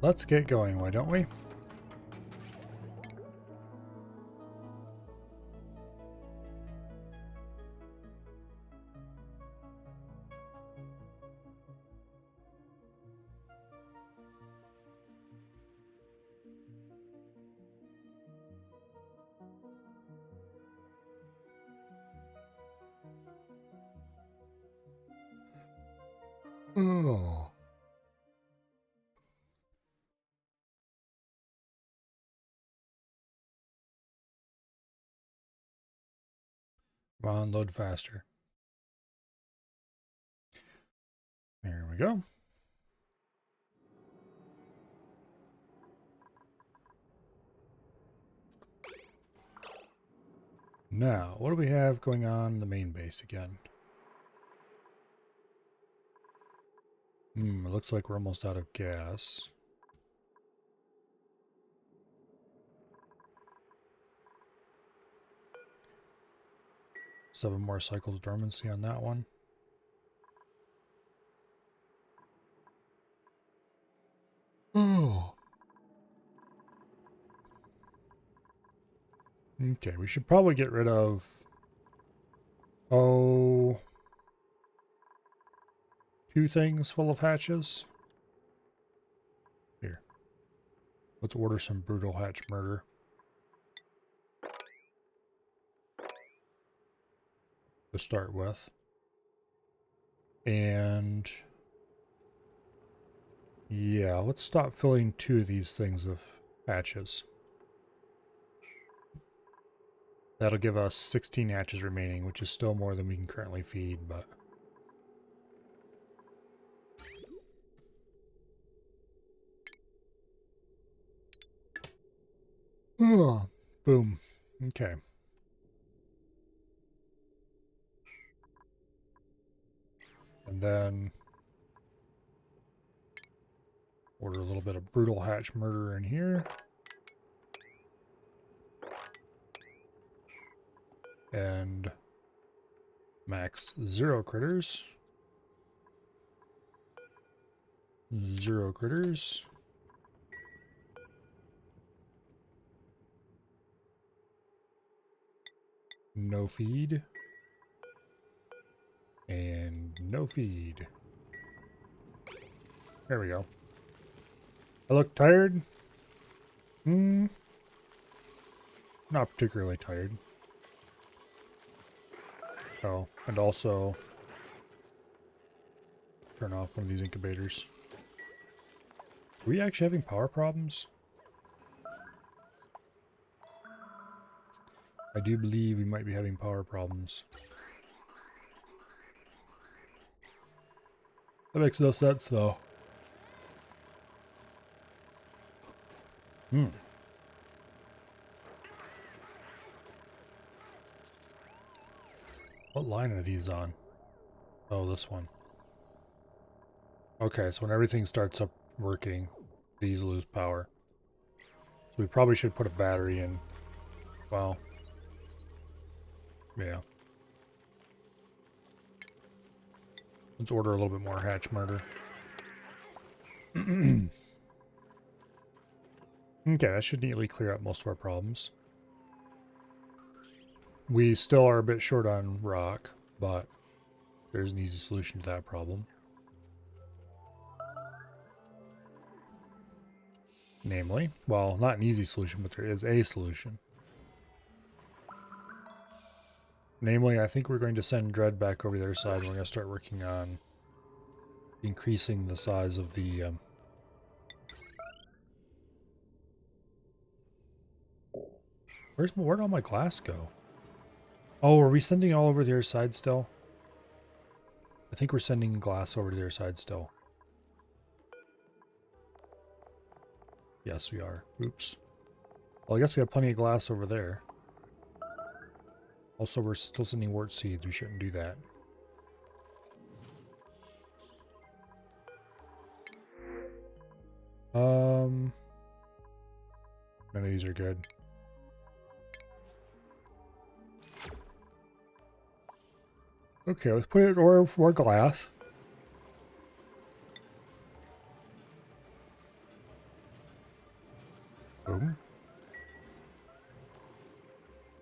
Let's get going, why don't we? Oh. Come on, load faster. There we go. Now, what do we have going on in the main base again? It looks like we're almost out of gas. Seven more cycles dormancy on that one. Oh. Okay, we should probably get rid of... Oh... 2 things full of hatches. Here. Let's order some brutal hatch murder. To start with. And... yeah, let's stop filling 2 of these things of hatches. That'll give us 16 hatches remaining, which is still more than we can currently feed, but... oh, boom. Okay. And then... order a little bit of brutal hatch murder in here. And... max 0 critters. 0 critters. No feed. And no feed. There we go. I look tired? Not particularly tired. Oh, and also turn off one of these incubators. Are we actually having power problems? I do believe we might be having power problems. That makes no sense, though. What line are these on? Oh, this one. Okay, so when everything starts up working, these lose power. So we probably should put a battery in. Well, yeah. Let's order a little bit more hatch murder. Okay, that should neatly clear up most of our problems. We still are a bit short on rock, but there's an easy solution to that problem. Namely, well, not an easy solution, but there is a solution. Namely, I think we're going to send Dread back over the other side, and we're going to start working on increasing the size of the... Where'd all my glass go? Oh, are we sending it all over the other side still? I think we're sending glass over to the other side still. Yes, we are. Oops. Well, I guess we have plenty of glass over there. Also, we're still sending wart seeds. We shouldn't do that. None of these are good. Okay, let's put it over for glass.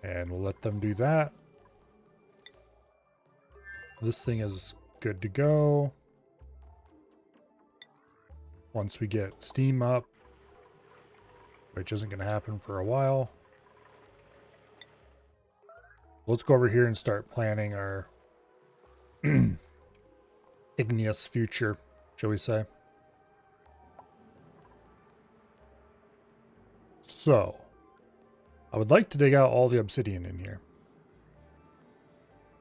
And we'll let them do that. This thing is good to go. Once we get steam up, which isn't going to happen for a while. Let's go over here and start planning our igneous future, shall we say. So, I would like to dig out all the obsidian in here.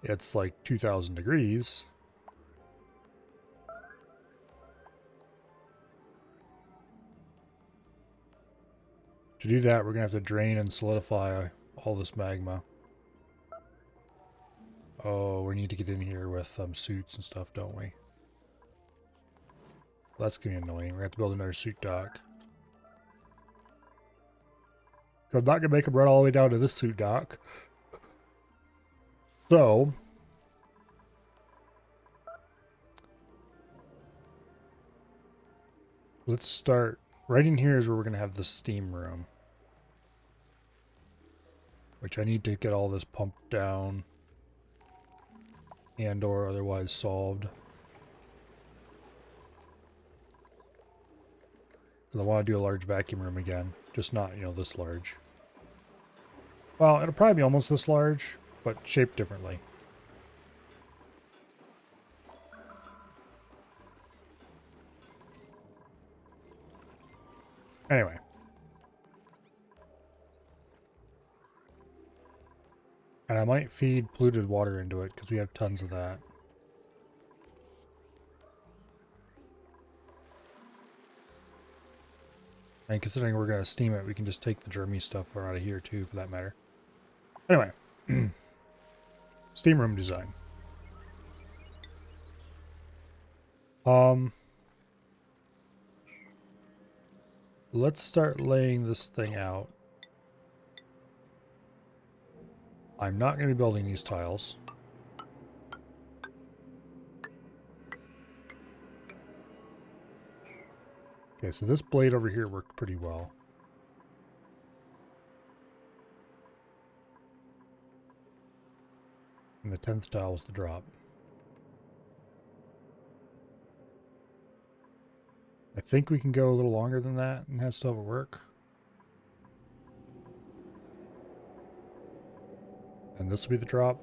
It's like 2,000 degrees. To do that, we're going to have to drain and solidify all this magma. Oh, we need to get in here with suits and stuff, don't we? That's going to be annoying. We're going to have to build another suit dock. So I'm not going to make them run all the way down to this suit dock. So, let's start. Right in here is where we're going to have the steam room. Which I need to get all this pumped down. And or otherwise solved. Because I want to do a large vacuum room again. Just not, this large. Well, it'll probably be almost this large, but shaped differently. Anyway. And I might feed polluted water into it, because we have tons of that. And considering we're going to steam it, we can just take the germy stuff out of here too, for that matter. Anyway. Steam room design. Let's start laying this thing out. I'm not going to be building these tiles. Okay, so this blade over here worked pretty well. And the 10th tile was the drop. I think we can go a little longer than that and have stuff work. And this will be the drop.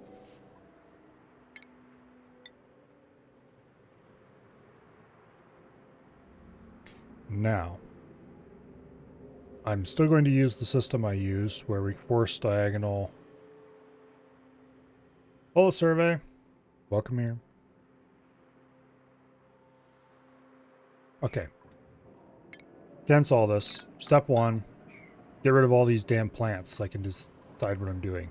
Now, I'm still going to use the system I used where we force diagonal. Hello, survey. Welcome here. Okay. Cancel all this. Step 1. Get rid of all these damn plants so I can decide what I'm doing.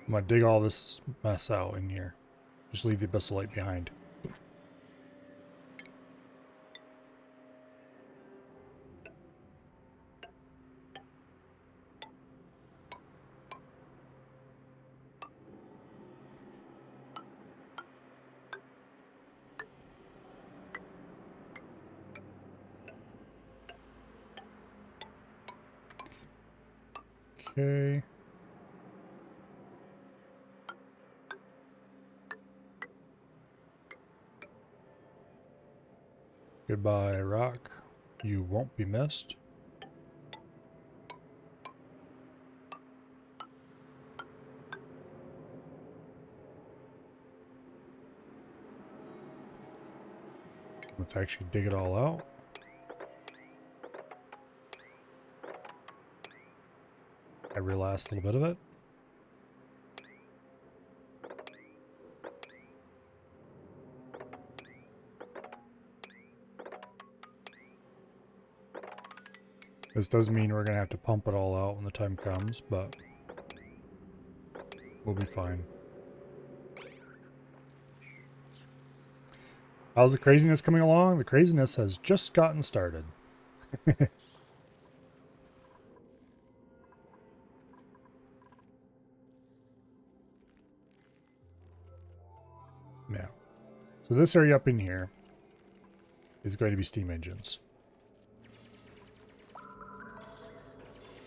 I'm gonna dig all this mess out in here. Just leave the abyssalite behind. Okay. Goodbye, rock. You won't be missed. Let's actually dig it all out. Every last little bit of it. This does mean we're going to have to pump it all out when the time comes, but we'll be fine. How's the craziness coming along? The craziness has just gotten started. Yeah. So this area up in here is going to be steam engines.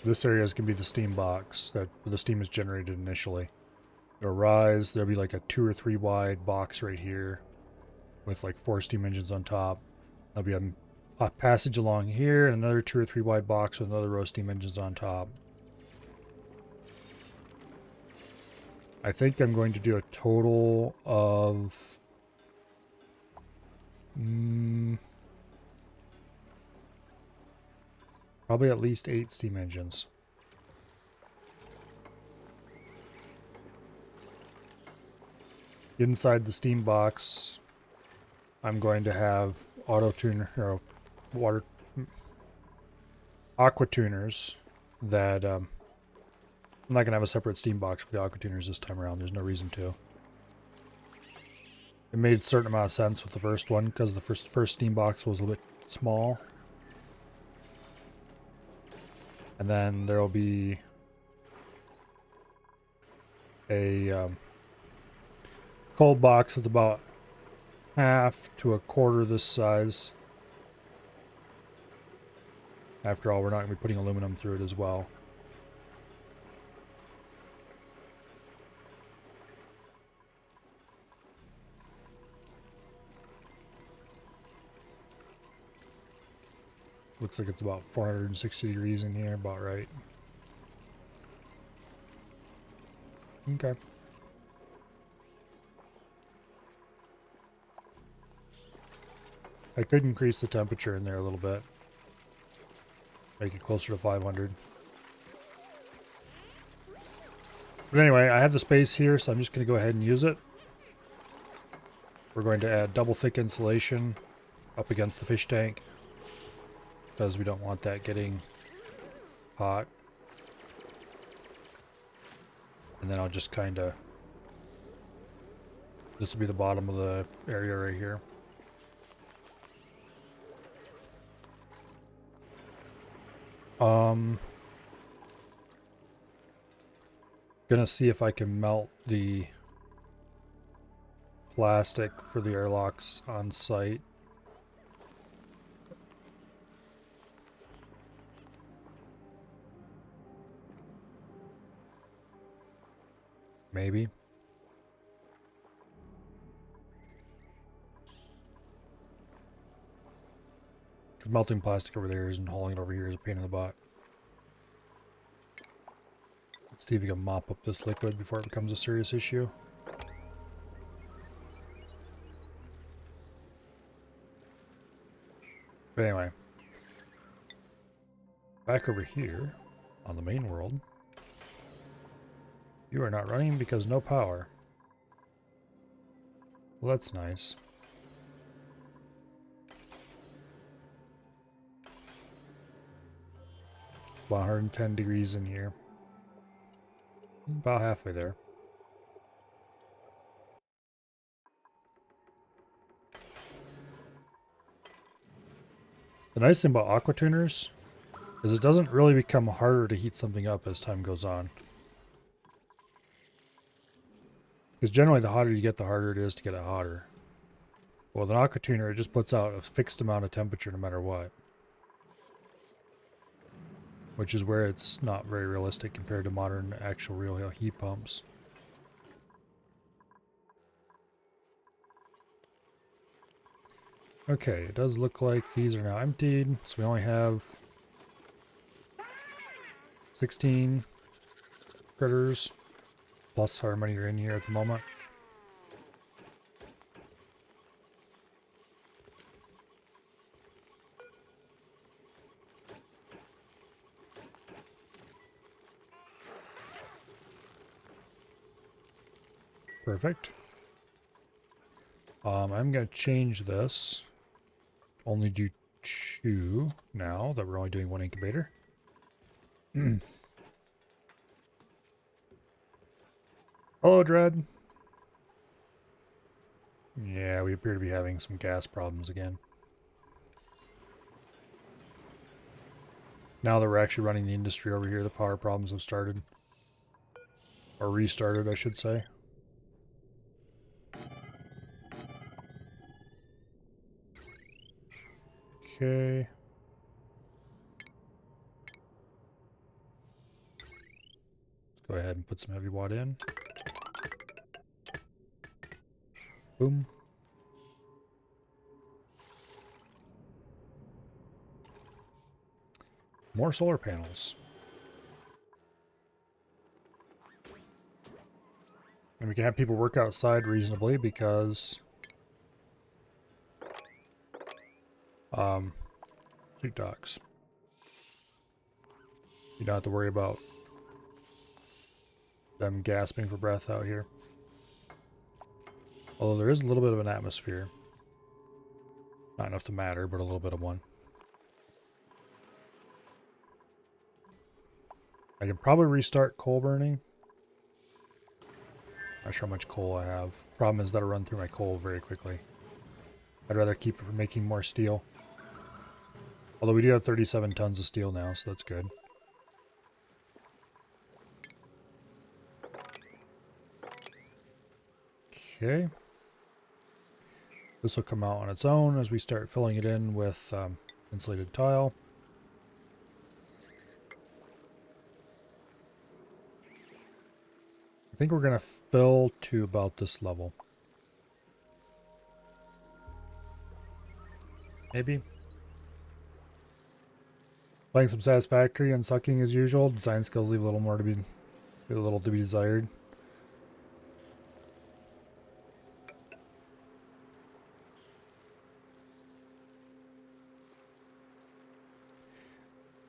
This area is going to be the steam box that the steam is generated initially. It'll rise. There'll be like a 2 or 3 wide box right here with like 4 steam engines on top. There'll be a passage along here and another 2 or 3 wide box with another row of steam engines on top. I think I'm going to do a total of probably at least 8 steam engines. Inside the steam box, I'm going to have auto tuner or water aqua tuners that I'm not going to have a separate steam box for the aqua tuners this time around. There's no reason to. It made a certain amount of sense with the first one because the first steam box was a bit small. And then there will be a cold box that's about half to a quarter this size. After all, we're not going to be putting aluminum through it as well. Looks like it's about 460 degrees in here, about right. Okay. I could increase the temperature in there a little bit. Make it closer to 500. But anyway, I have the space here, so I'm just going to go ahead and use it. We're going to add double thick insulation up against the fish tank, because we don't want that getting hot. And then I'll just kind of... This will be the bottom of the area right here. Gonna see if I can melt the plastic for the airlocks on site. Maybe. Melting plastic over there and hauling it over here is a pain in the butt. Let's see if we can mop up this liquid before it becomes a serious issue. But anyway, back over here on the main world. You are not running because no power. Well, that's nice. About 110 degrees in here. About halfway there. The nice thing about aqua tuners is it doesn't really become harder to heat something up as time goes on. Because generally the hotter you get, the harder it is to get it hotter. But with an aqua tuner, it just puts out a fixed amount of temperature no matter what. Which is where it's not very realistic compared to modern actual real heat pumps. Okay, it does look like these are now emptied, so we only have 16 critters, plus however many are in here at the moment. Perfect. I'm going to change this. Only do 2 now that we're only doing 1 incubator. Hello, Dread. Yeah, we appear to be having some gas problems again. Now that we're actually running the industry over here, the power problems have started. Or restarted, I should say. Okay. Let's go ahead and put some heavy wad in. Boom. More solar panels. And we can have people work outside reasonably because street docks. You don't have to worry about them gasping for breath out here. Although there is a little bit of an atmosphere. Not enough to matter, but a little bit of one. I can probably restart coal burning. Not sure how much coal I have. Problem is that I run through my coal very quickly. I'd rather keep it for making more steel. Although we do have 37 tons of steel now, so that's good. Okay. This will come out on its own as we start filling it in with insulated tile. I think we're going to fill to about this level. Maybe. Playing some Satisfactory and sucking as usual. Design skills leave a little more to be desired.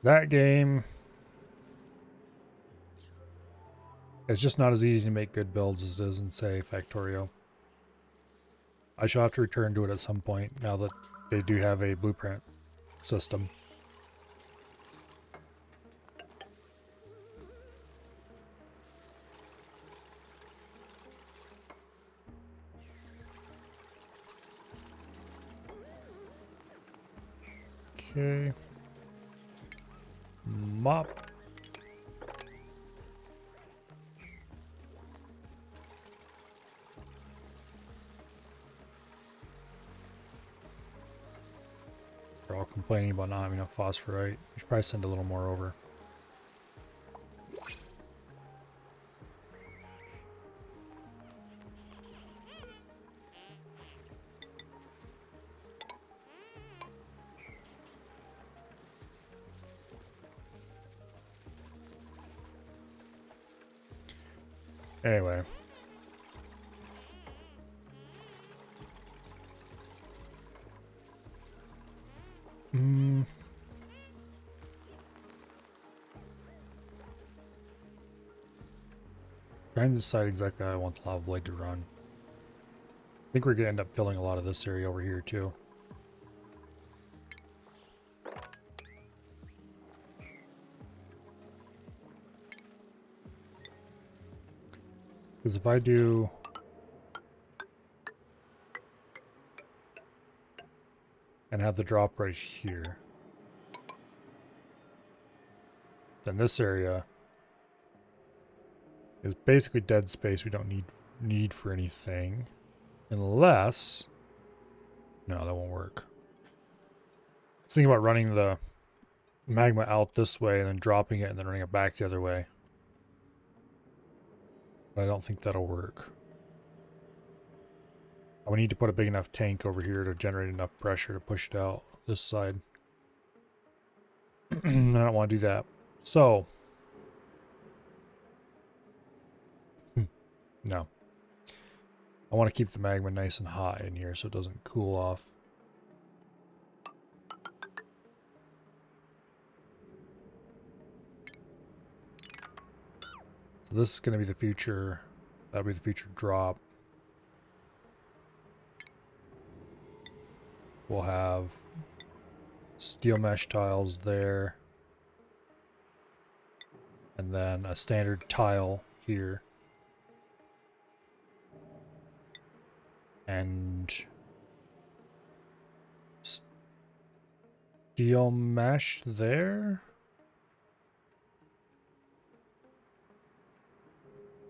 That game is just not as easy to make good builds as it is in, say, Factorio. I shall have to return to it at some point now that they do have a blueprint system. Okay. Mop. They're all complaining about not having enough phosphorite. We should probably send a little more over. Anyway. Trying to decide exactly how I want the lava blade to run. I think we're going to end up filling a lot of this area over here too. Because if I do and have the drop right here, then this area is basically dead space. We don't need for anything. Unless... No, that won't work. I was thinking about running the magma out this way and then dropping it and then running it back the other way. But I don't think that'll work. I would need to put a big enough tank over here to generate enough pressure to push it out this side. I don't want to do that. So... No. I want to keep the magma nice and hot in here so it doesn't cool off. So this is going to be the future. That'll be the future drop. We'll have steel mesh tiles there. And then a standard tile here. And steel mesh there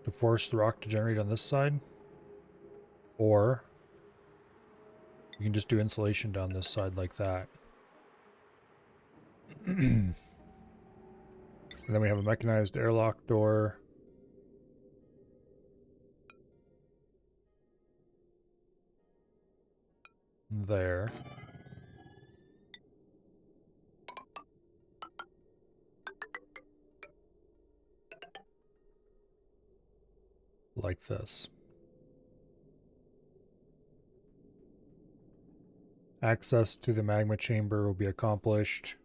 to force the rock to generate on this side, or you can just do insulation down this side like that. And then we have a mechanized airlock door. There. Like this. Access to the magma chamber will be accomplished.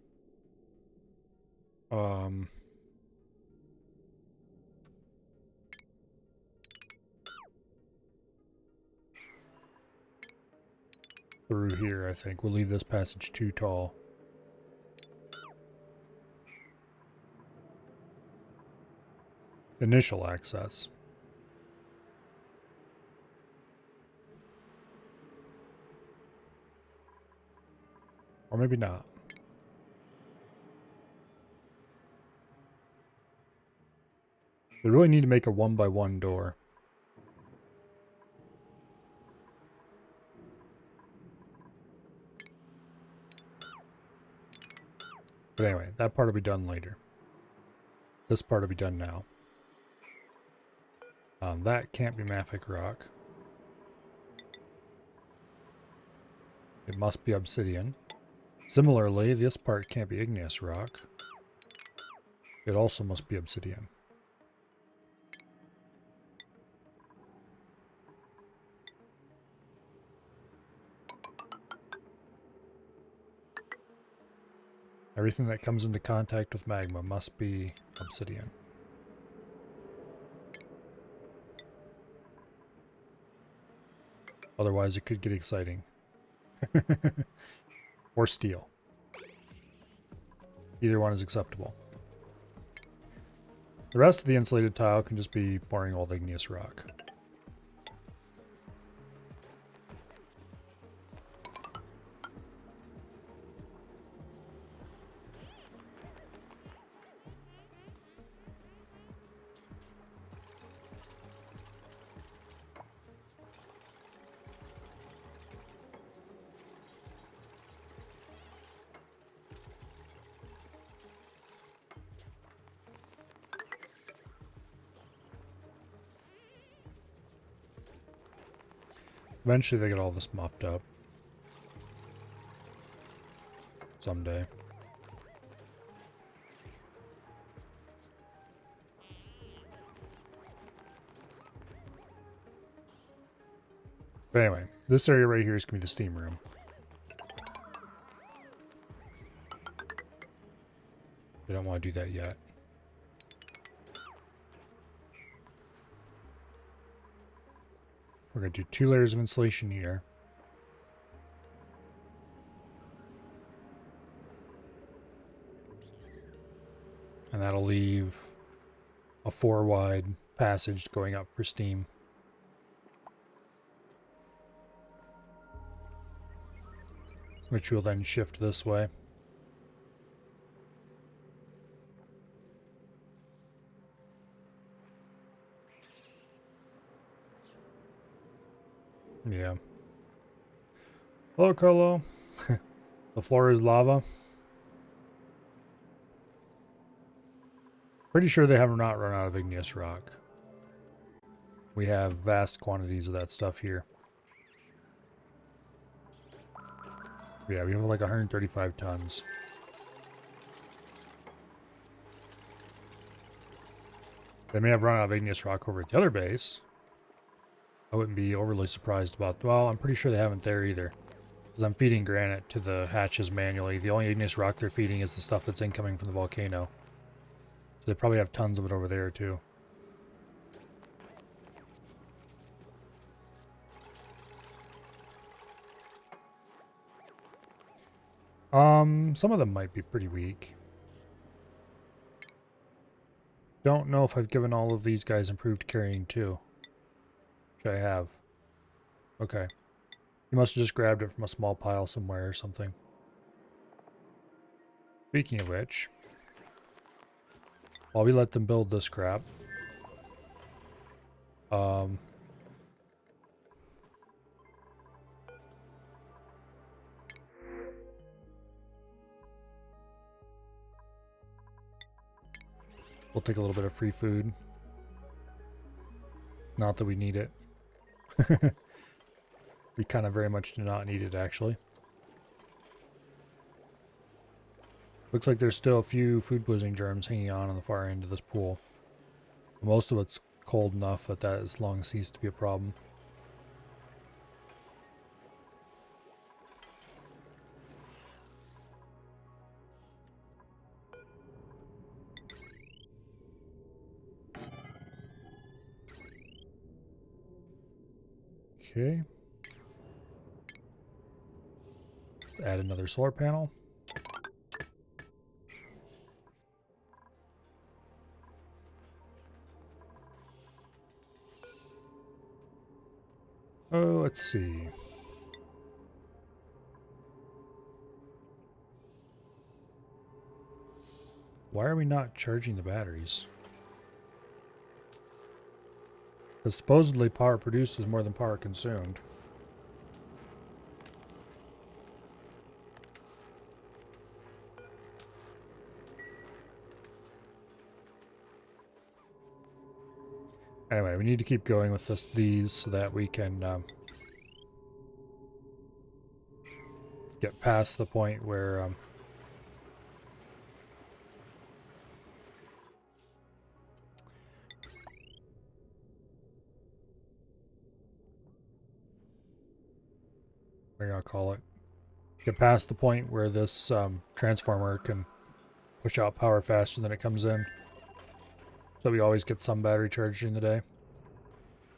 Through here, I think. We'll leave this passage too tall. Initial access. Or maybe not. They really need to make a 1x1 door. But anyway, that part will be done later. This part will be done now. That can't be mafic rock. It must be obsidian. Similarly, this part can't be igneous rock. It also must be obsidian. Everything that comes into contact with magma must be obsidian. Otherwise, it could get exciting. Or steel. Either one is acceptable. The rest of the insulated tile can just be boring old igneous rock. Eventually they get all this mopped up. Someday. But anyway, this area right here is going to be the steam room. We don't want to do that yet. We're going to do 2 layers of insulation here. And that'll leave a 4-wide passage going up for steam. Which will then shift this way. Yeah. Hello, Carlo. The floor is lava. Pretty sure they have not run out of igneous rock. We have vast quantities of that stuff here. Yeah, we have like 135 tons. They may have run out of igneous rock over at the other base. I wouldn't be overly surprised about... Well, I'm pretty sure they haven't there either. Because I'm feeding granite to the hatches manually. The only igneous rock they're feeding is the stuff that's incoming from the volcano. So they probably have tons of it over there too. Some of them might be pretty weak. Don't know if I've given all of these guys improved carrying too. Which I have. Okay. You must have just grabbed it from a small pile somewhere or something. Speaking of which, while we let them build this crap, We'll take a little bit of free food. Not that we need it. We kind of very much do not need it, actually. Looks like there's still a few food poisoning germs hanging on the far end of this pool. Most of it's cold enough that that has long ceased to be a problem. Okay. Add another solar panel. Oh, let's see. Why are we not charging the batteries? Because supposedly power produced is more than power consumed. Anyway, we need to keep going with these so that we can get past the point where what do you call it? Get past the point where this transformer can push out power faster than it comes in. So we always get some battery charge during the day.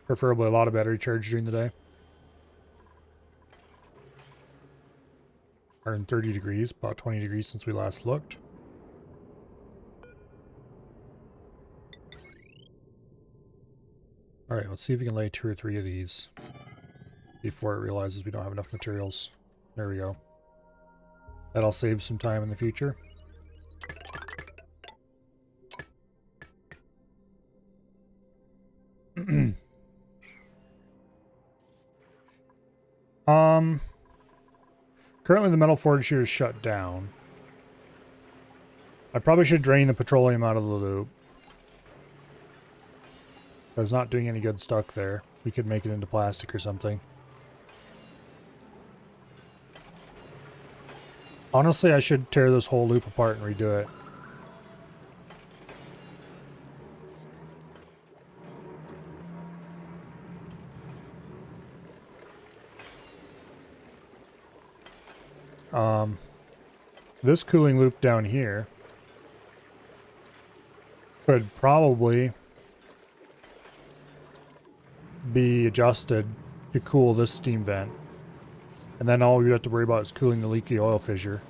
Preferably a lot of battery charge during the day. 130 degrees, about 20 degrees since we last looked. Alright, let's see if we can lay 2 or 3 of these before it realizes we don't have enough materials. There we go. That'll save some time in the future. Currently the metal forge here is shut down. I probably should drain the petroleum out of the loop. But it's not doing any good stuck there. We could make it into plastic or something. Honestly, I should tear this whole loop apart and redo it. This cooling loop down here could probably be adjusted to cool this steam vent. And then all we have to worry about is cooling the leaky oil fissure.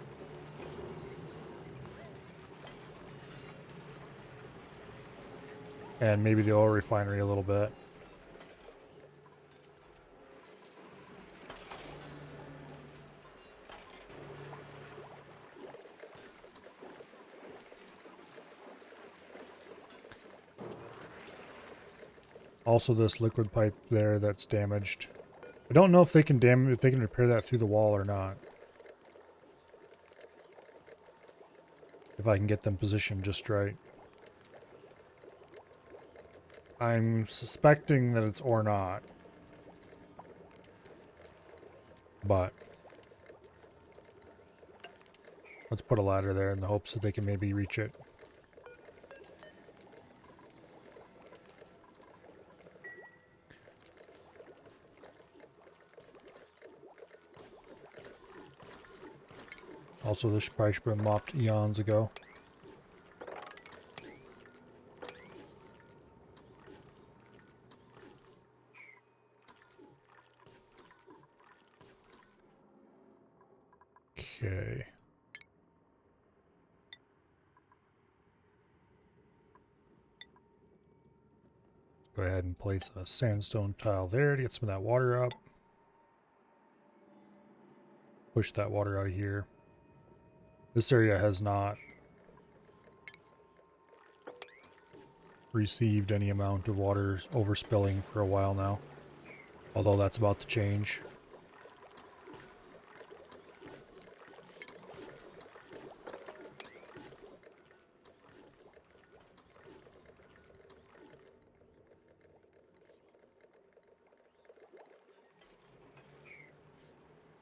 And maybe the oil refinery a little bit. Also this liquid pipe there that's damaged. I don't know if they can repair that through the wall or not. If I can get them positioned just right. I'm suspecting that it's or not. But let's put a ladder there in the hopes that they can maybe reach it. Also, this probably should have been mopped eons ago. Okay. Go ahead and place a sandstone tile there to get some of that water up. Push that water out of here. This area has not received any amount of water overspilling for a while now. Although that's about to change.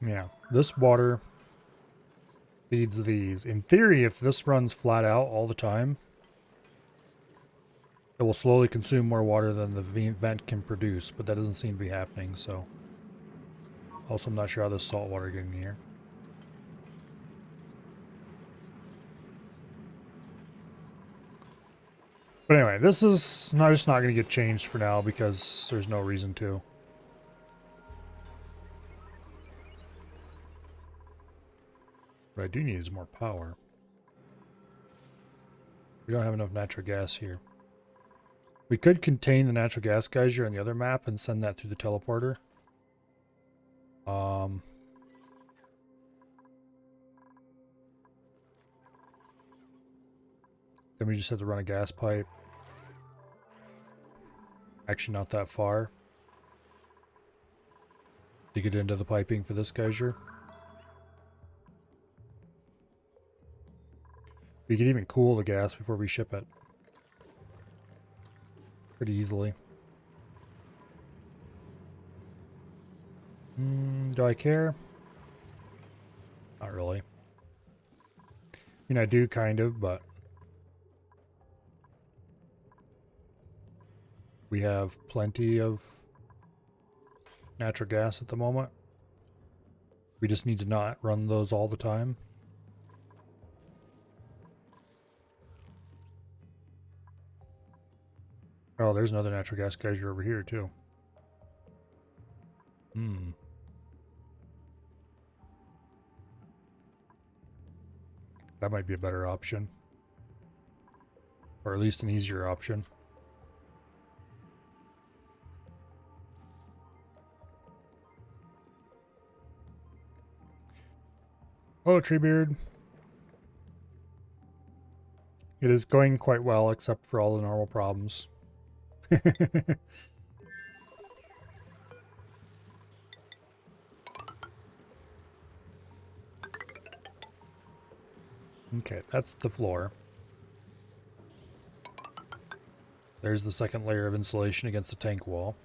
Yeah, this water feeds these. In theory, if this runs flat out all the time, it will slowly consume more water than the vent can produce, but that doesn't seem to be happening, so... Also, I'm not sure how this salt water getting here. But anyway, this is just not going to get changed for now because there's no reason to. What I do need is more power. We don't have enough natural gas here. We could contain the natural gas geyser on the other map and send that through the teleporter. Then we just have to run a gas pipe. Actually, not that far. To get into the piping for this geyser. We could even cool the gas before we ship it. Pretty easily. Do I care? Not really. I mean, I do kind of, but... We have plenty of natural gas at the moment. We just need to not run those all the time. Oh, there's another natural gas geyser over here, too. That might be a better option. Or at least an easier option. Hello, Treebeard. It is going quite well, except for all the normal problems. Okay, that's the floor. There's the second layer of insulation against the tank wall.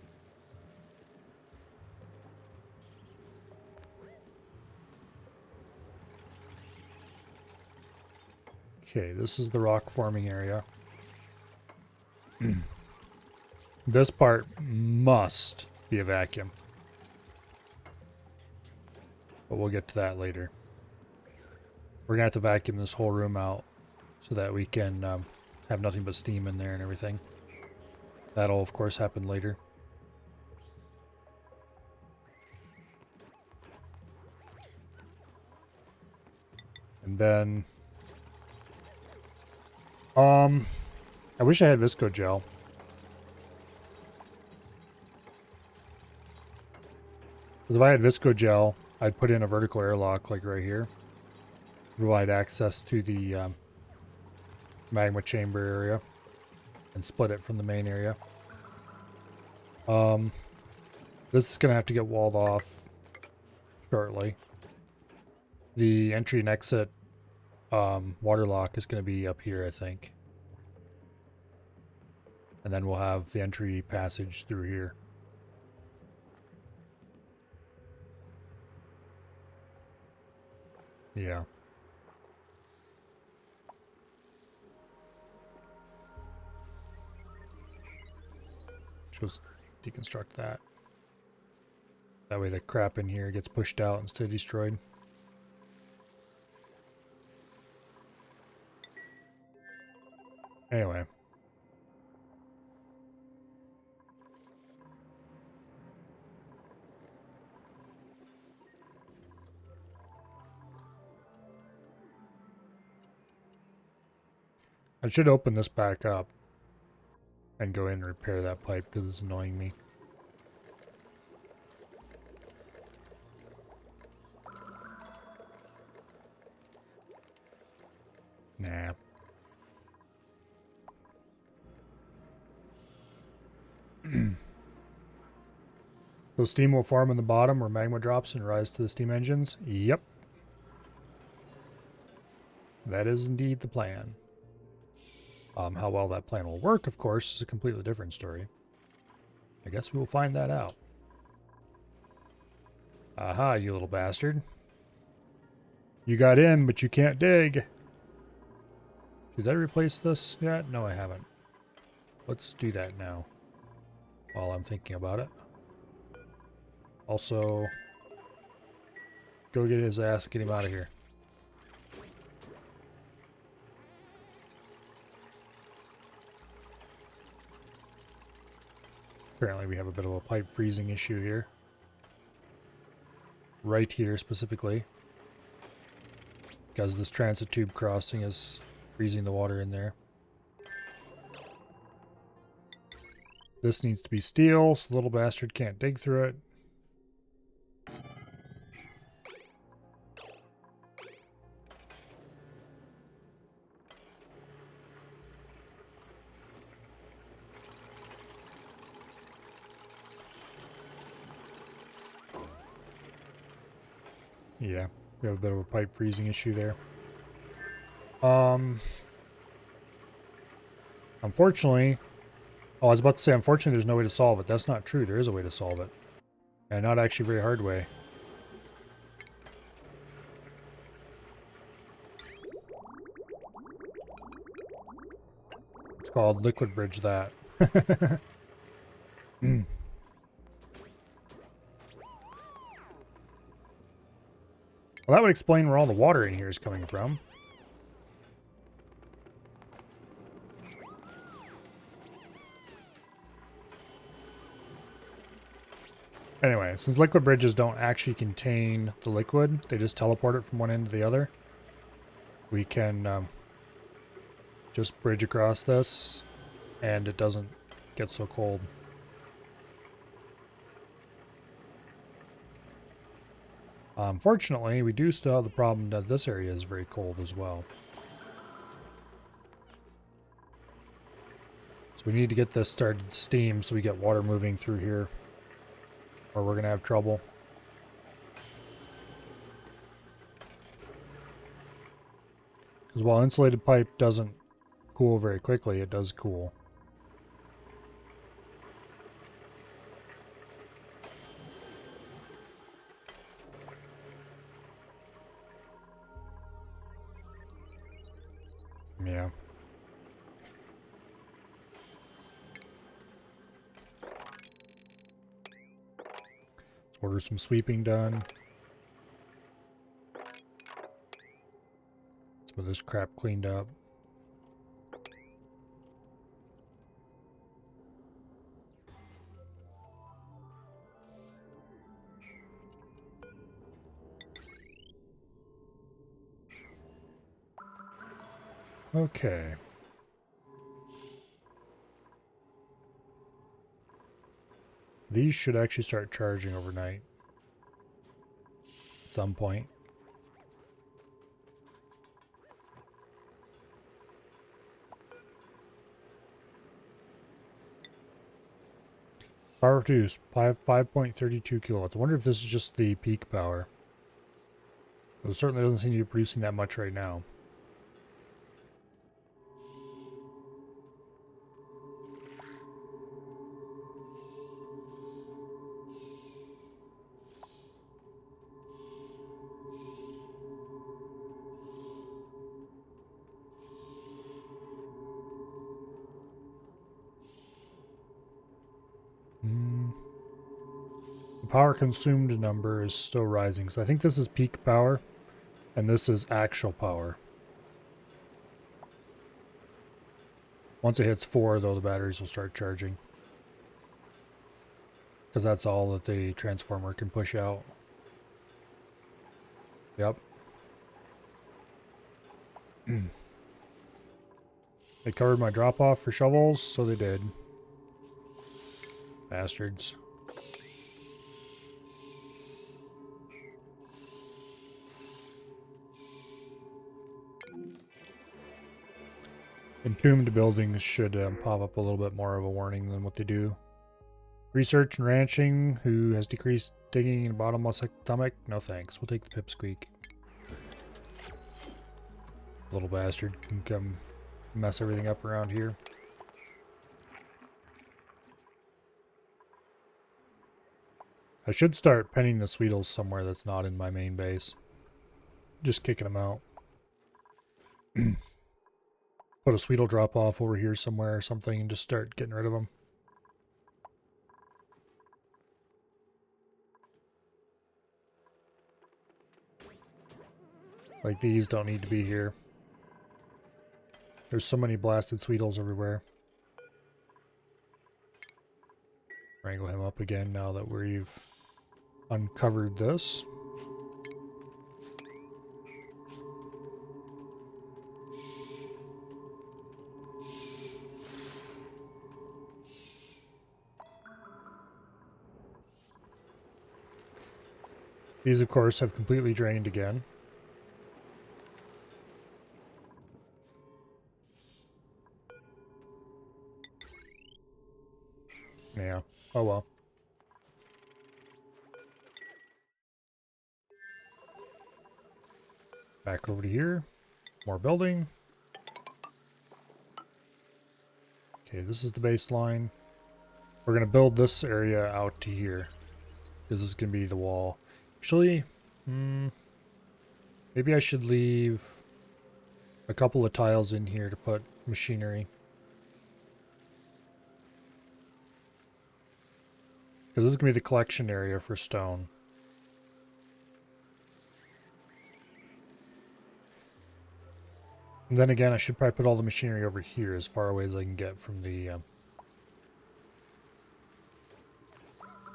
Okay, this is the rock forming area. This part must be a vacuum. But we'll get to that later. We're going to have to vacuum this whole room out so that we can have nothing but steam in there and everything. That'll, of course, happen later. And then... I wish I had Visco Gel. Because if I had Visco Gel, I'd put in a vertical airlock like right here. Provide access to the magma chamber area. And split it from the main area. This is going to have to get walled off shortly. The entry and exit water lock is going to be up here, I think. And then we'll have the entry passage through here. Yeah. Just deconstruct that. That way the crap in here gets pushed out instead of destroyed. Anyway. I should open this back up and go in and repair that pipe because it's annoying me. Nah. So steam will form in the bottom where magma drops and rise to the steam engines? Yep. That is indeed the plan. How well that plan will work, of course, is a completely different story. I guess we will find that out. Aha, you little bastard. You got in, but you can't dig. Did I replace this yet? No, I haven't. Let's do that now while I'm thinking about it. Also, go get his ass, get him out of here. Apparently we have a bit of a pipe freezing issue here. Right here specifically. Because this transit tube crossing is freezing the water in there. This needs to be steel, so the little bastard can't dig through it. Yeah, we have a bit of a pipe freezing issue there. Unfortunately, oh, I was about to say, unfortunately, there's no way to solve it. That's not true. There is a way to solve it. And not actually a very hard way. It's called Liquid Bridge that. Mm. Well, that would explain where all the water in here is coming from. Anyway, since liquid bridges don't actually contain the liquid, they just teleport it from one end to the other, we can just bridge across this, and it doesn't get so cold. Unfortunately, we do still have the problem that this area is very cold as well. So we need to get this started to steam so we get water moving through here, or we're going to have trouble. Because while insulated pipe doesn't cool very quickly, it does cool. Yeah. Let's order some sweeping done. Let's get this crap cleaned up. Okay. These should actually start charging overnight. At some point. Power produced, 5.32 kilowatts. I wonder if this is just the peak power. It certainly doesn't seem to be producing that much right now. The power consumed number is still rising, so I think this is peak power, and this is actual power. Once it hits 4, though, the batteries will start charging. Because that's all that the transformer can push out. Yep. They covered my drop-off for shovels, so they did. Bastards. Entombed buildings should pop up a little bit more of a warning than what they do. Research and ranching, who has decreased digging in bottomless stomach? No thanks, we'll take the pipsqueak. Little bastard can come mess everything up around here. I should start penning the Sweetles somewhere that's not in my main base. Just kicking them out. Put a Sweetle drop off over here somewhere or something and just start getting rid of them. Like these don't need to be here. There's so many blasted Sweetles everywhere. Wrangle him up again now that we've uncovered this. These, of course, have completely drained again. Yeah. Oh well. Back over to here. More building. Okay, this is the baseline. We're going to build this area out to here. This is going to be the wall. Actually, maybe I should leave a couple of tiles in here to put machinery. Because this is going to be the collection area for stone. And then again, I should probably put all the machinery over here as far away as I can get from the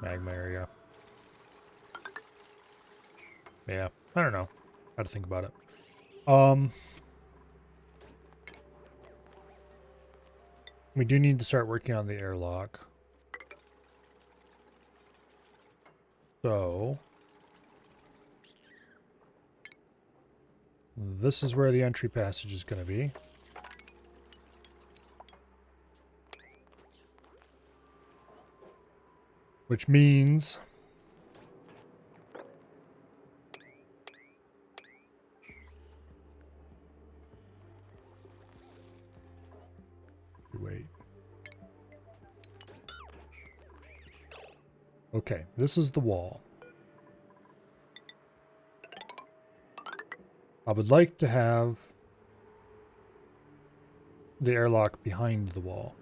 magma area. Yeah, I don't know how to think about it. We do need to start working on the airlock. So this is where the entry passage is going to be. Which means wait. Okay, this is the wall. I would like to have the airlock behind the wall.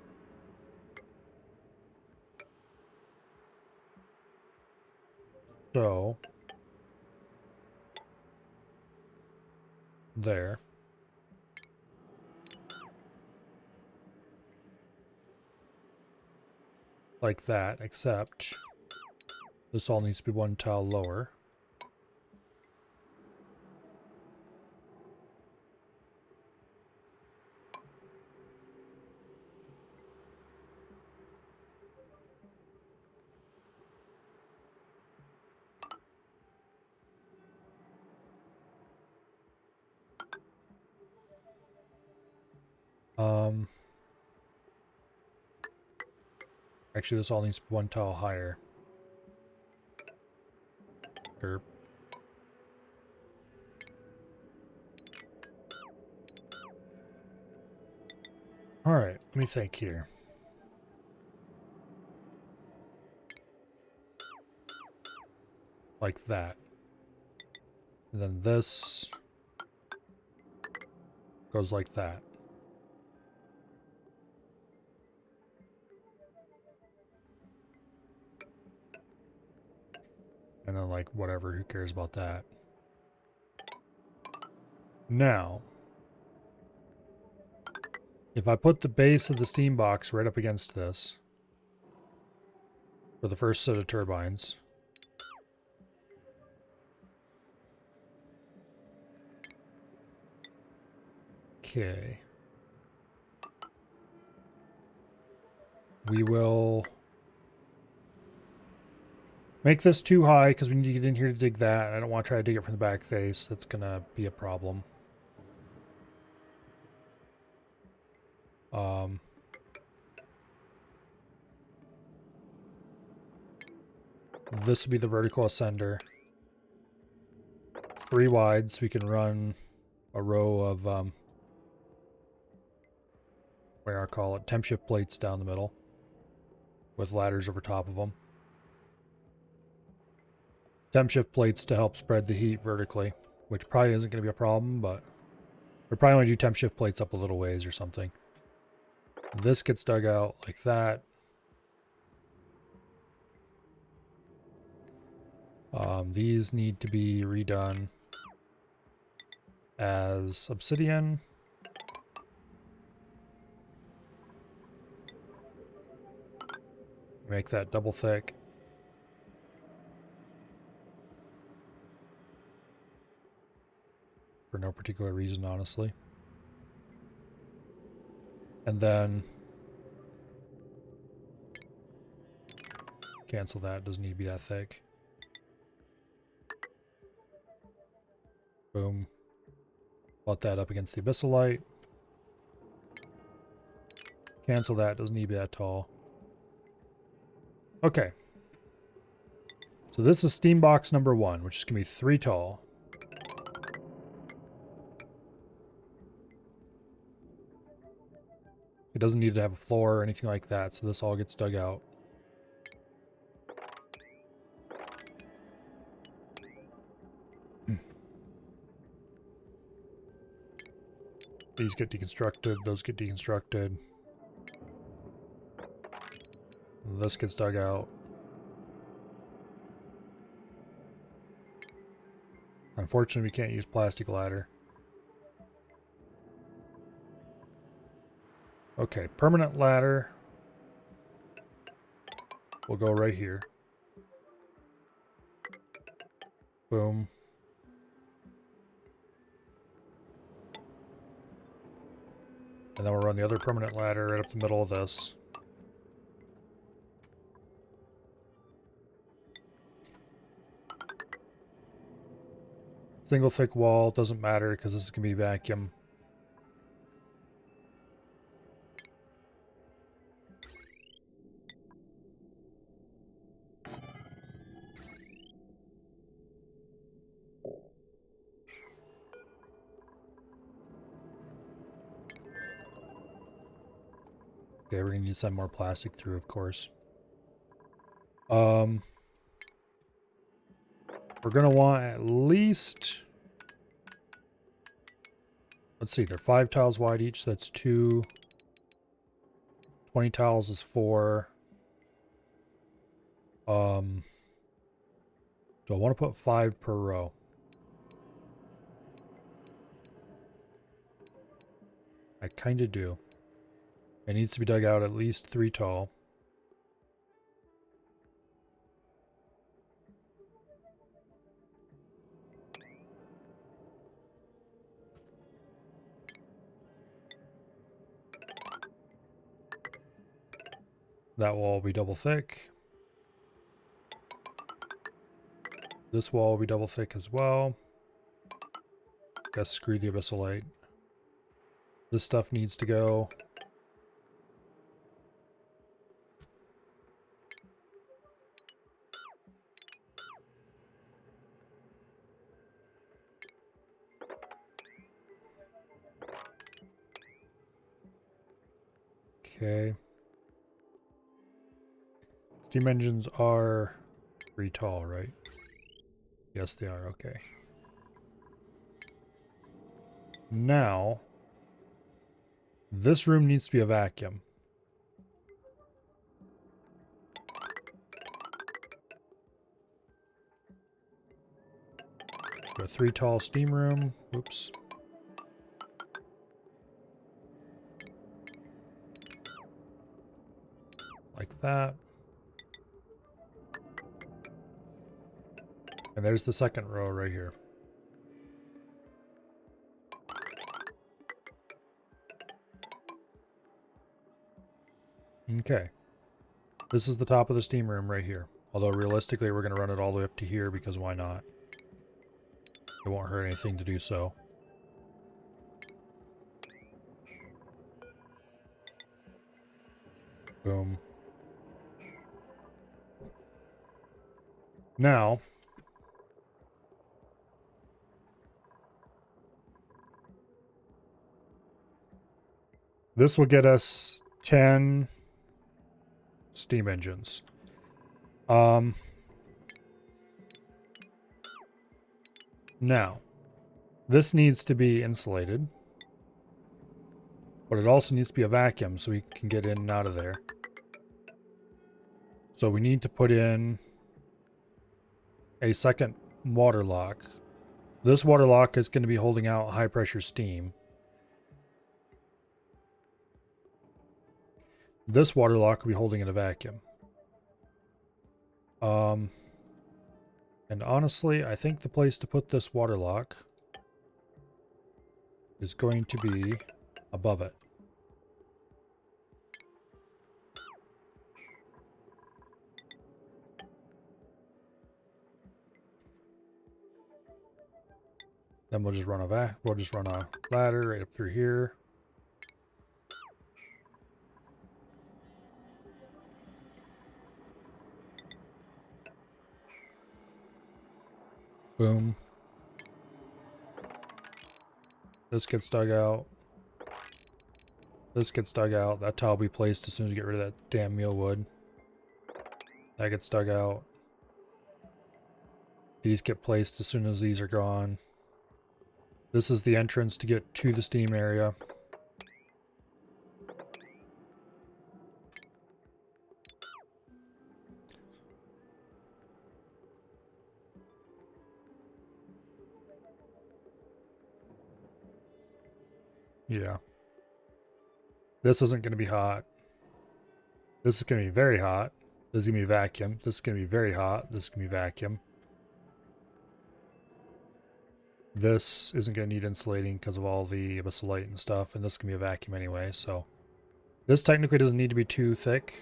So, there. Like that, except this all needs to be one tile lower. Actually, this all needs to be one tile higher. Derp. Alright, let me think here. Like that. And then this goes like that. And then like whatever, who cares about that? Now, if I put the base of the steam box right up against this for the first set of turbines, okay, we will make this too high because we need to get in here to dig that. I don't want to try to dig it from the back face. That's going to be a problem. This would be the vertical ascender. 3 wide, so we can run a row of, what do I call it, temp shift plates down the middle with ladders over top of them. temp shift plates to help spread the heat vertically, which probably isn't going to be a problem, but we probably want to do temp shift plates up a little ways or something. This gets dug out like that. These need to be redone as obsidian. Make that double thick. For no particular reason, honestly. And then cancel that, doesn't need to be that thick. Boom. Butt that up against the abyssalite. Cancel that, doesn't need to be that tall. Okay. So this is steam box number 1, which is going to be 3 tall. It doesn't need to have a floor or anything like that, so this all gets dug out. These get deconstructed, those get deconstructed. This gets dug out. Unfortunately, we can't use plastic ladder. Okay, permanent ladder will go right here. Boom. And then we'll run the other permanent ladder right up the middle of this. Single thick wall, doesn't matter because this is going to be vacuum. Okay, we're going to need to send more plastic through, of course. We're going to want at least... Let's see, they're 5 tiles wide each, so that's 2. 20 tiles is 4. Do I want to put 5 per row? I kind of do. It needs to be dug out at least 3 tall. That wall will be double thick. This wall will be double thick as well. Guess screw the abyssalite. This stuff needs to go. Okay. Steam engines are 3 tall, right? Yes, they are. Okay. Now, this room needs to be a vacuum. A 3 tall steam room. Oops. Like that. And there's the second row right here. Okay. This is the top of the steam room right here. Although realistically we're going to run it all the way up to here because why not? It won't hurt anything to do so. Boom. Now, this will get us 10 steam engines. Now, this needs to be insulated, but it also needs to be a vacuum so we can get in and out of there. So we need to put in a second water lock. This water lock is going to be holding out high pressure steam. This water lock will be holding in a vacuum. And honestly, I think the place to put this water lock is going to be above it. Then we'll just run a ladder right up through here. Boom. This gets dug out. This gets dug out. That tile will be placed as soon as we get rid of that damn mealwood. That gets dug out. These get placed as soon as these are gone. This is the entrance to get to the steam area. Yeah. This isn't going to be hot. This is going to be very hot. This is going to be vacuum. This is going to be very hot. This is going to be vacuum. This isn't going to need insulating because of all the abyssalite and stuff, and this can be a vacuum anyway, so. This technically doesn't need to be too thick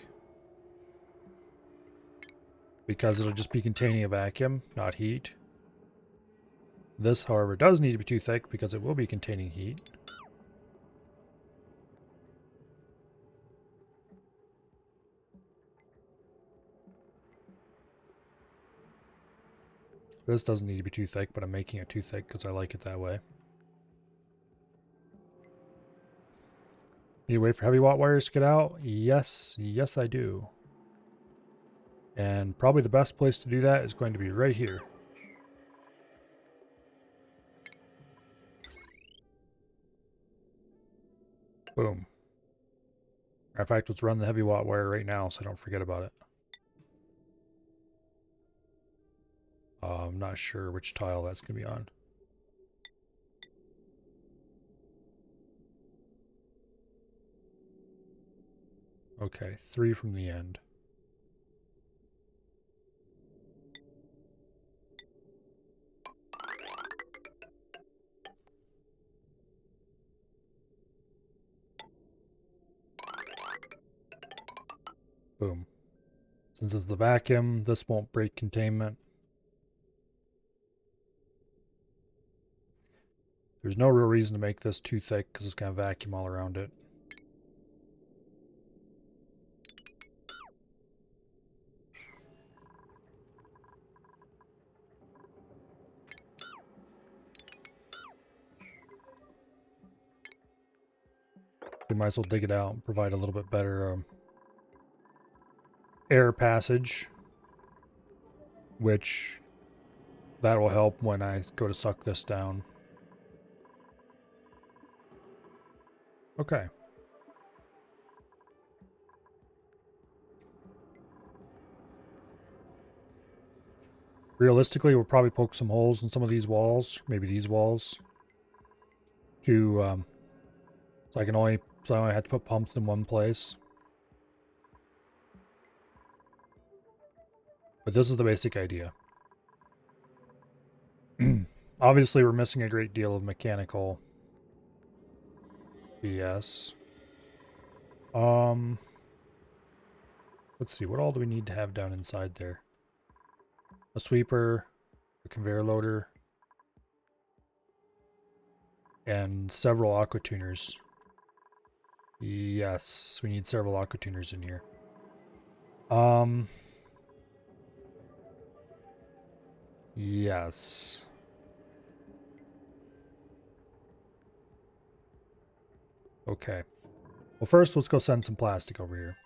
because it'll just be containing a vacuum, not heat. This, however, does need to be too thick because it will be containing heat. This doesn't need to be too thick, but I'm making it too thick because I like it that way. Need to wait for heavy watt wires to get out? Yes, yes I do. And probably the best place to do that is going to be right here. Boom. Matter of fact, let's run the heavy watt wire right now so I don't forget about it. I'm not sure which tile that's going to be on. Okay, 3 from the end. Boom. Since it's the vacuum, this won't break containment. There's no real reason to make this too thick because it's going to vacuum all around it. We might as well dig it out and provide a little bit better air passage, which that will help when I go to suck this down. Okay. Realistically, we'll probably poke some holes in some of these walls, maybe these walls, to so I only have to put pumps in one place. But this is the basic idea. Obviously, we're missing a great deal of mechanical BS. Let's see, what all do we need to have down inside there? A sweeper, a conveyor loader, and several aqua tuners. Yes, we need several aqua tuners in here. Yes. Okay. Well, first, let's go send some plastic over here.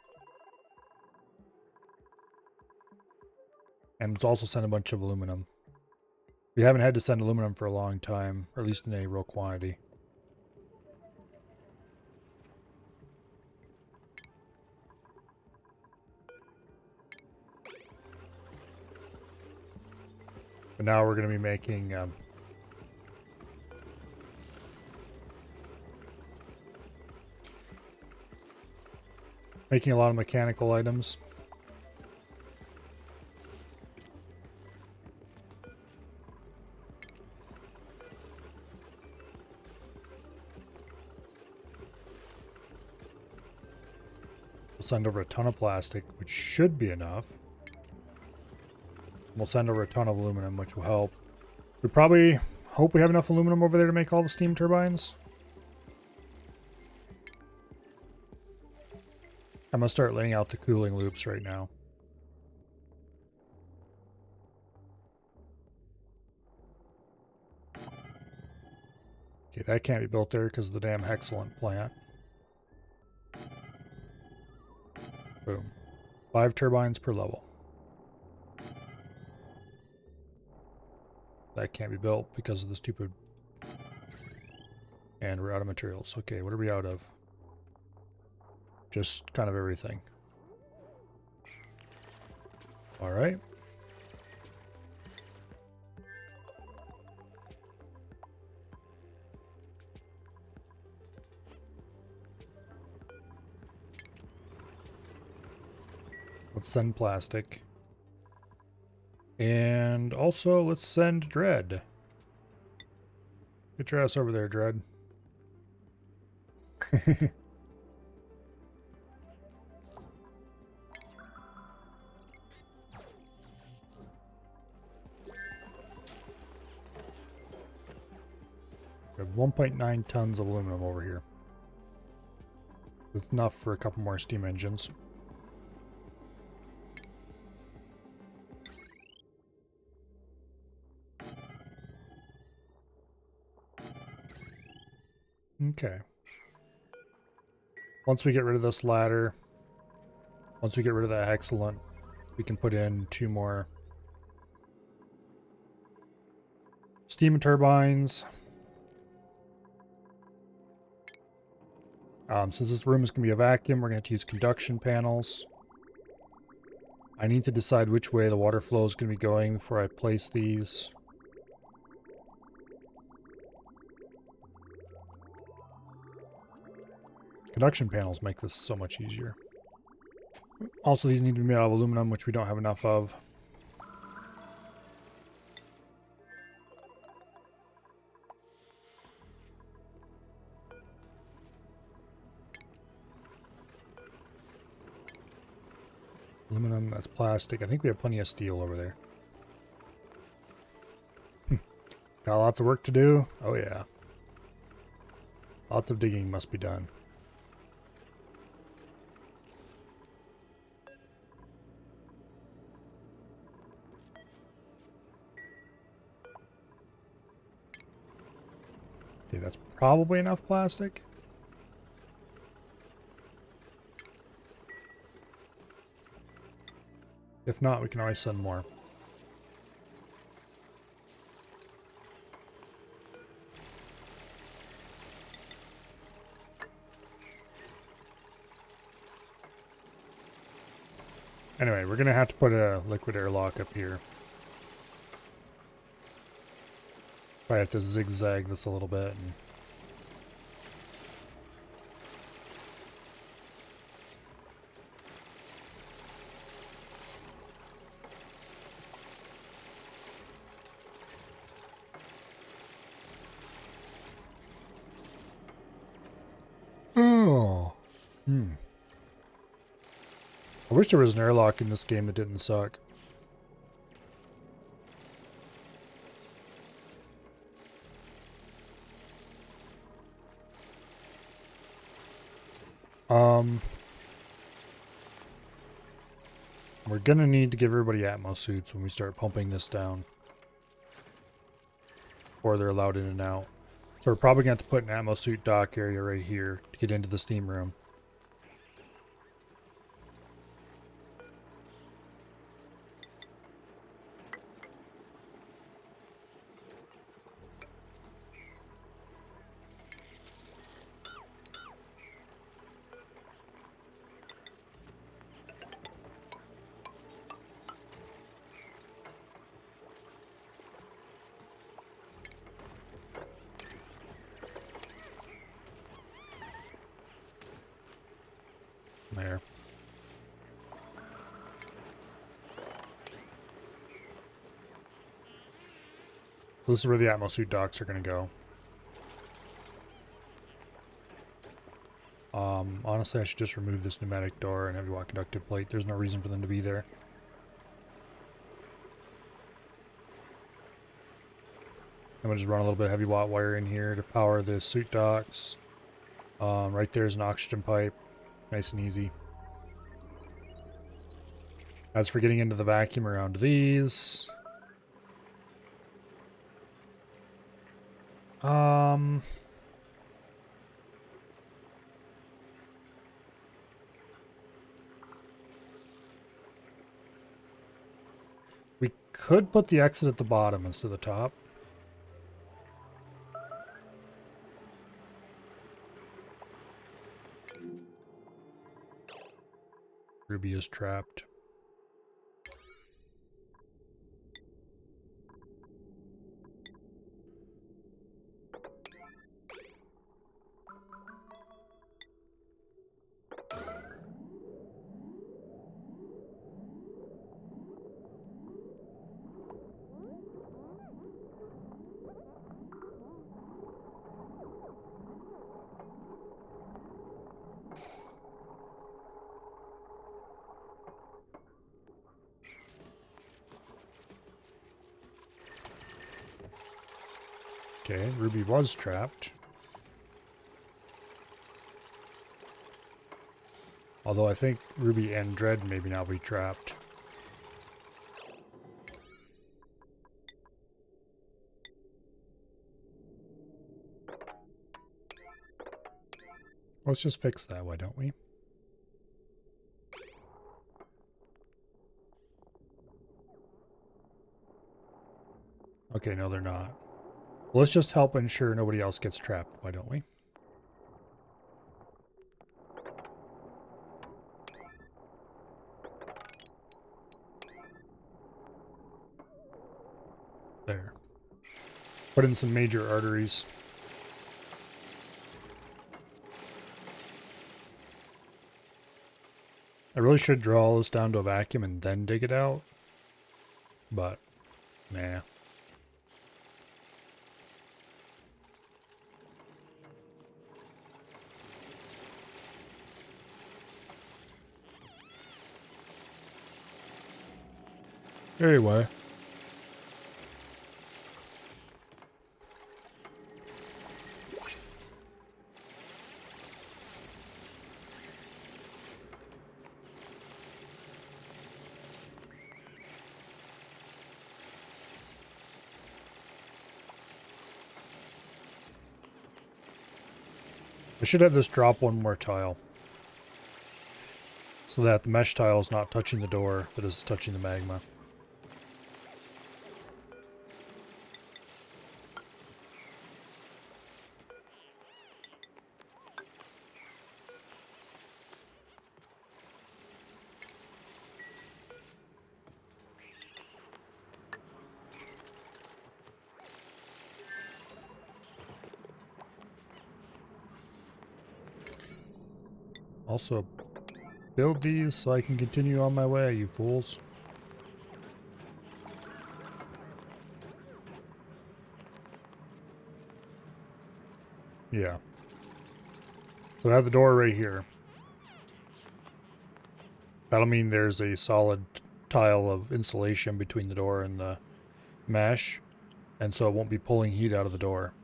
And let's also send a bunch of aluminum. We haven't had to send aluminum for a long time, or at least in any real quantity. But now we're going to be making making a lot of mechanical items. We'll send over a ton of plastic, which should be enough. We'll send over a ton of aluminum, which will help. We probably hope we have enough aluminum over there to make all the steam turbines. I'm going to start laying out the cooling loops right now. Okay, that can't be built there because of the damn Hexalant plant. Boom. 5 turbines per level. That can't be built because of the stupid... And we're out of materials. Okay, what are we out of? Just kind of everything. Alright. Let's send plastic. And also, let's send Dread. Get your ass over there, Dread. We have 1.9 tons of aluminum over here. That's enough for a couple more steam engines. Okay. Once we get rid of this ladder, once we get rid of that Hexalant, we can put in 2 more steam turbines. Since this room is going to be a vacuum, we're going to use conduction panels. I need to decide which way the water flow is going to be going before I place these. Conduction panels make this so much easier. Also, these need to be made out of aluminum, which we don't have enough of. Aluminum, that's plastic. I think we have plenty of steel over there. Got lots of work to do? Oh yeah. Lots of digging must be done. Okay, that's probably enough plastic. If not, we can always send more. Anyway, we're going to have to put a liquid airlock up here. Probably have to zigzag this a little bit. And oh. I wish there was an airlock in this game that didn't suck. We're gonna need to give everybody Atmos suits when we start pumping this down. Or they're allowed in and out. So we're probably gonna have to put an Atmos suit dock area right here to get into the steam room. There. So this is where the Atmosuit docks are going to go. Honestly, I should just remove this pneumatic door and heavy watt conductive plate. There's no reason for them to be there. I'm going to just run a little bit of heavy watt wire in here to power the suit docks. Right there's an oxygen pipe. Nice and easy. As for getting into the vacuum around these... we could put the exit at the bottom instead of the top. Ruby is trapped. Okay, Ruby was trapped. Although I think Ruby and Dread maybe now be trapped. Let's just fix that, why don't we? Okay, no they're not. Let's just help ensure nobody else gets trapped, why don't we? There. Put in some major arteries. I really should draw all this down to a vacuum and then dig it out. But, nah. Anyway. I should have this drop one more tile. So that the mesh tile is not touching the door that is touching the magma. Also, build these so I can continue on my way, you fools. Yeah. So I have the door right here. That'll mean there's a solid tile of insulation between the door and the mesh, and so it won't be pulling heat out of the door.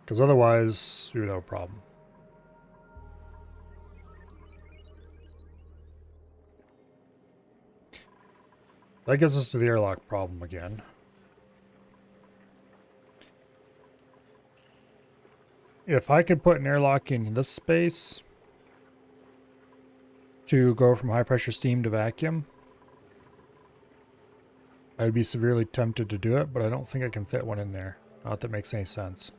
Because otherwise, you would have a problem. That gets us to the airlock problem again. If I could put an airlock in this space to go from high pressure steam to vacuum, I'd be severely tempted to do it, but I don't think I can fit one in there. Not that makes any sense.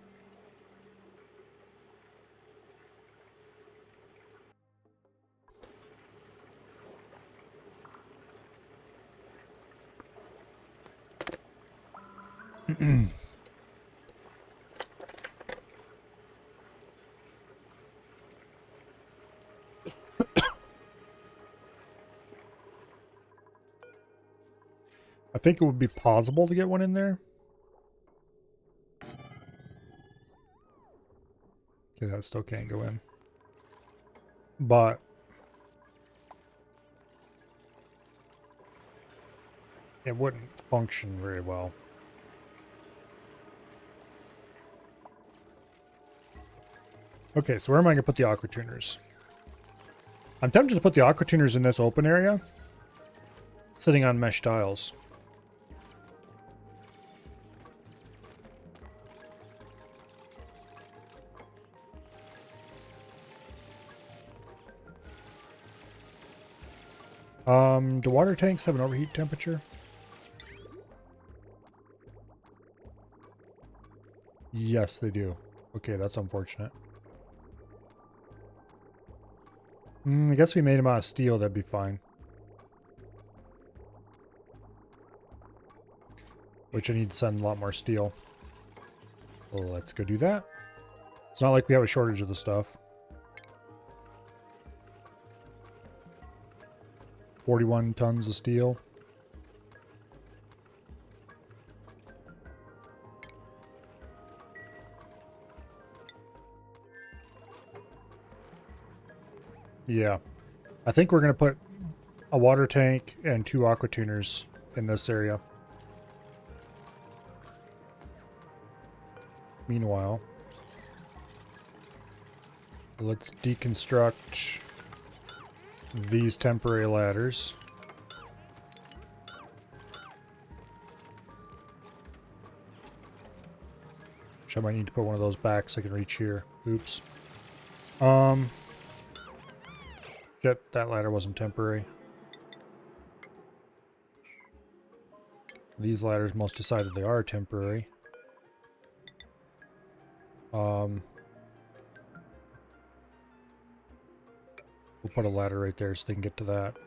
think it would be possible to get one in there. Okay, that still can't go in. But it wouldn't function very well. Okay, so where am I going to put the aqua tuners? I'm tempted to put the aqua tuners in this open area, sitting on mesh tiles. Do water tanks have an overheat temperature? Yes, they do. Okay, that's unfortunate. I guess we made them out of steel, that'd be fine. Which I need to send a lot more steel. Well, let's go do that. It's not like we have a shortage of the stuff. 41 tons of steel. Yeah. I think we're going to put a water tank and 2 aqua tuners in this area. Meanwhile, let's deconstruct these temporary ladders. Which I might need to put one of those back so I can reach here. Oops. Shit, that ladder wasn't temporary. These ladders, most decidedly are temporary. We'll put a ladder right there so they can get to that.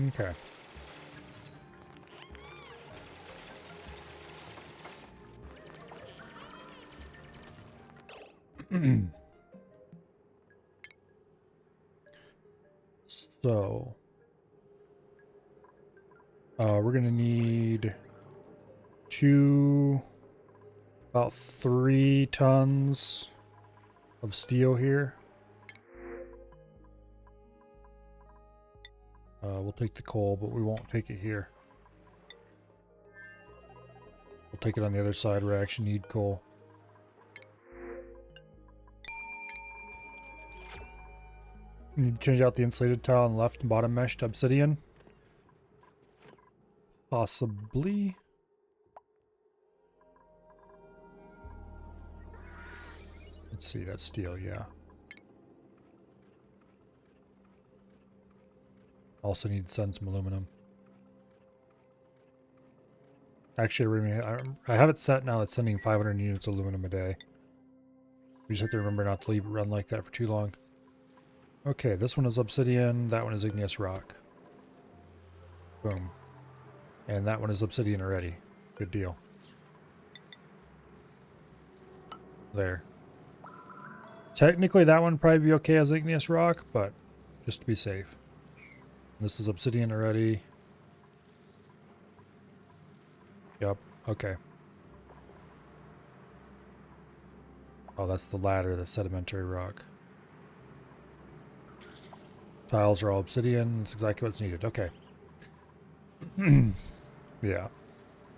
Okay. So, we're gonna need about 3 tons of steel here. We'll take the coal, but we won't take it here. We'll take it on the other side where I actually need coal. Need to change out the insulated tile on the left and bottom mesh to obsidian. Possibly. Let's see, that's steel, yeah. Also need to send some aluminum. Actually, I have it set now. It's sending 500 units of aluminum a day. We just have to remember not to leave it run like that for too long. Okay, this one is obsidian. That one is igneous rock. Boom. And that one is obsidian already. Good deal. There. Technically, that one would probably be okay as igneous rock, but just to be safe. This is obsidian already. Yep, okay. Oh, that's the ladder, the sedimentary rock. Tiles are all obsidian. That's exactly what's needed. Okay. Yeah.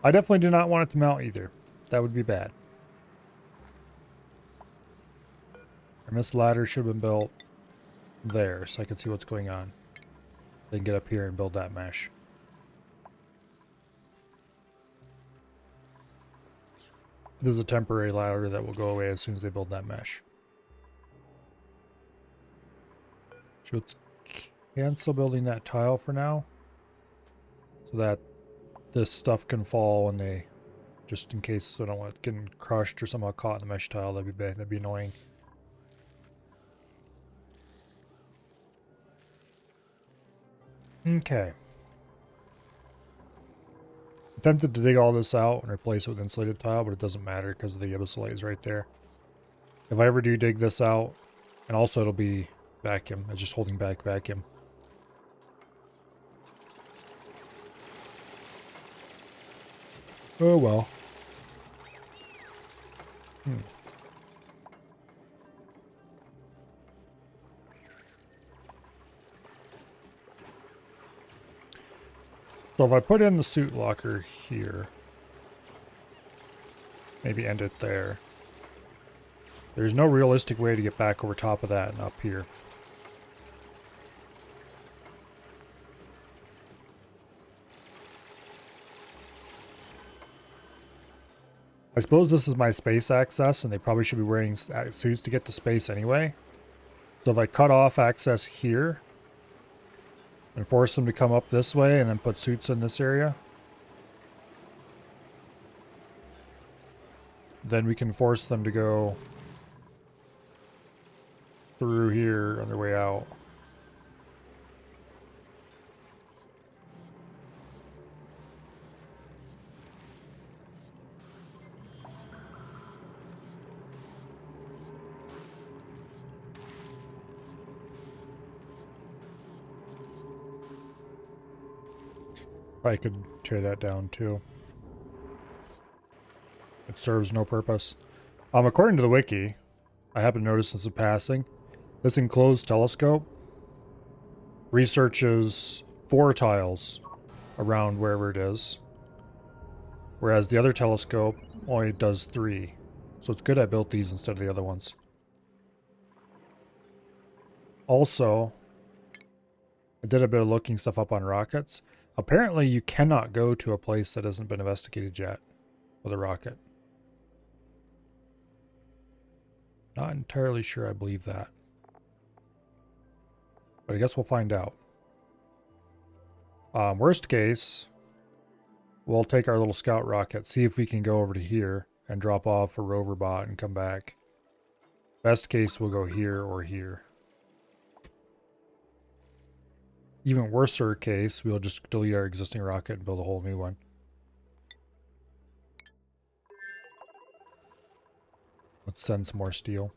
I definitely do not want it to melt either. That would be bad. And this ladder should have been built there, so I can see what's going on. Then get up here and build that mesh. This is a temporary ladder that will go away as soon as they build that mesh. So let's cancel building that tile for now, so that this stuff can fall when they, just in case I don't want it getting crushed or somehow caught in the mesh tile. That'd be bad. That'd be annoying. Okay. I'm tempted to dig all this out and replace it with insulated tile, but it doesn't matter because the abyssal is right there. If I ever do dig this out, and also it'll be vacuum. It's just holding back vacuum. Oh well. So if I put in the suit locker here, maybe end it there. There's no realistic way to get back over top of that and up here. I suppose this is my space access, and they probably should be wearing suits to get to space anyway. So if I cut off access here and force them to come up this way and then put suits in this area, then we can force them to go through here on their way out. I could tear that down too. It serves no purpose. According to the wiki, I happen to notice this in passing. This enclosed telescope researches 4 tiles around wherever it is, whereas the other telescope only does 3. So it's good I built these instead of the other ones. Also, I did a bit of looking stuff up on rockets. Apparently you cannot go to a place that hasn't been investigated yet with a rocket. Not entirely sure I believe that. But I guess we'll find out. Worst case, we'll take our little scout rocket, see if we can go over to here and drop off a rover bot and come back. Best case, we'll go here or here. Even worser case, we'll just delete our existing rocket and build a whole new one. Let's send some more steel.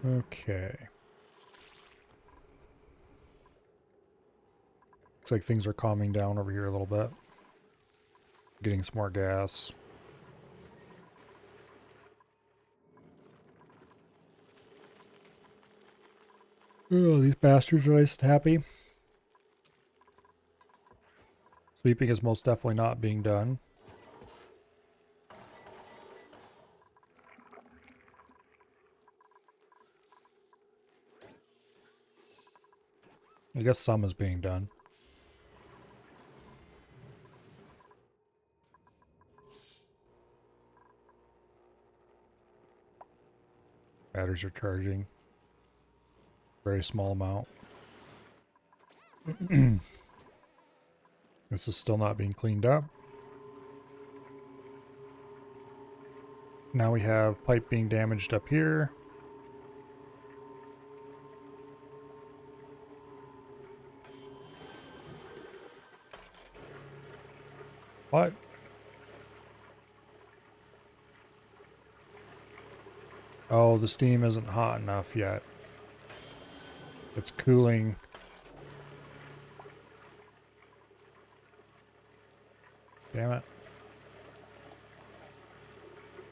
Okay. Looks like things are calming down over here a little bit. Getting some more gas. Oh, these bastards are nice and happy. Sleeping is most definitely not being done. I guess some is being done. Batteries are charging. Very small amount. This is still not being cleaned up. Now we have pipe being damaged up here. What? Oh, the steam isn't hot enough yet. It's cooling. Damn it.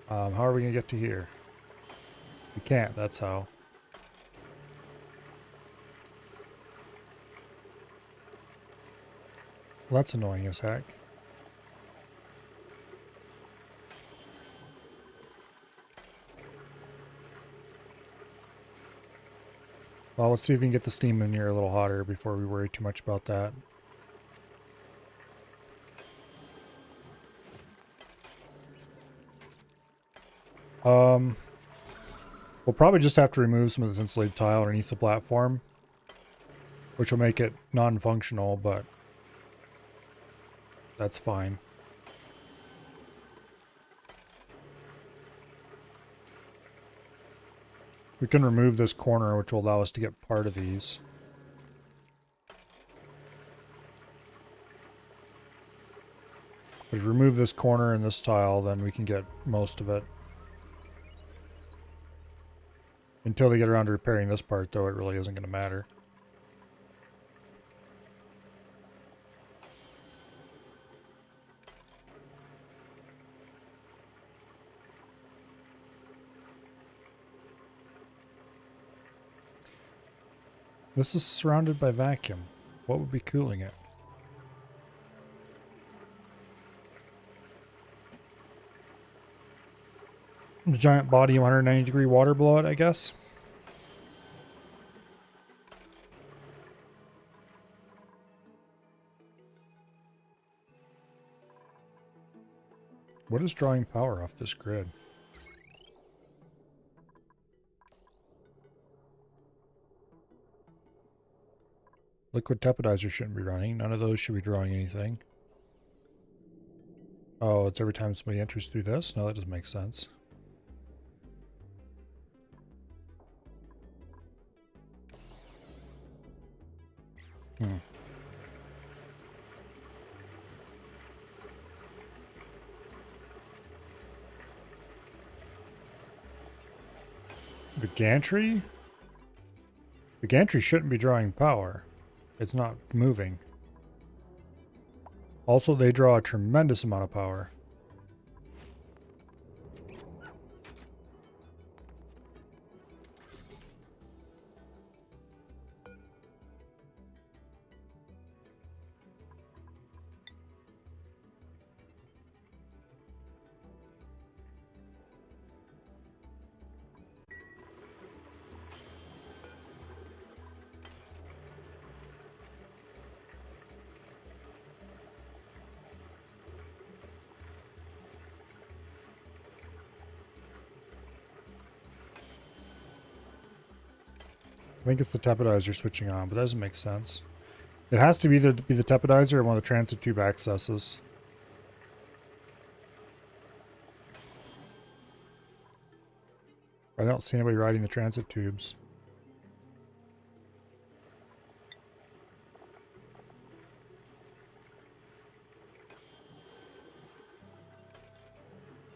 How are we gonna get to here? We can't, that's how. Well, that's annoying as heck. Well, let's see if we can get the steam in here a little hotter before we worry too much about that. We'll probably just have to remove some of this insulated tile underneath the platform, which will make it non-functional, but that's fine. We can remove this corner, which will allow us to get part of these. If we remove this corner and this tile, then we can get most of it. Until they get around to repairing this part, though, it really isn't going to matter. This is surrounded by vacuum. What would be cooling it? The giant body of 190-degree water blowout, I guess. What is drawing power off this grid? Liquid tepodizer shouldn't be running. None of those should be drawing anything. Oh, it's every time somebody enters through this? No, that doesn't make sense. The gantry? The gantry shouldn't be drawing power. It's not moving. Also, they draw a tremendous amount of power. I think it's the tepodizer switching on, but that doesn't make sense. It has to either be the tepodizer or one of the transit tube accesses. I don't see anybody riding the transit tubes.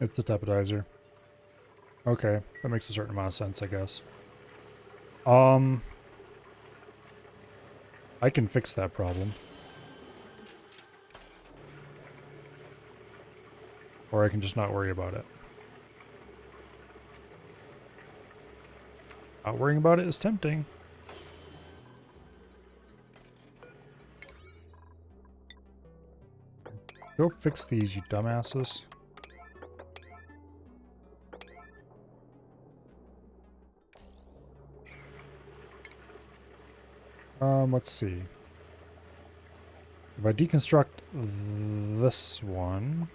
It's the tepodizer. Okay, that makes a certain amount of sense, I guess. I can fix that problem. Or I can just not worry about it. Not worrying about it is tempting. Go fix these, you dumbasses. Let's see. If I deconstruct this one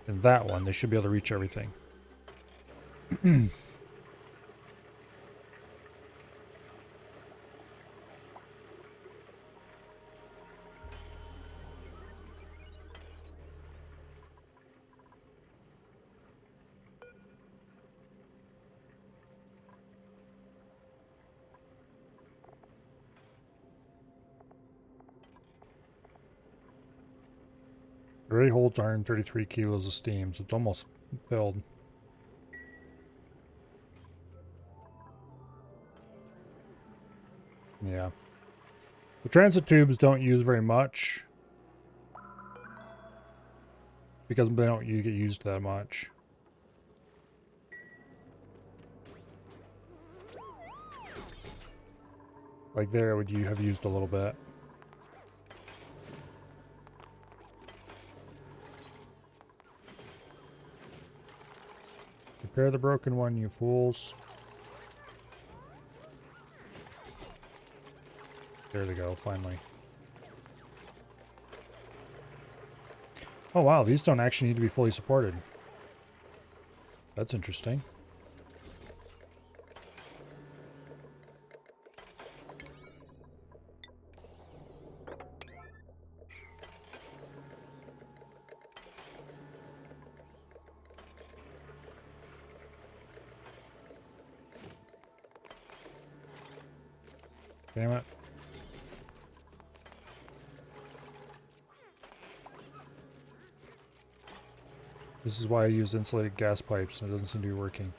and that one, they should be able to reach everything. It already holds 133 kilos of steam, so it's almost filled. Yeah. The transit tubes don't use very much. Because they don't get used that much. Like there, would you have used a little bit? Repair the broken one, you fools. There they go, finally. Oh wow, these don't actually need to be fully supported. That's interesting. Damn it. This is why I use insulated gas pipes and it doesn't seem to be working.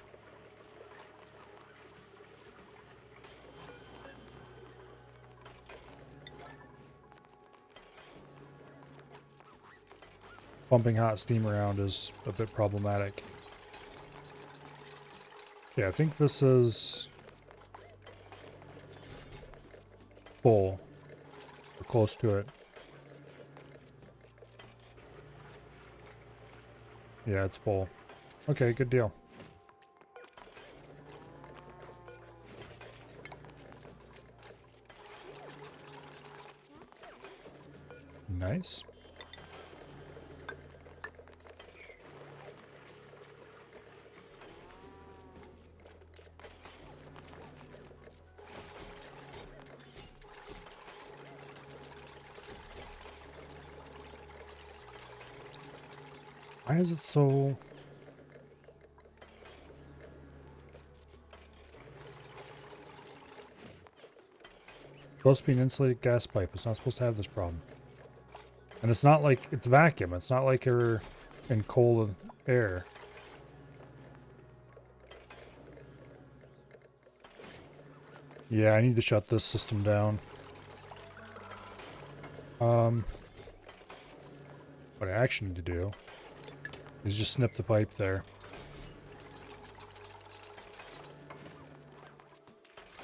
Pumping hot steam around is a bit problematic. Yeah, I think this is full. We're close to it. Yeah, it's full. Okay, good deal. Nice. Why is it so... It's supposed to be an insulated gas pipe. It's not supposed to have this problem. And it's not like it's vacuum. It's not like you're in cold air. Yeah, I need to shut this system down. What I actually need to do is just snip the pipe there.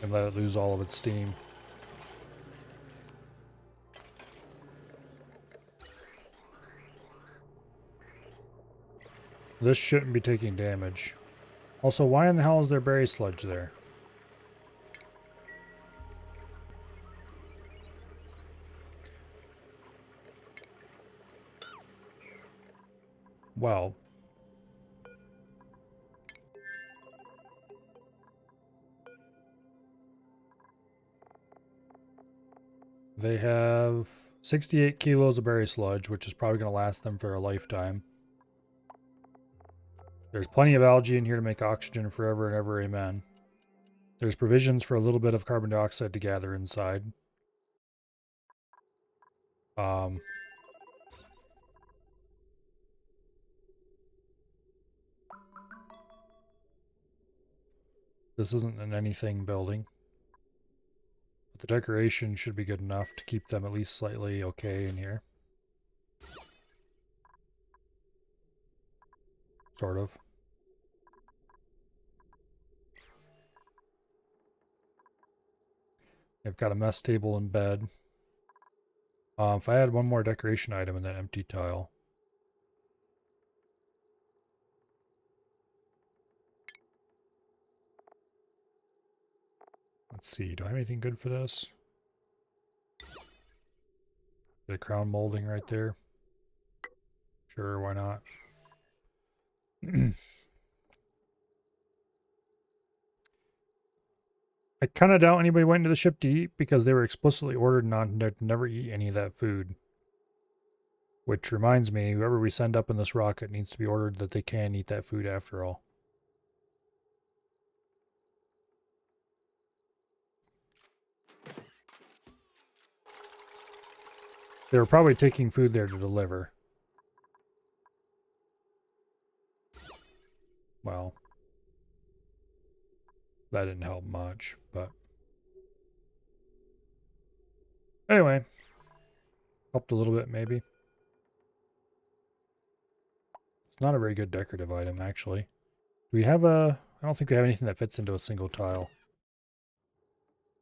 And let it lose all of its steam. This shouldn't be taking damage. Also, why in the hell is there berry sludge there? Well. They have 68 kilos of berry sludge, which is probably going to last them for a lifetime. There's plenty of algae in here to make oxygen forever and ever, amen. There's provisions for a little bit of carbon dioxide to gather inside. This isn't an anything building. But the decoration should be good enough to keep them at least slightly okay in here. Sort of. I've got a mess table and bed. If I had one more decoration item in that empty tile. Let's see, do I have anything good for this? Get a crown molding right there. Sure, why not? I kind of doubt anybody went into the ship to eat because they were explicitly ordered not to never eat any of that food. Which reminds me, whoever we send up in this rocket needs to be ordered that they can eat that food after all. They were probably taking food there to deliver. Well, that didn't help much, but... Anyway. Helped a little bit, maybe. It's not a very good decorative item, actually. Do we have a... I don't think we have anything that fits into a single tile.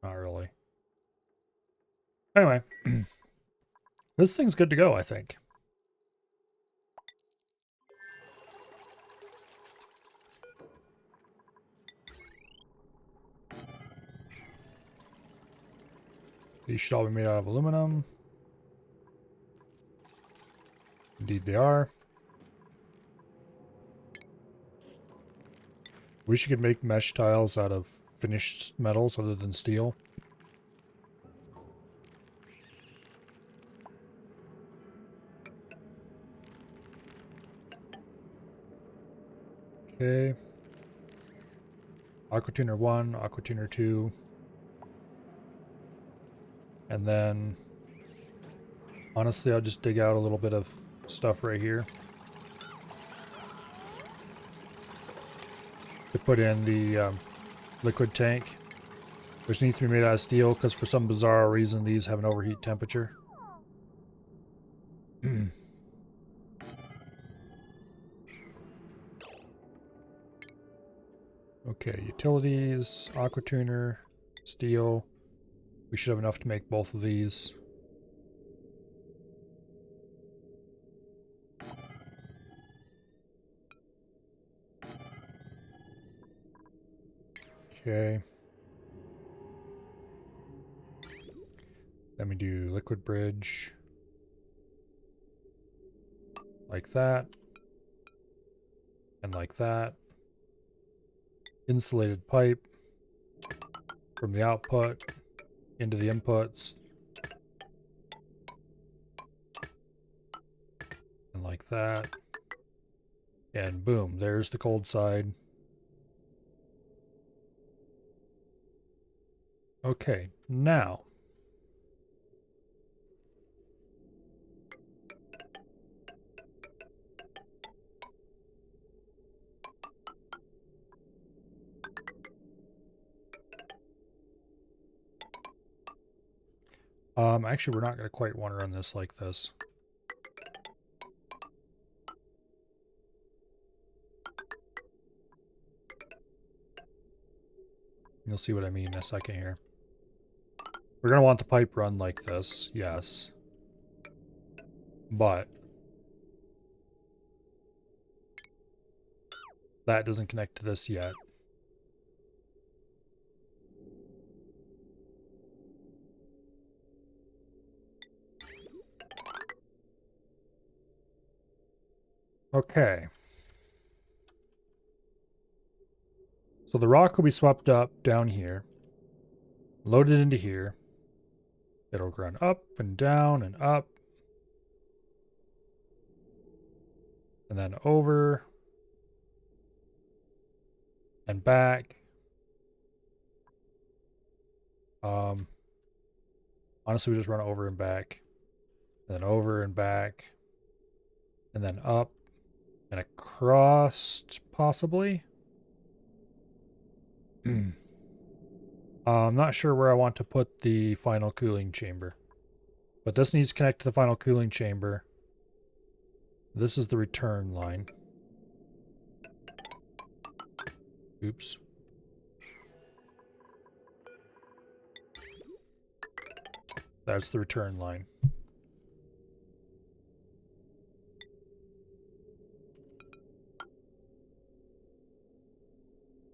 Not really. Anyway. This thing's good to go, I think. These should all be made out of aluminum. Indeed they are. Wish you could make mesh tiles out of finished metals other than steel. Okay. Aqua Tuner 1, Aqua Tuner 2. And then, honestly, I'll just dig out a little bit of stuff right here to put in the liquid tank, which needs to be made out of steel because for some bizarre reason these have an overheat temperature. Okay, utilities, aqua tuner, steel. We should have enough to make both of these. Okay. Then we do liquid bridge. Like that. And like that. Insulated pipe from the output into the inputs. And like that. And boom, there's the cold side. Okay, now. Actually, we're not going to quite want to run this like this. You'll see what I mean in a second here. We're going to want the pipe run like this, yes. But that doesn't connect to this yet. Okay. So the rock will be swept up down here, loaded into here. It'll run up and down and up. And then over and back. Honestly, we just run over and back. And then over and back. And then up and across, possibly. I'm not sure where I want to put the final cooling chamber. But this needs to connect to the final cooling chamber. This is the return line. Oops. That's the return line.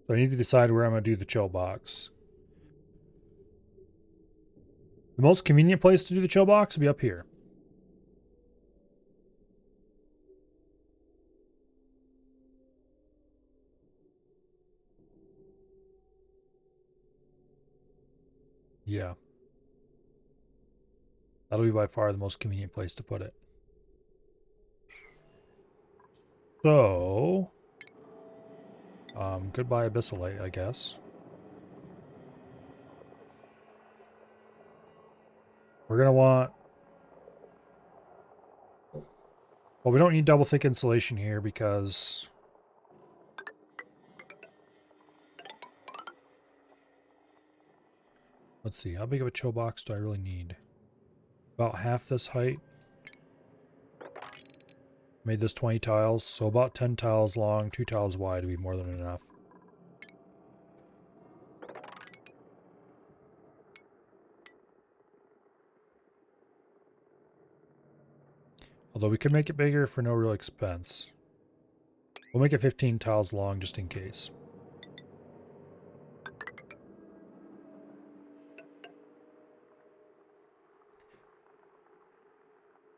So I need to decide where I'm going to do the chill box. The most convenient place to do the chill box will be up here. Yeah. That'll be by far the most convenient place to put it. So, goodbye Abyssalite, I guess. We're gonna want... Well, we don't need double thick insulation here because... Let's see, how big of a chill box do I really need? About half this height. Made this 20 tiles, so about 10 tiles long, 2 tiles wide would be more than enough. Although we could make it bigger for no real expense. We'll make it 15 tiles long just in case.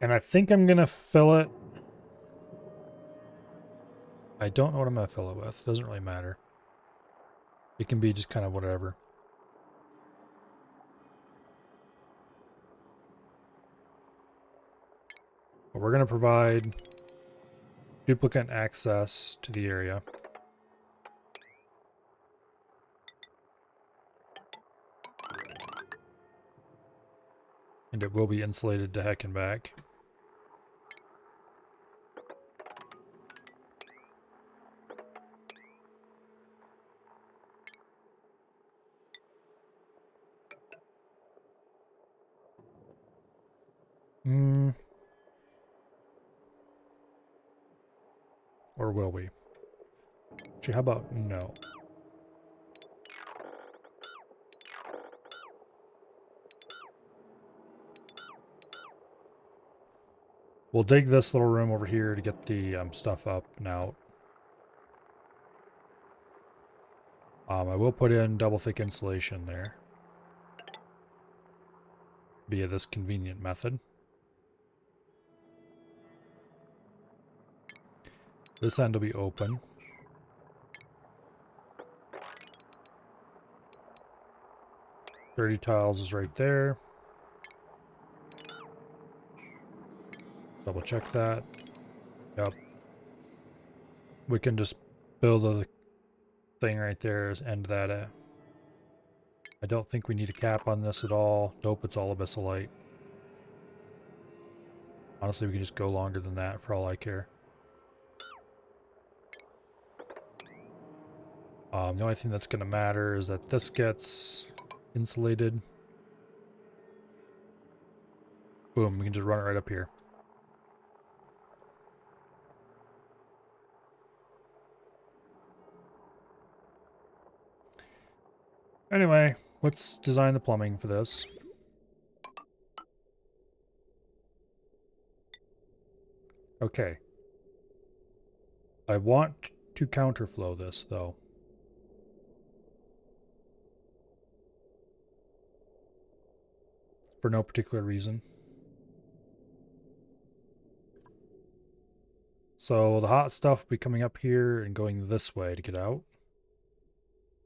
And I think I'm going to fill it. I don't know what I'm going to fill it with. It doesn't really matter. It can be just kind of whatever. But we're going to provide duplicate access to the area. And it will be insulated to heck and back. Or will we? Actually, how about no? We'll dig this little room over here to get the stuff up and out. I will put in double thick insulation there via this convenient method. This end will be open. Dirty tiles is right there. Double check that. Yep. We can just build a thing right there as end that. I don't think we need a cap on this at all. Nope, it's all abyssalite. Honestly, we can just go longer than that for all I care. The only thing that's going to matter is that this gets insulated. Boom, we can just run it right up here. Anyway, let's design the plumbing for this. Okay. I want to counterflow this, though. For no particular reason. So the hot stuff will be coming up here and going this way to get out.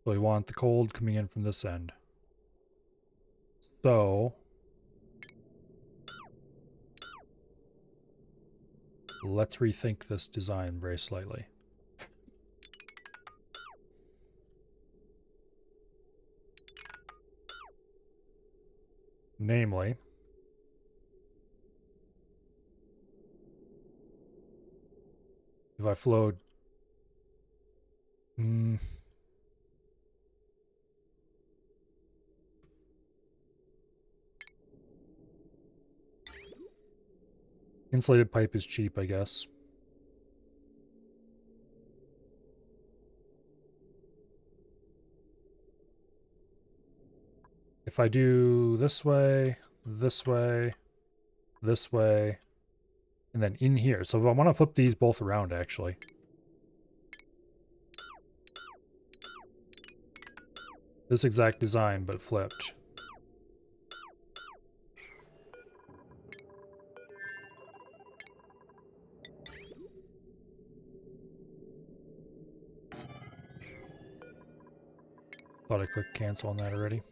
So we want the cold coming in from this end. So let's rethink this design very slightly. Namely, if I flowed... Insulated pipe is cheap, I guess. If I do this way, this way, this way, and then in here. So I want to flip these both around, actually. This exact design, but flipped. Thought I clicked cancel on that already.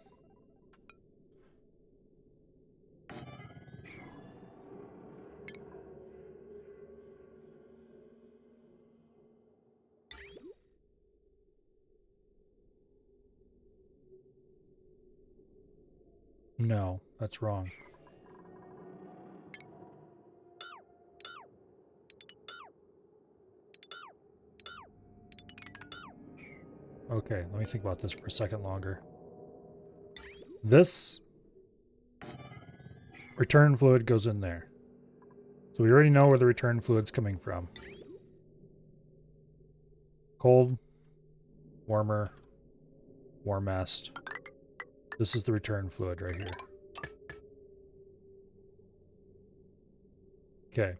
No, that's wrong. Okay, let me think about this for a second longer. This return fluid goes in there. So we already know where the return fluid's coming from. Cold, warmer, warmest. This is the return fluid right here. Okay.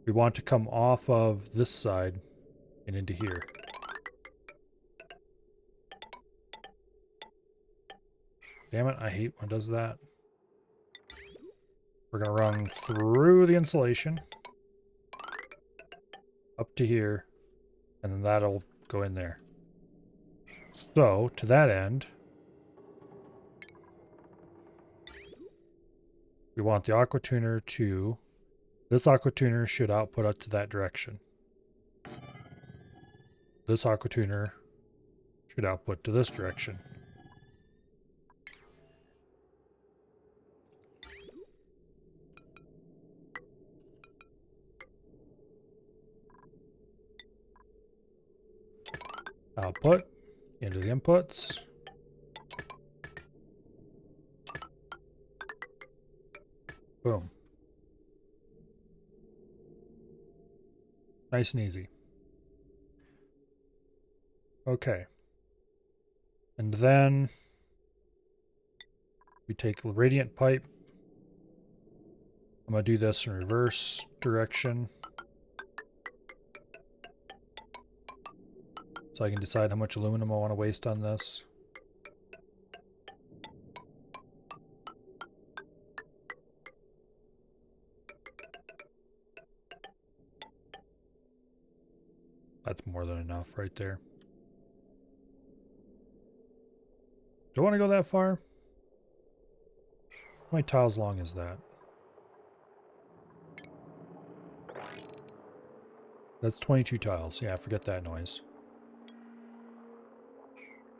We want to come off of this side and into here. Damn it, I hate when it does that. We're going to run through the insulation up to here, and then that'll go in there. So, to that end, we want the aqua tuner to... This aqua tuner should output up to that direction. This aqua tuner should output to this direction. Output into the inputs. Boom. Nice and easy. Okay. And then we take the radiant pipe. I'm going to do this in reverse direction, so I can decide how much aluminum I want to waste on this. That's more than enough right there. Do I want to go that far? How many tiles long is that? That's 22 tiles. Yeah, forget that noise.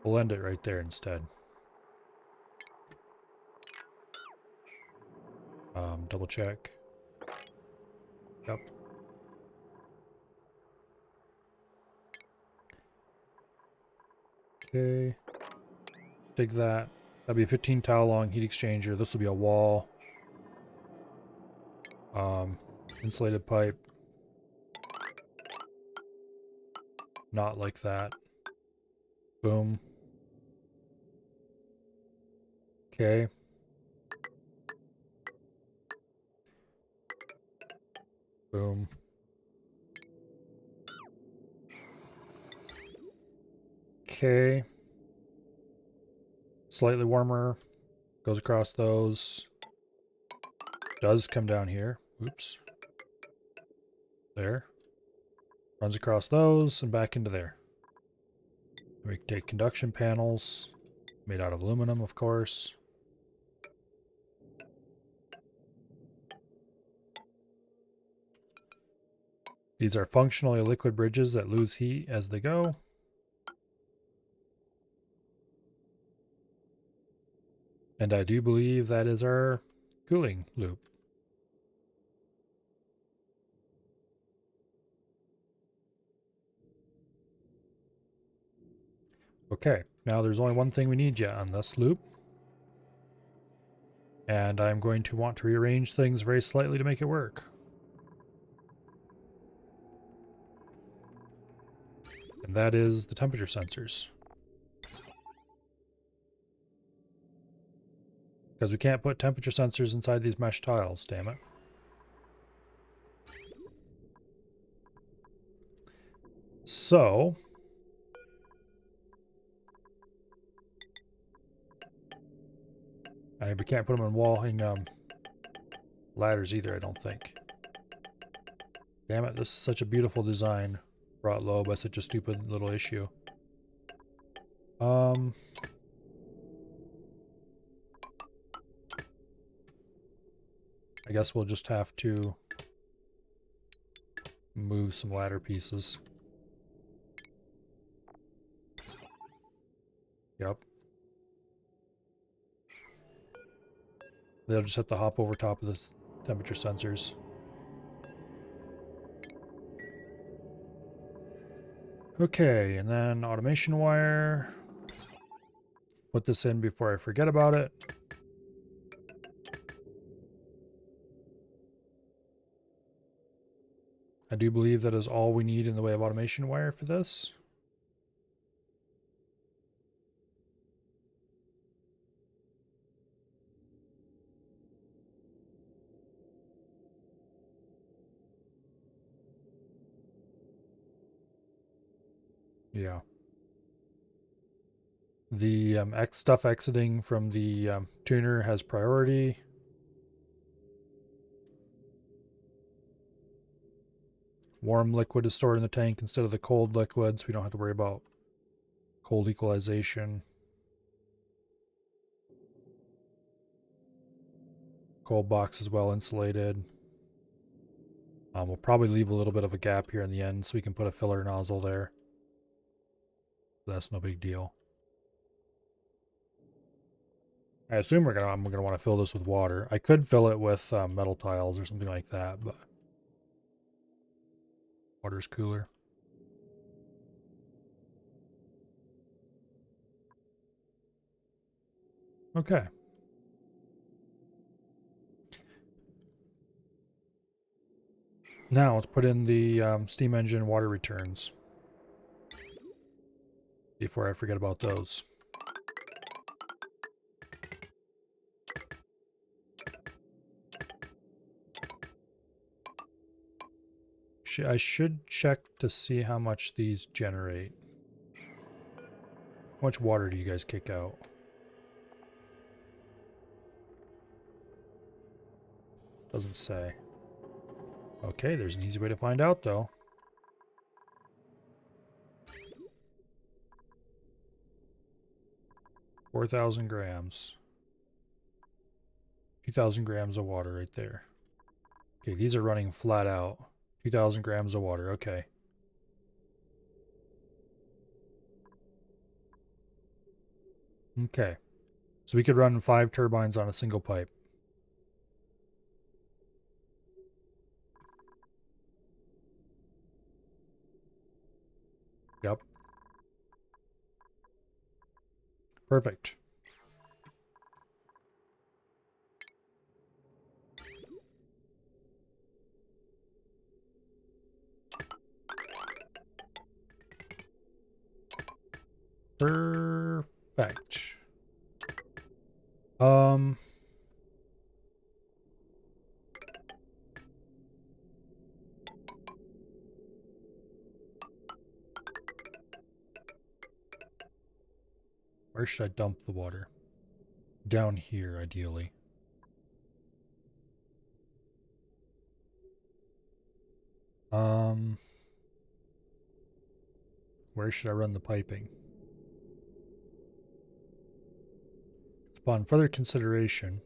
We'll end it right there instead. Double check. Yep. Okay. Dig that. That'll be a 15 tile long heat exchanger. This will be a wall. Insulated pipe. Not like that. Boom. Okay. Boom. Okay. Slightly warmer. Goes across those. Does come down here. Oops. There. Runs across those and back into there. We can take conduction panels. Made out of aluminum, of course. These are functionally liquid bridges that lose heat as they go. And I do believe that is our cooling loop. Okay, now there's only one thing we need yet on this loop. And I'm going to want to rearrange things very slightly to make it work. And that is the temperature sensors. Because we can't put temperature sensors inside these mesh tiles, damn it. So, we can't put them in walling ladders either, I don't think. Damn it, this is such a beautiful design brought low by such a stupid little issue. I guess we'll just have to move some ladder pieces. Yep. They'll just have to hop over top of the temperature sensors. Okay, and then automation wire. Put this in before I forget about it. I do believe that is all we need in the way of automation wire for this. Yeah. The stuff exiting from the tuner has priority. Warm liquid is stored in the tank instead of the cold liquid, so we don't have to worry about cold equalization. Cold box is well insulated. We'll probably leave a little bit of a gap here in the end so we can put a filler nozzle there. That's no big deal. I assume I'm gonna want to fill this with water. I could fill it with metal tiles or something like that, but water's cooler. Okay. Now let's put in the steam engine water returns before I forget about those. I should check to see how much these generate. How much water do you guys kick out? Doesn't say. Okay, there's an easy way to find out though. $4,000 grams. 2,000 grams of water right there. Okay, these are running flat out. 2,000 grams of water, okay. Okay. So we could run 5 turbines on a single pipe. Yep. Perfect. Perfect. Where should I dump the water? Down here, ideally. Where should I run the piping? Upon further consideration,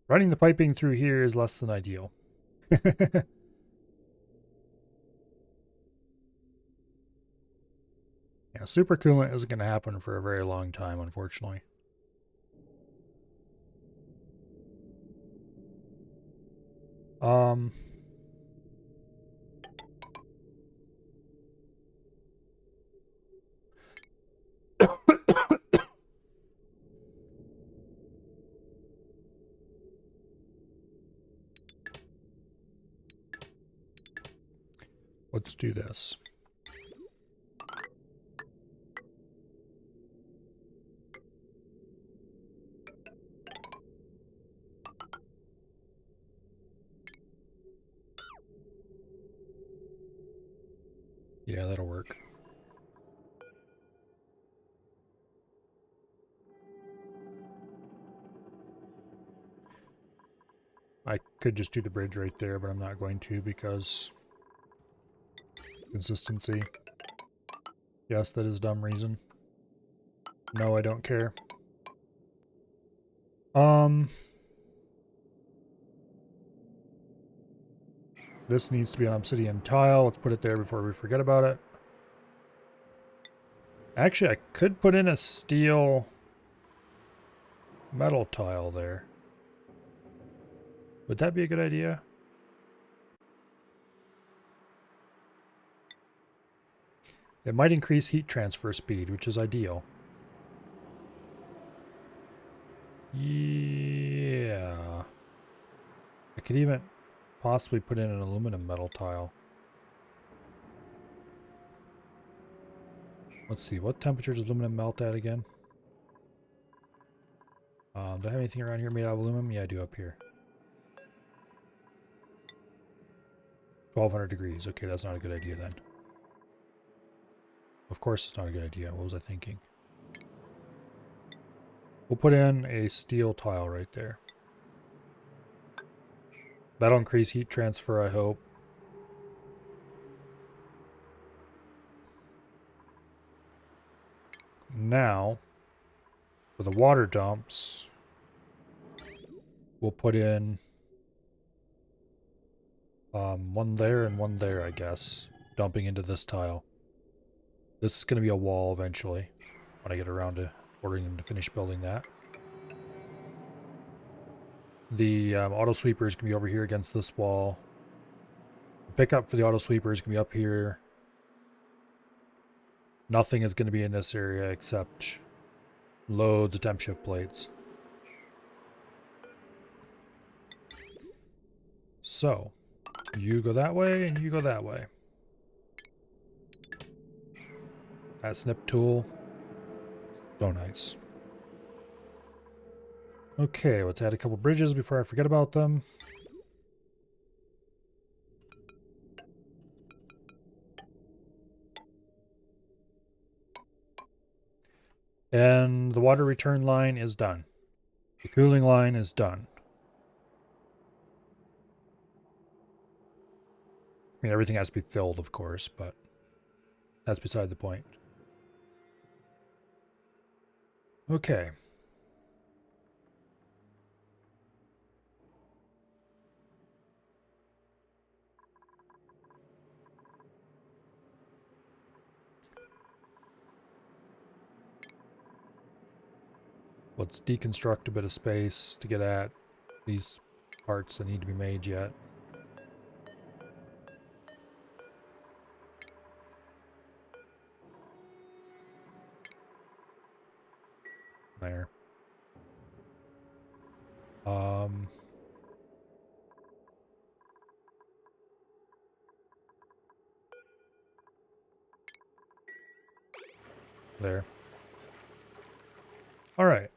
running the piping through here is less than ideal. Yeah, supercoolant isn't going to happen for a very long time, unfortunately. Let's do this. Yeah, that'll work. I could just do the bridge right there, but I'm not going to because consistency. Yes, that is a dumb reason. No, I don't care. This needs to be an obsidian tile. Let's put it there before we forget about it. Actually, I could put in a steel metal tile there. Would that be a good idea? It might increase heat transfer speed, which is ideal. Yeah. I could even possibly put in an aluminum metal tile. Let's see, what temperature does aluminum melt at again? Do I have anything around here made out of aluminum? Yeah, I do up here. 1,200 degrees. Okay, that's not a good idea then. Of course it's not a good idea. What was I thinking? We'll put in a steel tile right there. That'll increase heat transfer, I hope. Now, for the water dumps, we'll put in one there and one there, I guess, dumping into this tile. This is going to be a wall eventually, when I get around to ordering them to finish building that. The auto sweeper is going to be over here against this wall. The pickup for the auto sweeper is going to be up here. Nothing is going to be in this area except loads of temp shift plates. So, you go that way and you go that way. That snip tool. So nice. Okay, let's add a couple bridges before I forget about them. And the water return line is done. The cooling line is done. I mean, everything has to be filled, of course, but that's beside the point. Okay. Let's deconstruct a bit of space to get at these parts that need to be made yet. There. There. All right.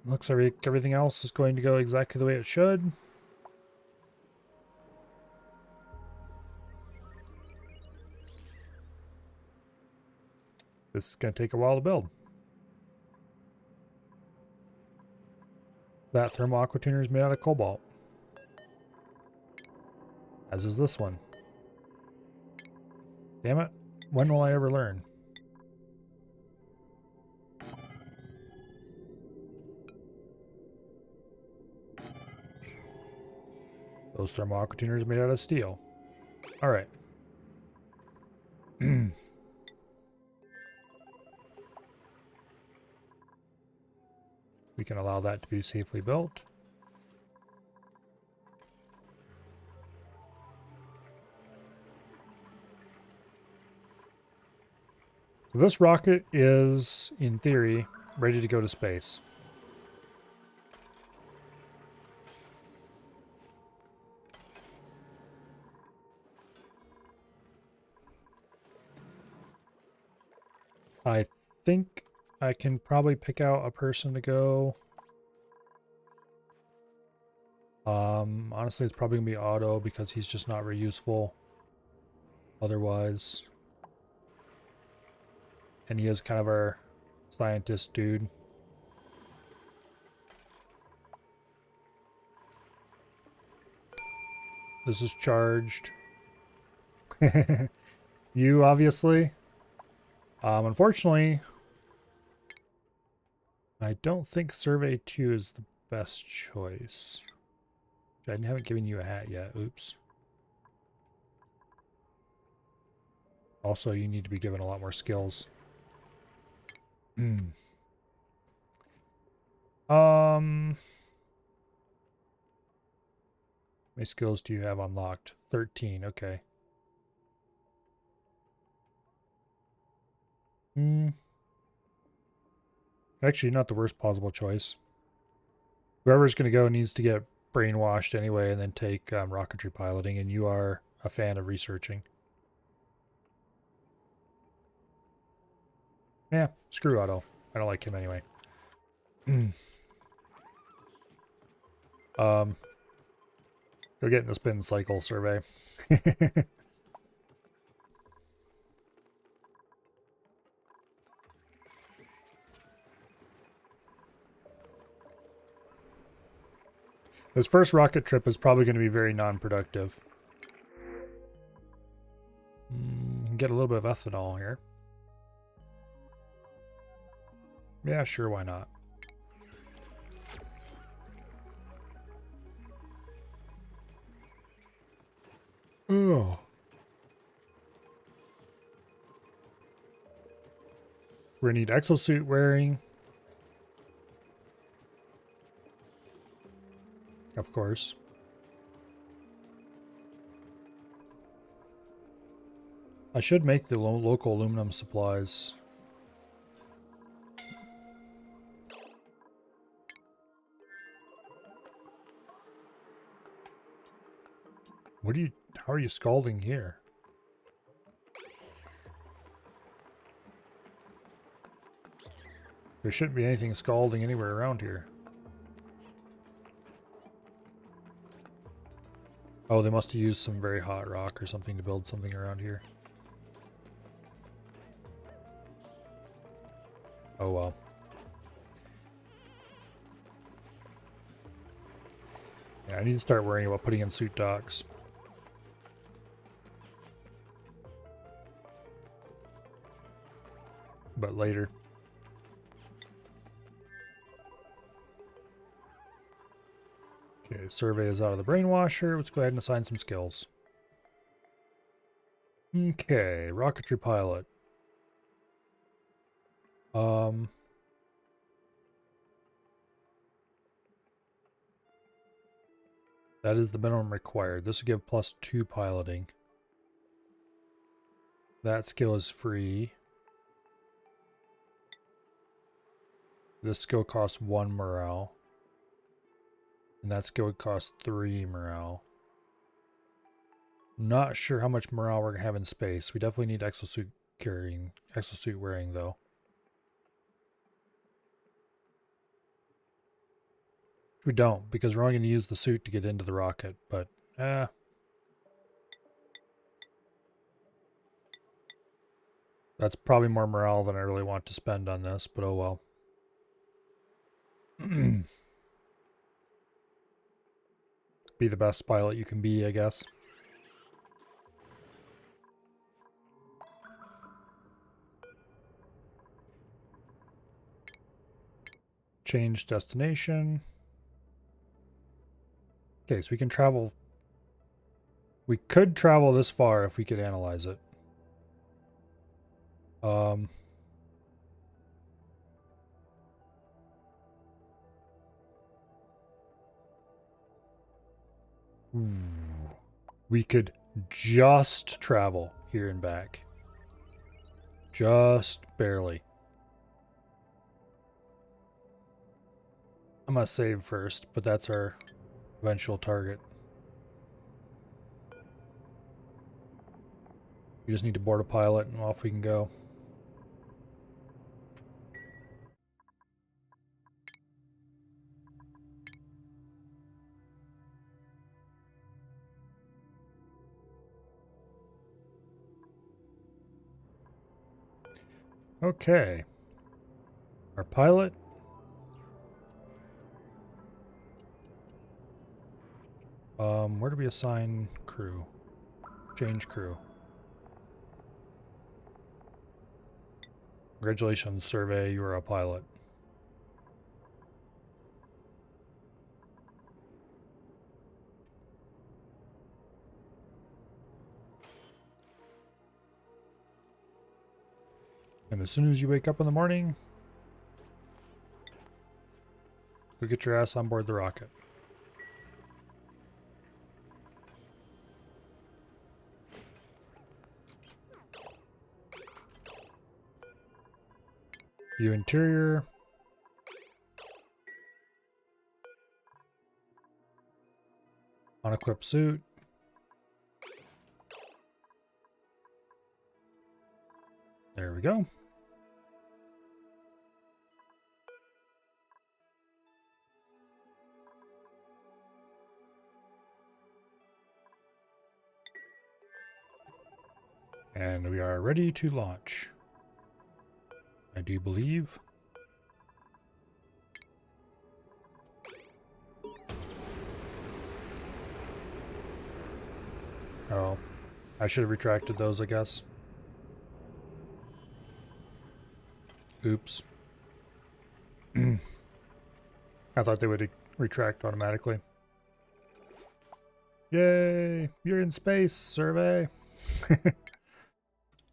Looks like everything else is going to go exactly the way it should. This is going to take a while to build. That thermal aqua tuner is made out of cobalt. As is this one. Damn it. When will I ever learn? Those thermal aqua tuners are made out of steel. Alright. We can allow that to be safely built. So this rocket is, in theory, ready to go to space. I think I can probably pick out a person to go. Honestly, it's probably gonna be Otto because he's just not very useful otherwise. And he is kind of our scientist dude. This is charged. You, obviously. Unfortunately, I don't think Survey 2 is the best choice. I haven't given you a hat yet. Oops. Also, you need to be given a lot more skills. How many skills do you have unlocked? 13, okay. Actually, not the worst possible choice. Whoever's going to go needs to get brainwashed anyway and then take rocketry piloting, and you are a fan of researching. Yeah, screw Otto. I don't like him anyway. Go get in the spin cycle survey. This first rocket trip is probably going to be very non-productive. Get a little bit of ethanol here. Yeah, sure, why not? Oh. We're going to need exosuit wearing. Of course. I should make the local aluminum supplies. What are you, how are you scalding here? There shouldn't be anything scalding anywhere around here. Oh, they must have used some very hot rock or something to build something around here. Oh well. Yeah, I need to start worrying about putting in suit docks. But later. Okay, survey is out of the brainwasher. Let's go ahead and assign some skills. Okay, rocketry pilot. That is the minimum required. This will give +2 piloting. That skill is free. This skill costs 1 morale. And that skill would cost 3 morale. Not sure how much morale we're gonna have in space. We definitely need exosuit wearing though. We don't, because we're only going to use the suit to get into the rocket, but that's probably more morale than I really want to spend on this, but oh well. Be the best pilot you can be, I guess. Change destination. Okay, so we can travel. We could travel this far if we could analyze it. We could just travel here and back. Just barely. I'm gonna save first, but that's our eventual target. We just need to board a pilot and off we can go. Okay. Our pilot. Where do we assign crew? Change crew. Congratulations, survey, you are a pilot. And as soon as you wake up in the morning, go get your ass on board the rocket. View interior. Unequipped suit. There we go. And we are ready to launch. I do believe. Oh, I should have retracted those, I guess. Oops. I thought they would retract automatically. Yay! You're in space, survey.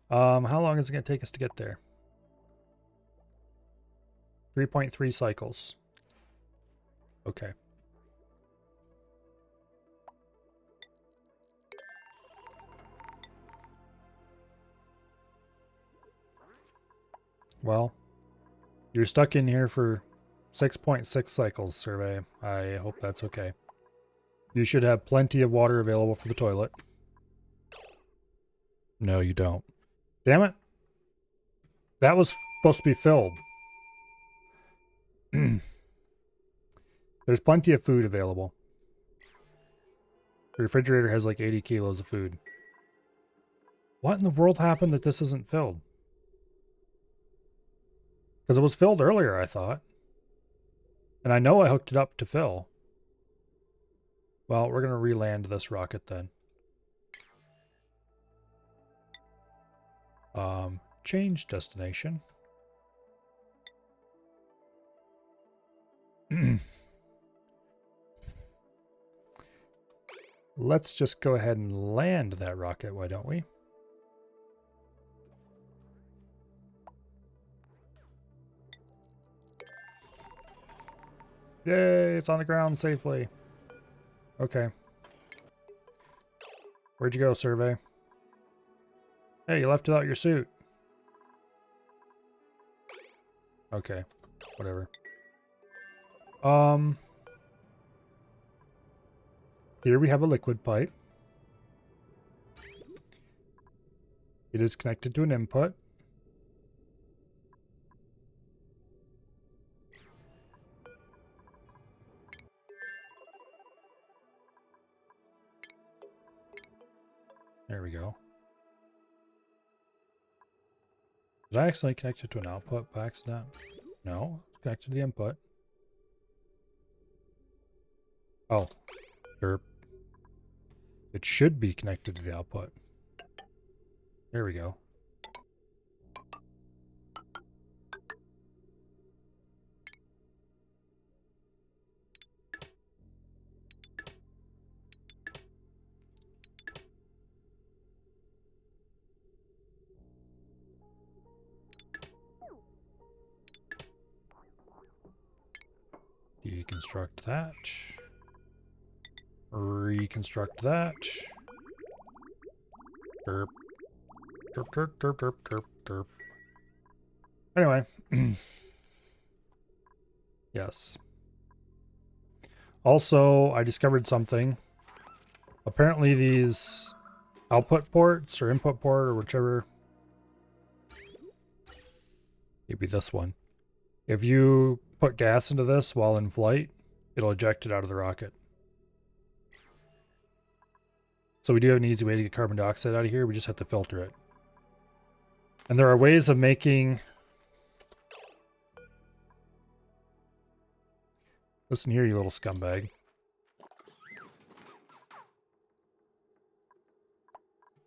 How long is it going to take us to get there? 3.3 cycles. Okay. Well, you're stuck in here for 6.6 cycles, Survey. I hope that's okay. You should have plenty of water available for the toilet. No, you don't. Damn it. That was supposed to be filled. There's plenty of food available. The refrigerator has like 80 kilos of food. What in the world happened that this isn't filled? Because it was filled earlier, I thought. And I know I hooked it up to fill. Well, we're going to re-land this rocket then. Change destination. Let's just go ahead and land that rocket, why don't we? Yay, it's on the ground safely. Okay. Where'd you go, Survey? Hey, you left without your suit. Okay, whatever. Here we have a liquid pipe. It is connected to an input. There we go. Did I accidentally connect it to an output by accident? No, it's connected to the input. Oh, derp. It should be connected to the output. There we go. Deconstruct that. Reconstruct that. Derp. Derp, derp, derp, derp, derp, derp. Anyway. Yes. Also, I discovered something. Apparently these output ports or input port or whichever. Maybe this one. If you put gas into this while in flight, it'll eject it out of the rocket. So we do have an easy way to get carbon dioxide out of here. We just have to filter it. And there are ways of making... Listen here, you little scumbag.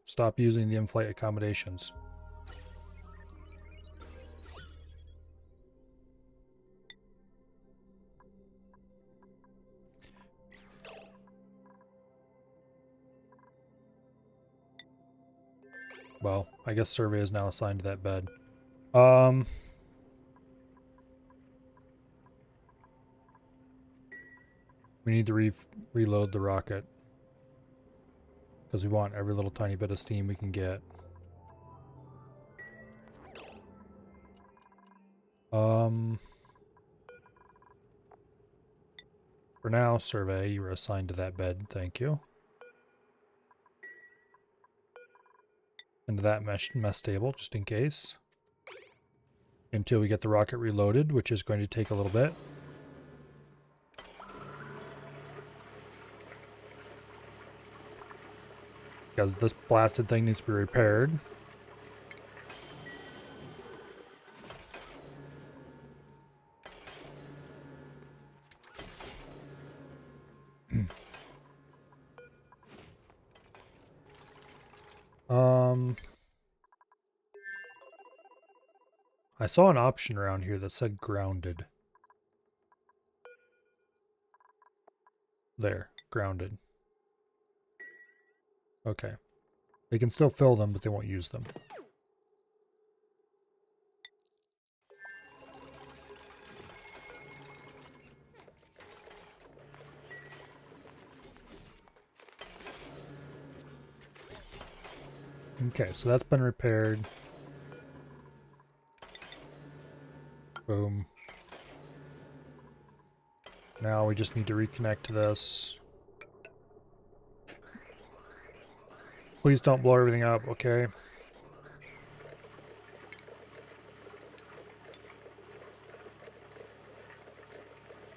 Stop using the in-flight accommodations. Well, I guess Survey is now assigned to that bed. We need to reload the rocket. Because we want every little tiny bit of steam we can get. For now, Survey, you were assigned to that bed. Thank you. Into that mess table, just in case. Until we get the rocket reloaded, which is going to take a little bit. Because this blasted thing needs to be repaired. I saw an option around here that said grounded. There, grounded. Okay. They can still fill them, but they won't use them. Okay, so that's been repaired. Boom. Now we just need to reconnect to this. Please don't blow everything up, okay?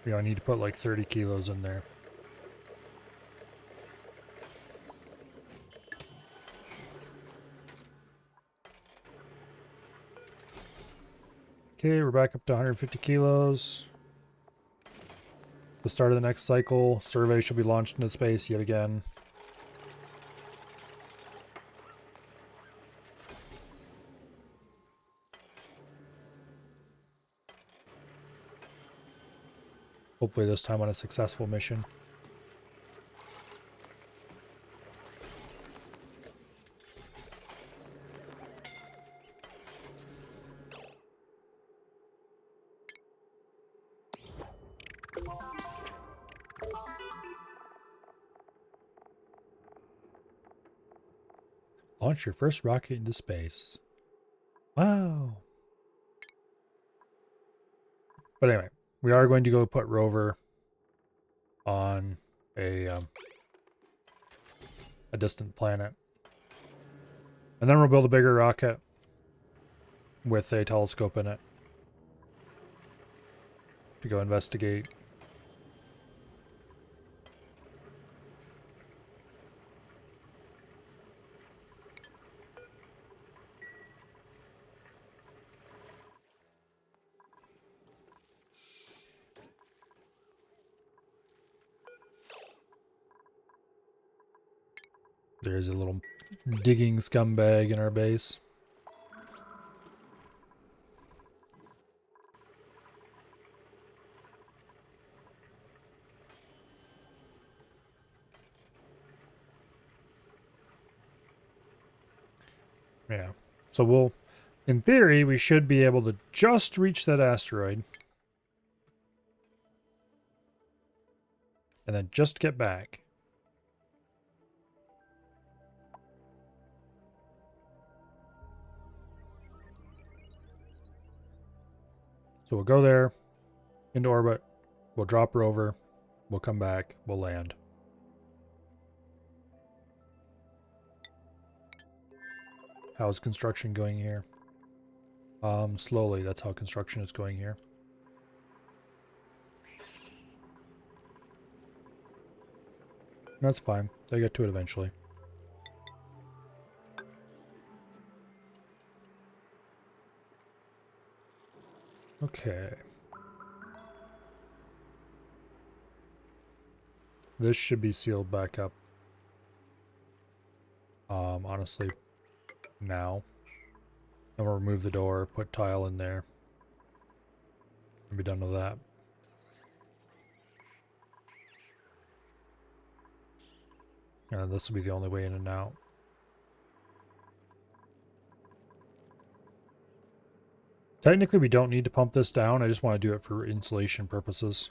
Yeah, I need to put like 30 kilos in there. Okay, we're back up to 150 kilos. The start of the next cycle, survey should be launched into space yet again. Hopefully this time on a successful mission. Launch your first rocket into space. Wow. But anyway, we are going to go put Rover on a distant planet. And then we'll build a bigger rocket with a telescope in it to go investigate. There's a little digging scumbag in our base. Yeah. So we'll, in theory, we should be able to just reach that asteroid. And then just get back. So we'll go there, into orbit, we'll drop Rover, we'll come back, we'll land. How's construction going here? Slowly, that's how construction is going here. That's fine. They get to it eventually. Okay. This should be sealed back up. Honestly, now. And we'll remove the door, put tile in there, and be done with that. And this will be the only way in and out. Technically, we don't need to pump this down. I just want to do it for insulation purposes.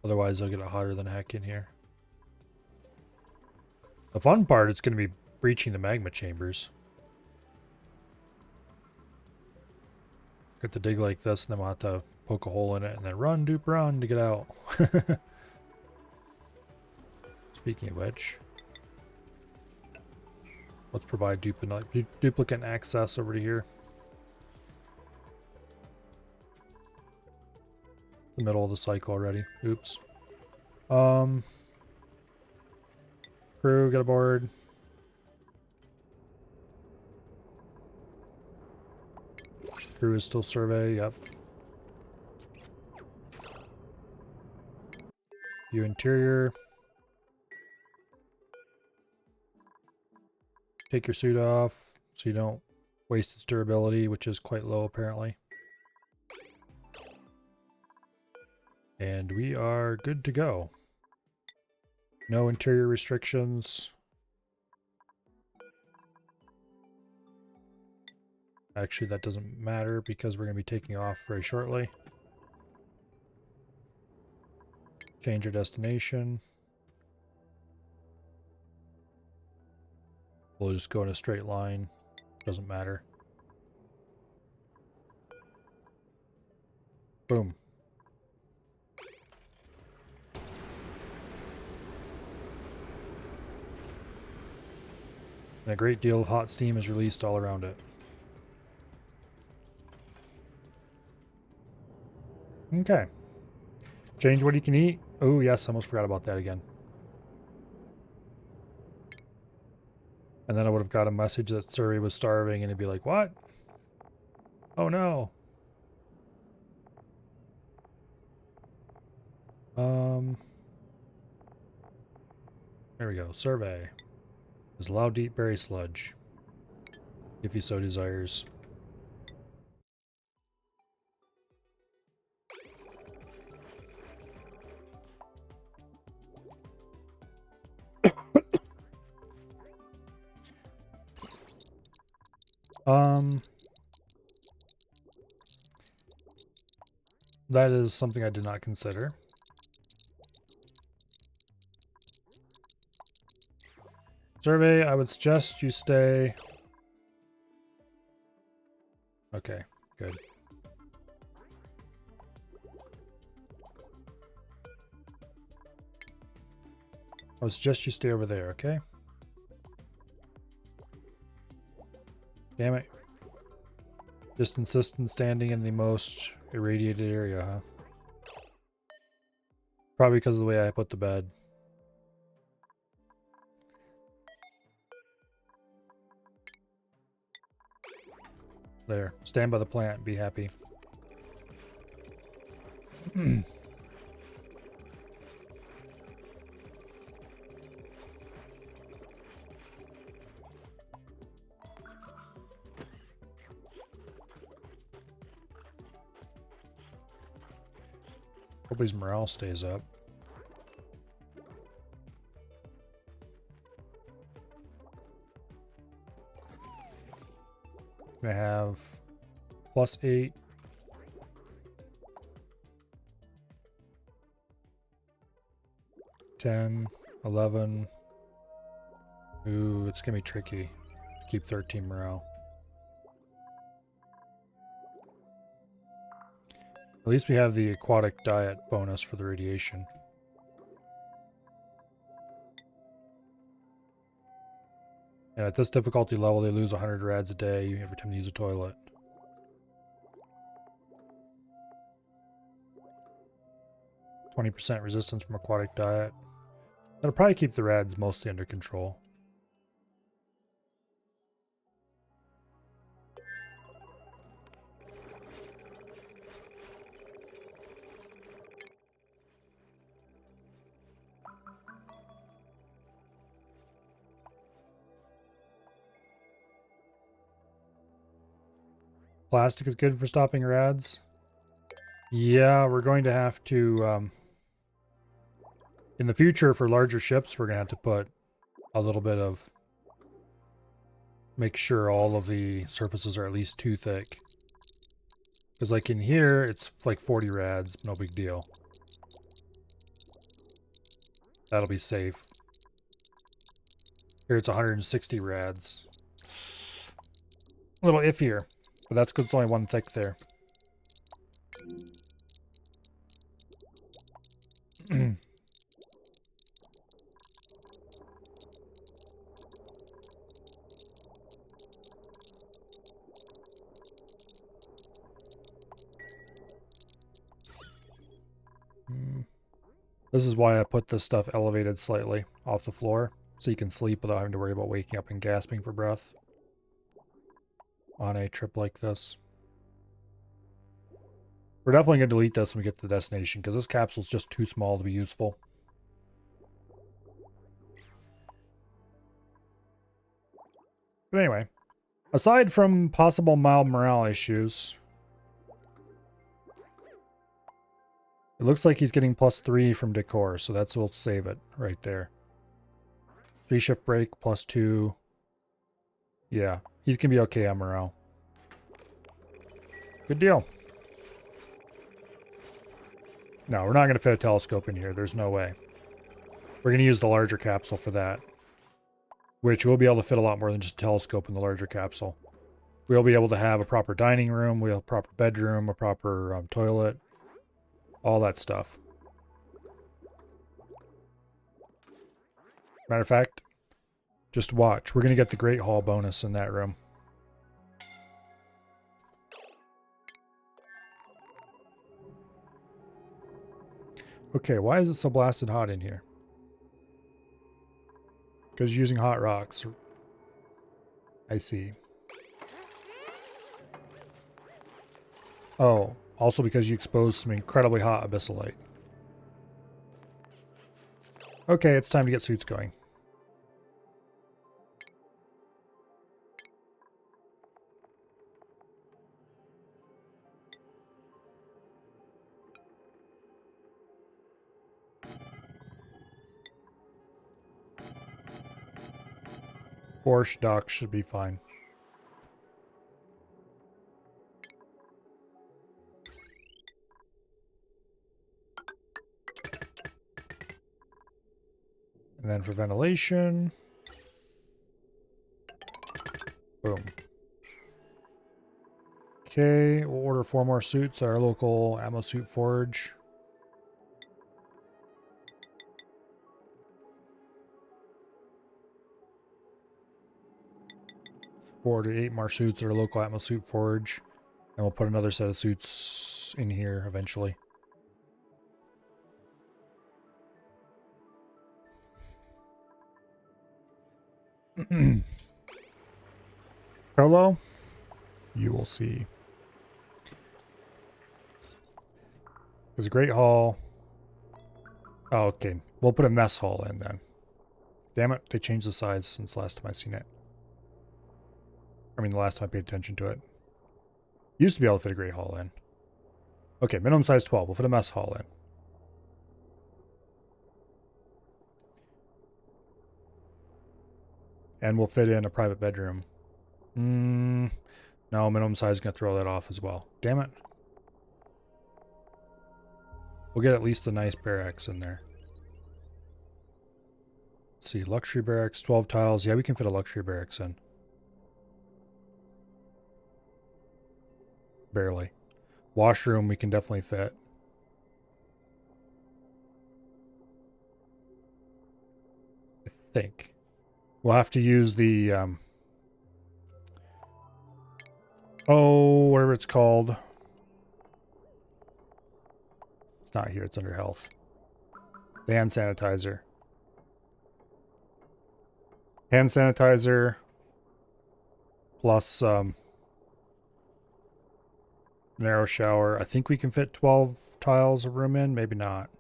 Otherwise, it'll get it hotter than heck in here. The fun part is going to be breaching the magma chambers. Get to dig like this, and then we'll have to poke a hole in it, and then run, dupe, run to get out. Speaking of which, let's provide duplicate access over to here. The middle of the cycle already. Oops. Crew, get aboard. Crew is still survey, yep. You interior. Take your suit off so you don't waste its durability, which is quite low apparently. And we are good to go. No interior restrictions. Actually, that doesn't matter because we're going to be taking off very shortly. Change your destination. We'll just go in a straight line. Doesn't matter. Boom. And a great deal of hot steam is released all around it. Okay. Change what you can eat. Oh, yes, I almost forgot about that again. And then I would have got a message that Surrey was starving, and it'd be like, what? Oh, no. There we go. Survey. Is allowed to eat berry sludge, if he so desires. That is something I did not consider. Survey, I would suggest you stay. Okay, good. I would suggest you stay over there, okay? Damn it. Just insist on standing in the most irradiated area, huh? Probably because of the way I put the bed. There. Stand by the plant. Be happy. Hope his morale stays up. I have +8. $10, $11. Ooh, it's gonna be tricky. Keep 13 morale. At least we have the aquatic diet bonus for the radiation. And at this difficulty level, they lose 100 rads a day every time they use a toilet. %, resistance from aquatic diet. That'll probably keep the rads mostly under control. Plastic is good for stopping rads. Yeah, we're going to have to, in the future for larger ships, we're going to have to put a little bit of, make sure all of the surfaces are at least 2 thick. Because like in here, it's like 40 rads, no big deal. That'll be safe. Here it's 160 rads. A little iffier. But that's because it's only 1 thick there. This is why I put this stuff elevated slightly off the floor, so you can sleep without having to worry about waking up and gasping for breath on a trip like this. We're definitely going to delete this when we get to the destination, because this capsule's just too small to be useful. But anyway, aside from possible mild morale issues, it looks like he's getting +3 from decor, so that's we'll save it right there. 3 shift break, +2. Yeah, he's gonna be okay on morale. Good deal. No, we're not gonna fit a telescope in here. There's no way. We're gonna use the larger capsule for that, which we'll be able to fit a lot more than just a telescope in the larger capsule. We'll be able to have a proper dining room, we'll have a proper bedroom, a proper toilet. All that stuff. Matter of fact, just watch. We're going to get the Great Hall bonus in that room. Okay, why is it so blasted hot in here? Because you're using hot rocks. I see. Oh, also because you exposed some incredibly hot abyssalite. Okay, it's time to get suits going. Porsche dock should be fine. And then for ventilation, boom. Okay, we'll order 4 more suits at our local ammo suit forge. We'll order 8 more suits at our local ammo suit forge. And we'll put another set of suits in here eventually. Prolo, you will see. There's a Great Hall. Oh, okay. We'll put a mess hall in then. Damn it, they changed the size since last time I seen it. I mean, the last time I paid attention to it. Used to be able to fit a Great Hall in. Okay, minimum size 12. We'll fit a mess hall in. And we'll fit in a private bedroom. No, minimum size is going to throw that off as well. Damn it. We'll get at least a nice barracks in there. Let's see, luxury barracks, 12 tiles. Yeah, we can fit a luxury barracks in. Barely. Washroom we can definitely fit. I think. We'll have to use the, oh, whatever it's called. It's not here, it's under health. The hand sanitizer. Hand sanitizer plus narrow shower. I think we can fit 12 tiles of room in, maybe not.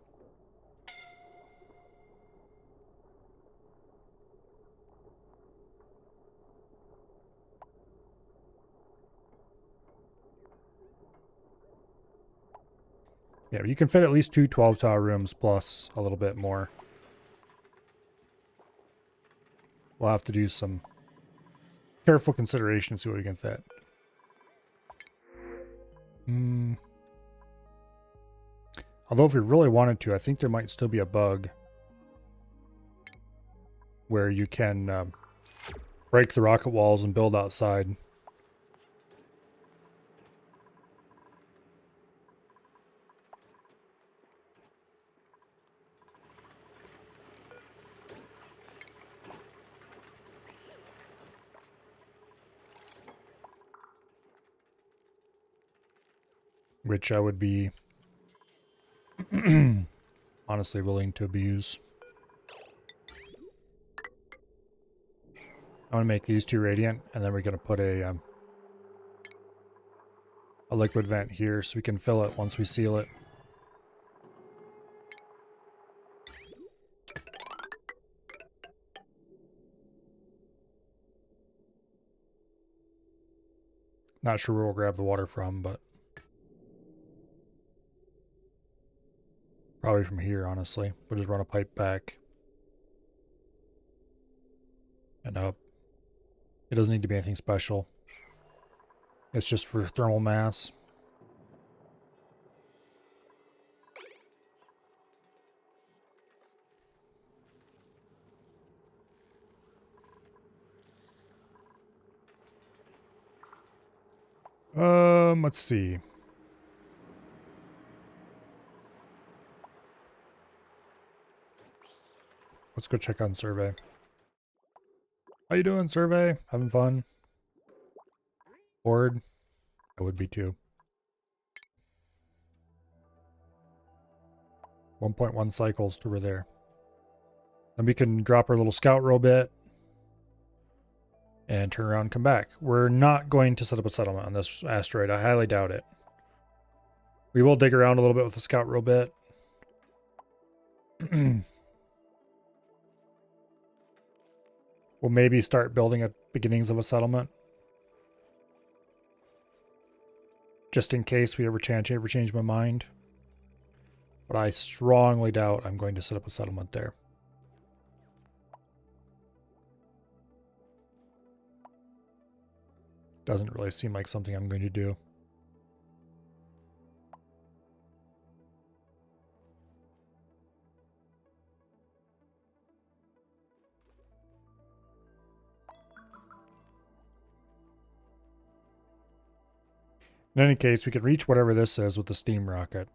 Yeah, you can fit at least 2 12-tile rooms plus a little bit more. We'll have to do some careful consideration to see what we can fit. Although if we really wanted to, I think there might still be a bug where you can break the rocket walls and build outside. Which I would be honestly willing to abuse. I'm going to make these 2 radiant, and then we're going to put a liquid vent here so we can fill it once we seal it. Not sure where we'll grab the water from, but probably from here, honestly. We'll just run a pipe back and up. It doesn't need to be anything special. It's just for thermal mass. Let's see. Let's go check on Survey. How you doing, Survey? Having fun? Bored? I would be too. 1.1 cycles till we're there. Then we can drop our little scout robot and turn around and come back. We're not going to set up a settlement on this asteroid. I highly doubt it. We will dig around a little bit with the scout robot. We'll maybe start building at beginnings of a settlement. Just in case we ever change my mind. But I strongly doubt I'm going to set up a settlement there. Doesn't really seem like something I'm going to do. In any case, we can reach whatever this is with the steam rocket.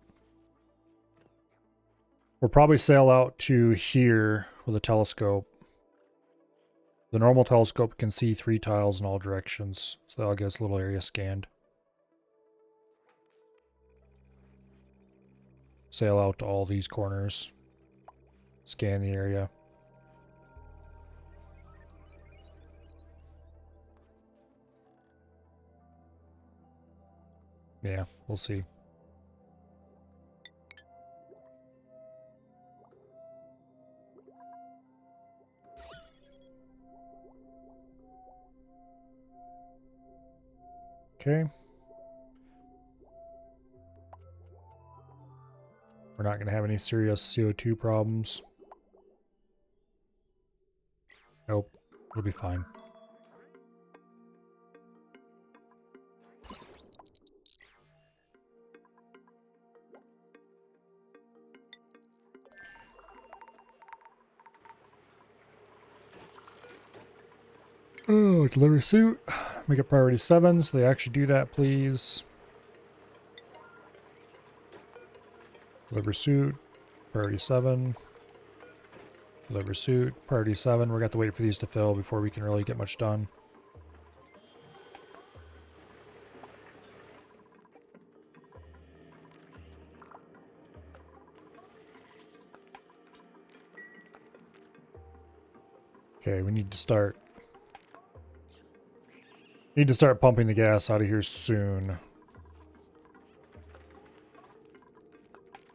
We'll probably sail out to here with a telescope. The normal telescope can see 3 tiles in all directions, so that'll get us a little area scanned. Sail out to all these corners. Scan the area. Yeah, we'll see. Okay. We're not going to have any serious CO2 problems. Nope, it'll be fine. Oh, delivery suit. Make it priority 7, so they actually do that, please. Deliver suit, priority 7. Deliver suit, priority 7. We're going to have to wait for these to fill before we can really get much done. Okay, we need to start pumping the gas out of here soon.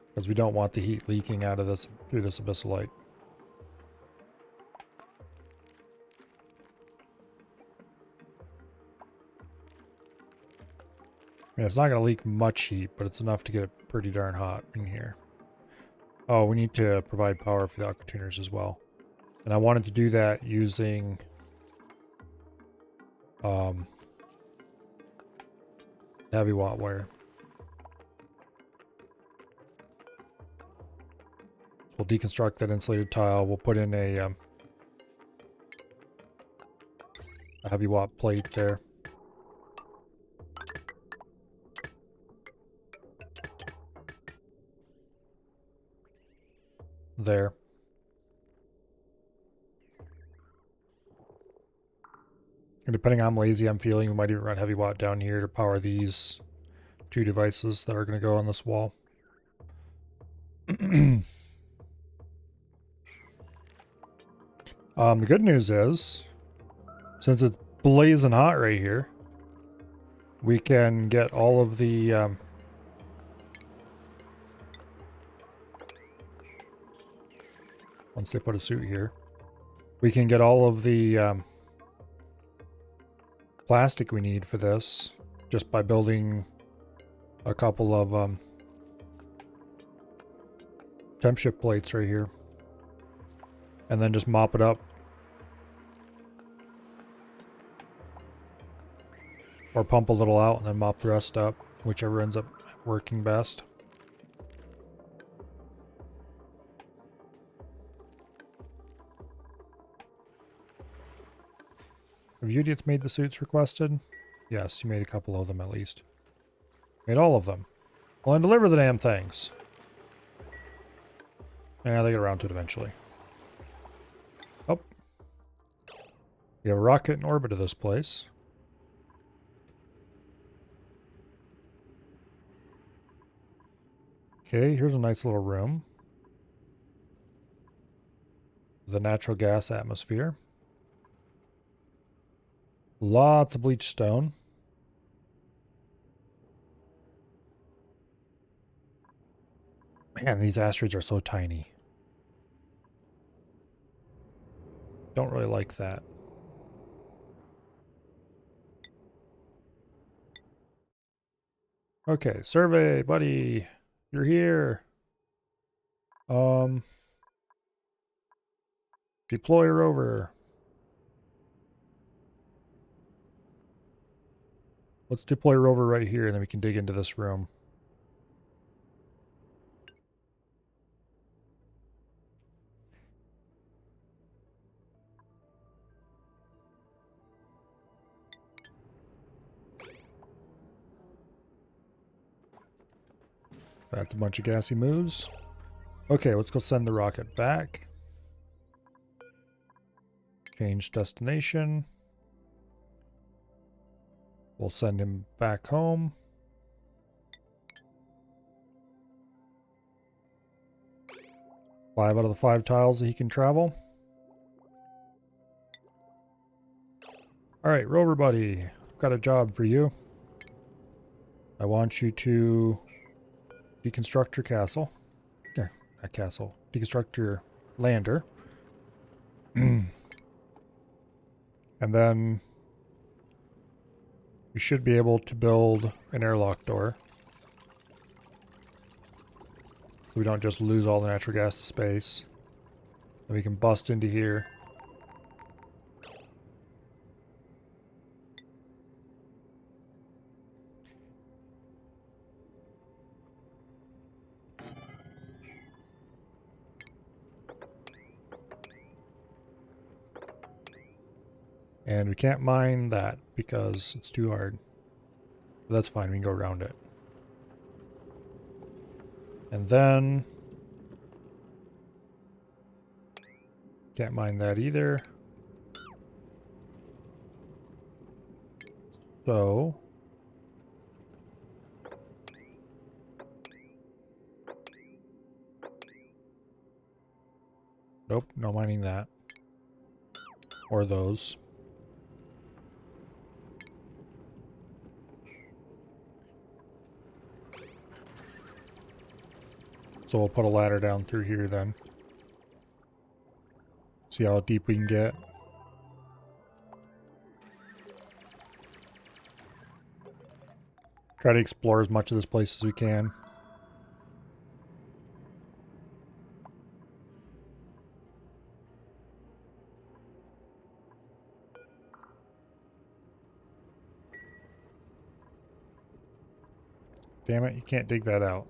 Because we don't want the heat leaking out of this through this abyssalite. Yeah, it's not going to leak much heat, but it's enough to get it pretty darn hot in here. Oh, we need to provide power for the aqua tuners as well. And I wanted to do that using heavy watt wire. We'll deconstruct that insulated tile. We'll put in a heavy watt plate there. There. And depending on how lazy I'm feeling, we might even run heavy watt down here to power these 2 devices that are going to go on this wall. The good news is, since it's blazing hot right here, we can get all of the once they put a suit here, we can get all of the plastic we need for this just by building a couple of temp shift plates right here, and then just mop it up, or pump a little out and then mop the rest up, whichever ends up working best. Have you idiots made the suits requested? Yes, you made a couple of them at least. Made all of them. Well, then deliver the damn things. Yeah, they get around to it eventually. We have a rocket in orbit of this place. Okay, here's a nice little room. The natural gas atmosphere. Lots of bleached stone. Man, these asteroids are so tiny. Don't really like that. Okay, survey, buddy. You're here. Deploy a rover. Let's deploy a rover right here, and then we can dig into this room. That's a bunch of gassy moves. Okay, let's go send the rocket back. Change destination. We'll send him back home. Five out of the 5 tiles that he can travel. Alright, rover buddy. I've got a job for you. I want you to deconstruct your castle. Yeah, not castle. Deconstruct your lander. And then we should be able to build an airlock door. So we don't just lose all the natural gas to space. And we can bust into here. And we can't mine that because it's too hard. But that's fine, we can go around it. And then can't mine that either. So nope, no mining that. Or those. So we'll put a ladder down through here then. See how deep we can get. Try to explore as much of this place as we can. Damn it, you can't dig that out.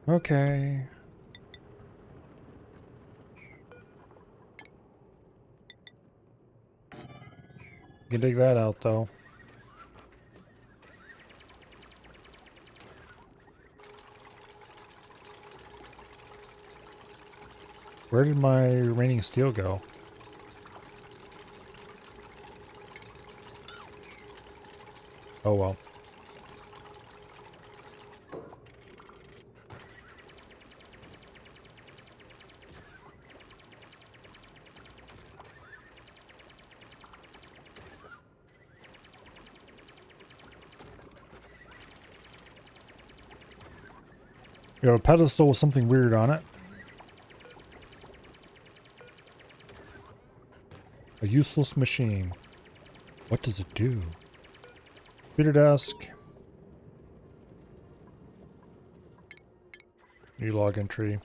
Okay. You can dig that out though. Where did my remaining steel go? Oh well. We have a pedestal with something weird on it. A useless machine. What does it do? Computer desk. New log entry.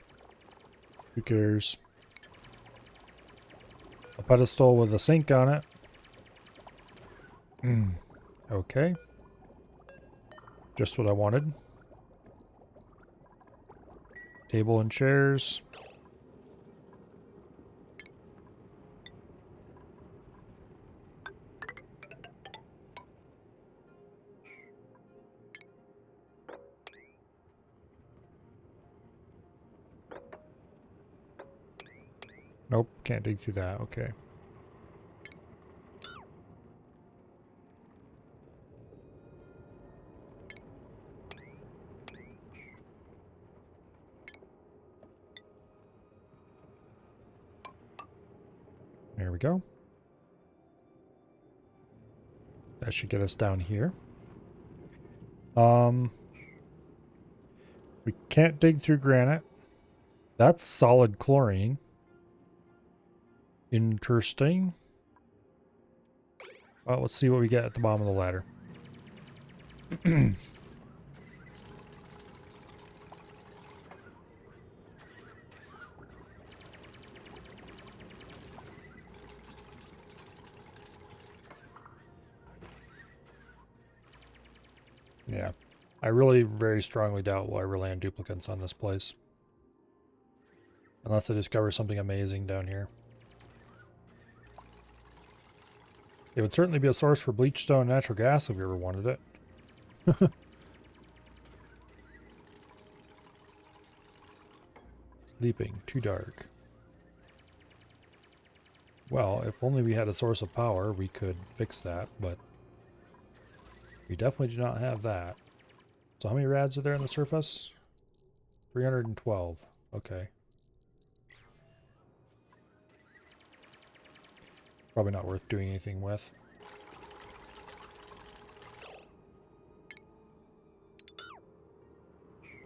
Who cares? A pedestal with a sink on it. Okay. Just what I wanted. Table and chairs. Nope, can't dig through that. Okay. There we go. That should get us down here. We can't dig through granite. That's solid chlorine. Interesting. Well, let's see what we get at the bottom of the ladder. Yeah. I really very strongly doubt we'll ever land duplicates on this place. Unless I discover something amazing down here. It would certainly be a source for bleachstone and natural gas if we ever wanted it. Sleeping, too dark. Well, if only we had a source of power, we could fix that, but we definitely do not have that. So how many rads are there on the surface? 312. Okay. Probably not worth doing anything with.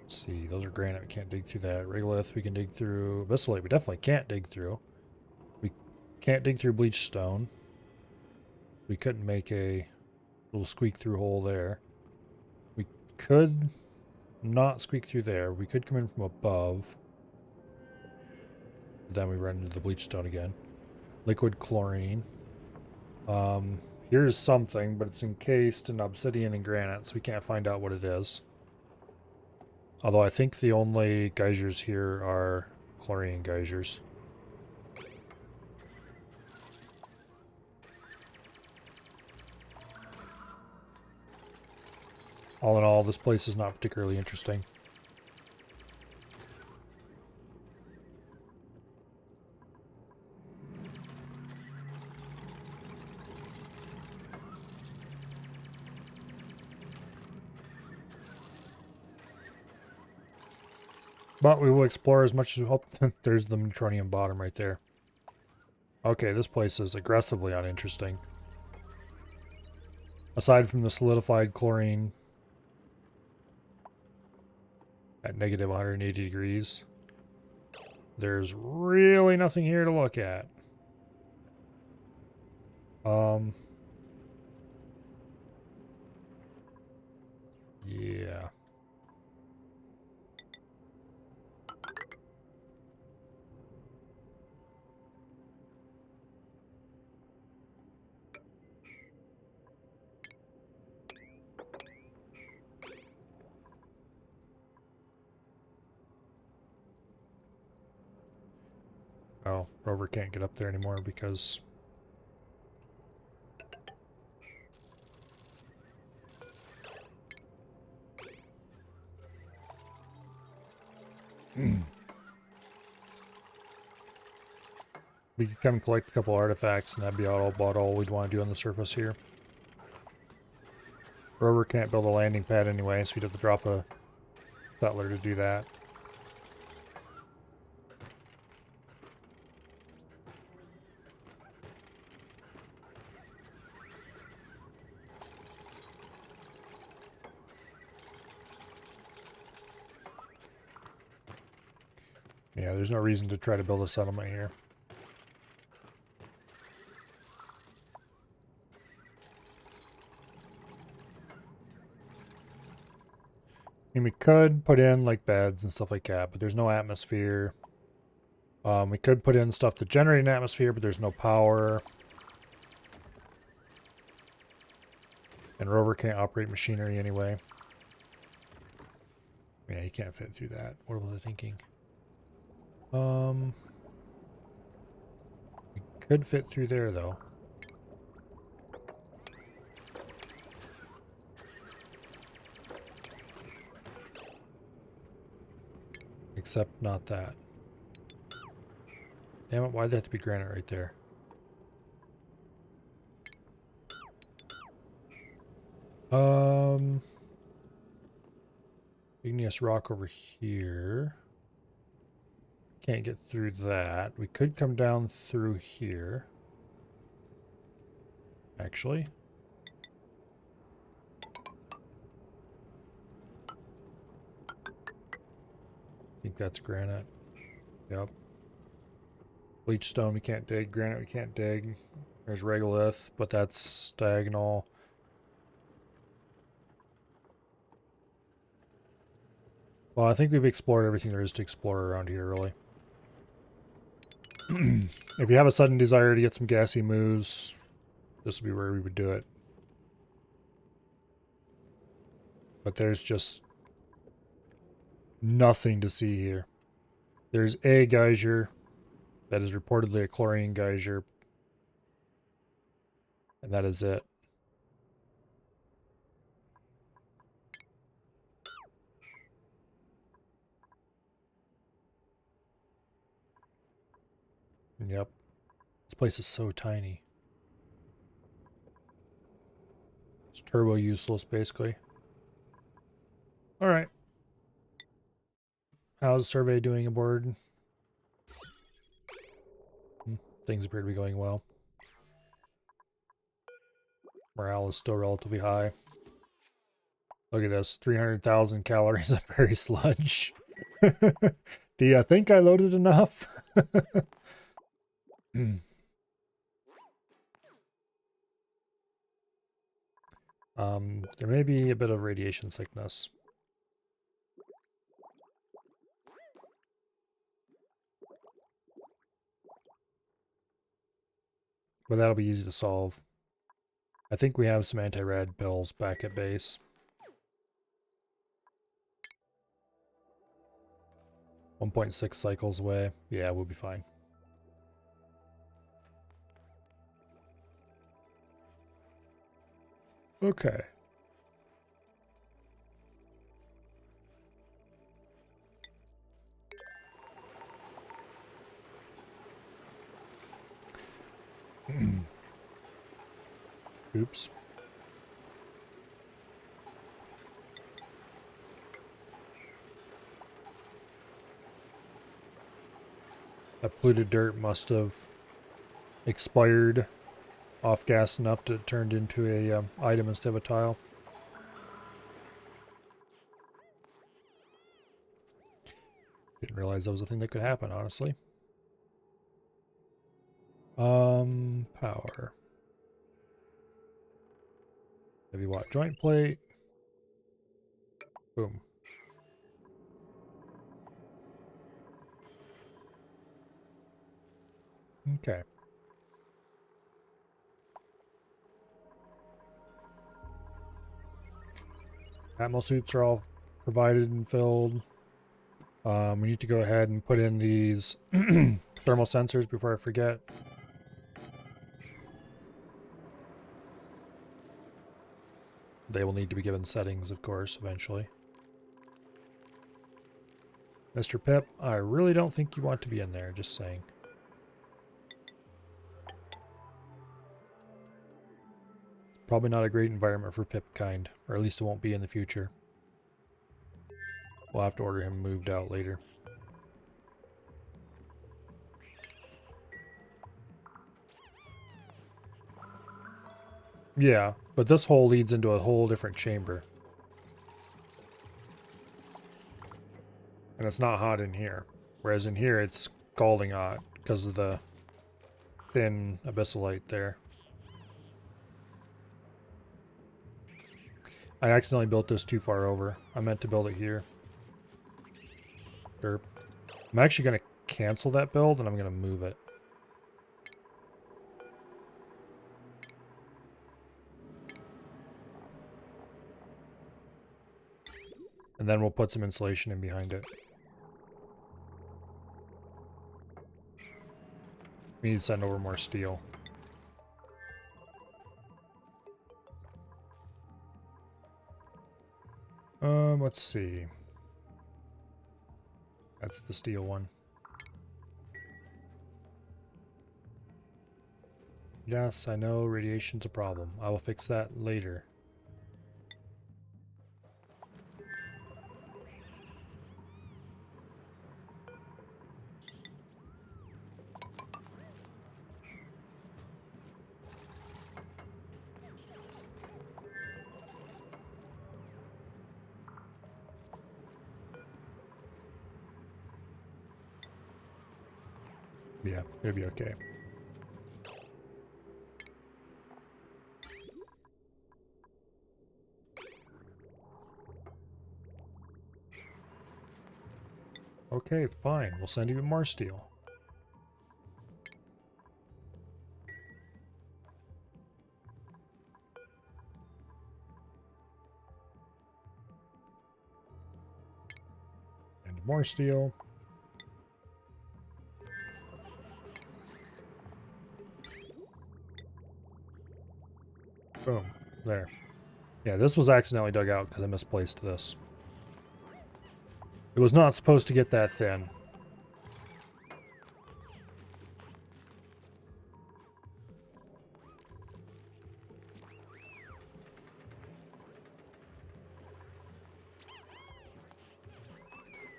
Let's see, those are granite, we can't dig through that. Regolith we can dig through. Abyssalite we definitely can't dig through. We can't dig through bleach stone. We couldn't make a little squeak through hole there. We could not squeak through there. We could come in from above. Then we run into the bleach stone again. Liquid chlorine. Here's something, but it's encased in obsidian and granite, so we can't find out what it is. Although I think the only geysers here are chlorine geysers. All in all, this place is not particularly interesting. But we will explore as much as we hope. There's the neutronium bottom right there. Okay, this place is aggressively uninteresting. Aside from the solidified chlorine at negative 180 degrees, there's really nothing here to look at. Yeah. Oh, Rover can't get up there anymore because we could come collect a couple artifacts and that'd be about all we'd want to do on the surface here. Rover can't build a landing pad anyway, so we'd have to drop a settler to do that. Yeah, there's no reason to try to build a settlement here. I mean, we could put in like beds and stuff like that, but there's no atmosphere. We could put in stuff to generate an atmosphere, but there's no power. And Rover can't operate machinery anyway. Yeah, he can't fit through that. What was I thinking? We could fit through there though. Except not that. Damn it, why'd that have to be granite right there? Igneous rock over here. Can't get through that. We could come down through here. actually. I think that's granite. Yep. Bleach stone we can't dig. Granite we can't dig. There's regolith, but that's diagonal. Well, I think we've explored everything there is to explore around here, really. If you have a sudden desire to get some gassy moves, this would be where we would do it. But there's just nothing to see here. There's a geyser that is reportedly a chlorine geyser. And that is it. Yep. This place is so tiny. It's turbo useless, basically. Alright. How's the survey doing aboard? Things appear to be going well. Morale is still relatively high. Look at this, 300,000 calories of berry sludge. Do you think I loaded enough? There may be a bit of radiation sickness. But that'll be easy to solve. I think we have some anti-rad pills back at base. 1.6 cycles away. Yeah, we'll be fine. Okay. Oops. That polluted dirt must have expired off-gas enough to turn into a item instead of a tile. Didn't realize that was a thing that could happen, honestly. Power. Heavy watt joint plate. Boom. Okay. Atmo suits are all provided and filled. We need to go ahead and put in these thermal sensors before I forget. They will need to be given settings, of course, eventually. Mr. Pip, I really don't think you want to be in there, just saying. It's probably not a great environment for Pip kind, or at least it won't be in the future. We'll have to order him moved out later. Yeah, but this hole leads into a whole different chamber. And it's not hot in here. Whereas in here it's scalding hot because of the thin abyssalite there. I accidentally built this too far over. I meant to build it here. Derp. I'm actually going to cancel that build and I'm going to move it. And then we'll put some insulation in behind it. We need to send over more steel. Let's see. That's the steel one. Yes, I know radiation's a problem. I will fix that later. Yeah, it'll be okay. Okay, fine. We'll send you more steel. And more steel. Boom. There. Yeah, this was accidentally dug out because I misplaced this. It was not supposed to get that thin.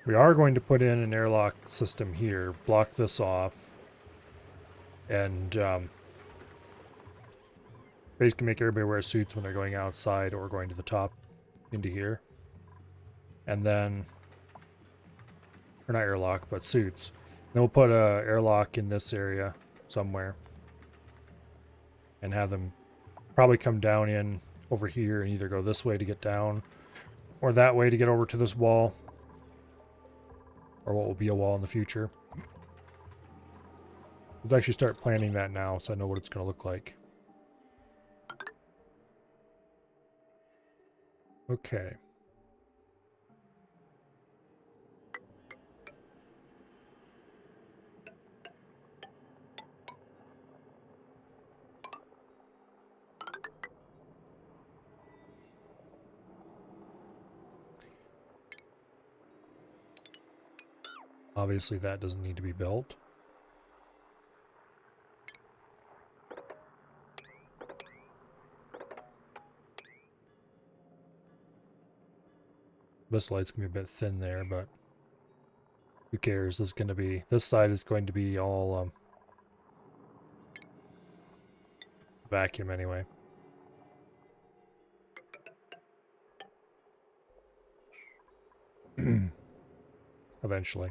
We are going to put in an airlock system here, block this off, and basically make everybody wear suits when they're going outside or going to the top into here. And then, or not airlock, but suits. Then we'll put a airlock in this area somewhere and have them probably come down in over here and either go this way to get down or that way to get over to this wall. Or what will be a wall in the future. Let's actually start planning that now so I know what it's going to look like. Okay. Obviously that doesn't need to be built. This light's gonna be a bit thin there, but who cares? This side is going to be all vacuum anyway. Eventually.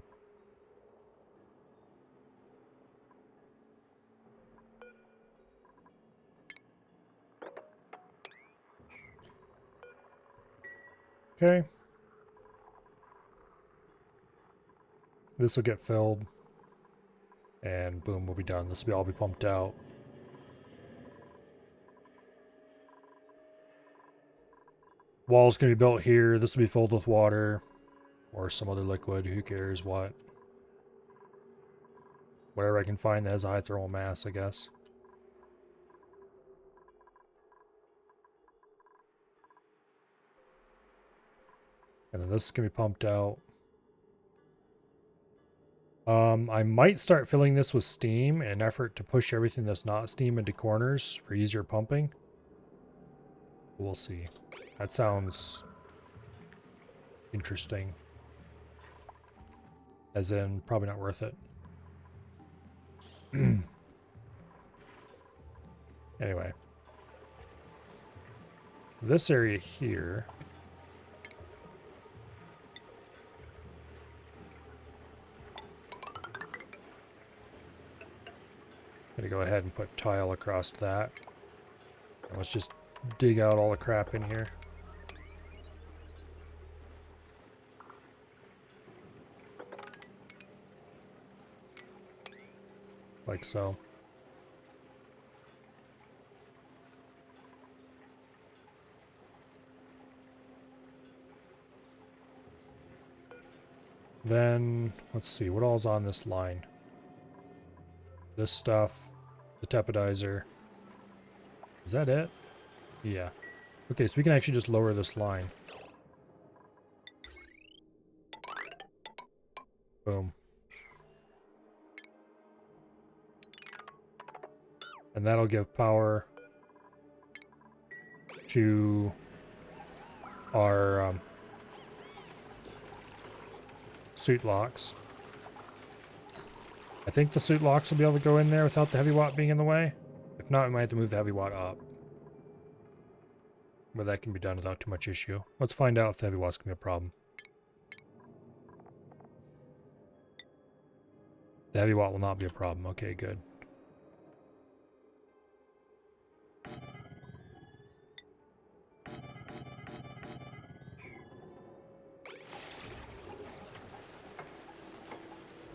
Okay. This will get filled. And boom, we'll be done. This will all be pumped out. Wall's going to be built here. This will be filled with water. Or some other liquid. Who cares what. Whatever I can find that has a high thermal mass, I guess. And then this is going to be pumped out. I might start filling this with steam in an effort to push everything that's not steam into corners for easier pumping. We'll see. That sounds interesting. As in, probably not worth it. Anyway. This area here. Gonna go ahead and put tile across that. And let's just dig out all the crap in here. Like so. Then, let's see, what all's on this line? This stuff, the tepodizer. Is that it? Yeah. Okay, so we can actually just lower this line. Boom. And that'll give power to our suit locks. I think the suit locks will be able to go in there without the heavy watt being in the way. If not, we might have to move the heavy watt up. But that can be done without too much issue. Let's find out if the heavy watt's going to be a problem. The heavy watt will not be a problem. Okay, good.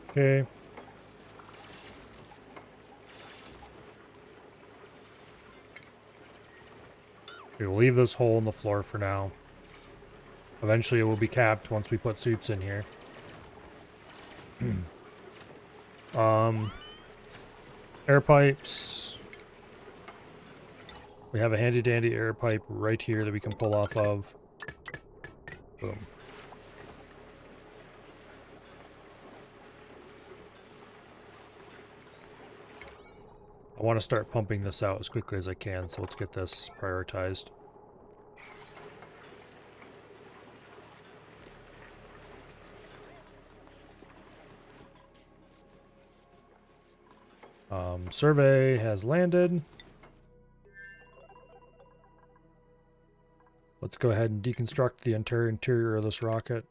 Okay. We will leave this hole in the floor for now. Eventually it will be capped once we put suits in here. Air pipes. We have a handy dandy air pipe right here that we can pull off of. Boom. I want to start pumping this out as quickly as I can, so let's get this prioritized. Survey has landed. Let's go ahead and deconstruct the entire interior of this rocket.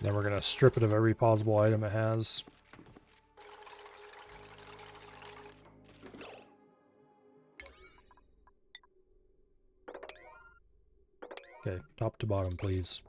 Then we're going to strip it of every possible item it has. Okay, top to bottom, please.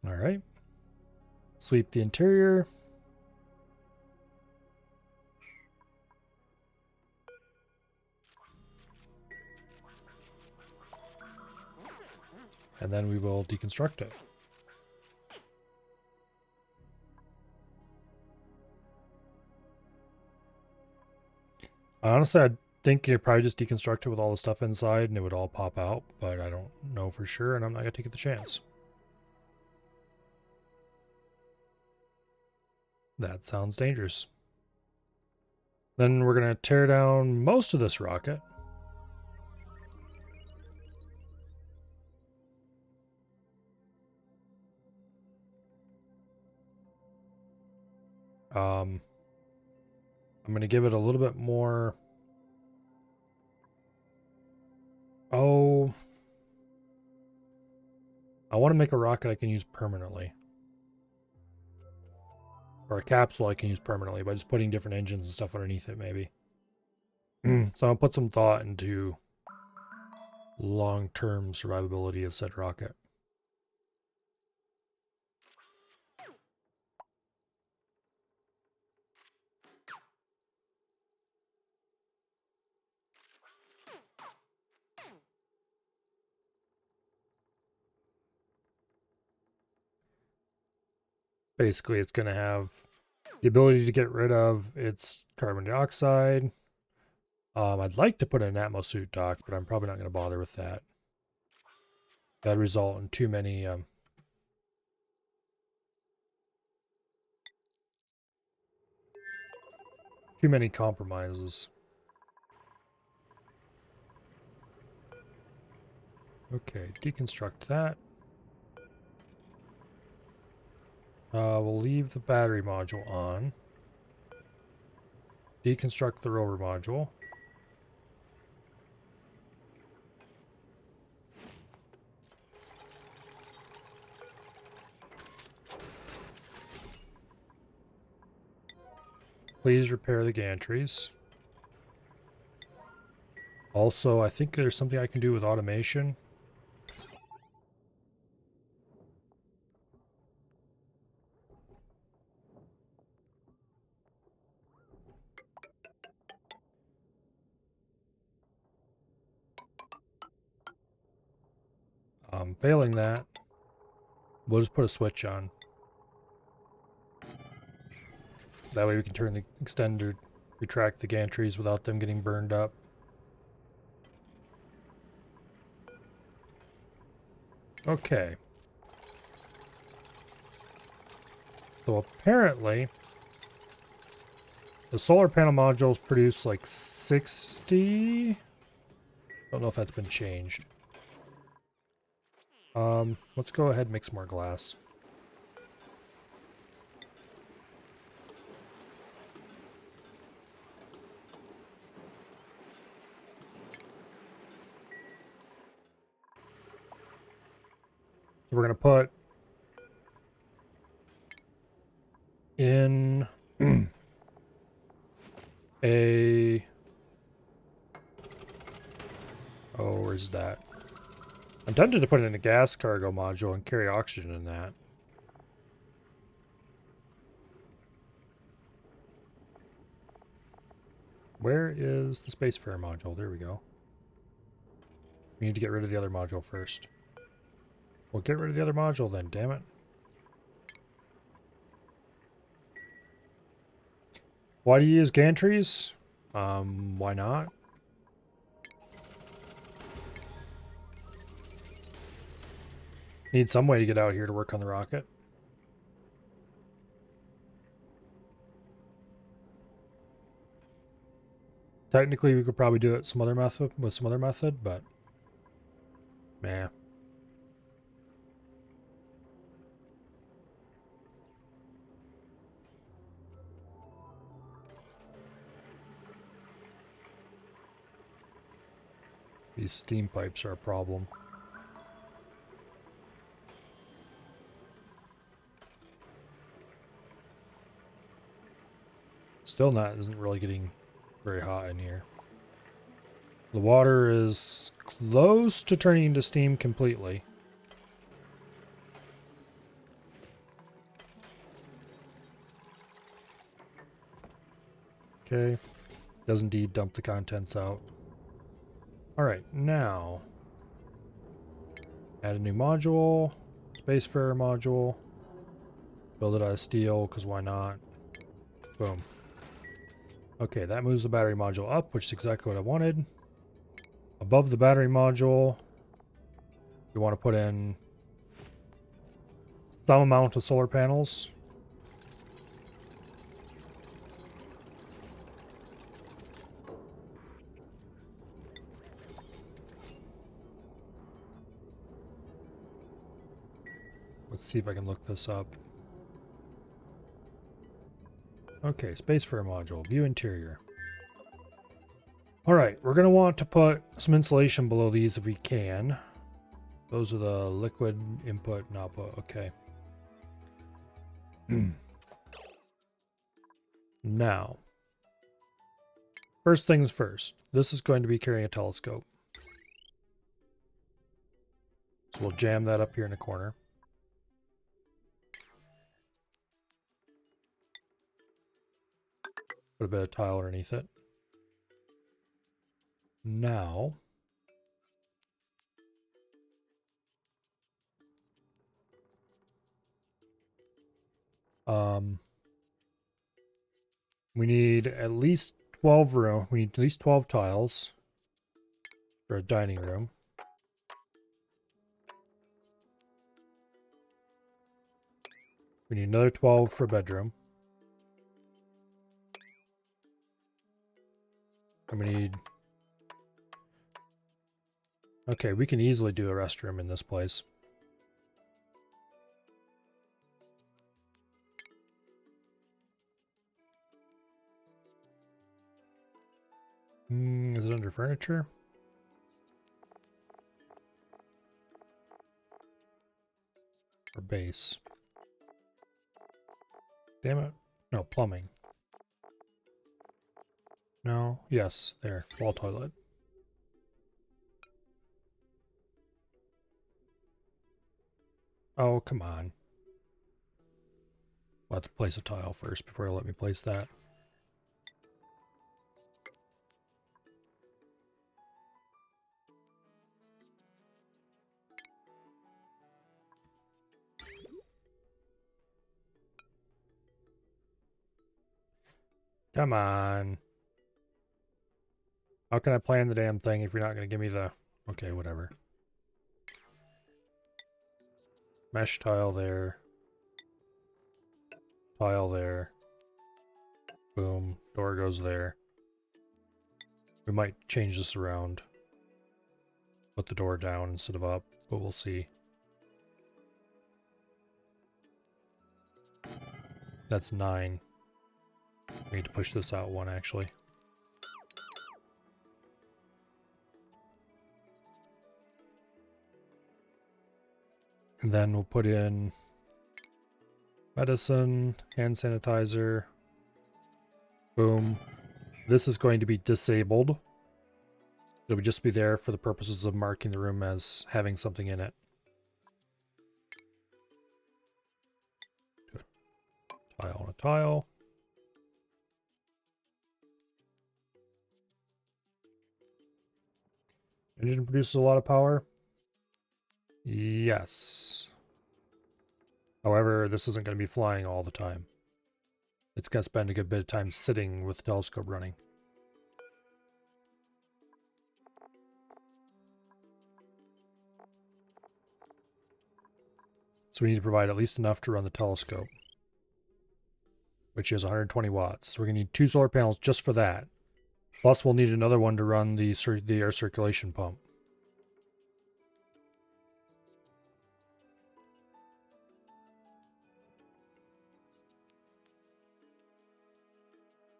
All right. Sweep the interior. And then we will deconstruct it. Honestly, I think you'd probably just deconstruct it with all the stuff inside and it would all pop out, but I don't know for sure and I'm not going to take the chance. That sounds dangerous. Then we're going to tear down most of this rocket. I'm going to give it a little bit more. Oh. I want to make a rocket I can use permanently. Or a capsule I can use permanently by just putting different engines and stuff underneath it, maybe. So I'll put some thought into long-term survivability of said rocket. Basically, it's going to have the ability to get rid of its carbon dioxide. I'd like to put an atmosuit dock, but I'm probably not going to bother with that. That'd result in too many compromises. Okay, deconstruct that. We'll leave the battery module on. Deconstruct the rover module. Please repair the gantries. Also, I think there's something I can do with automation. Failing that, we'll just put a switch on. That way we can turn the extender, retract the gantries without them getting burned up. Okay. So apparently, the solar panel modules produce like 60. Don't know if that's been changed. Let's go ahead and make some more glass. So we're gonna put in a... Oh, where's that? I'm tempted to put it in a gas cargo module and carry oxygen in that. Where is the Spacefarer module? There we go. We need to get rid of the other module first. Well, get rid of the other module then, damn it. Why do you use gantries? Why not? Need some way to get out here to work on the rocket. Technically, we could probably do it with some other method, but meh. These steam pipes are a problem. Still isn't really getting very hot in here. The water is close to turning into steam completely. Okay. Does indeed dump the contents out. Alright, now add a new module. Spacefarer module. Build it out of steel, because why not? Boom. Okay, that moves the battery module up, which is exactly what I wanted. Above the battery module, you want to put in some amount of solar panels. Let's see if I can look this up. Okay, Spacefarer module, view interior. Alright, we're going to want to put some insulation below these if we can. Those are the liquid input and output, okay. Now, first things first, this is going to be carrying a telescope. So we'll jam that up here in the corner. Put a bit of tile underneath it. Now, we need at least 12 room. We need at least 12 tiles for a dining room. We need another 12 for a bedroom. And we need... Okay, we can easily do a restroom in this place. Is it under furniture? Or base? Damn it. No, plumbing. No, yes, there. Wall toilet. Oh, come on. I'll have to place a tile first before you'll let me place that. Come on. How can I plan the damn thing if you're not going to give me the... Okay, whatever. Mesh tile there. Tile there. Boom. Door goes there. We might change this around. Put the door down instead of up, but we'll see. That's 9. We need to push this out 1, actually. And then we'll put in medicine, hand sanitizer. Boom. This is going to be disabled. It'll just be there for the purposes of marking the room as having something in it. Tile on a tile. Engine produces a lot of power. Yes. However, this isn't going to be flying all the time. It's going to spend a good bit of time sitting with the telescope running. So we need to provide at least enough to run the telescope, which is 120 watts. So we're going to need 2 solar panels just for that. Plus we'll need another one to run the air circulation pump.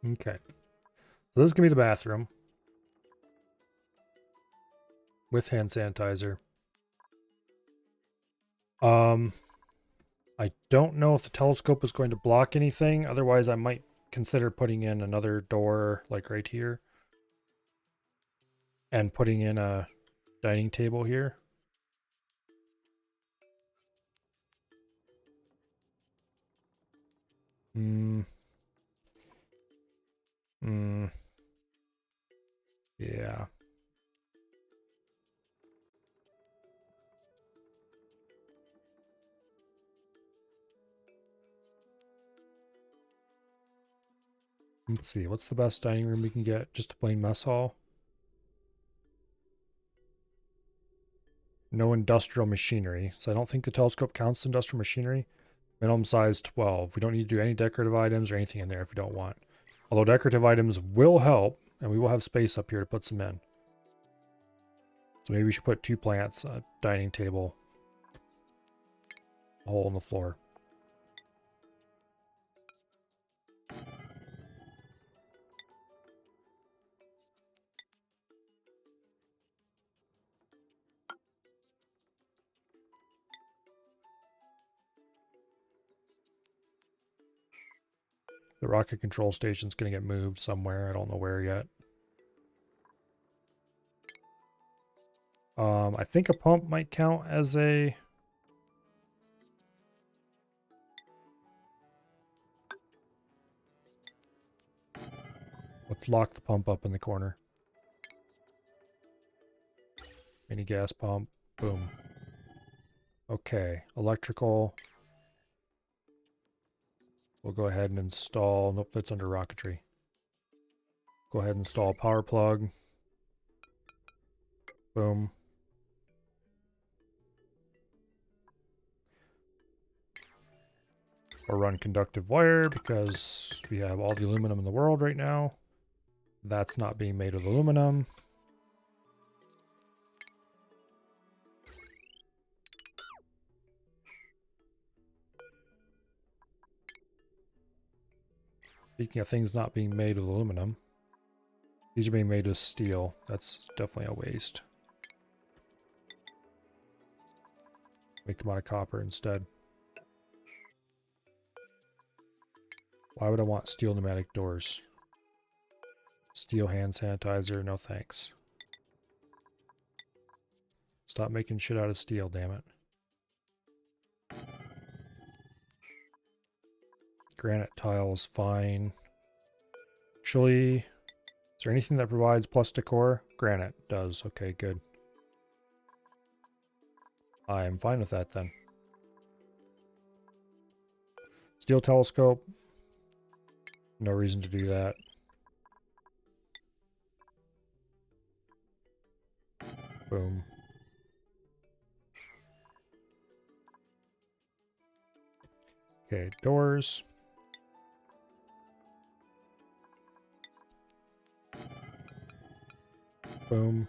Okay. So this is going to be the bathroom. With hand sanitizer. I don't know if the telescope is going to block anything. Otherwise, I might consider putting in another door, like right here. And putting in a dining table here. Yeah. Let's see, what's the best dining room we can get? Just a plain mess hall? No industrial machinery, so I don't think the telescope counts industrial machinery. Minimum size 12. We don't need to do any decorative items or anything in there if we don't want. Although decorative items will help, and we will have space up here to put some in. So maybe we should put 2 plants, a dining table, a hole in the floor. The rocket control station's going to get moved somewhere. I don't know where yet. I think a pump might count as a... Let's lock the pump up in the corner. Mini gas pump. Boom. Okay. Electrical. We'll go ahead and install... Nope, that's under rocketry. Go ahead and install a power plug. Boom. Or run conductive wire because we have all the aluminum in the world right now. That's not being made with aluminum. Speaking of things not being made with aluminum, these are being made with steel. That's definitely a waste. Make them out of copper instead. Why would I want steel pneumatic doors? Steel hand sanitizer, no thanks. Stop making shit out of steel, damn it. Granite tile is fine. Actually, is there anything that provides plus decor? Granite does. Okay, good. I'm fine with that then. Steel telescope. No reason to do that. Boom. Okay, doors. Boom.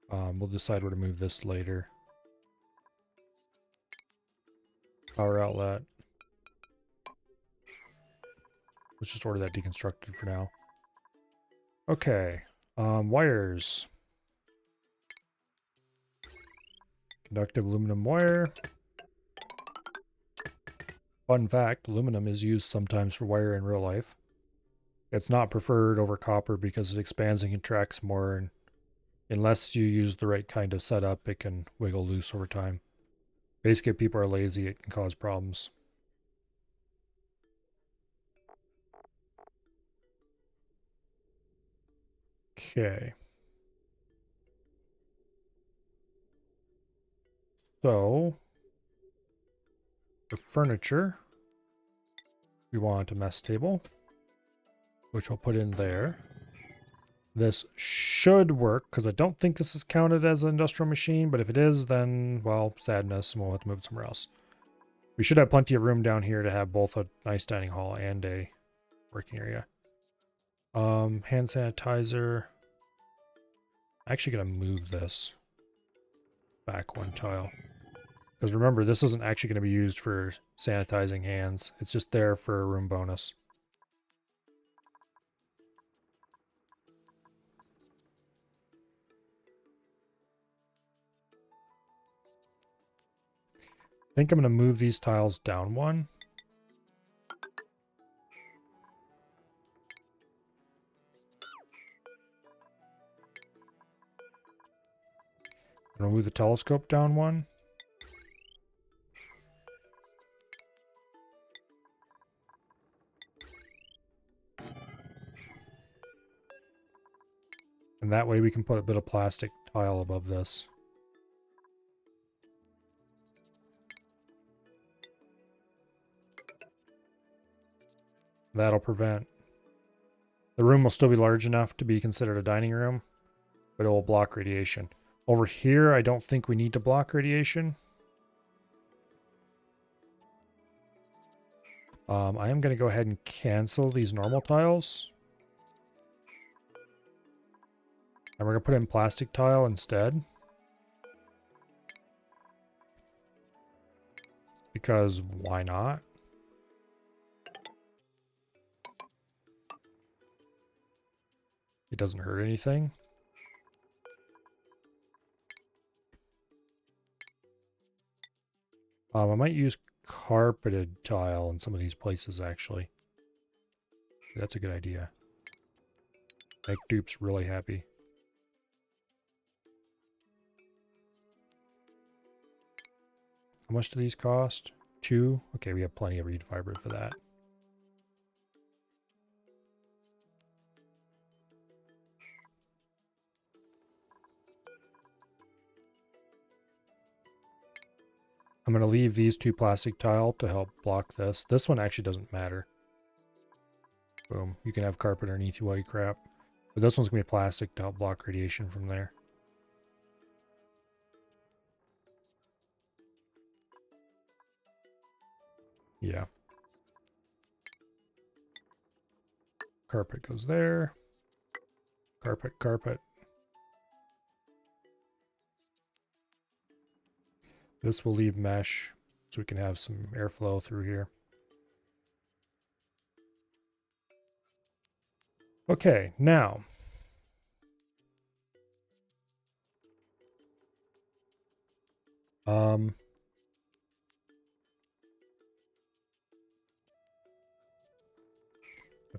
We'll decide where to move this later. Power outlet. Let's just order that deconstructed for now. Okay. Wires. Conductive aluminum wire. Fun fact, aluminum is used sometimes for wire in real life. It's not preferred over copper because it expands and contracts more, and unless you use the right kind of setup, it can wiggle loose over time. Basically, if people are lazy, it can cause problems. Okay. So, the furniture, we want a mess table, which we'll put in there. This should work, because I don't think this is counted as an industrial machine, but if it is, then, well, sadness, and we'll have to move it somewhere else. We should have plenty of room down here to have both a nice dining hall and a working area. Hand sanitizer. I'm actually going to move this back one tile. Because remember, this isn't actually going to be used for sanitizing hands. It's just there for a room bonus. I think I'm going to move these tiles down one. I'm going to move the telescope down one. And that way we can put a bit of plastic tile above this. That'll prevent. The room will still be large enough to be considered a dining room, but it will block radiation. Over here, I don't think we need to block radiation. I am going to go ahead and cancel these normal tiles. And we're going to put in plastic tile instead. Because why not? It doesn't hurt anything. I might use carpeted tile in some of these places, actually. That's a good idea. Make dupes really happy. How much do these cost? 2? Okay, we have plenty of reed fiber for that. I'm going to leave these 2 plastic tile to help block this. This one actually doesn't matter. Boom. You can have carpet underneath you while you crap. But this one's going to be plastic to help block radiation from there. Yeah. Carpet goes there. Carpet, carpet. This will leave mesh so we can have some airflow through here. Okay, now. I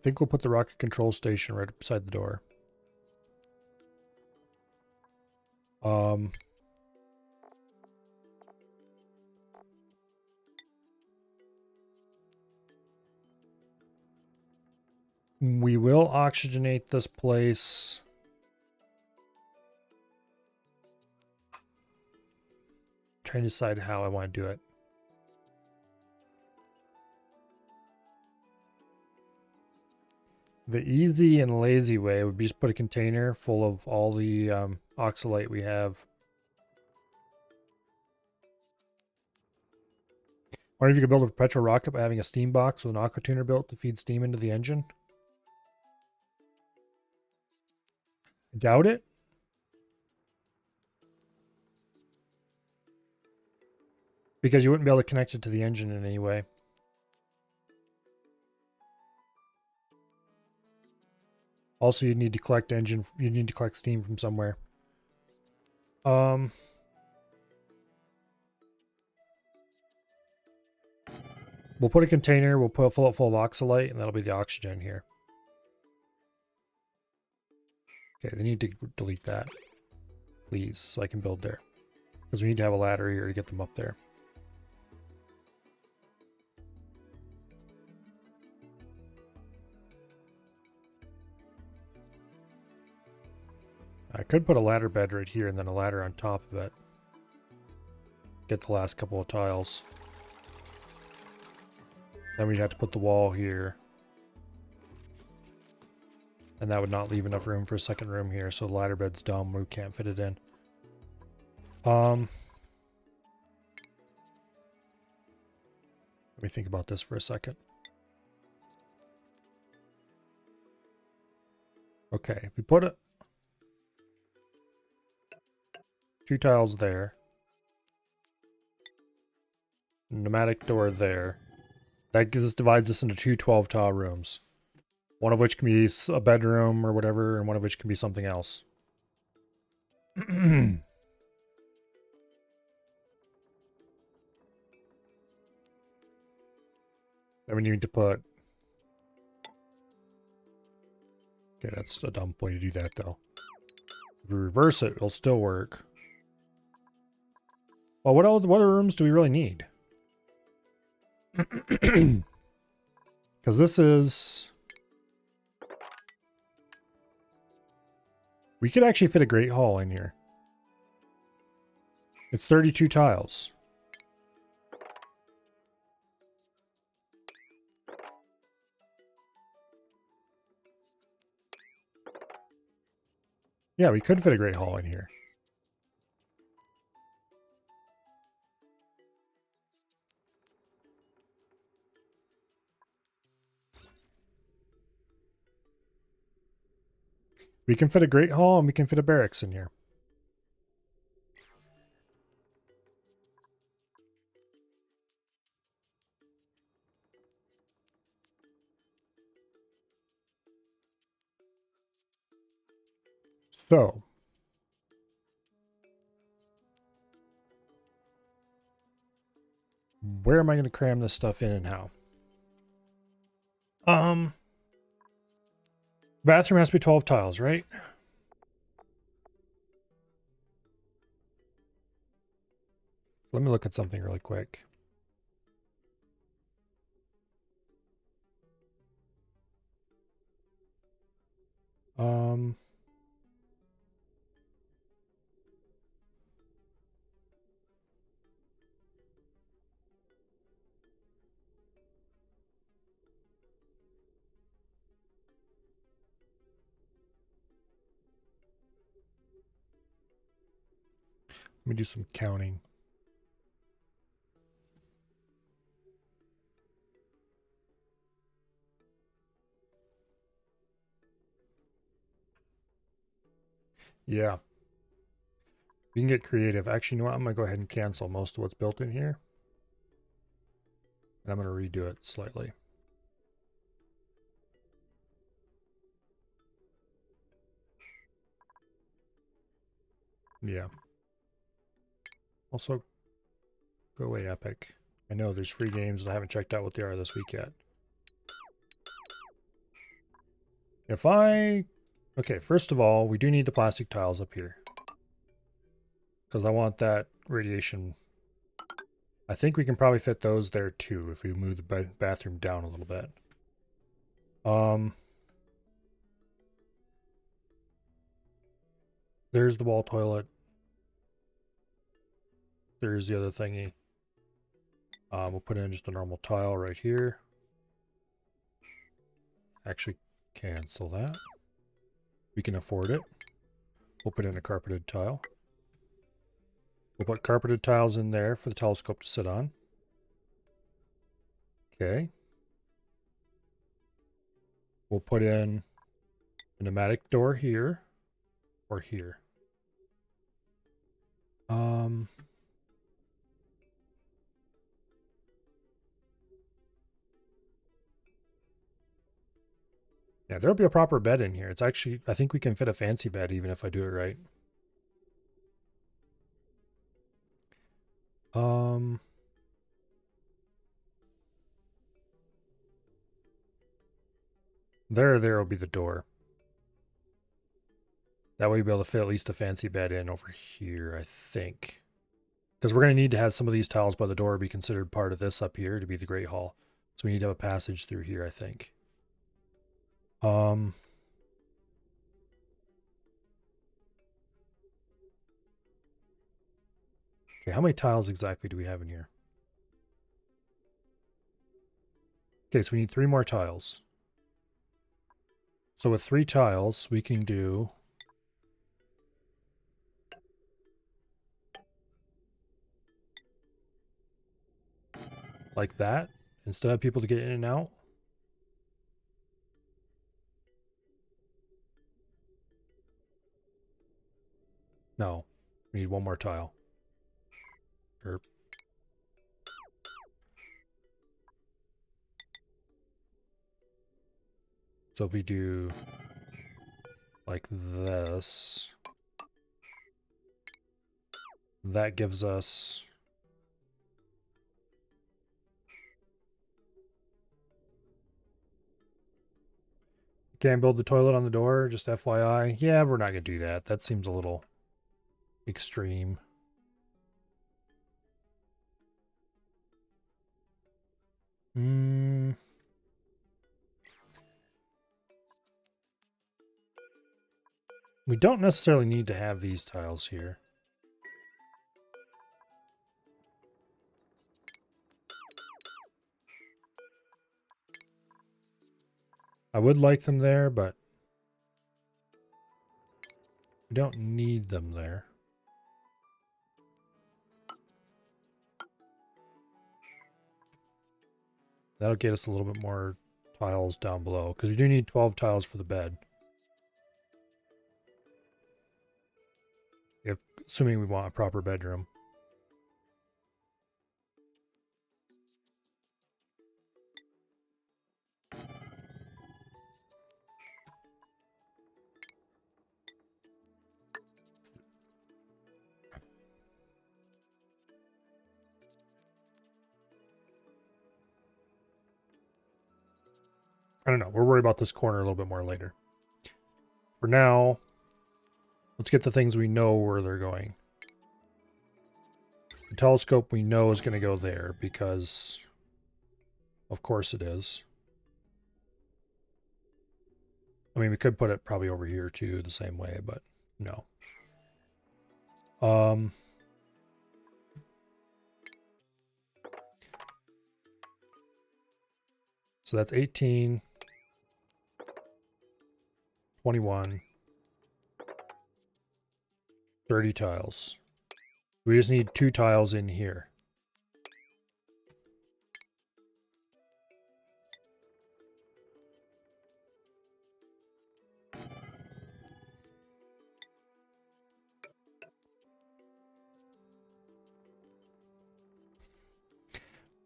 think we'll put the rocket control station right beside the door. We will oxygenate this place. Trying to decide how I want to do it. The easy and lazy way would be just put a container full of all the oxalate we have. Or if you could build a perpetual rocket by having a steam box with an aqua tuner built to feed steam into the engine. Doubt it. Because you wouldn't be able to connect it to the engine in any way. Also, you need to collect steam from somewhere. We'll put a container, we'll fill it full of oxalate, and that'll be the oxygen here. Okay, they need to delete that, please, so I can build there. Because we need to have a ladder here to get them up there. I could put a ladder bed right here and then a ladder on top of it. Get the last couple of tiles. Then we'd have to put the wall here. And that would not leave enough room for a second room here, so the ladder bed's dumb. We can't fit it in. Let me think about this for a second. Okay, if we put 2 tiles there. Pneumatic door there. That divides us into 2 12-tile rooms. One of which can be a bedroom or whatever, and one of which can be something else. Then we need to put... Okay, that's a dumb way to do that, though. If we reverse it, it'll still work. Well, what other rooms do we really need? Because this is... We could actually fit a Great Hall in here. It's 32 tiles. Yeah, we could fit a Great Hall in here. We can fit a Great Hall and we can fit a barracks in here. So. Where am I going to cram this stuff in and how? Bathroom has to be 12 tiles, right? Let me look at something really quick. Let me do some counting. Yeah. We can get creative. Actually, you know what? I'm going to go ahead and cancel most of what's built in here. And I'm going to redo it slightly. Yeah. Also, go away, Epic. I know there's free games and I haven't checked out what they are this week yet. Okay, first of all, we do need the plastic tiles up here. Because I want that radiation. I think we can probably fit those there too if we move the bathroom down a little bit. There's the wall toilet. There's the other thingy. We'll put in just a normal tile right here. Actually, Cancel that. We can afford it. We'll put in a carpeted tile. We'll put carpeted tiles in there for the telescope to sit on. Okay. We'll put in a pneumatic door here or here. Yeah, there'll be a proper bed in here. It's actually, I think we can fit a fancy bed even if I do it right. There will be the door. That way we'll be able to fit at least a fancy bed in over here, I think. Because we're going to need to have some of these tiles by the door be considered part of this up here to be the Great Hall. So we need to have a passage through here, I think. Okay, how many tiles exactly do we have in here? Okay, so we need 3 more tiles. So with 3 tiles, we can do like that, and still have people to get in and out. No, we need 1 more tile. Or so if we do like this, that gives us can't build the toilet on the door, just FYI. Yeah, we're not gonna do that. That seems a little extreme. We don't necessarily need to have these tiles here. I would like them there, but we don't need them there. That'll get us a little bit more tiles down below, because we do need 12 tiles for the bed. Assuming we want a proper bedroom. I don't know. We'll worry about this corner a little bit more later. For now, let's get the things we know where they're going. The telescope we know is going to go there because, of course, it is. I mean, we could put it probably over here too, the same way, but no. So that's 18, 21, 30 tiles. We just need 2 tiles in here.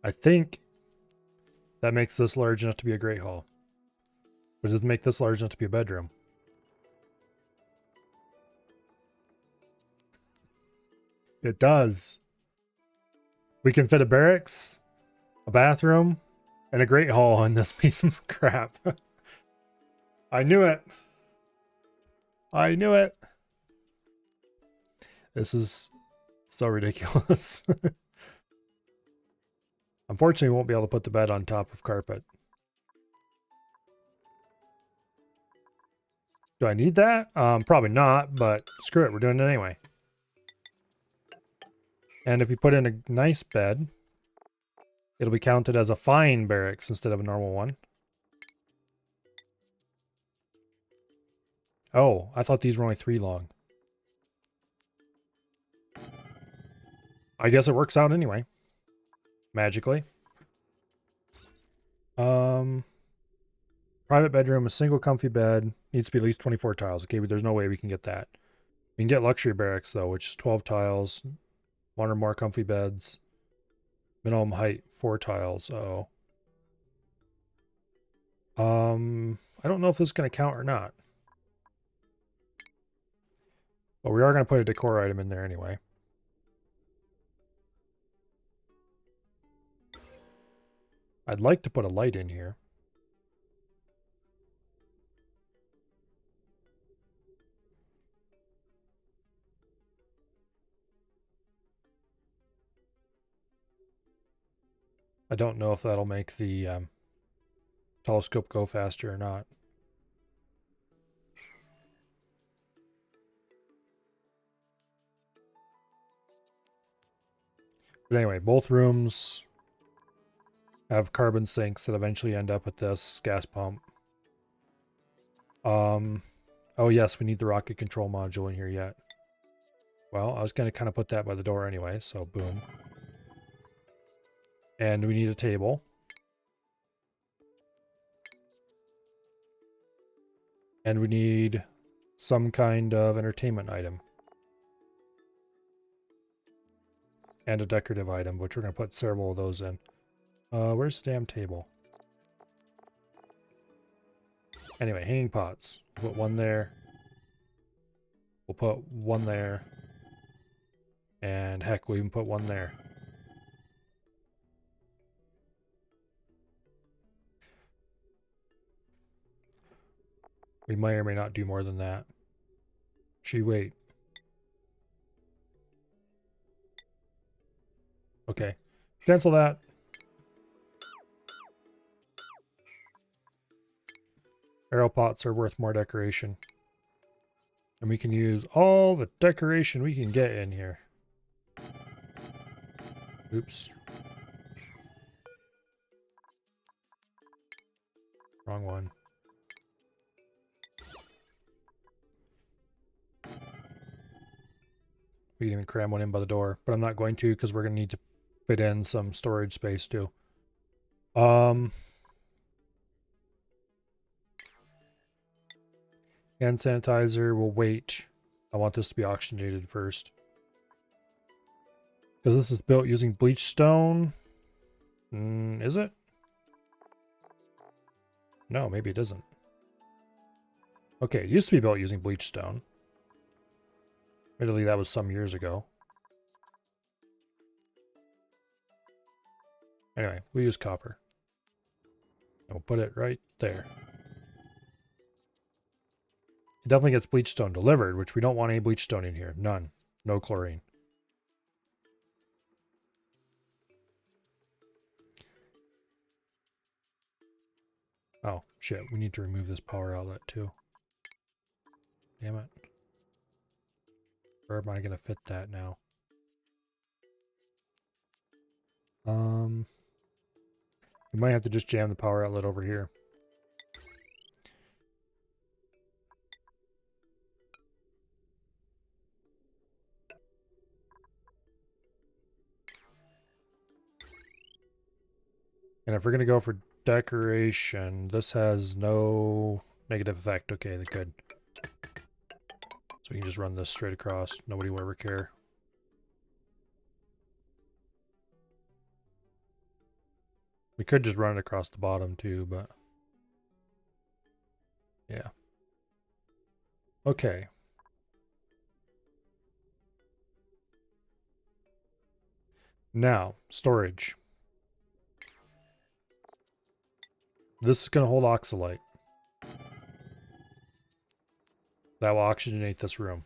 I think that makes this large enough to be a great hall. But it doesn't make this large enough to be a bedroom. It does. We can fit a barracks, a bathroom, and a great hall in this piece of crap. I knew it. I knew it. This is so ridiculous. Unfortunately, we won't be able to put the bed on top of carpet. Do I need that? Probably not, but screw it. We're doing it anyway. And if you put in a nice bed, it'll be counted as a fine barracks instead of a normal one. Oh, I thought these were only 3 long. I guess it works out anyway. Magically. Private bedroom, a single comfy bed. Needs to be at least 24 tiles. Okay, but there's no way we can get that. We can get luxury barracks, though, which is 12 tiles. 1 or more comfy beds. Minimum height, 4 tiles. Oh. I don't know if this is going to count or not. But we are going to put a decor item in there anyway. I'd like to put a light in here. I don't know if that'll make the telescope go faster or not. But anyway, both rooms have carbon sinks that eventually end up at this gas pump. Oh yes, we need the rocket control module in here yet. Well, I was going to kind of put that by the door anyway, so boom. And we need a table. And we need some kind of entertainment item. And a decorative item, which we're going to put several of those in. Where's the damn table? Anyway, hanging pots. We'll put one there. We'll put one there. And heck, we'll even put one there. We may or may not do more than that. Should we wait? Okay. Cancel that. Arrow pots are worth more decoration. And we can use all the decoration we can get in here. Oops. Wrong one. We can even cram one in by the door, but I'm not going to because we're going to need to fit in some storage space too. Hand sanitizer, we'll wait. I want this to be oxygenated first. Because this is built using bleach stone. Is it? No, maybe it isn't. Okay, it used to be built using bleach stone. Admittedly, that was some years ago. Anyway, we use copper. And we'll put it right there. It definitely gets bleach stone delivered, which we don't want any bleach stone in here. None. No chlorine. Oh, shit. We need to remove this power outlet, too. Damn it. Where am I going to fit that now? We might have to just jam the power outlet over here. And if we're going to go for decoration, this has no negative effect. Okay, good. So we can just run this straight across. Nobody will ever care. We could just run it across the bottom too, but... yeah. Okay. Now, storage. This is going to hold oxalite. That will oxygenate this room.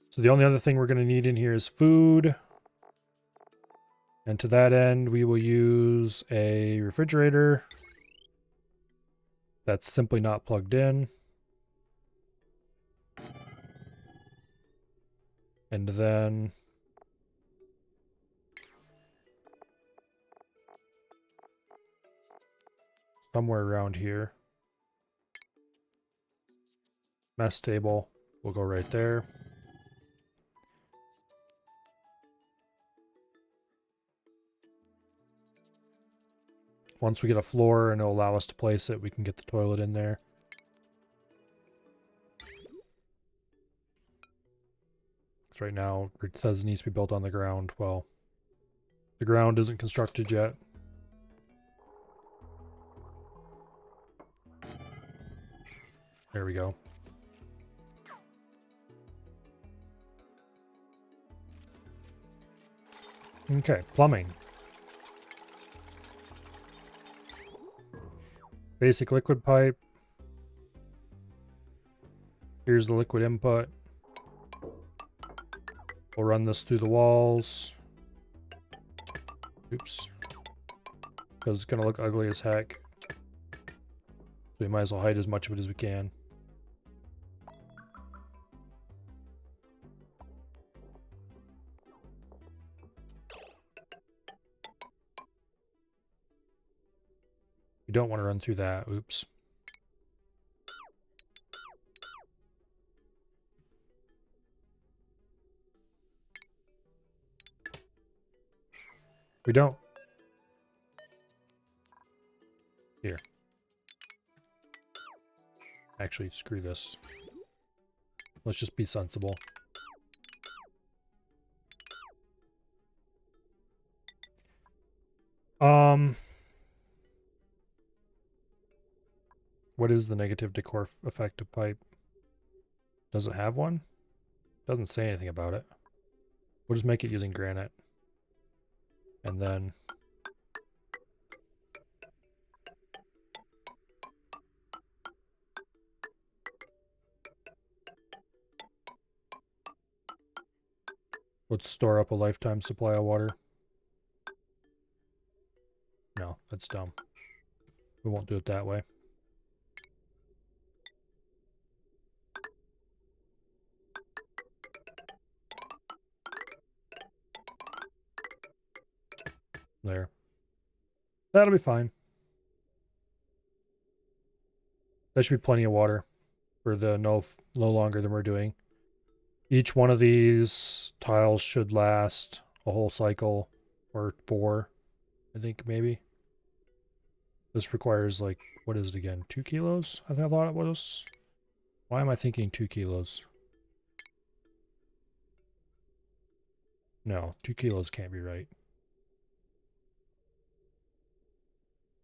So the only other thing we're going to need in here is food. And to that end, we will use a refrigerator that's simply not plugged in. And then somewhere around here, Mess table will go right there. Once we get a floor and it'll allow us to place it, we can get the toilet in there. So right now it says it needs to be built on the ground. Well, the ground isn't constructed yet. There we go. Okay, plumbing. Basic liquid pipe. Here's the liquid input. We'll run this through the walls. Oops. Because it's going to look ugly as heck. So we might as well hide as much of it as we can. We don't want to run through that. Oops. We don't. Here. Actually, screw this. Let's just be sensible. What is the negative decor effect of pipe? Does it have one? Doesn't say anything about it. We'll just make it using granite. And then let's store up a lifetime supply of water. No, that's dumb. We won't do it that way. There. That'll be fine. That should be plenty of water for the no longer than we're doing. Each one of these tiles should last a whole cycle, or 4, I think maybe. This requires like, what is it again? 2 kilos? I thought it was. Why am I thinking 2 kilos? No, 2 kilos can't be right.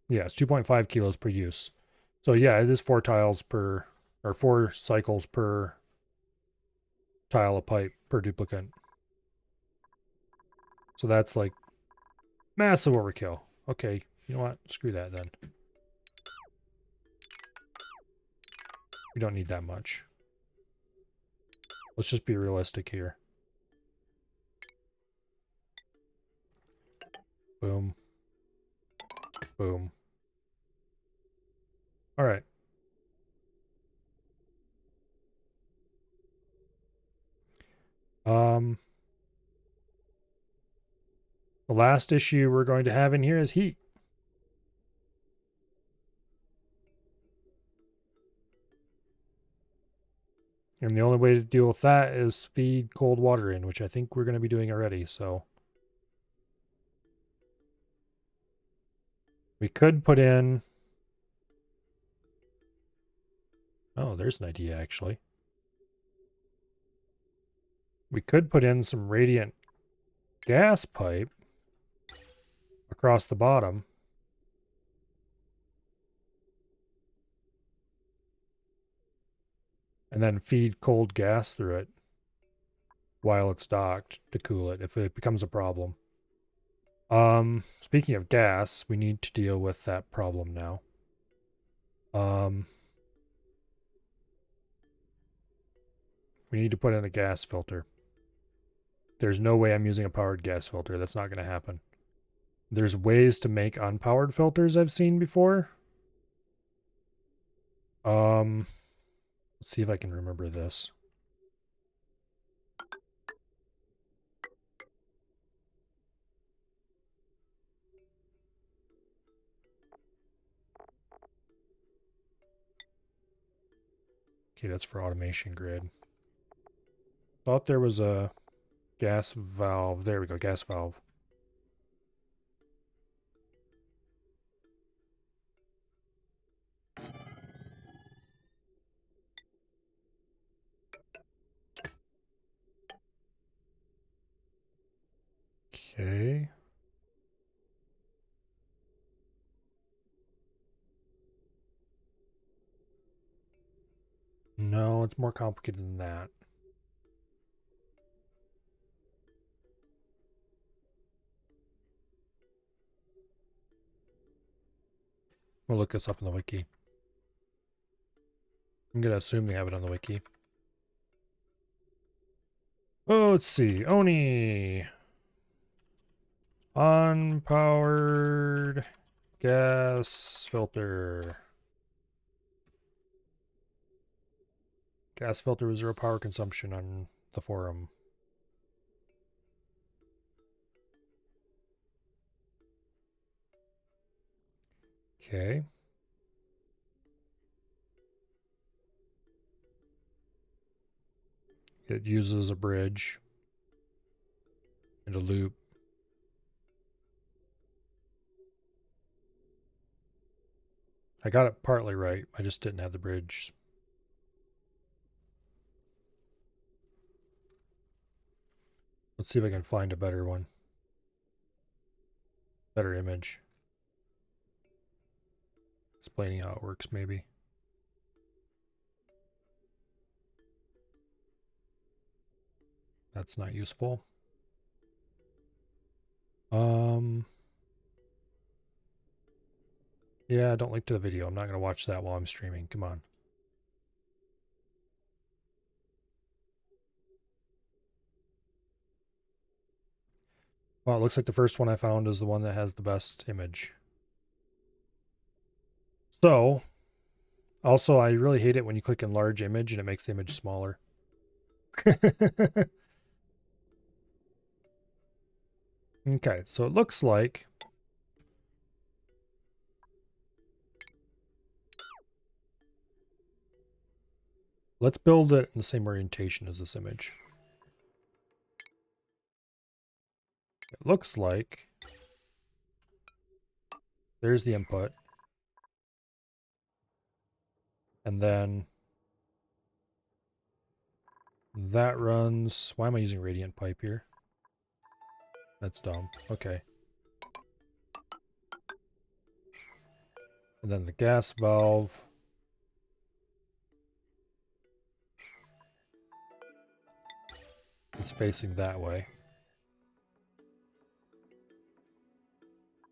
Yeah, it's 2.5 kilos per use. So yeah, it is 4 tiles per, or 4 cycles per tile of pipe per duplicate. So that's like massive overkill. Okay, you know what? Screw that then. We don't need that much. Let's just be realistic here. Boom. Boom. All right. The last issue we're going to have in here is heat. And the only way to deal with that is feed cold water in, which I think we're going to be doing already, so. We could put in... Oh, there's an idea, actually. We could put in some radiant gas pipe across the bottom. And then feed cold gas through it while it's docked to cool it if it becomes a problem. Speaking of gas, we need to deal with that problem now. We need to put in a gas filter. There's no way I'm using a powered gas filter. That's not going to happen. There's ways to make unpowered filters I've seen before. Let's see if I can remember this. Okay, that's for automation grid. Thought there was a gas valve. There we go, gas valve. Okay. No, it's more complicated than that. We'll look this up in the wiki. I'm gonna assume they have it on the wiki. Oh, let's see. Oni. Unpowered gas filter. Gas filter with 0 power consumption on the forum. Okay. It uses a bridge and a loop. I got it partly right. I just didn't have the bridge. Let's see if I can find a better one. Better image. Explaining how it works, maybe. That's not useful. Yeah, don't link to the video. I'm not going to watch that while I'm streaming. Come on. Well, it looks like the first one I found is the one that has the best image. So, also, I really hate it when you click enlarge image and it makes the image smaller. Okay, so it looks like let's build it in the same orientation as this image. It looks like there's the input. And then that runs. Why am I using radiant pipe here? That's dumb. Okay. And then the gas valve. It's facing that way.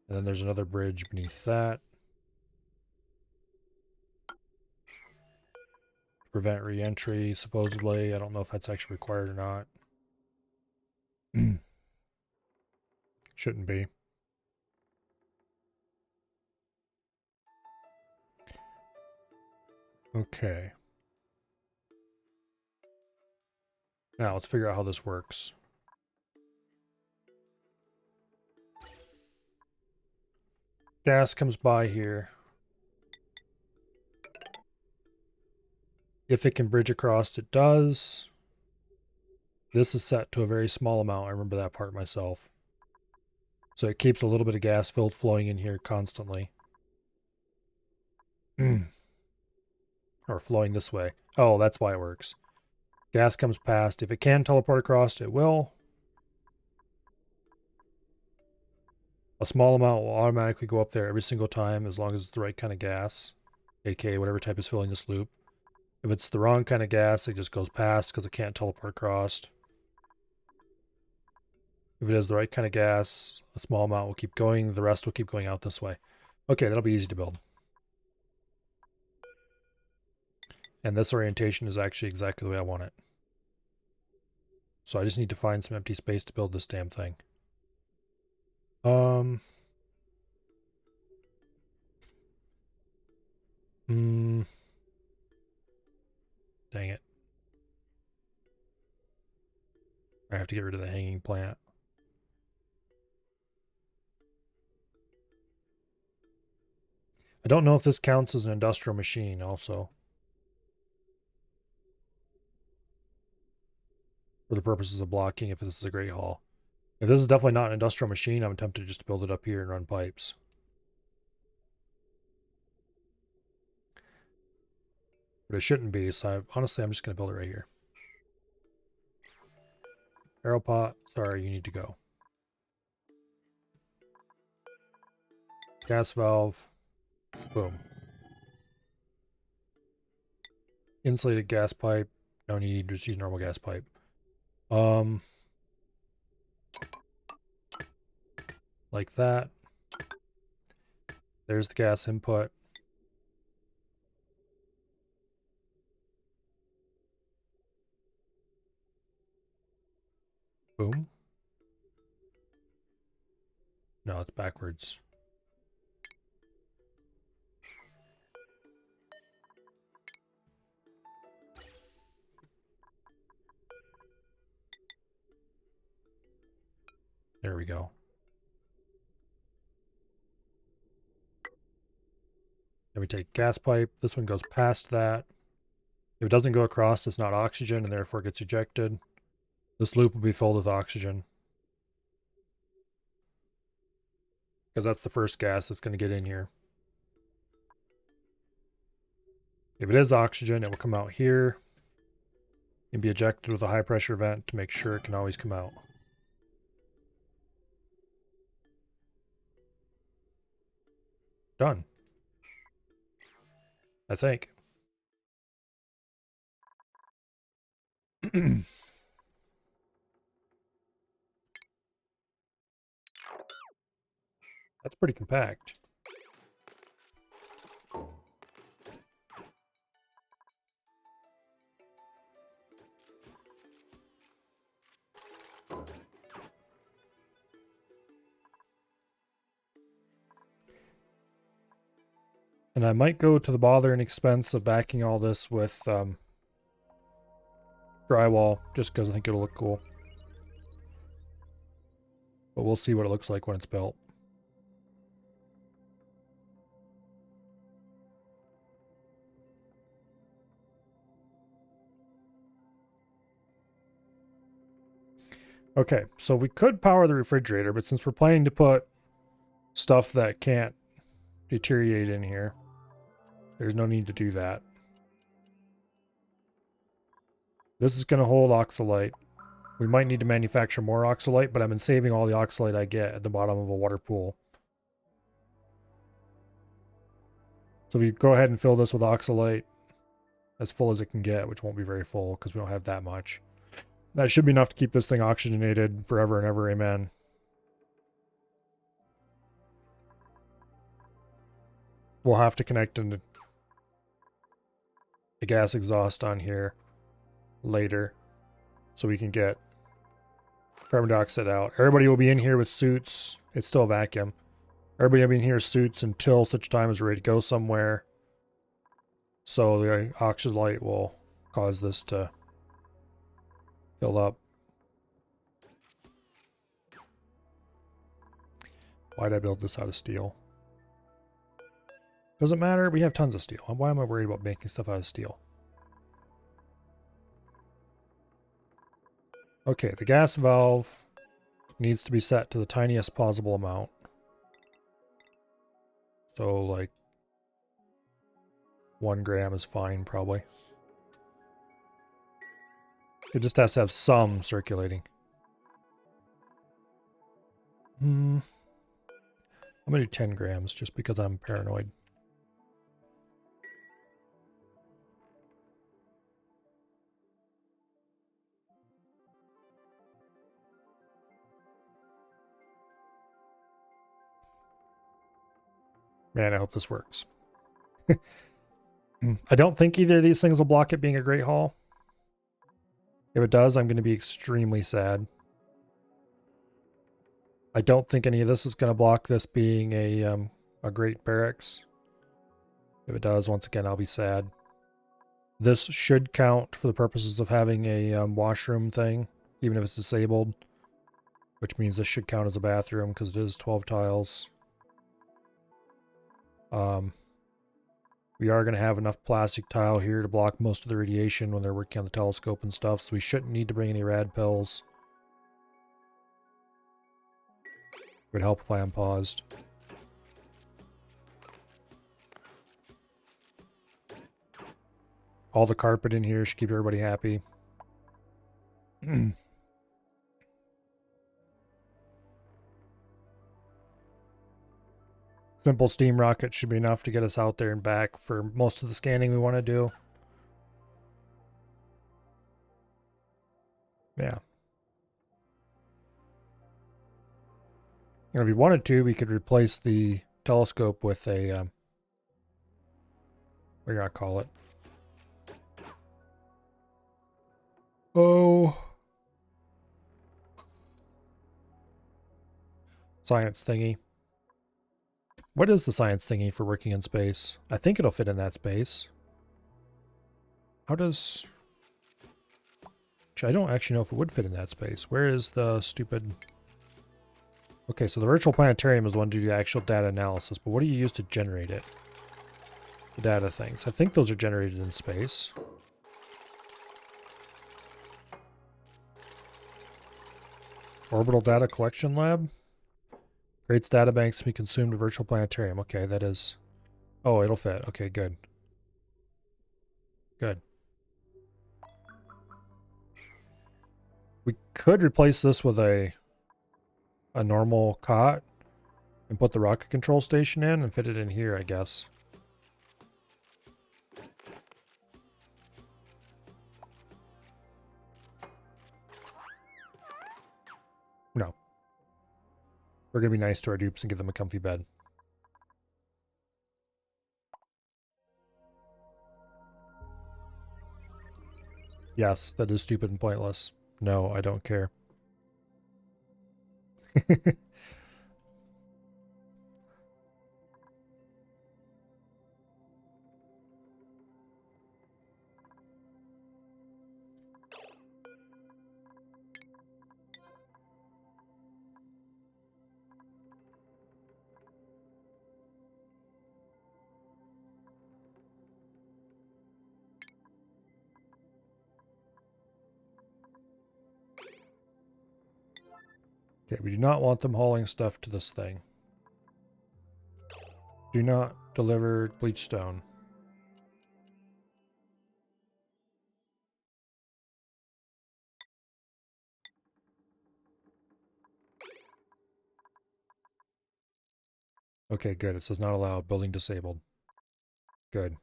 And then there's another bridge beneath that. Prevent re-entry, supposedly. I don't know if that's actually required or not. Shouldn't be. Okay. Now let's figure out how this works. Gas comes by here. If it can bridge across, it does. This is set to a very small amount. I remember that part myself. So it keeps a little bit of gas filled flowing in here constantly. Or flowing this way. Oh, that's why it works. Gas comes past. If it can teleport across, it will. A small amount will automatically go up there every single time as long as it's the right kind of gas, aka whatever type is filling this loop. If it's the wrong kind of gas, it just goes past because it can't teleport across. If it is the right kind of gas, a small amount will keep going, the rest will keep going out this way. Okay, that'll be easy to build. And this orientation is actually exactly the way I want it. So I just need to find some empty space to build this damn thing. Dang it. I have to get rid of the hanging plant. I don't know if this counts as an industrial machine also. for the purposes of blocking if this is a Great Hall. If this is definitely not an industrial machine, I'm tempted just to build it up here and run pipes. But it shouldn't be, so honestly, I'm just going to build it right here. Arrow pot, sorry, you need to go. Gas valve, boom. Insulated gas pipe, no need, just use normal gas pipe. Like that. There's the gas input. Boom. No, it's backwards. There we go. Then we take gas pipe. This one goes past that. If it doesn't go across, it's not oxygen and therefore gets ejected. This loop will be filled with oxygen. Because that's the first gas that's going to get in here. If it is oxygen, it will come out here and be ejected with a high pressure vent to make sure it can always come out. Done. I think. That's pretty compact. And I might go to the bother and expense of backing all this with drywall, just because I think it'll look cool. But we'll see what it looks like when it's built. Okay, so we could power the refrigerator, but since we're planning to put stuff that can't deteriorate in here, there's no need to do that. This is going to hold oxalite. We might need to manufacture more oxalite, but I've been saving all the oxalite I get at the bottom of a water pool. So if you go ahead and fill this with oxalite as full as it can get, which won't be very full because we don't have that much. That should be enough to keep this thing oxygenated forever and ever, amen. We'll have to connect a gas exhaust on here later so we can get carbon dioxide out. Everybody will be in here with suits. It's still a vacuum. Everybody will be in here with suits until such time as we're ready to go somewhere. So the oxalite will cause this to fill up. Why'd I build this out of steel? Doesn't matter, we have tons of steel. Why am I worried about making stuff out of steel? Okay, the gas valve needs to be set to the tiniest possible amount. So like 1 gram is fine, probably. It just has to have some circulating. I'm gonna do 10 grams just because I'm paranoid. Man, I hope this works. I don't think either of these things will block it being a Great Hall. If it does, I'm going to be extremely sad. I don't think any of this is going to block this being a great barracks. If it does, once again, I'll be sad. This should count for the purposes of having a washroom thing, even if it's disabled. Which means this should count as a bathroom because it is 12 tiles. We are going to have enough plastic tile here to block most of the radiation when they're working on the telescope and stuff, so we shouldn't need to bring any rad pills. It would help if I unpaused. All the carpet in here should keep everybody happy. Simple steam rocket should be enough to get us out there and back for most of the scanning we want to do. Yeah. And if we wanted to, we could replace the telescope with a, what do you call it? Oh. Science thingy. What is the science thingy for working in space? I think it'll fit in that space. How does... I don't actually know if it would fit in that space. Where is the stupid... Okay, so the virtual planetarium is the one to do the actual data analysis, but what do you use to generate it? The data things. I think those are generated in space. Orbital Data Collection Lab? Creates data banks to be consumed to virtual planetarium. Okay, that is... Oh, it'll fit. Okay, good. Good. We could replace this with a normal cot and put the rocket control station in and fit it in here, I guess. No. We're going to be nice to our dupes and give them a comfy bed. Yes, that is stupid and pointless. No, I don't care. Okay, we do not want them hauling stuff to this thing. Do not deliver bleach stone. Okay, good. It says not allowed. Building disabled. Good.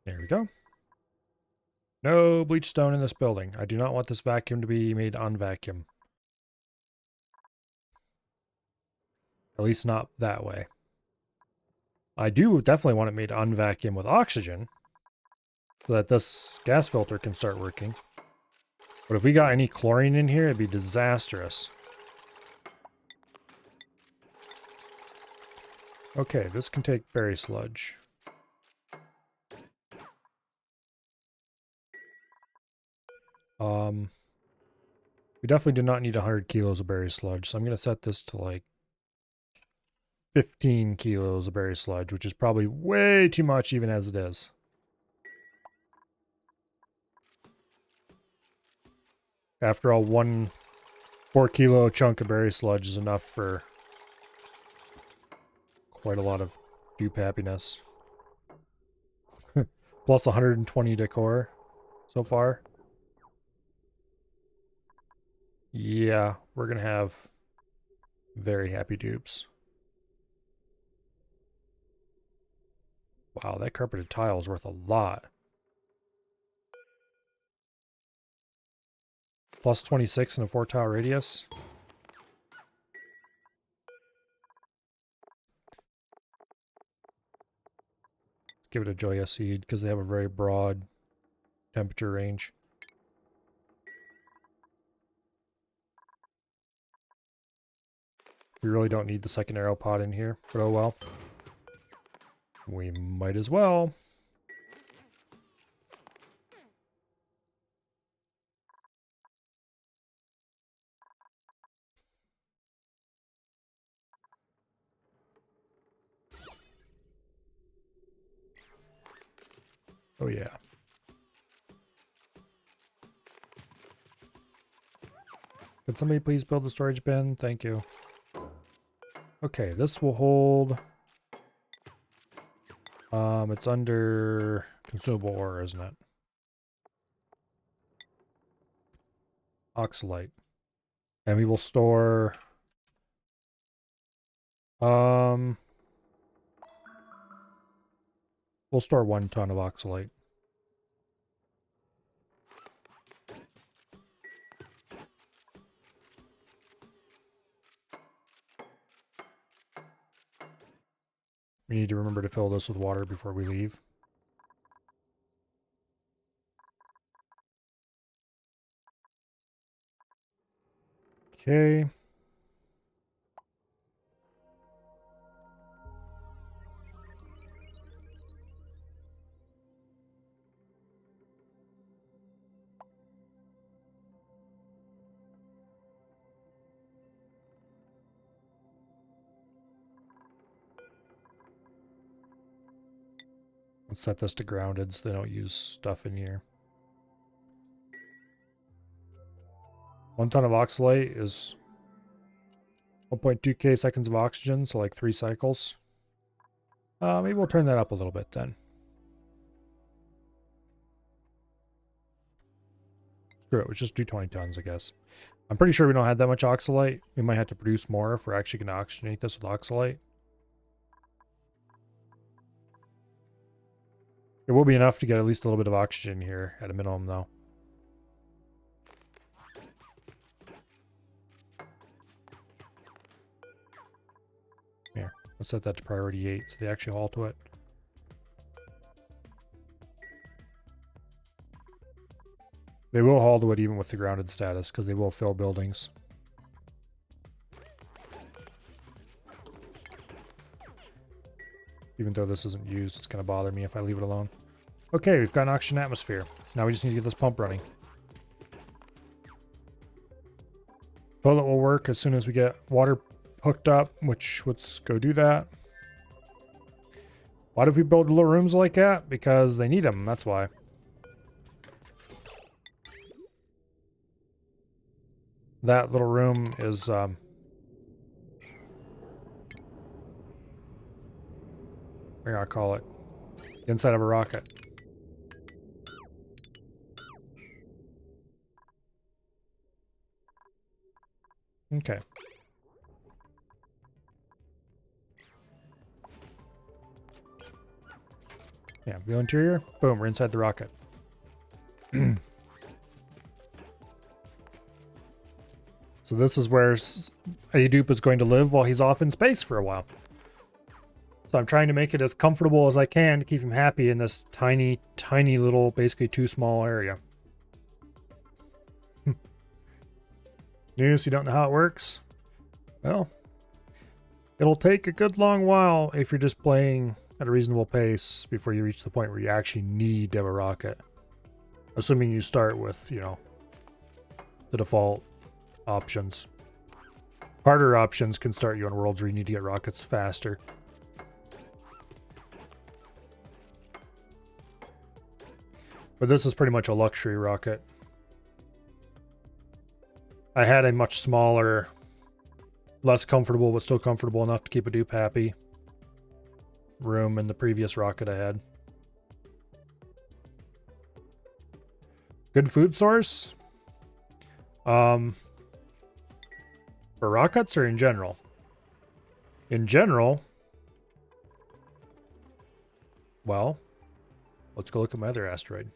There we go. No bleach stone in this building. I do not want this vacuum to be made unvacuum. At least not that way. I do definitely want it made unvacuum with oxygen, so that this gas filter can start working. But if we got any chlorine in here, it'd be disastrous. Okay, this can take berry sludge. We definitely do not need 100 kilos of berry sludge, so I'm going to set this to like 15 kilos of berry sludge, which is probably way too much even as it is. After all, 1 4-kilo chunk of berry sludge is enough for quite a lot of dupe happiness. Plus 120 decor so far. Yeah, we're going to have very happy dupes. Wow, that carpeted tile is worth a lot. Plus 26 in a 4-tile radius. Give it a Joya seed because they have a very broad temperature range. We really don't need the second arrow pod in here, but oh well. We might as well. Oh yeah. Could somebody please build a storage bin? Thank you. Okay, this will hold... it's under consumable ore, isn't it? Oxalite. And we will store... we'll store 1 ton of oxalite. We need to remember to fill this with water before we leave. Okay. Let's set this to grounded so they don't use stuff in here. 1 ton of oxalate is 1.2k seconds of oxygen, so like 3 cycles. Maybe we'll turn that up a little bit then. Screw it, let's just do 20 tons, I guess. I'm pretty sure we don't have that much oxalate. We might have to produce more if we're actually going to oxygenate this with oxalate. It will be enough to get at least a little bit of oxygen here at a minimum, though. Here, let's set that to priority 8 so they actually haul to it. They will haul to it even with the grounded status because they will fill buildings. Even though this isn't used, it's going to bother me if I leave it alone. Okay, we've got an oxygen atmosphere. Now we just need to get this pump running. Toilet will work as soon as we get water hooked up, which let's go do that. Why do we build little rooms like that? Because they need them, that's why. That little room is what do I call it? Inside of a rocket. Okay. Yeah, view interior. Boom, we're inside the rocket. So this is where Adupe is going to live while he's off in space for a while. So I'm trying to make it as comfortable as I can to keep him happy in this tiny, tiny little, basically too small area. News, you don't know how it works? Well, it'll take a good long while if you're just playing at a reasonable pace before you reach the point where you actually need to have a rocket. Assuming you start with, you know, the default options. Harder options can start you on worlds where you need to get rockets faster. But this is pretty much a luxury rocket. I had a much smaller, less comfortable, but still comfortable enough to keep Adupe happy room in the previous rocket I had. Good food source? For rockets or in general? In general, well, let's go look at my other asteroid.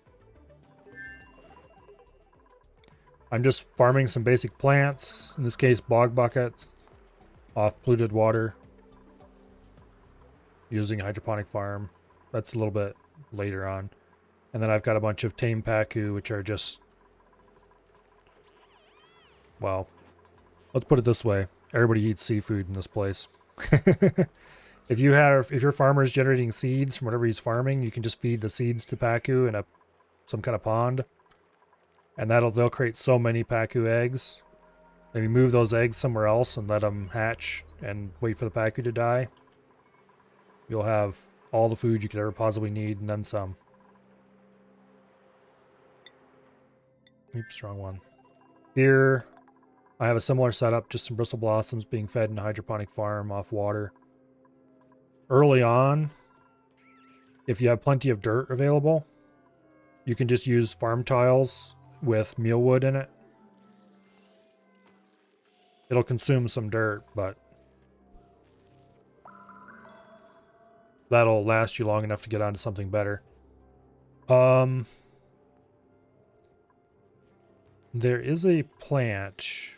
I'm just farming some basic plants, in this case bog buckets, off polluted water, using a hydroponic farm. That's a little bit later on. And then I've got a bunch of tame pacu, which are just, well, let's put it this way. Everybody eats seafood in this place. If your farmer is generating seeds from whatever he's farming, you can just feed the seeds to pacu in some kind of pond. And they'll create so many pacu eggs. Then you move those eggs somewhere else and let them hatch and wait for the pacu to die. You'll have all the food you could ever possibly need and then some. Oops, wrong one. Here, I have a similar setup, just some bristle blossoms being fed in a hydroponic farm off water. Early on, if you have plenty of dirt available, you can just use farm tiles with mealwood in it. It'll consume some dirt, but that'll last you long enough to get onto something better. There is a plant.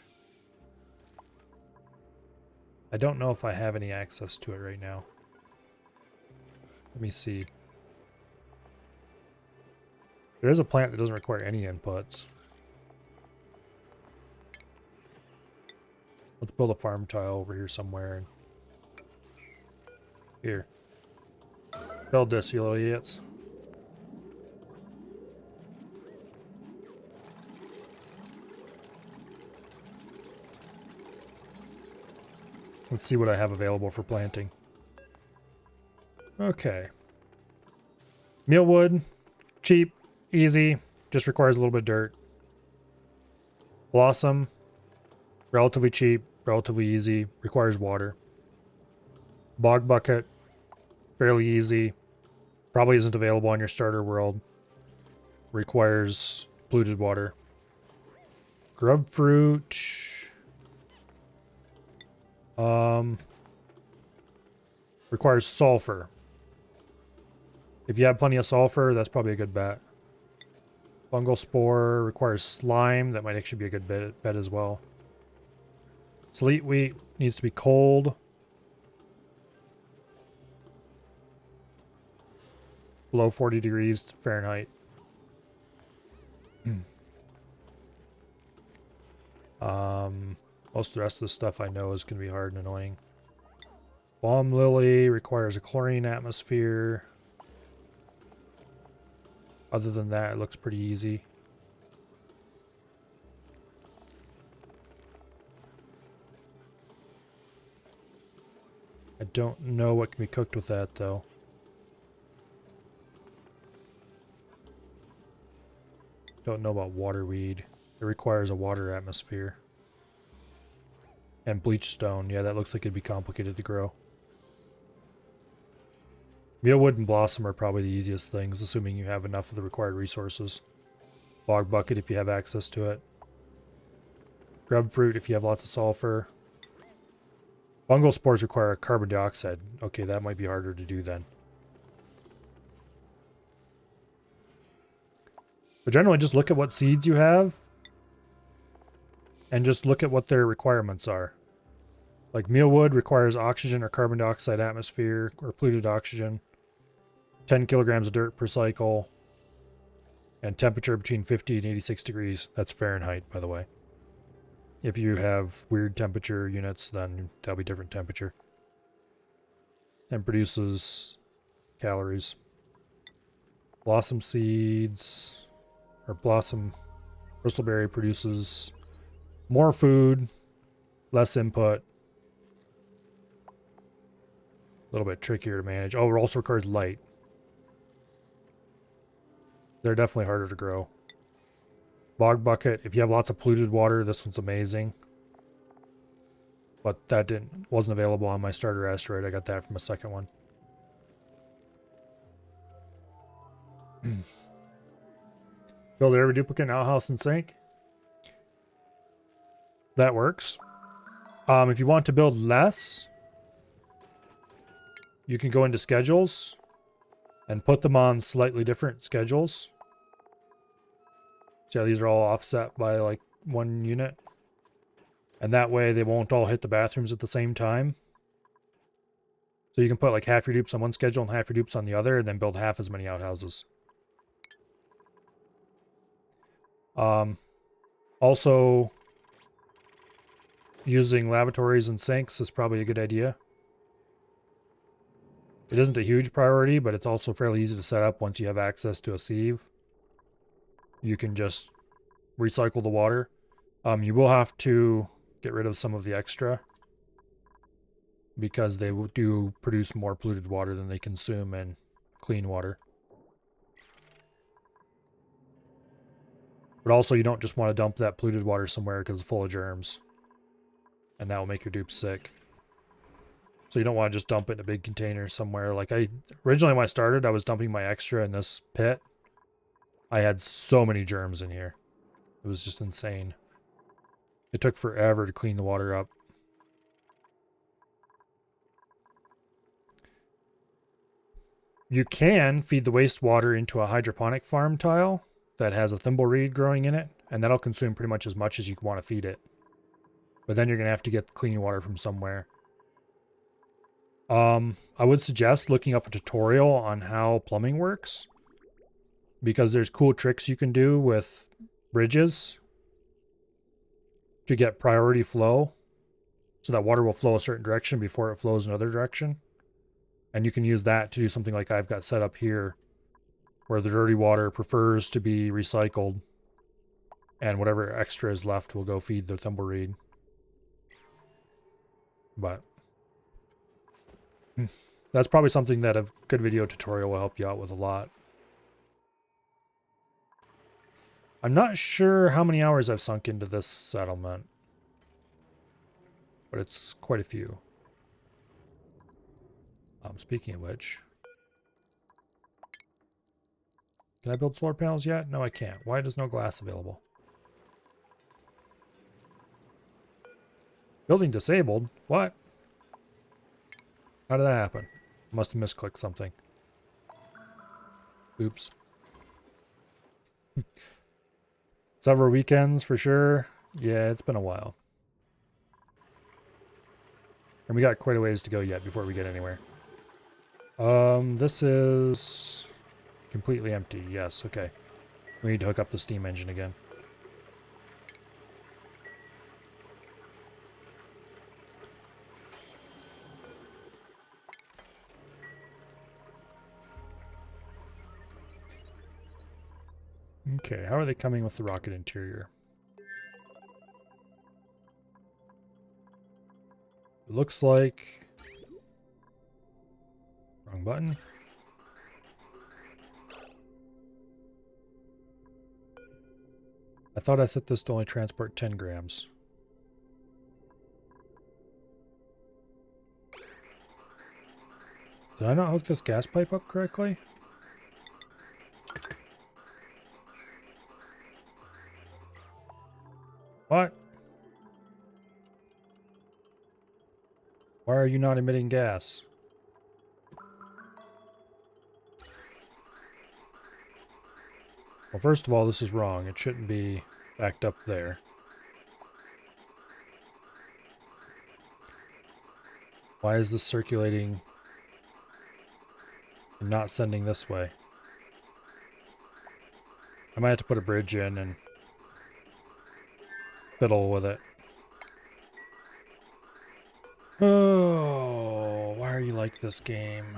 I don't know if I have any access to it right now. Let me see. There is a plant that doesn't require any inputs. Let's build a farm tile over here somewhere. Here. Build this, you little idiots. Let's see what I have available for planting. Okay. Mealwood. Cheap. Easy. Just requires a little bit of dirt. Blossom. Relatively cheap. Relatively easy. Requires water. Bog bucket. Fairly easy. Probably isn't available on your starter world. Requires polluted water. Grub fruit. Requires sulfur. If you have plenty of sulfur, that's probably a good bet. Fungal spore requires slime. That might actually be a good bet as well. Sleet wheat needs to be cold. Below 40 degrees Fahrenheit. Most of the rest of the stuff I know is going to be hard and annoying. Balm lily requires a chlorine atmosphere. Other than that, it looks pretty easy. I don't know what can be cooked with that, though. Don't know about waterweed. It requires a water atmosphere. And bleach stone. Yeah, that looks like it'd be complicated to grow. Mealwood and blossom are probably the easiest things, assuming you have enough of the required resources. Bog bucket if you have access to it. Grub fruit if you have lots of sulfur. Fungal spores require carbon dioxide. Okay, that might be harder to do then. But generally, just look at what seeds you have. And just look at what their requirements are. Like mealwood requires oxygen or carbon dioxide atmosphere or polluted oxygen. 10 kilograms of dirt per cycle. And temperature between 50 and 86 degrees. That's Fahrenheit, by the way. If you have weird temperature units, then that'll be different temperature. And produces calories. Blossom seeds, or blossom bristleberry produces more food, less input. A little bit trickier to manage. Oh, it also requires light. They're definitely harder to grow. Bog bucket, if you have lots of polluted water, this one's amazing. But that wasn't available on my starter asteroid. I got that from a second one. Build every duplicate in outhouse and sink. That works. If you want to build less, you can go into schedules and put them on slightly different schedules. So yeah, these are all offset by like 1 unit. And that way they won't all hit the bathrooms at the same time. So you can put like half your dupes on one schedule and half your dupes on the other, and then build half as many outhouses. Also, using lavatories and sinks is probably a good idea. It isn't a huge priority, but it's also fairly easy to set up once you have access to a sieve. You can just recycle the water. You will have to get rid of some of the extra because they do produce more polluted water than they consume in clean water. But also you don't just want to dump that polluted water somewhere because it's full of germs. And that will make your dupes sick. So you don't want to just dump it in a big container somewhere. Like originally when I started, I was dumping my extra in this pit. I had so many germs in here. It was just insane. It took forever to clean the water up. You can feed the wastewater into a hydroponic farm tile that has a thimbleweed growing in it, and that'll consume pretty much as much as you want to feed it. But then you're going to have to get clean water from somewhere. I would suggest looking up a tutorial on how plumbing works, because there's cool tricks you can do with bridges to get priority flow, so that water will flow a certain direction before it flows another direction. And you can use that to do something like I've got set up here, where the dirty water prefers to be recycled, and whatever extra is left will go feed the thimbleweed. But that's probably something that a good video tutorial will help you out with a lot. I'm not sure how many hours I've sunk into this settlement, but it's quite a few. Speaking of which, can I build solar panels yet? No, I can't. Why is no glass available? Building disabled? What? How did that happen? Must have misclicked something. Oops. Several weekends for sure. Yeah, it's been a while. And we got quite a ways to go yet before we get anywhere. This is completely empty. Yes, okay. We need to hook up the steam engine again. Okay, how are they coming with the rocket interior? It looks like... Wrong button. I thought I set this to only transport 10 grams. Did I not hook this gas pipe up correctly? What? Why are you not emitting gas? Well, first of all, this is wrong. It shouldn't be backed up there. Why is this circulating and not sending this way? I might have to put a bridge in and fiddle with it. Oh, why are you like this game?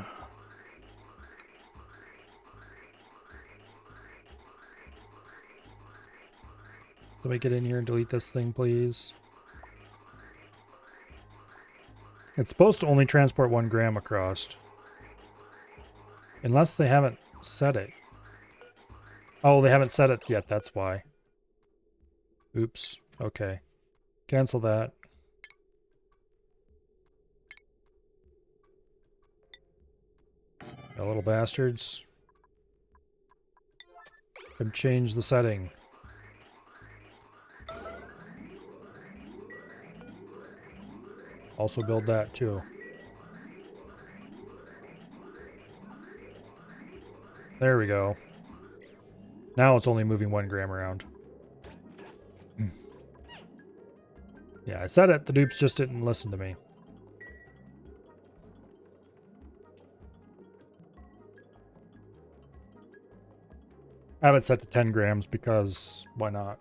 Let me get in here and delete this thing, please. It's supposed to only transport 1 gram across. Unless they haven't set it. Oh, they haven't set it yet, that's why. Oops. Okay. Cancel that. You little bastards. Can change the setting. Also build that too. There we go. Now it's only moving 1 gram around. Yeah, I said it. The dupes just didn't listen to me. I have it set to 10 grams because why not?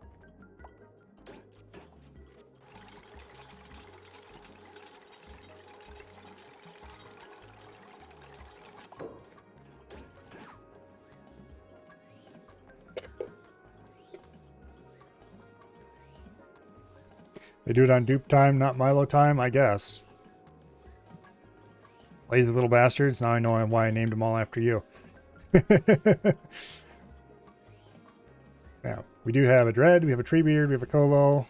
They do it on dupe time, not Milo time, I guess. Lazy little bastards. Now I know why I named them all after you. Yeah. We do have a Dread, we have a Treebeard, we have a Colo.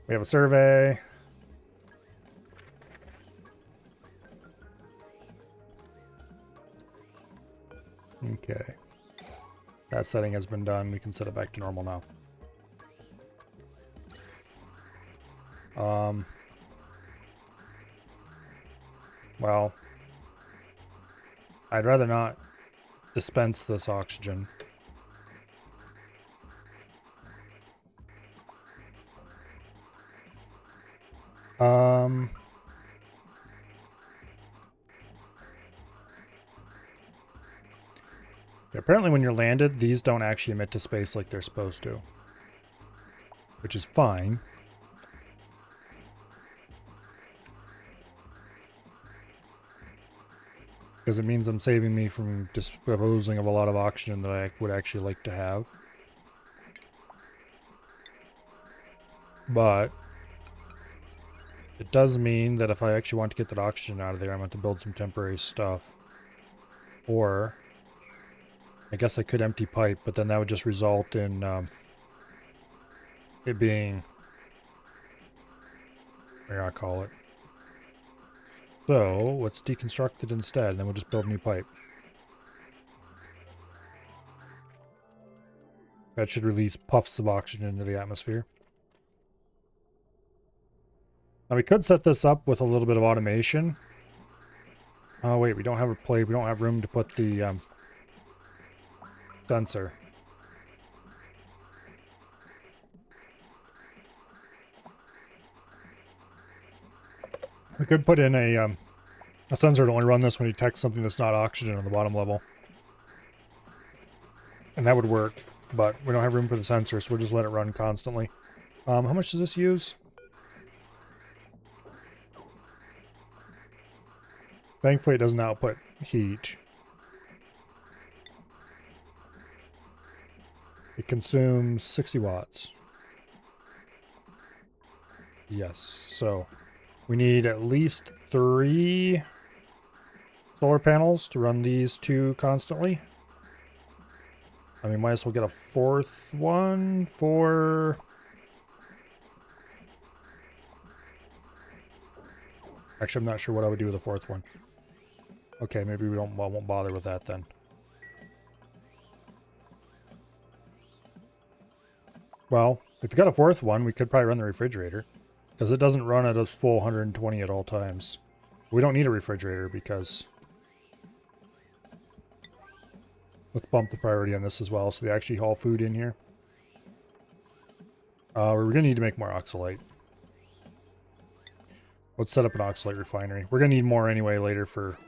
We have a Survey. Okay. That setting has been done. We can set it back to normal now. Well, I'd rather not dispense this oxygen. Apparently when you're landed, these don't actually emit to space like they're supposed to. Which is fine. Because it means I'm saving me from disposing of a lot of oxygen that I would actually like to have. But it does mean that if I actually want to get that oxygen out of there, I'm going to have to build some temporary stuff. Or I guess I could empty pipe, but then that would just result in it being, what do I call it? So let's deconstruct it instead, and then we'll just build a new pipe. That should release puffs of oxygen into the atmosphere. Now we could set this up with a little bit of automation. Oh wait, we don't have a plate. We don't have room to put the sensor. We could put in a sensor to only run this when you detect something that's not oxygen on the bottom level. And that would work, but we don't have room for the sensor, so we'll just let it run constantly. How much does this use? Thankfully it doesn't output heat. It consumes 60 watts. Yes, so we need at least 3 solar panels to run these 2 constantly. And we might as well get a 4th one for... Actually, I'm not sure what I would do with a 4th one. Okay, maybe we won't bother with that then. Well, if you got a 4th one, we could probably run the refrigerator. Because it doesn't run at a full 120 at all times. We don't need a refrigerator because... Let's bump the priority on this as well so they actually haul food in here. We're going to need to make more oxalate. Let's set up an oxalate refinery. We're going to need more anyway later for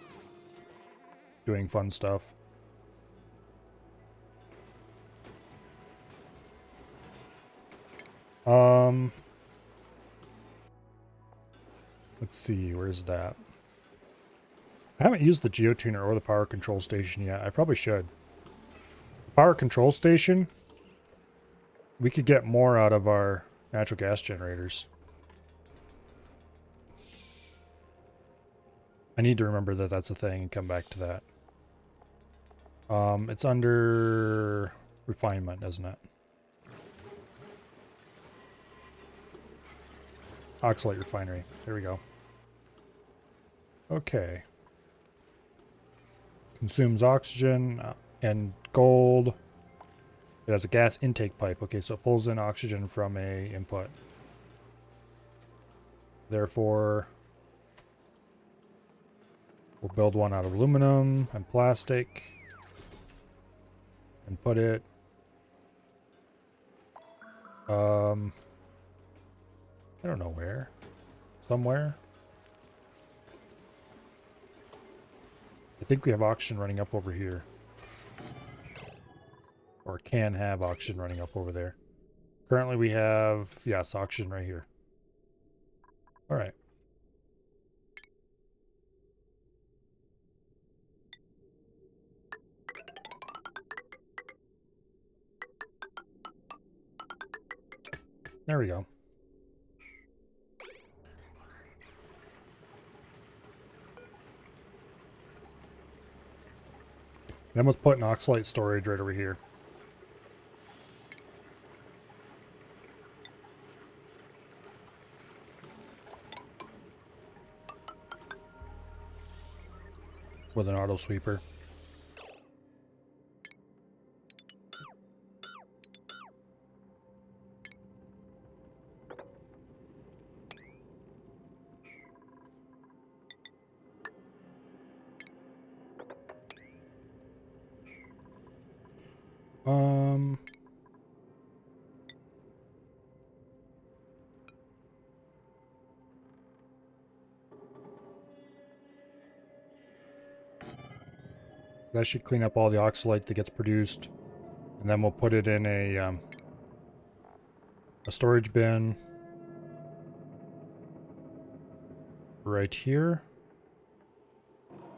doing fun stuff. Let's see, where's that? I haven't used the geotuner or the power control station yet. I probably should. The power control station, we could get more out of our natural gas generators. I need to remember that that's a thing and come back to that. It's under refinement, isn't it? Oxalate refinery. There we go. Okay. Consumes oxygen and gold. It has a gas intake pipe. Okay, so it pulls in oxygen from a input. Therefore, we'll build one out of aluminum and plastic and put it I don't know where. Somewhere. I think we have oxygen running up over here. Or can have oxygen running up over there. Currently we have, yes, oxygen right here. Alright. There we go. Then let's put an oxalate storage right over here. with an auto sweeper. That should clean up all the oxalate that gets produced. And then we'll put it in a storage bin right here.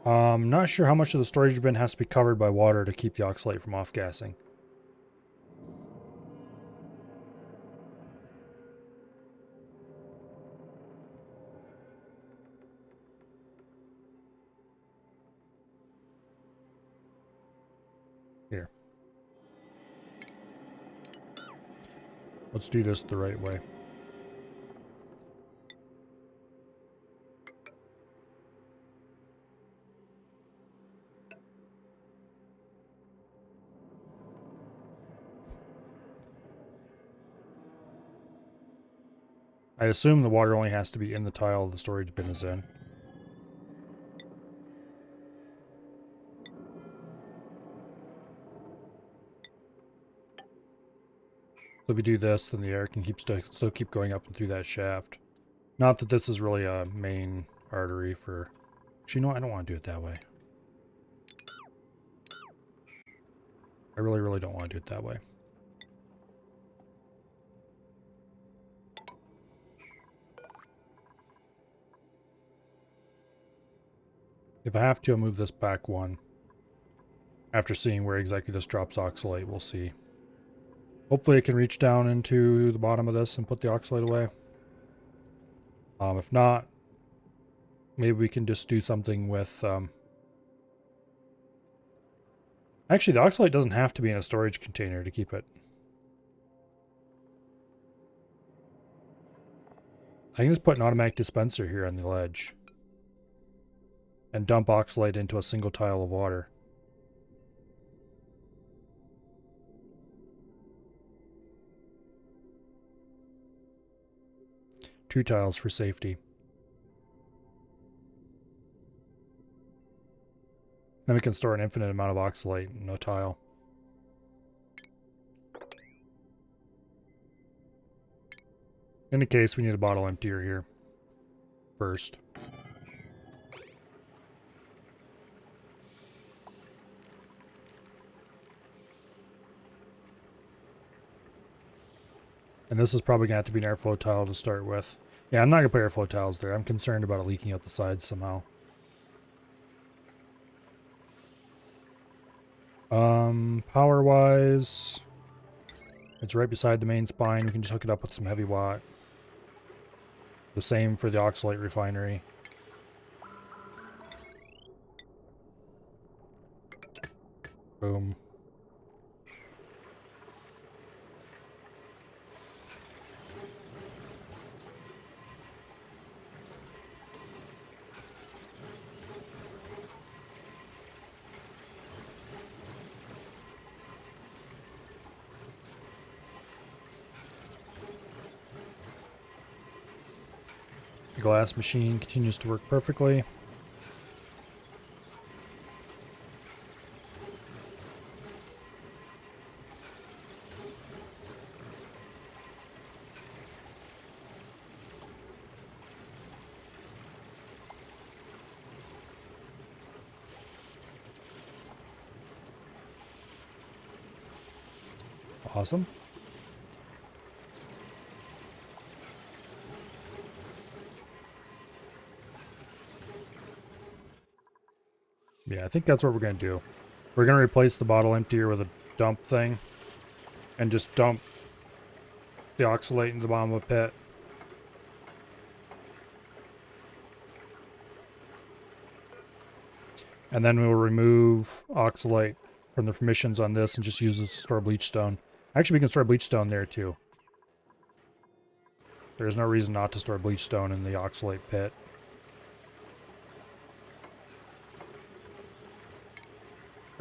Not sure how much of the storage bin has to be covered by water to keep the oxalate from off-gassing. Here. Let's do this the right way. I assume the water only has to be in the tile the storage bin is in. So if you do this, then the air can still keep going up and through that shaft. Not that this is really a main artery for... Actually, no, I don't want to do it that way. I really don't want to do it that way. If I have to, I'll move this back one. After seeing where exactly this drops oxalate, we'll see. Hopefully it can reach down into the bottom of this and put the oxalate away. If not, maybe we can just do something with... Actually, the oxalate doesn't have to be in a storage container to keep it. I can just put an automatic dispenser here on the ledge. And dump oxalate into a single tile of water. Two tiles for safety. Then we can store an infinite amount of oxalate in a tile. In the case, we need a bottle emptier here first. And this is probably going to have to be an airflow tile to start with. Yeah, I'm not going to put airflow tiles there. I'm concerned about it leaking out the sides somehow. Power-wise, it's right beside the main spine. We can just hook it up with some heavy watt. The same for the oxalate refinery. Boom. The glass machine continues to work perfectly. Awesome. Yeah, I think that's what we're going to do. We're going to replace the bottle emptier with a dump thing. And just dump the oxalate into the bottom of a pit. And then we'll remove oxalate from the permissions on this and just use it to store bleach stone. Actually, we can store bleach stone there too. There's no reason not to store bleach stone in the oxalate pit.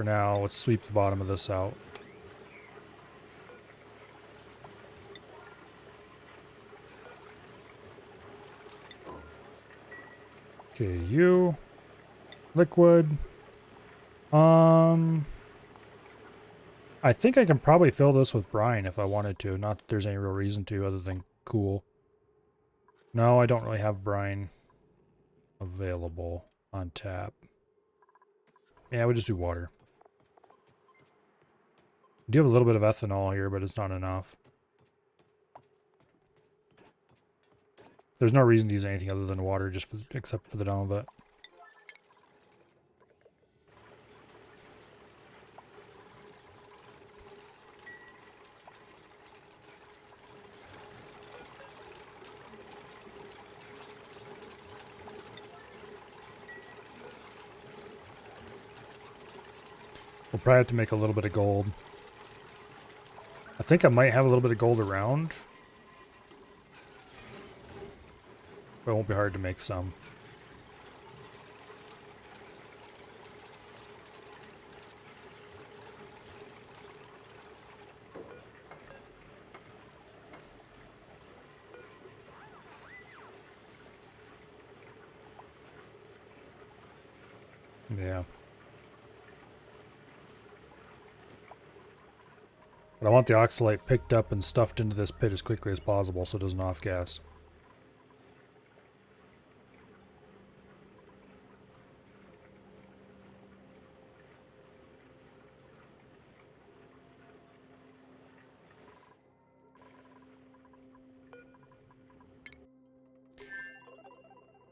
For now, let's sweep the bottom of this out. Okay, you. Liquid. I think I can probably fill this with brine if I wanted to. Not that there's any real reason to other than cool. No, I don't really have brine available on tap. Yeah, we'll just do water. I do have a little bit of ethanol here, but it's not enough. There's no reason to use anything other than water, just except for the dome of it. We'll probably have to make a little bit of gold. I think I might have a little bit of gold around. But it won't be hard to make some. Yeah. But I want the oxalate picked up and stuffed into this pit as quickly as possible so it doesn't off-gas.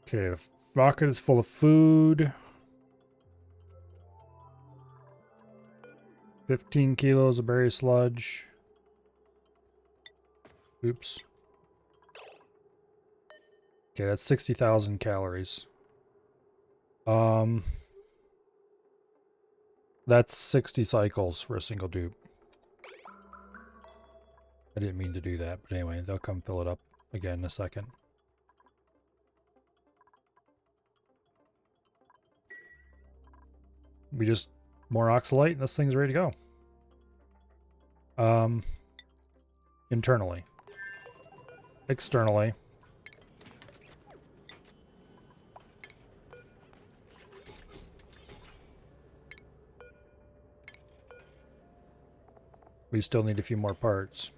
Okay, the rocket is full of food. 15 kilos of berry sludge. Oops. Okay, that's 60,000 calories. That's 60 cycles for a single dupe. I didn't mean to do that, but anyway, they'll come fill it up again in a second. We just more oxalate and this thing's ready to go. Internally. Externally. We still need a few more parts.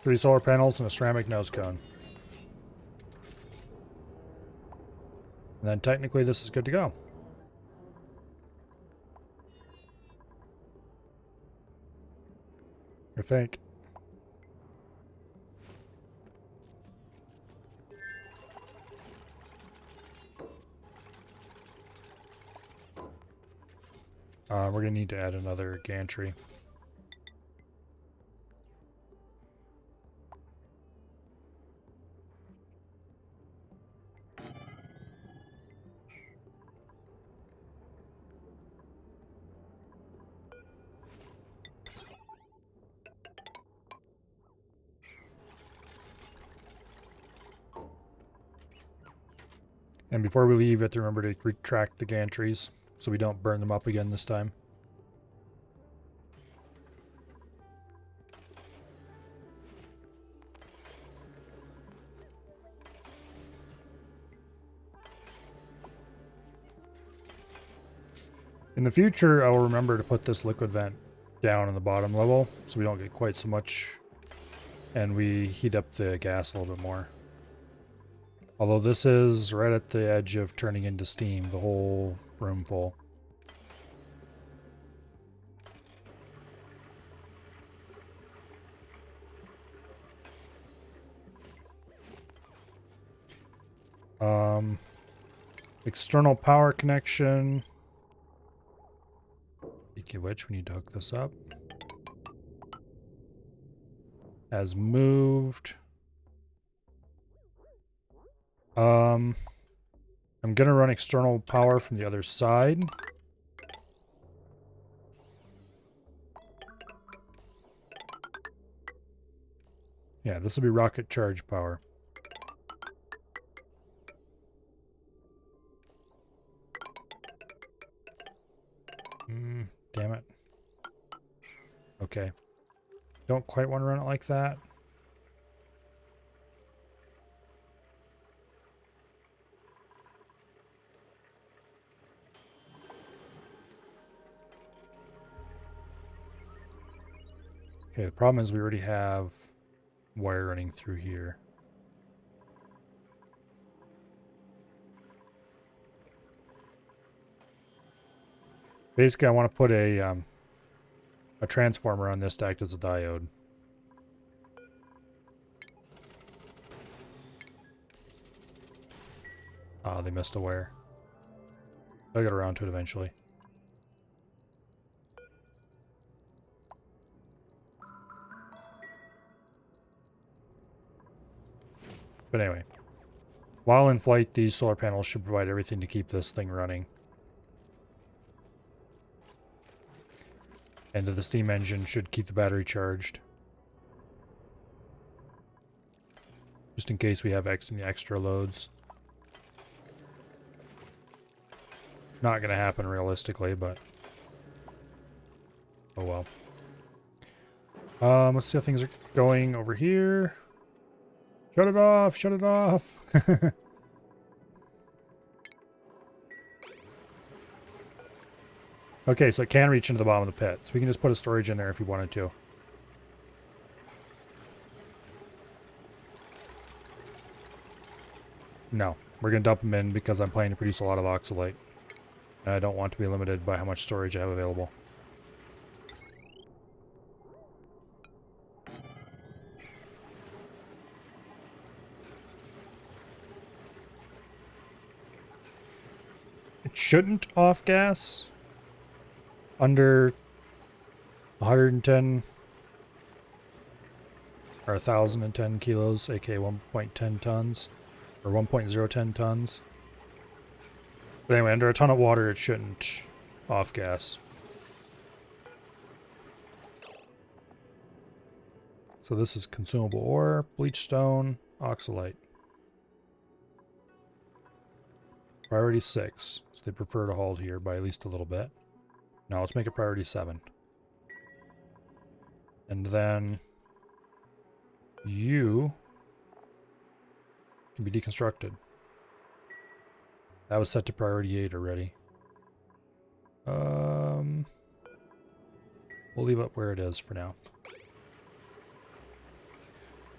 Three solar panels and a ceramic nose cone. And then technically this is good to go. I think. We're going to need to add another gantry. And before we leave, we have to remember to retract the gantries so we don't burn them up again this time. In the future, I'll remember to put this liquid vent down in the bottom level so we don't get quite so much and we heat up the gas a little bit more. Although this is right at the edge of turning into steam, the whole room full. External power connection. Speaking of which, we need to hook this up. Has moved. I'm gonna run external power from the other side. Yeah, this will be rocket charge power. damn it. Okay. Don't quite want to run it like that. Okay, the problem is we already have wire running through here. Basically, I want to put a transformer on this to act as a diode. Ah, they missed a wire. I'll get around to it eventually. But anyway, while in flight, these solar panels should provide everything to keep this thing running. And the steam engine should keep the battery charged. Just in case we have extra loads. Not going to happen realistically, but... oh well. Let's see how things are going over here. Shut it off! Shut it off! Okay, so it can reach into the bottom of the pit. So we can just put a storage in there if we wanted to. No, we're going to dump them in because I'm planning to produce a lot of oxalate. And I don't want to be limited by how much storage I have available. It shouldn't off gas under 110 or 1,010 kilos, aka 1.10 tons, or 1.010 tons. But anyway, under a ton of water, it shouldn't off gas. So this is consumable ore, bleach stone, oxalate. Priority 6, so they prefer to hold here by at least a little bit. Now let's make it priority 7. And then you can be deconstructed. That was set to priority 8 already. We'll leave it where it is for now.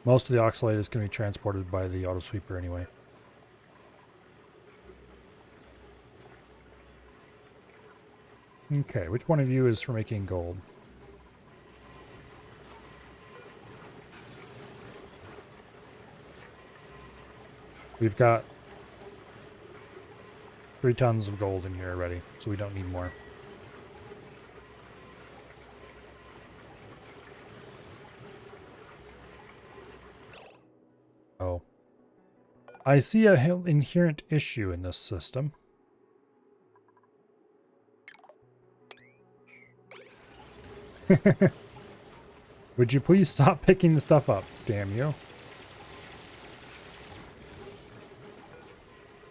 Most of the oxalate is going to be transported by the auto sweeper anyway. Okay, which one of you is for making gold? We've got 3 tons of gold in here already, so we don't need more. Oh. I see an inherent issue in this system. Would you please stop picking the stuff up? Damn you.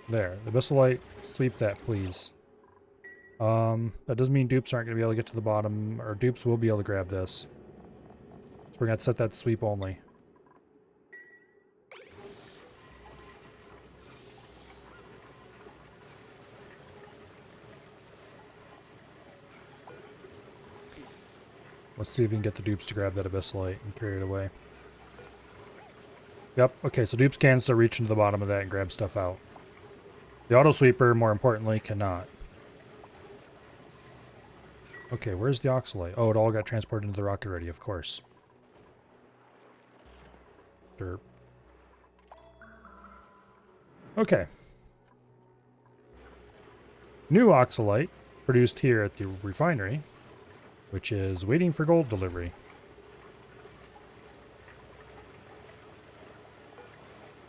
There. The Abyssalite, sweep that, please. That doesn't mean dupes aren't going to be able to get to the bottom, or dupes will be able to grab this. So we're going to set that to sweep only. Let's see if we can get the dupes to grab that Abyssalite and carry it away. Yep, okay, so dupes can still reach into the bottom of that and grab stuff out. The auto sweeper, more importantly, cannot. Okay, where's the oxalate? Oh, it all got transported into the rocket ready, of course. Derp. Okay. New oxalate, produced here at the refinery, which is waiting for gold delivery.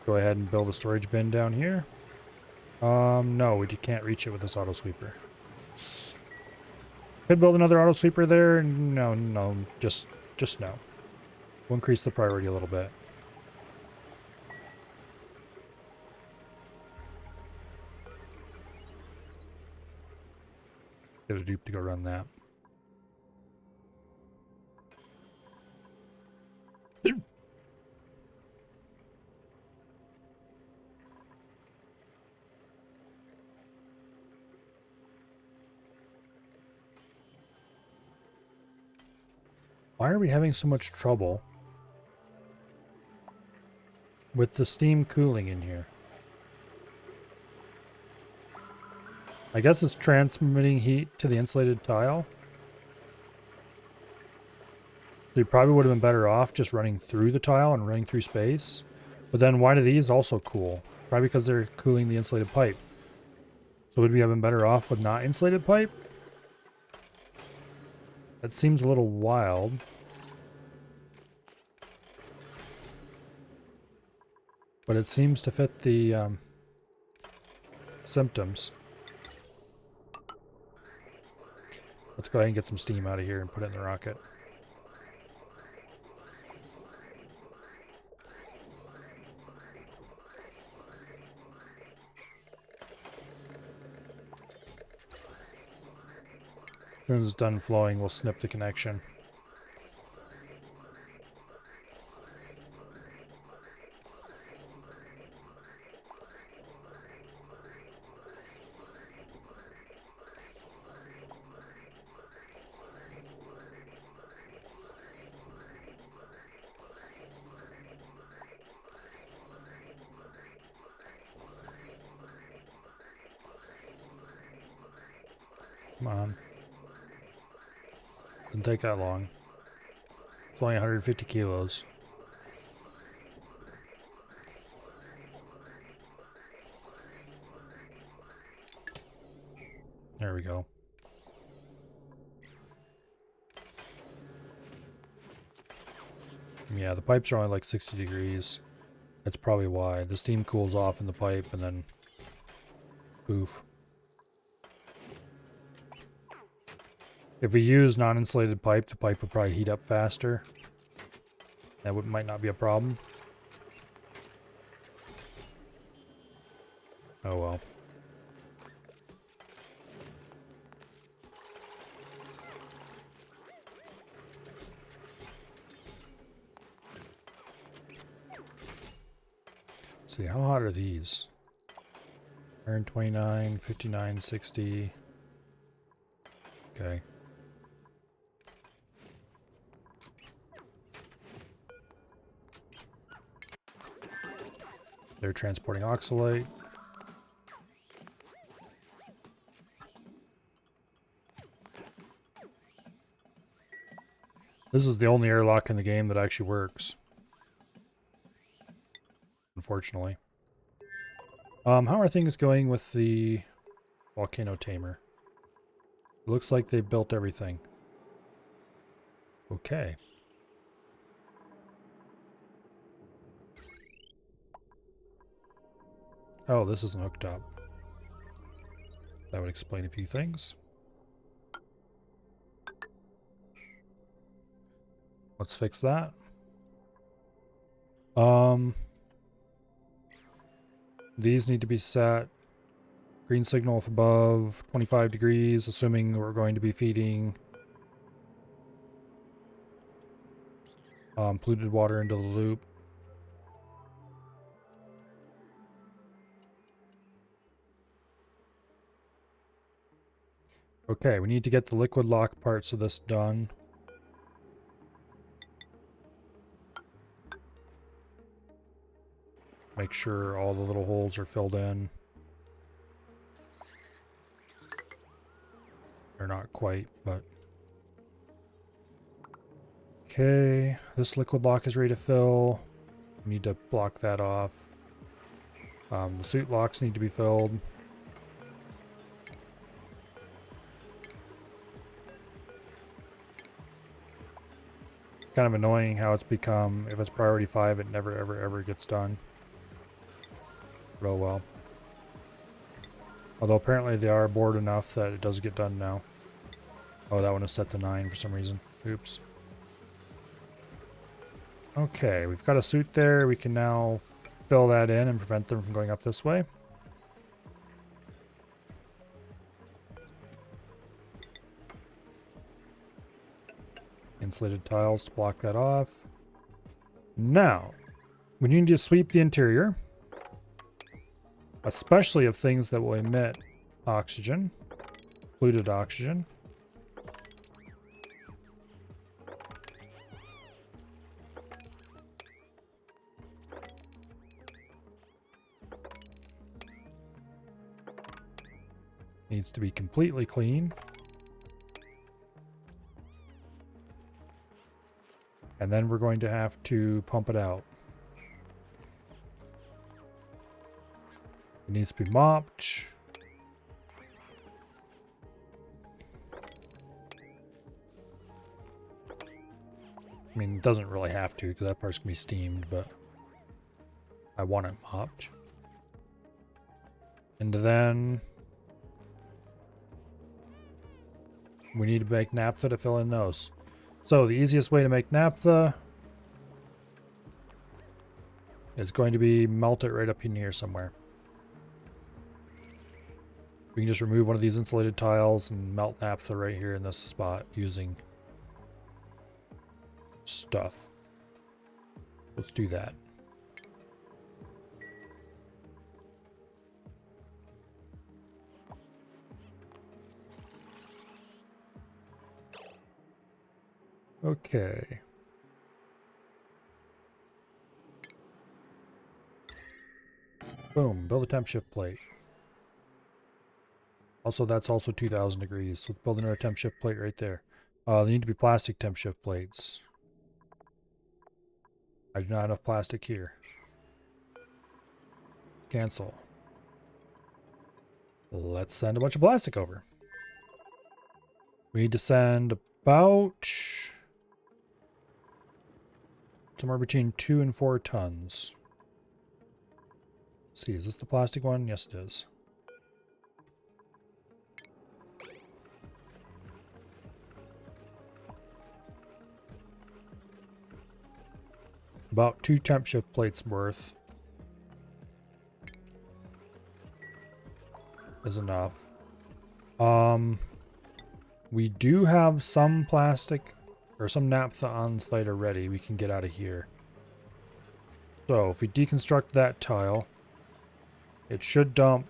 Go ahead and build a storage bin down here. No, we can't reach it with this auto sweeper. Could build another auto sweeper there. No, just no. We'll increase the priority a little bit. Get a dupe to go run that. Why are we having so much trouble with the steam cooling in here? I guess it's transmitting heat to the insulated tile. So you probably would have been better off just running through the tile and running through space. But then why do these also cool? Probably because they're cooling the insulated pipe. So would we have been better off with not insulated pipe? That seems a little wild. But it seems to fit the symptoms. Let's go ahead and get some steam out of here and put it in the rocket. As soon as it's done flowing, we'll snip the connection. Come on. Didn't take that long. It's only 150 kilos. There we go. Yeah, the pipes are only like 60 degrees. That's probably why. The steam cools off in the pipe and then poof. If we use non-insulated pipe, the pipe would probably heat up faster. That might not be a problem. Oh well. Let's see, how hot are these? 129, 59, 60. Okay. They're transporting oxalate. This is the only airlock in the game that actually works. Unfortunately. How are things going with the volcano tamer? It looks like they built everything. Okay. Oh, this isn't hooked up. That would explain a few things. Let's fix that. These need to be set. Green signal if above 25 degrees, assuming we're going to be feeding polluted water into the loop. Okay, we need to get the liquid lock parts of this done. Make sure all the little holes are filled in. They're not quite, but... Okay, this liquid lock is ready to fill. We need to block that off. The suit locks need to be filled. It's kind of annoying how it's become, if it's priority 5, it never ever gets done. But oh well. Although apparently they are bored enough that it does get done now. Oh, that one is set to 9 for some reason. Oops. Okay, we've got a suit there. We can now fill that in and prevent them from going up this way. Insulated tiles to block that off. Now, we need to sweep the interior. Especially of things that will emit oxygen. Polluted oxygen. Needs to be completely clean. And then we're going to have to pump it out. It needs to be mopped. I mean, it doesn't really have to because that part's going to be steamed, but I want it mopped. And then we need to make naphtha to fill in those. So the easiest way to make naphtha is going to be melt it right up in here somewhere. We can just remove one of these insulated tiles and melt naphtha right here in this spot using stuff. Let's do that. Okay. Boom, build a temp shift plate. Also, that's also 2,000 degrees. So let's build another temp shift plate right there. They need to be plastic temp shift plates. I do not have enough plastic here. Cancel. Let's send a bunch of plastic over. We need to send about somewhere between 2 and 4 tons. Let's see, is this the plastic one? Yes, it is. About 2 temp shift plates worth is enough. We do have some plastic or some naphtha on site already. We can get out of here. So if we deconstruct that tile, it should dump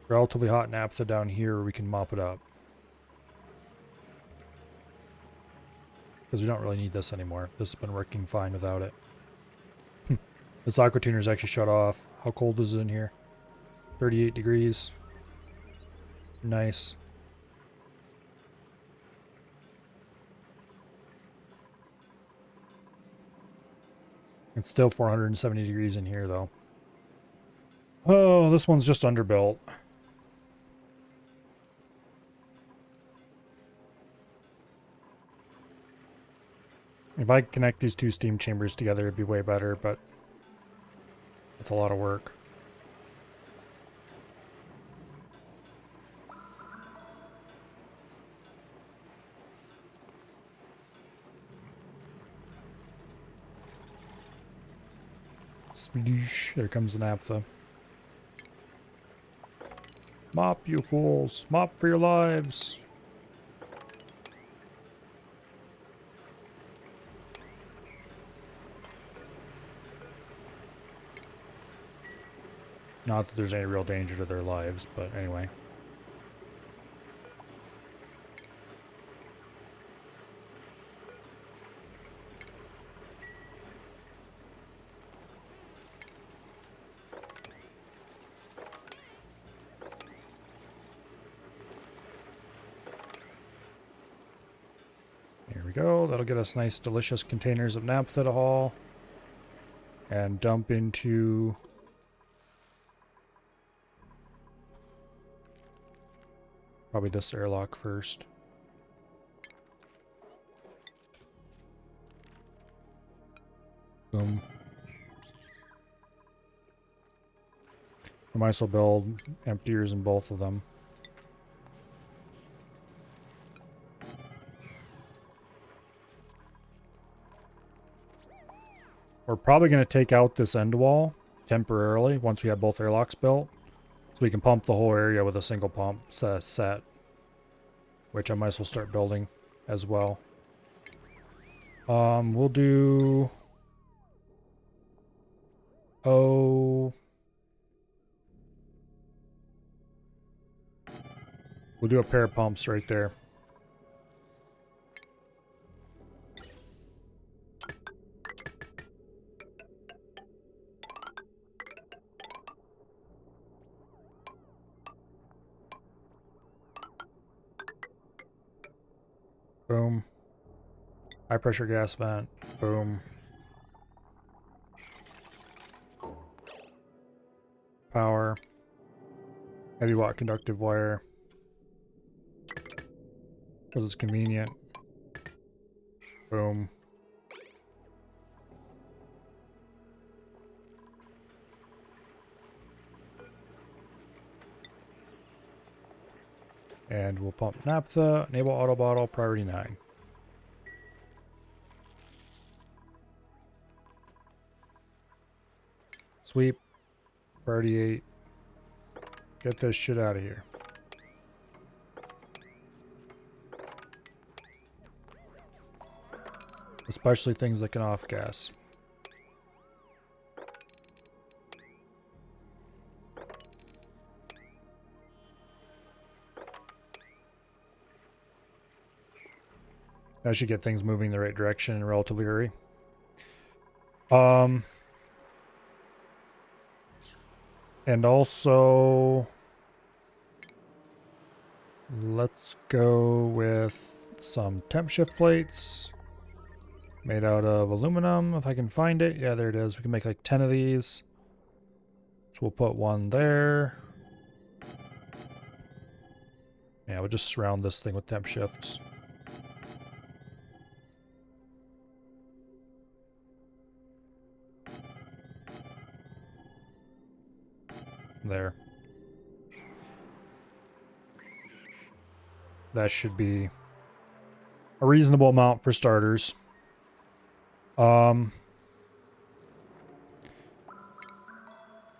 relatively hot naphtha down here where we can mop it up. Because we don't really need this anymore. This has been working fine without it. This aqua tuner is actually shut off. How cold is it in here? 38 degrees. Nice. It's still 470 degrees in here though. Oh, this one's just underbuilt. If I connect these 2 steam chambers together, it'd be way better, but it's a lot of work. There comes the naphtha. Mop, you fools! Mop for your lives! Not that there's any real danger to their lives, but anyway. Here we go. That'll get us nice, delicious containers of naphtha to haul. And dump into... probably this airlock first. Boom. I might as well build emptiers in both of them. We're probably going to take out this end wall temporarily once we have both airlocks built. So we can pump the whole area with a single pump set. Which I might as well start building as well. We'll do... oh... we'll do a pair of pumps right there. Boom. High pressure gas vent. Boom. Power. Heavy watt conductive wire. Because it's convenient. Boom. And we'll pump naphtha, enable auto bottle, priority 9. Sweep, priority 8. Get this shit out of here. Especially things that can off gas. That should get things moving in the right direction in relatively hurry. And also, let's go with some temp shift plates made out of aluminum, if I can find it. Yeah, there it is. We can make like 10 of these. So we'll put one there. Yeah, we'll just surround this thing with temp shifts. There. That should be a reasonable amount for starters. We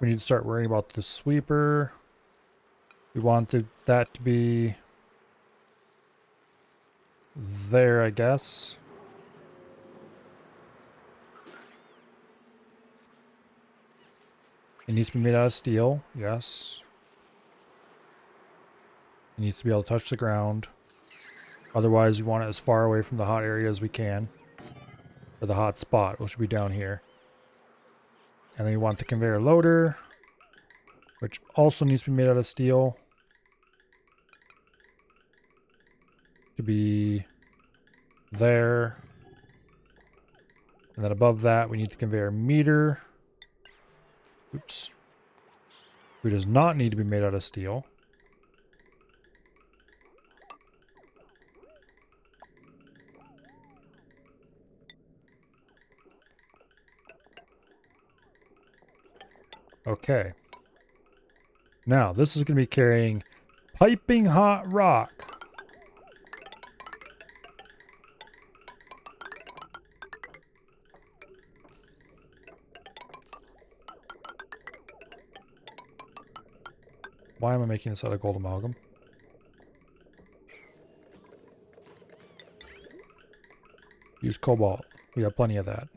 need to start worrying about the sweeper. We wanted that to be there, I guess. It needs to be made out of steel, yes. It needs to be able to touch the ground. Otherwise, we want it as far away from the hot area as we can. Or the hot spot, which will be down here. And then we want the conveyor loader, which also needs to be made out of steel, to be there. And then above that, we need the conveyor meter. Oops. Who does not need to be made out of steel. Okay. Now, this is going to be carrying piping hot rock. Why am I making this out of gold amalgam? Use cobalt. We have plenty of that.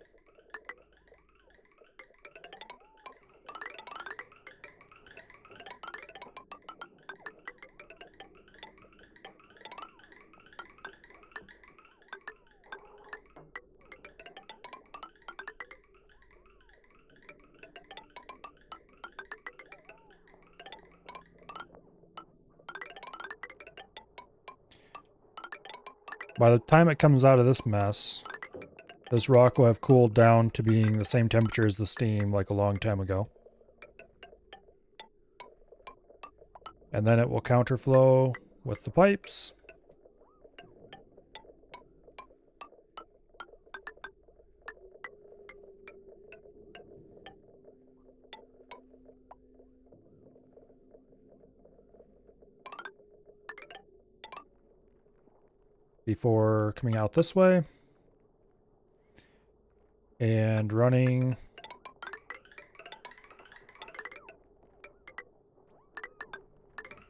By the time it comes out of this mess, this rock will have cooled down to being the same temperature as the steam like a long time ago. And then it will counterflow with the pipes. Before coming out this way. And running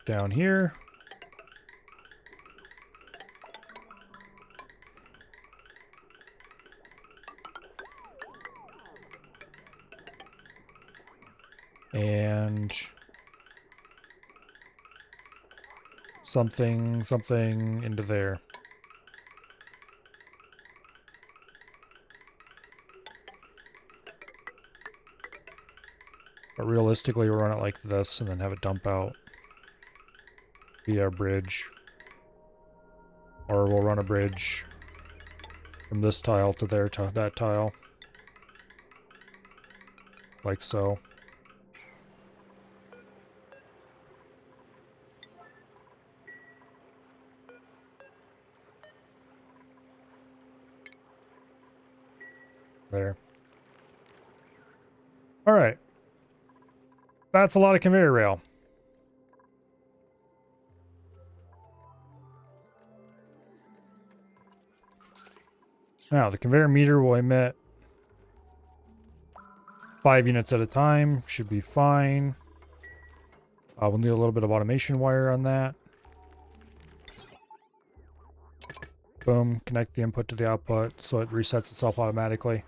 down here. And something into there. But realistically, we'll run it like this and then have it dump out via our bridge Or we'll run a bridge from this tile to there to that tile. Like so. There. Alright. That's a lot of conveyor rail. Now, the conveyor meter will emit 5 units at a time. Should be fine. We'll need a little bit of automation wire on that. Boom. Connect the input to the output so it resets itself automatically.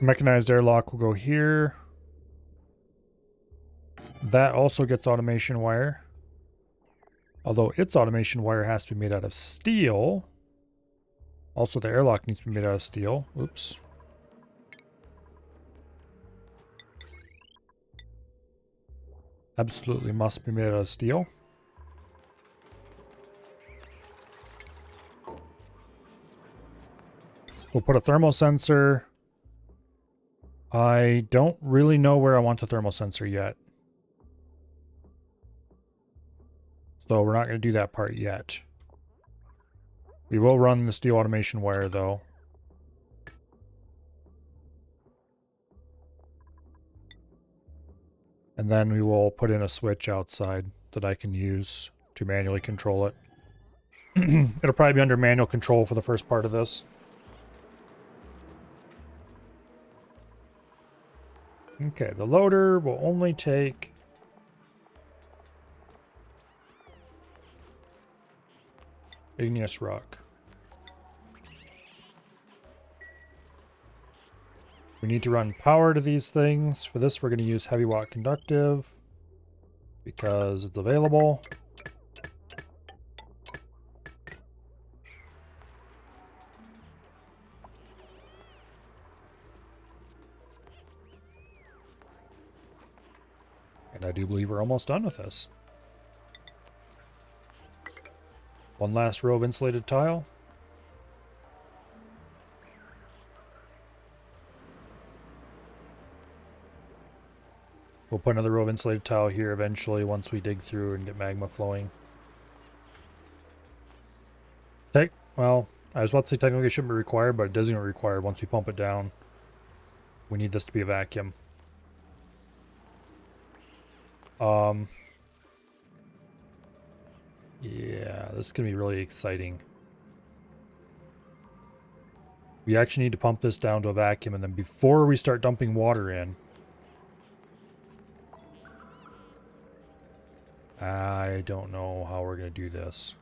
Mechanized airlock will go here. That also gets automation wire. Although its automation wire has to be made out of steel. Also, the airlock needs to be made out of steel. Oops. Absolutely must be made out of steel. We'll put a thermal sensor. I don't really know where I want the thermal sensor yet. So we're not going to do that part yet. We will run the steel automation wire though. And then we will put in a switch outside that I can use to manually control it. It'll probably be under manual control for the first part of this. Okay, the loader will only take igneous rock. We need to run power to these things. For this, we're going to use heavy watt conductive because it's available. And I do believe we're almost done with this. One last row of insulated tile. We'll put another row of insulated tile here eventually once we dig through and get magma flowing. Well, I was about to say technically it shouldn't be required, but it doesn't get required once we pump it down. We need this to be a vacuum. Yeah, this is going to be really exciting. We actually need to pump this down to a vacuum, and then before we start dumping water in, I don't know how we're going to do this.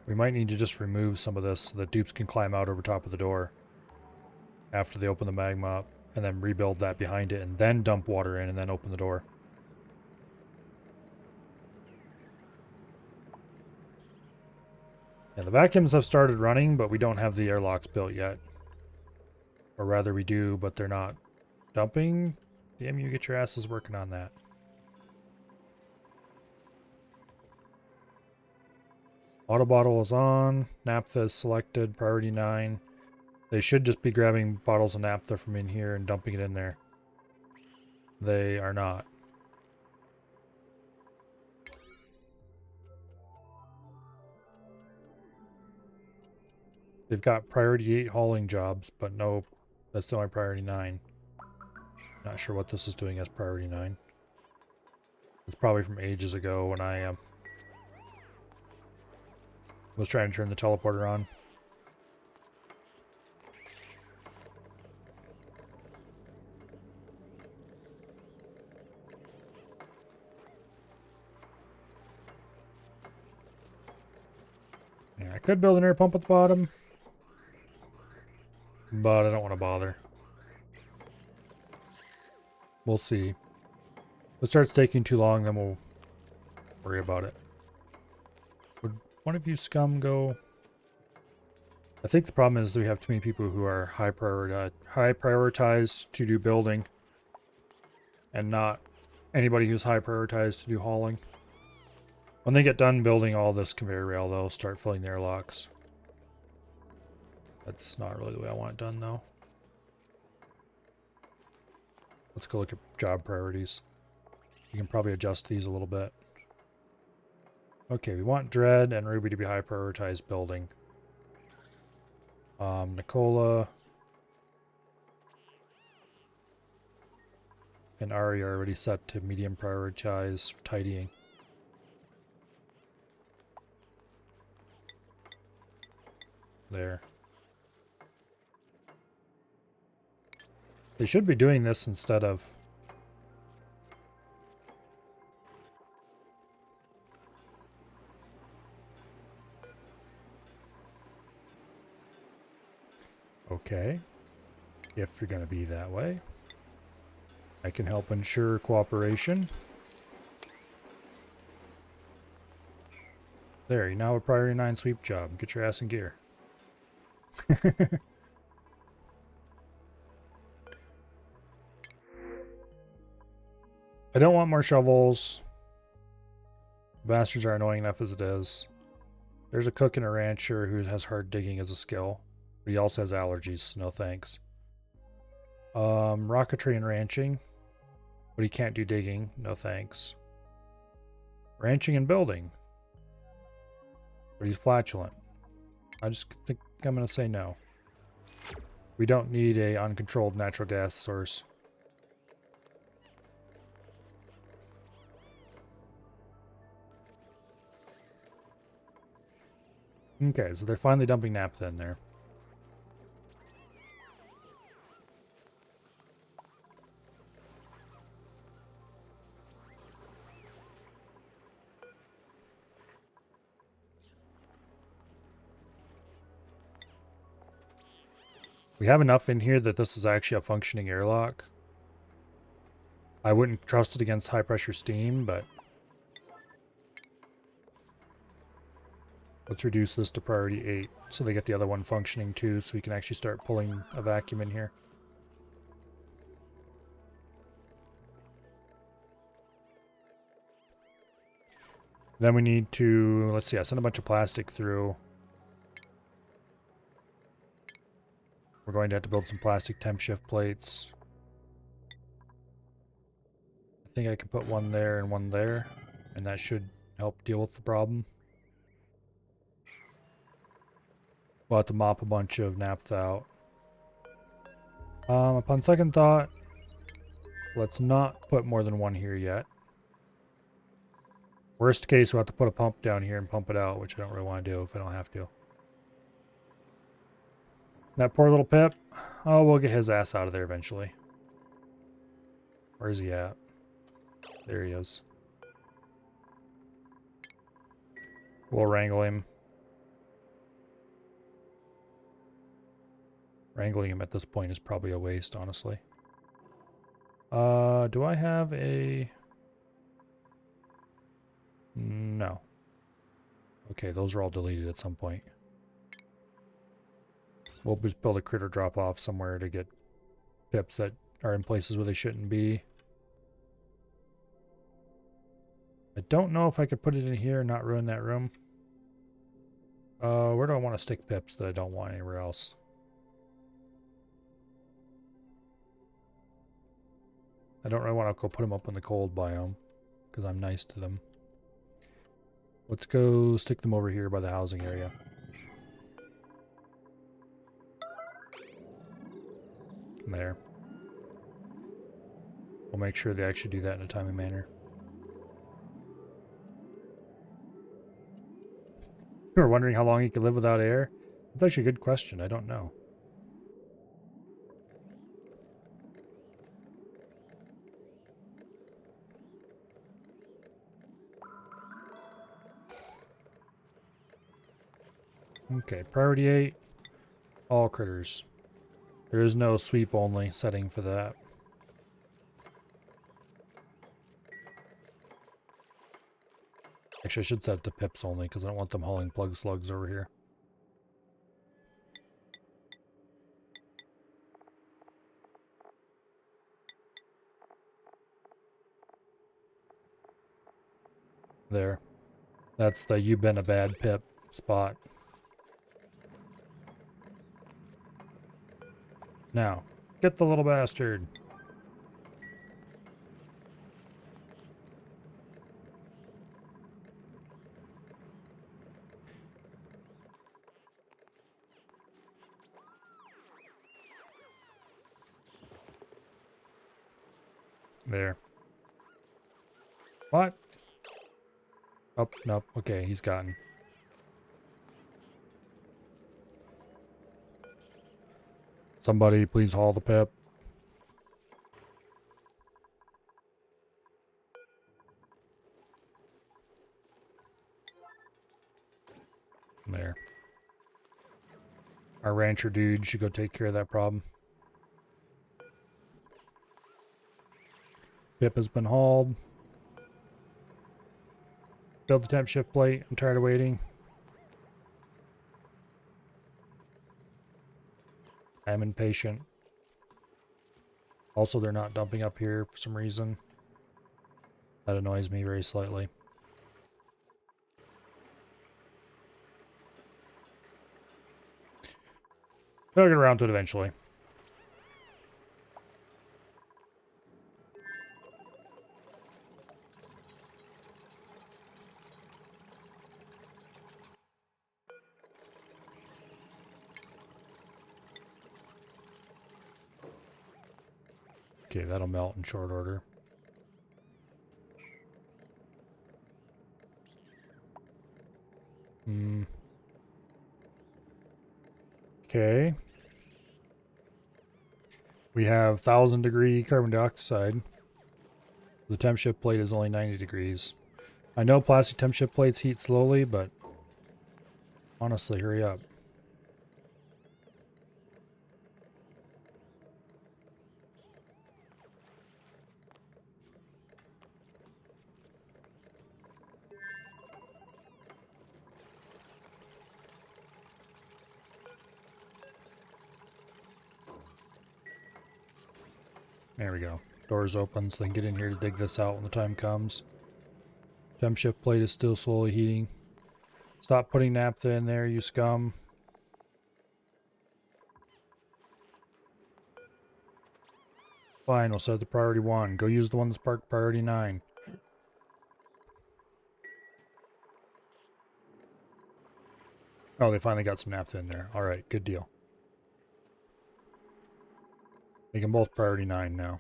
We might need to just remove some of this so that dupes can climb out over top of the door after they open the magma up, and then rebuild that behind it, and then dump water in, and then open the door. Yeah, the vacuums have started running, but we don't have the airlocks built yet. Or rather we do, but they're not dumping. Damn, you get your asses working on that. Auto bottle is on. Naphtha is selected. Priority 9. They should just be grabbing bottles of naphtha from in here and dumping it in there. They are not. They've got priority 8 hauling jobs, but no, that's only priority 9. Not sure what this is doing as priority 9. It's probably from ages ago when I was trying to turn the teleporter on. Yeah, I could build an air pump at the bottom, but I don't want to bother. We'll see. If it starts taking too long, then we'll worry about it. Would one of you scum go? I think the problem is we have too many people who are high prioritized to do building, and not anybody who's high prioritized to do hauling. When they get done building all this conveyor rail, they'll start filling the airlocks. That's not really the way I want it done, though. Let's go look at job priorities. You can probably adjust these a little bit. Okay, we want Dread and Ruby to be high prioritized building. Nicola and Ari are already set to medium prioritize tidying. There. They should be doing this instead of... Okay. If you're going to be that way. I can help ensure cooperation. There, you now have a priority 9 sweep job. Get your ass in gear. I don't want more shovels. Bastards are annoying enough as it is. There's a cook and a rancher who has hard digging as a skill. But he also has allergies, so no thanks. Rocketry and ranching. But he can't do digging. No thanks. Ranching and building. But he's flatulent. I just think I'm going to say no. We don't need a uncontrolled natural gas source. Okay, so they're finally dumping naphtha in there. We have enough in here that this is actually a functioning airlock. I wouldn't trust it against high pressure steam, but let's reduce this to priority 8 so they get the other one functioning too, so we can actually start pulling a vacuum in here. Then we need to, let's see, I sent a bunch of plastic through. We're going to have to build some plastic temp shift plates. I think I can put one there and one there, and that should help deal with the problem. We'll have to mop a bunch of naphtha out. Upon second thought, let's not put more than one here yet. Worst case, we'll have to put a pump down here and pump it out, which I don't really want to do if I don't have to. That poor little Pip. Oh, we'll get his ass out of there eventually. Where's he at? There he is. We'll wrangle him. Wrangling him at this point is probably a waste, honestly. Do I have a... No. Okay, those are all deleted at some point. We'll just build a critter drop off somewhere to get pips that are in places where they shouldn't be. I don't know if I could put it in here and not ruin that room. Where do I want to stick pips that I don't want anywhere else? I don't really want to go put them up in the cold biome because I'm nice to them. Let's go stick them over here by the housing area. There. We'll make sure they actually do that in a timely manner. You were wondering how long you could live without air? That's actually a good question. I don't know. Okay, priority 8. All critters. There is no sweep only setting for that. Actually, I should set it to pips only because I don't want them hauling plug slugs over here. There. That's the "you've been a bad pip" spot. Now, get the little bastard. There. What? Oh, nope. Okay, he's gotten. Somebody please haul the pip. There. Our rancher dude should go take care of that problem. Pip has been hauled. Build the temp shift plate. I'm tired of waiting. I'm impatient. Also, they're not dumping up here for some reason. That annoys me very slightly. I'll get around to it eventually. Okay, that'll melt in short order. Okay. We have 1,000-degree carbon dioxide. The temp shift plate is only 90 degrees. I know plastic temp shift plates heat slowly, but honestly, hurry up. There we go. Doors open so they can get in here to dig this out when the time comes. Temp shift plate is still slowly heating. Stop putting naphtha in there, you scum. Fine, we'll set the priority 1. Go use the one that's marked priority 9. Oh, they finally got some naphtha in there. Alright, good deal. Make them both priority 9 now.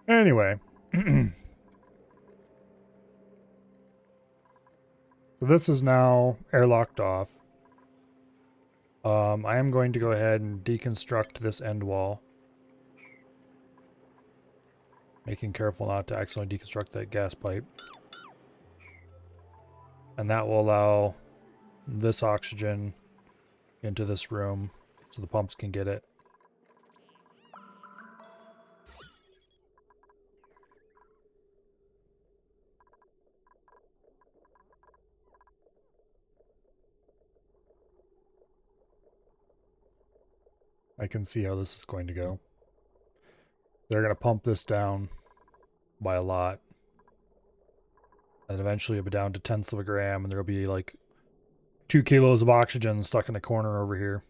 Anyway. So this is now airlocked off. I am going to go ahead and deconstruct this end wall. Making careful not to accidentally deconstruct that gas pipe. And that will allow this oxygen into this room so the pumps can get it. I can see how this is going to go. They're going to pump this down by a lot. And eventually it'll be down to tenths of a gram, and there'll be like 2 kilos of oxygen stuck in a corner over here.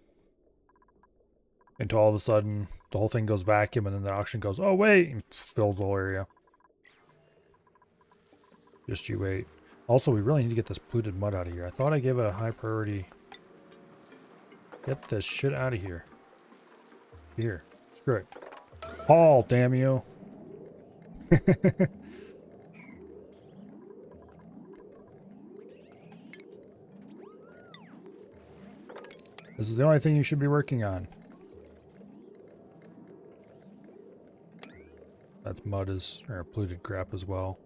Until all of a sudden the whole thing goes vacuum, and then the oxygen goes, oh wait, and fills the whole area. Just you wait. Also, we really need to get this polluted mud out of here. I thought I gave it a high priority. Get this shit out of here. Here. Screw it. Haul, damn you. This is the only thing you should be working on. That's mud or polluted crap as well.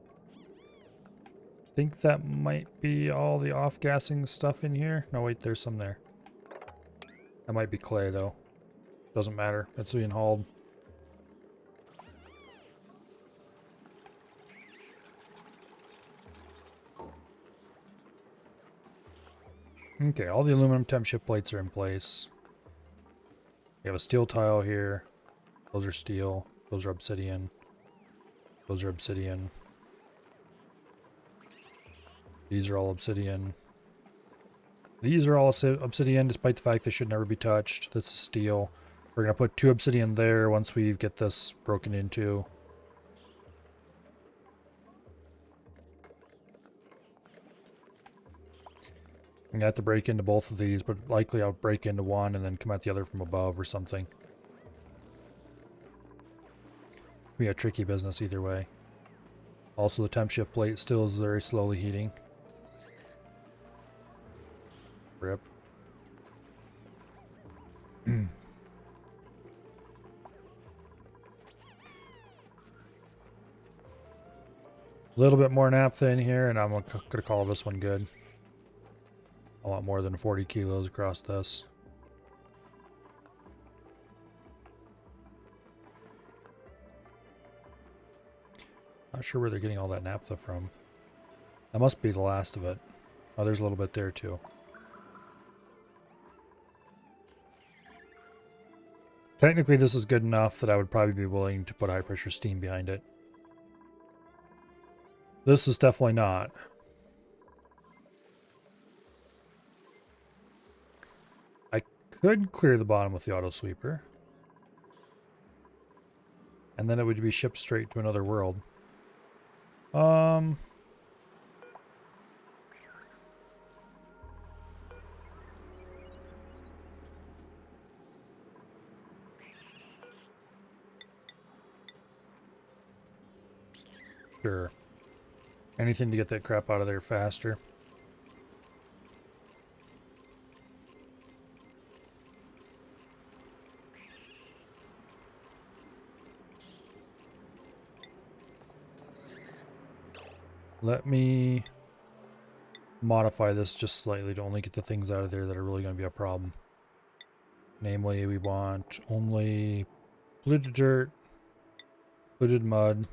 I think that might be all the off-gassing stuff in here. No, wait, there's some there. That might be clay, though. Doesn't matter. It's being hauled. Okay, all the aluminum temp shift plates are in place. We have a steel tile here. Those are steel. Those are obsidian. Those are obsidian. These are all obsidian. These are all obsidian, despite the fact they should never be touched. This is steel. We're going to put 2 obsidian there once we get this broken into. I'm going to have to break into both of these, but likely I'll break into one and then come at the other from above or something. It'll be a tricky business either way. Also, the temp shift plate still is very slowly heating. Rip. A little bit more naphtha in here, and I'm going to call this one good. I want more than 40 kilos across this. Not sure where they're getting all that naphtha from. That must be the last of it. Oh, there's a little bit there too. Technically, this is good enough that I would probably be willing to put high pressure steam behind it. This is definitely not. I could clear the bottom with the auto sweeper. And then it would be shipped straight to another world. Sure. Anything to get that crap out of there faster. Let me modify this just slightly to only get the things out of there that are really going to be a problem. Namely, we want only polluted dirt, polluted mud,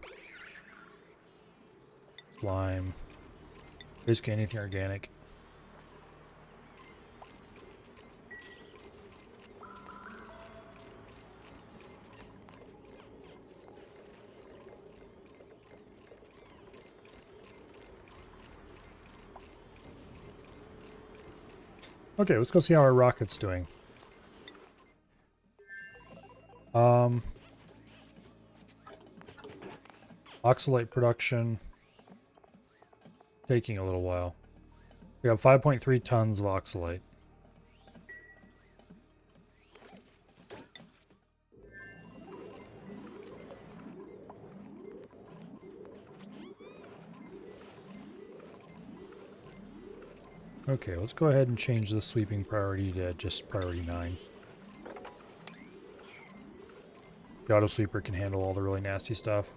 slime, basically anything organic. Okay, let's go see how our rocket's doing. Oxalate production taking a little while. We have 5.3 tons of oxalate. Okay, let's go ahead and change the sweeping priority to just priority 9. The auto sweeper can handle all the really nasty stuff.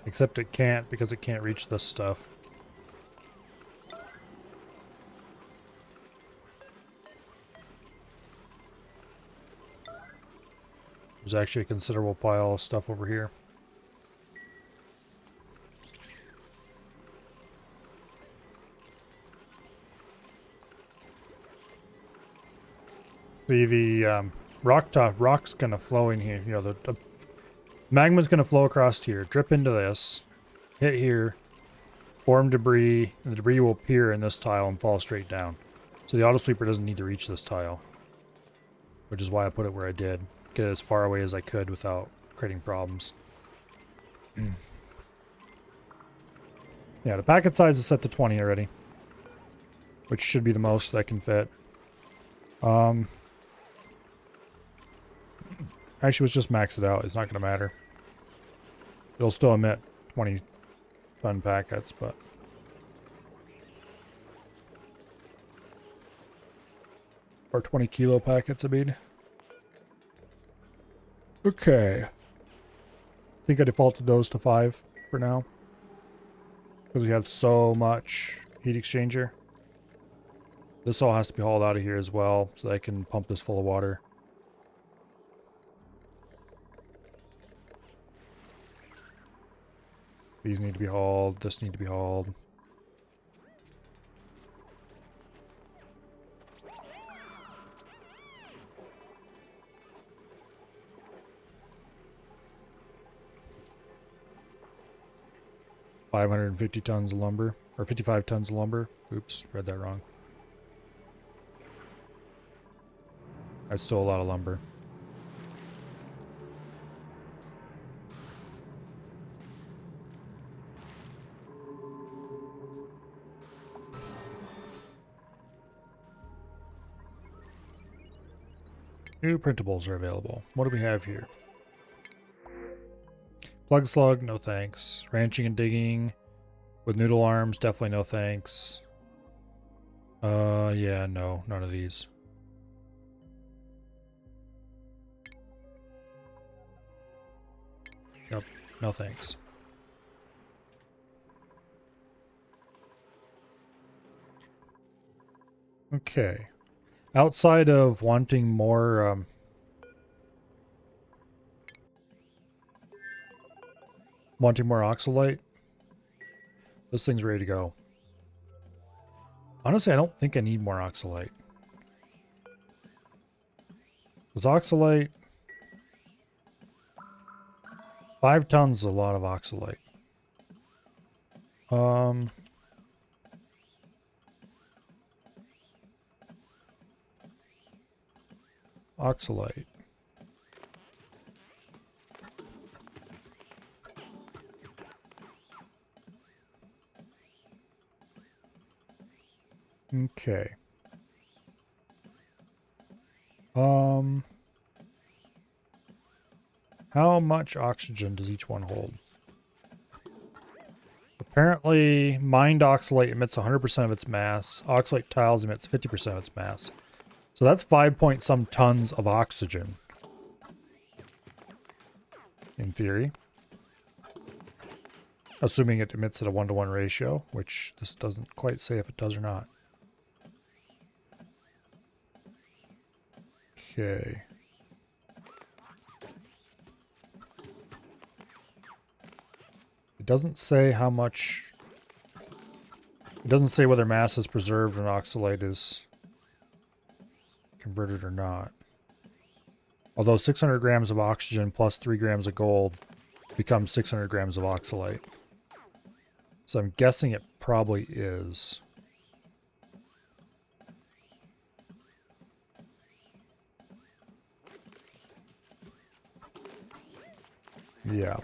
Except it can't because it can't reach this stuff. There's actually a considerable pile of stuff over here. See, the rock's gonna flow in here. You know, the magma's gonna flow across here, drip into this, hit here, form debris, and the debris will appear in this tile and fall straight down. So the auto sweeper doesn't need to reach this tile, which is why I put it where I did. Get it as far away as I could without creating problems. Yeah, the packet size is set to 20 already, which should be the most that can fit. Actually, let's just max it out. It's not going to matter. It'll still emit 20 ton packets, but... Or 20 kilo packets, I mean. Okay. I think I defaulted those to 5 for now. Because we have so much heat exchanger. This all has to be hauled out of here as well, so that I can pump this full of water. These need to be hauled. This need to be hauled. $550 tons of lumber, or 55 tons of lumber. Oops, read that wrong. That's still a lot of lumber. New printables are available. What do we have here? Plug slug, no thanks. Ranching and digging with noodle arms, definitely no thanks. Yeah, no, none of these. Yep, no thanks. Okay. Outside of wanting more, oxalite, this thing's ready to go. Honestly, I don't think I need more oxalite. Because oxalite... 5 tons is a lot of oxalite. Oxalite. Okay. How much oxygen does each one hold? Apparently, mined oxalite emits 100% of its mass. Oxalite tiles emits 50% of its mass. So that's 5 point some tons of oxygen. In theory. Assuming it emits at a 1-to-1 ratio, which this doesn't quite say if it does or not. Okay. It doesn't say how much... It doesn't say whether mass is preserved when oxalite is converted or not. Although 600 grams of oxygen plus 3 grams of gold becomes 600 grams of oxalite. So I'm guessing it probably is. Yeah.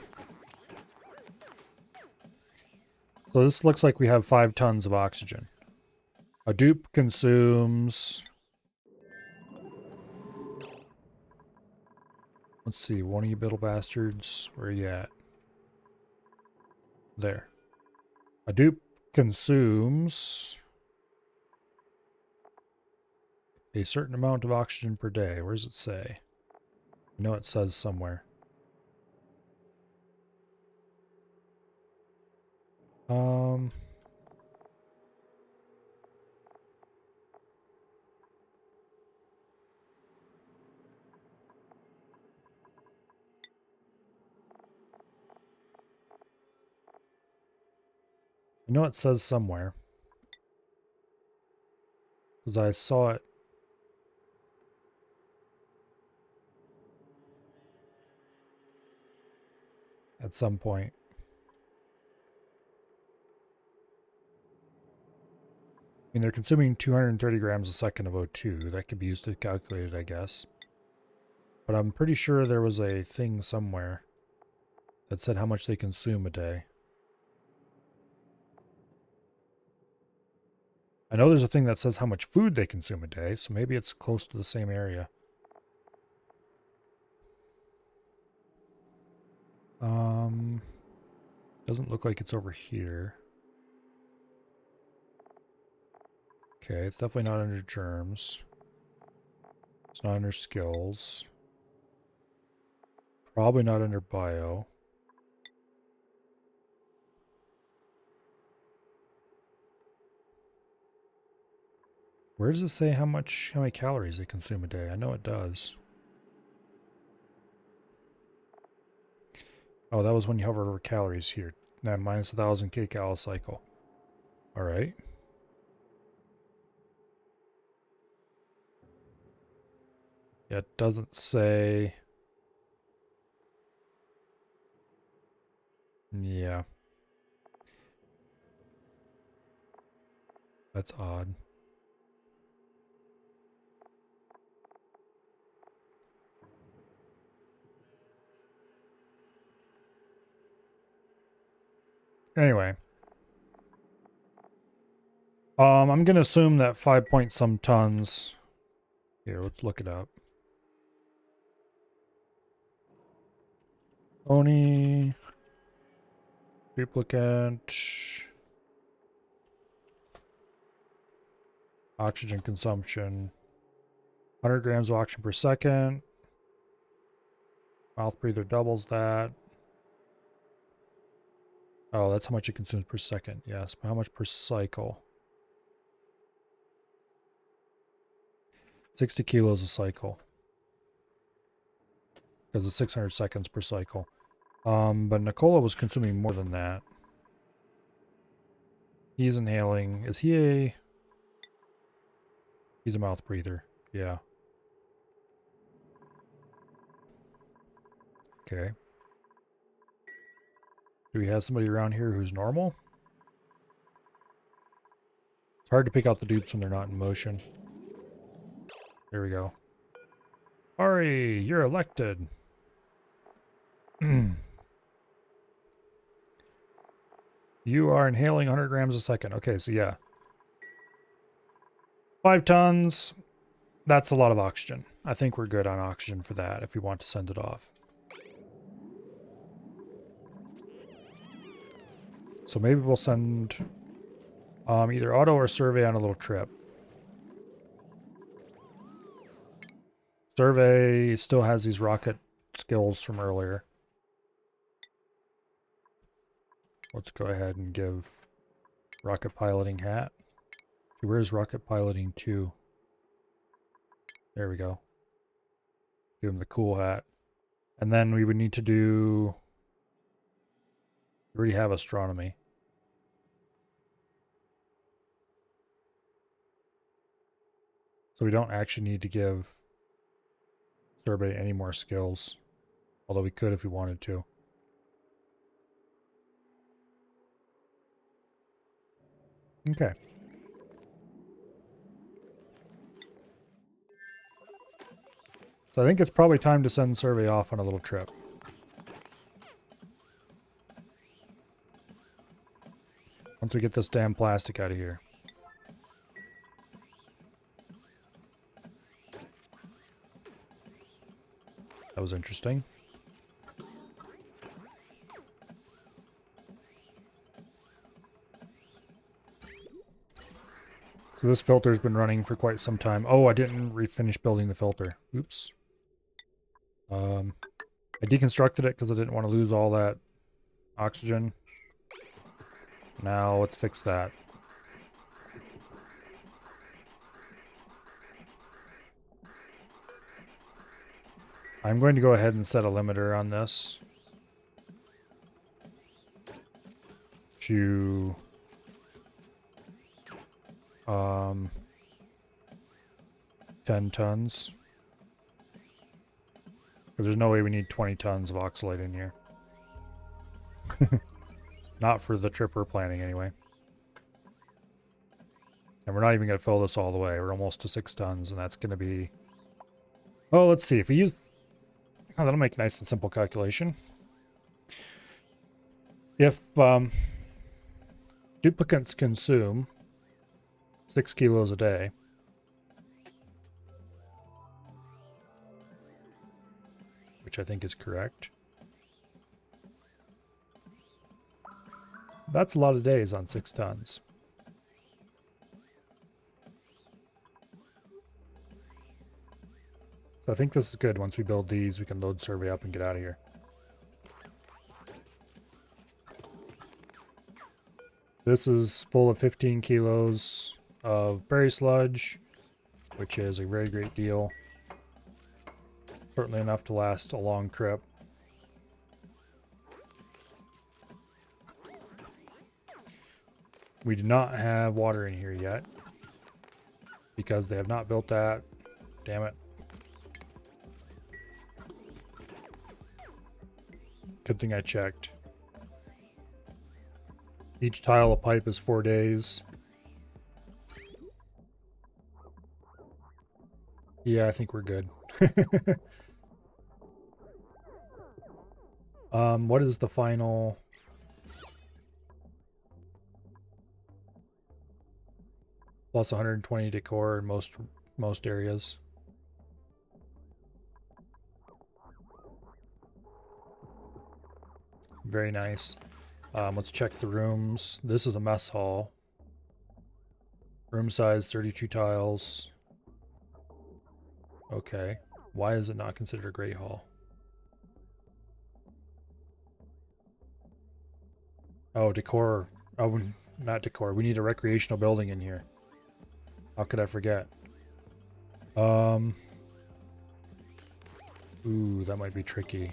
So this looks like we have 5 tons of oxygen. A dupe consumes... Let's see, one of you little bastards. Where are you at? There. A dupe consumes a certain amount of oxygen per day. Where does it say? I know it says somewhere. I know it says somewhere. Because I saw it. At some point. I mean, they're consuming 230 grams a second of O2. That could be used to calculate it, I guess. But I'm pretty sure there was a thing somewhere that said how much they consume a day. I know there's a thing that says how much food they consume a day, so maybe it's close to the same area. Doesn't look like it's over here. Okay, it's definitely not under germs. It's not under skills. Probably not under bio. Where does it say how many calories they consume a day? I know it does. Oh, that was when you hover over calories here. That minus 1,000 kcal cycle. All right. Yeah, it doesn't say. Yeah. That's odd. Anyway. I'm gonna assume that 5 point some tons. Here, let's look it up. Oni duplicate oxygen consumption. 100 grams of oxygen per second. Mouth breather doubles that. Oh, that's how much it consumes per second. Yes, but how much per cycle? 60 kilos a cycle. Because it's 600 seconds per cycle. But Nicola was consuming more than that. He's inhaling. Is he a... He's a mouth breather. Yeah. Okay. Do we have somebody around here who's normal? It's hard to pick out the dupes when they're not in motion. There we go. Ari, you're elected. You are inhaling 100 grams a second. Okay, so yeah. 5 tons. That's a lot of oxygen. I think we're good on oxygen for that if we want to send it off. So maybe we'll send either Otto or Survey on a little trip. Survey still has these rocket skills from earlier. Let's go ahead and give rocket piloting hat. Where's rocket piloting 2? There we go. Give him the cool hat. And then we would need to do... We already have astronomy. So we don't actually need to give Survey any more skills. Although we could if we wanted to. Okay. So I think it's probably time to send Survey off on a little trip. Once we get this damn plastic out of here. That was interesting. So this filter's been running for quite some time. Oh, I didn't refinish building the filter. Oops. I deconstructed it because I didn't want to lose all that oxygen. Now let's fix that. I'm going to go ahead and set a limiter on this to 10 tons. Because there's no way we need 20 tons of oxalate in here. Not for the trip we're planning anyway. And we're not even going to fill this all the way. We're almost to 6 tons, and that's going to be... Oh, let's see. If we use... Oh, that'll make a nice and simple calculation. If duplicates consume 6 kilos a day, which I think is correct, that's a lot of days on 6 tons. So I think this is good. Once we build these, we can load Survey up and get out of here. This is full of 15 kilos of berry sludge, which is a very great deal. Certainly enough to last a long trip. We do not have water in here yet because they have not built that. Damn it. Good thing I checked. Each tile of pipe is 4 days. Yeah, I think we're good. What is the final? Plus 120 decor in most areas. Very nice. Let's check the rooms. This is a mess hall. Room size 32 tiles. Okay. Why is it not considered a great hall? Oh, decor. Oh, not decor. We need a recreational building in here. How could I forget? Ooh, that might be tricky.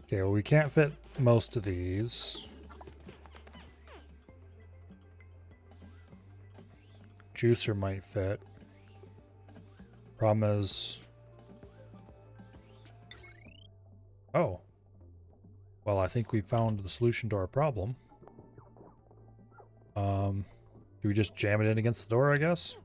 Okay, well, we can't fit most of these. Juicer might fit. Problem is... Oh. Well, I think we found the solution to our problem. Do we just jam it in against the door, I guess?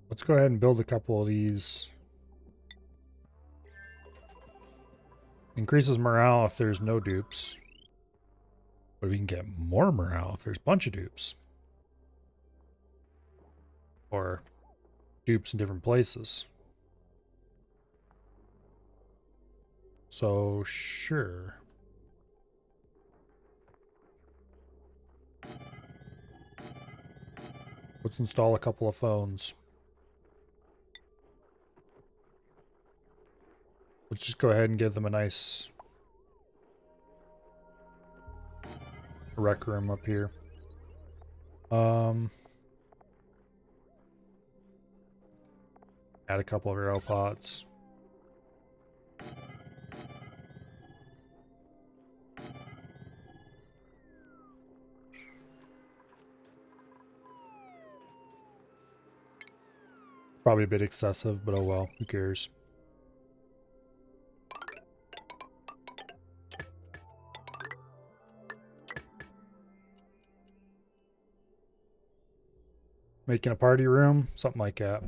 Let's go ahead and build a couple of these. Increases morale if there's no dupes. But we can get more morale if there's a bunch of dupes. Or dupes in different places. So, sure. Let's install a couple of phones. Let's just go ahead and give them a nice rec room up here. Add a couple of arrow pots. Probably a bit excessive, but oh well, who cares? Making a party room, something like that.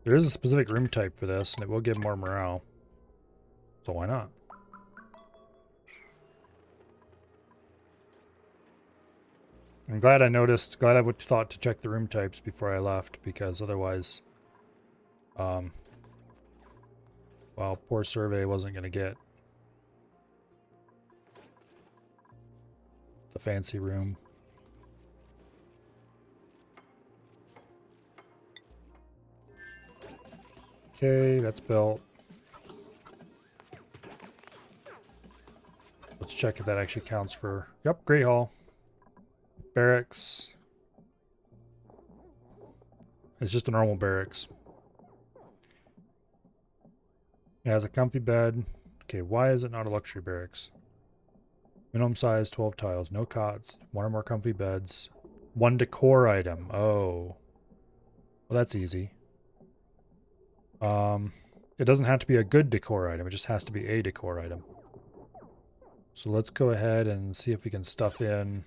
There is a specific room type for this, and it will give more morale. So why not? I'm glad I noticed, glad I would thought to check the room types before I left, because otherwise, well, poor survey wasn't going to get the fancy room. Okay, that's built. Let's check if that actually counts for... Yep, Great Hall. Barracks. It's just a normal barracks. It has a comfy bed. Okay, why is it not a luxury barracks? Minimum size, 12 tiles. No cots. One or more comfy beds. One decor item. Oh. Well, that's easy. It doesn't have to be a good decor item. It just has to be a decor item. So let's go ahead and see if we can stuff in...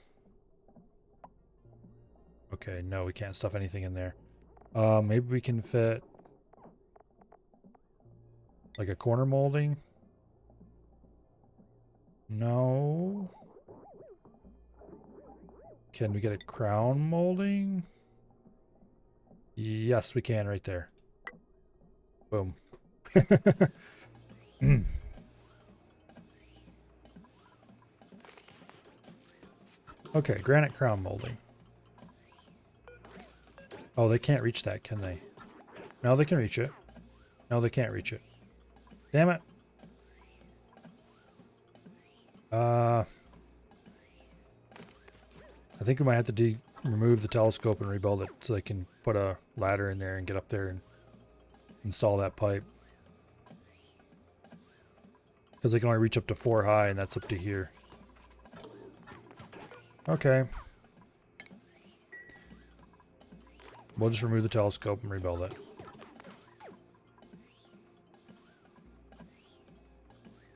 Okay, no, we can't stuff anything in there. Maybe we can fit... like a corner molding? No. Can we get a crown molding? Yes, we can right there. Boom. Okay, granite crown molding. Oh, they can't reach that, can they? No, they can reach it. No, they can't reach it. Damn it. I think we might have to remove the telescope and rebuild it so they can put a ladder in there and get up there and install that pipe. Because they can only reach up to 4 high, and that's up to here. Okay. We'll just remove the telescope and rebuild it.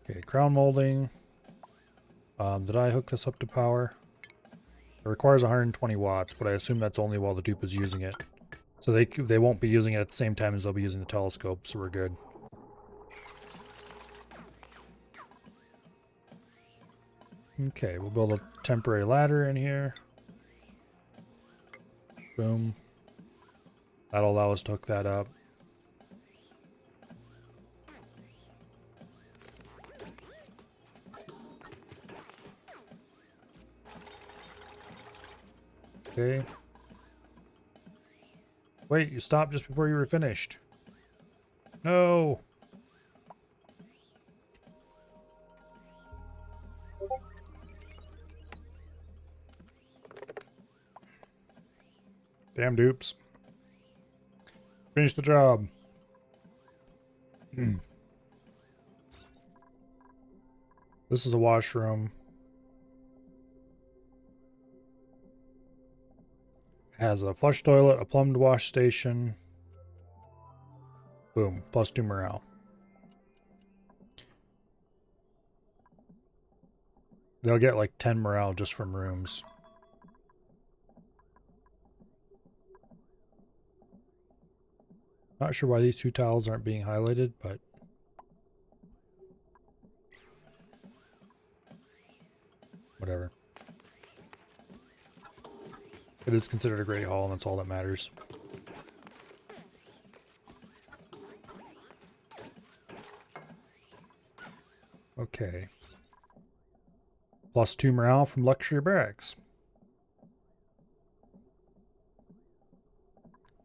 Okay, crown molding. Did I hook this up to power? It requires 120 watts, but I assume that's only while the dupe is using it. So they won't be using it at the same time as they'll be using the telescope, so we're good. Okay, we'll build a temporary ladder in here. Boom. That'll allow us to hook that up. Okay. Wait, you stopped just before you were finished. No! Damn dupes. Finish the job. This is a washroom. Has a flush toilet, a plumbed wash station. Boom, +2 morale. They'll get like 10 morale just from rooms. Not sure why these 2 tiles aren't being highlighted, but whatever. It is considered a great hall, and that's all that matters. Okay. +2 morale from luxury barracks.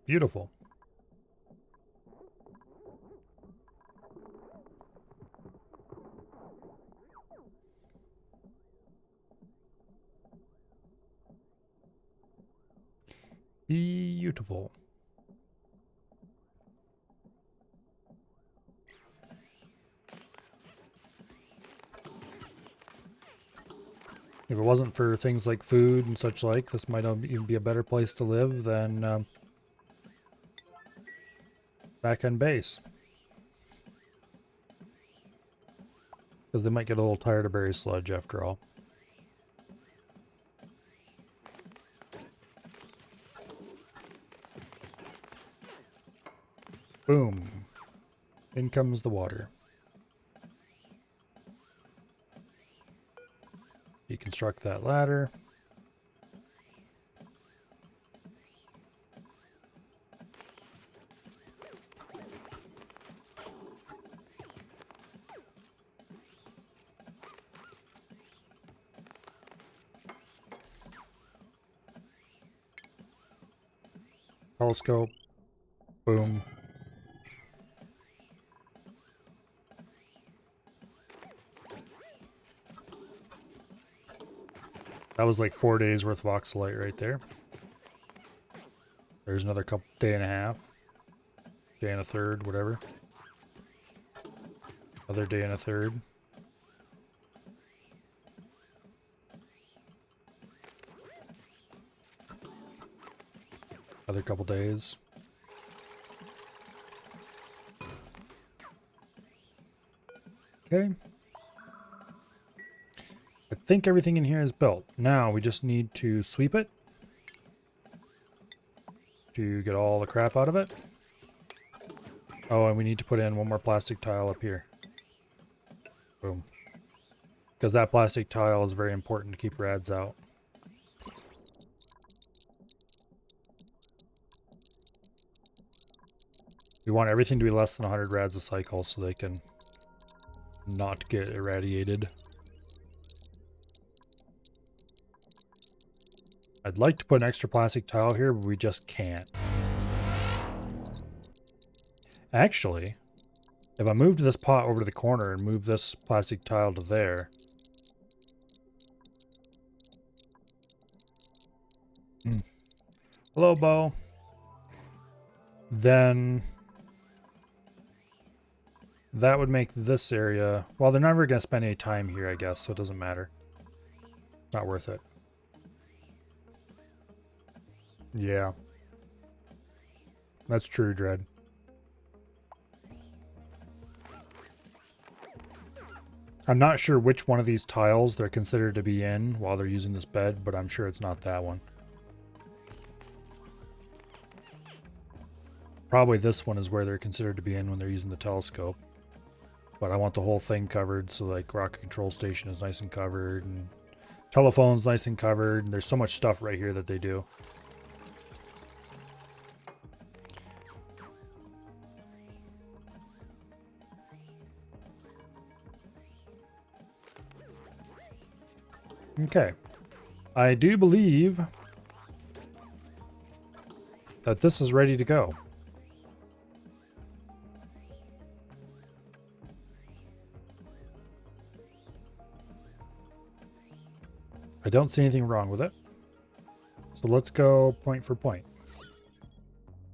Beautiful. Beautiful. If it wasn't for things like food and such like, this might even be a better place to live than back on base. Because they might get a little tired of berry sludge after all. Boom. In comes the water. Deconstruct that ladder. Telescope. Boom. That was like 4 days worth of oxalite right there. There's another day and a half. Day and a third, whatever. Another day and a third. Another couple days. Okay. I think everything in here is built. Now we just need to sweep it to get all the crap out of it. Oh, and we need to put in one more plastic tile up here. Boom. Because that plastic tile is very important to keep rads out. We want everything to be less than 100 rads a cycle so they can not get irradiated. I'd like to put an extra plastic tile here, but we just can't. Actually, If I moved this pot over to the corner and move this plastic tile to there. Hello, Bo. Then that would make this area... Well, they're never going to spend any time here, I guess, so it doesn't matter. Not worth it. Yeah. That's true, Dread. I'm not sure which one of these tiles they're considered to be in while they're using this bed, but I'm sure it's not that one. Probably this one is where they're considered to be in when they're using the telescope. But I want the whole thing covered, so like rocket control station is nice and covered, and telephone's nice and covered, and there's so much stuff right here that they do. Okay. I do believe that this is ready to go. I don't see anything wrong with it. So let's go point for point.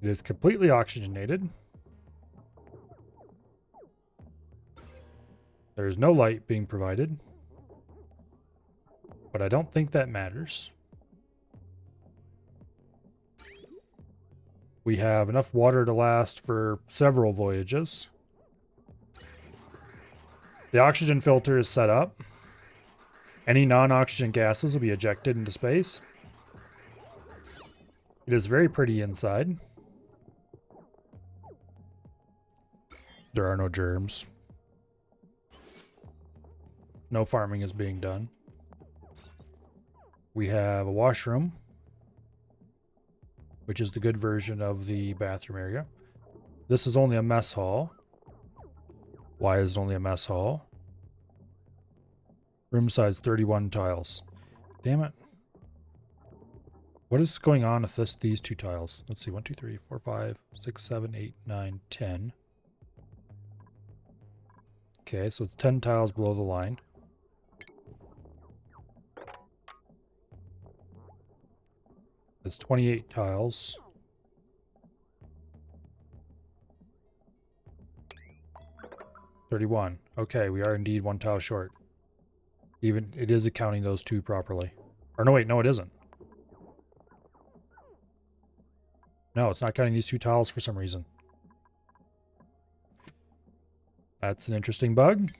It is completely oxygenated. There is no light being provided. But I don't think that matters. We have enough water to last for several voyages. The oxygen filter is set up. Any non-oxygen gases will be ejected into space. It is very pretty inside. There are no germs. No farming is being done. We have a washroom, which is the good version of the bathroom area. This is only a mess hall. Why is it only a mess hall? Room size 31 tiles. Damn it. What is going on with these two tiles? Let's see. 1, 2, 3, 4, 5, 6, 7, 8, 9, 10. Okay, so it's 10 tiles below the line. It's 28 tiles. $31. Okay, we are indeed one tile short. Even it is accounting those two properly. Or no, wait, no, it isn't. No, it's not counting these two tiles for some reason. That's an interesting bug.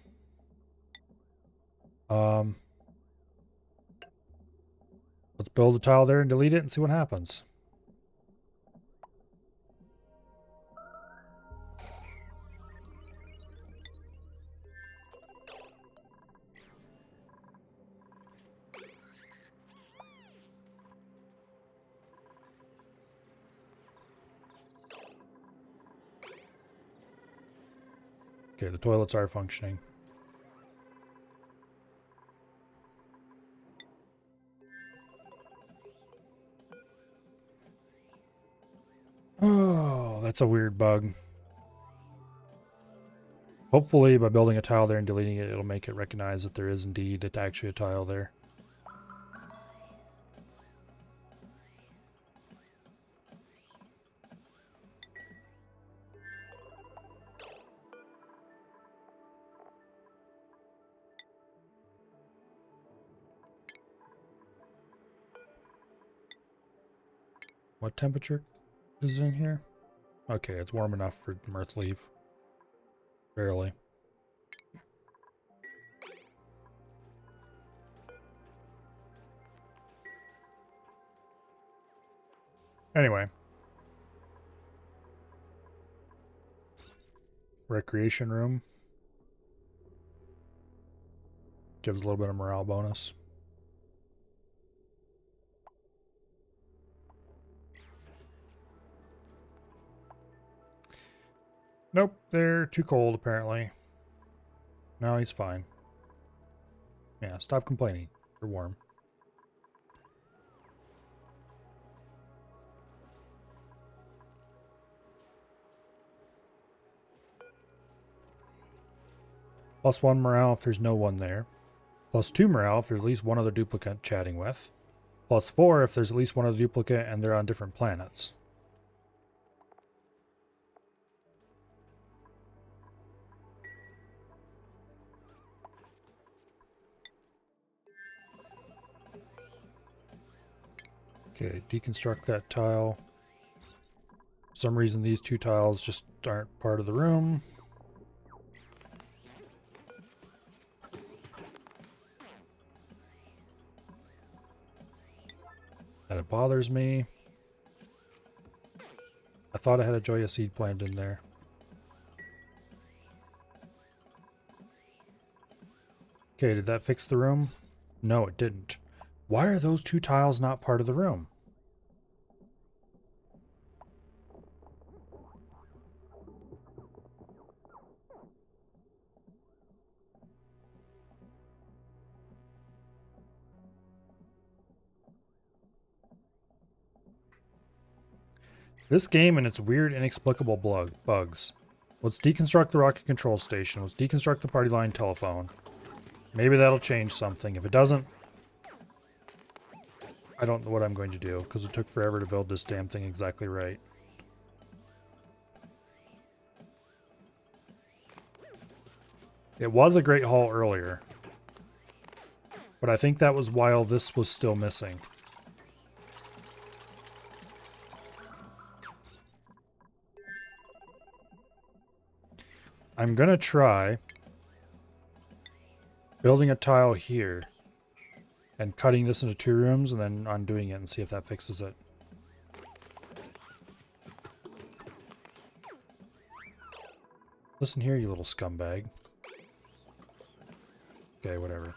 Let's build a tile there and delete it and see what happens. Okay, the toilets are functioning. Oh, that's a weird bug. Hopefully by building a tile there and deleting it, it'll make it recognize that there is indeed actually a tile there. What temperature is in here? Okay, it's warm enough for Mirth leave. Barely. Anyway. Recreation room. Gives a little bit of morale bonus. Nope, they're too cold apparently. No, he's fine. Yeah, stop complaining. They're warm. +1 morale if there's no one there. +2 morale if there's at least one other duplicate chatting with. +4 if there's at least one other duplicate and they're on different planets. Okay, deconstruct that tile. For some reason these two tiles just aren't part of the room. That it bothers me. I thought I had a Joya seed plant in there. Okay, did that fix the room? No, it didn't. Why are those two tiles not part of the room? This game and its weird, inexplicable bugs. Let's deconstruct the rocket control station. Let's deconstruct the party line telephone. Maybe that'll change something. If it doesn't, I don't know what I'm going to do, because it took forever to build this damn thing exactly right. It was a great haul earlier, but I think that was while this was still missing. I'm gonna try building a tile here and cutting this into 2 rooms and then undoing it and see if that fixes it. Listen here, you little scumbag. Okay, whatever.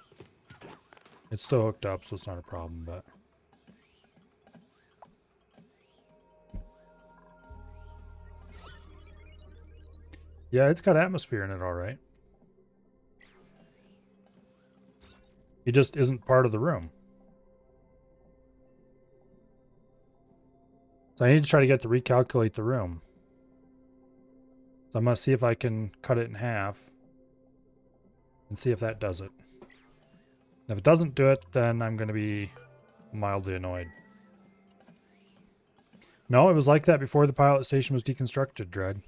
It's still hooked up, so it's not a problem, but... yeah, it's got atmosphere in it, alright. It just isn't part of the room. So I need to try to get to recalculate the room. So I'm going to see if I can cut it in half and see if that does it. And if it doesn't do it, then I'm going to be mildly annoyed. No, it was like that before the pilot station was deconstructed, Dread.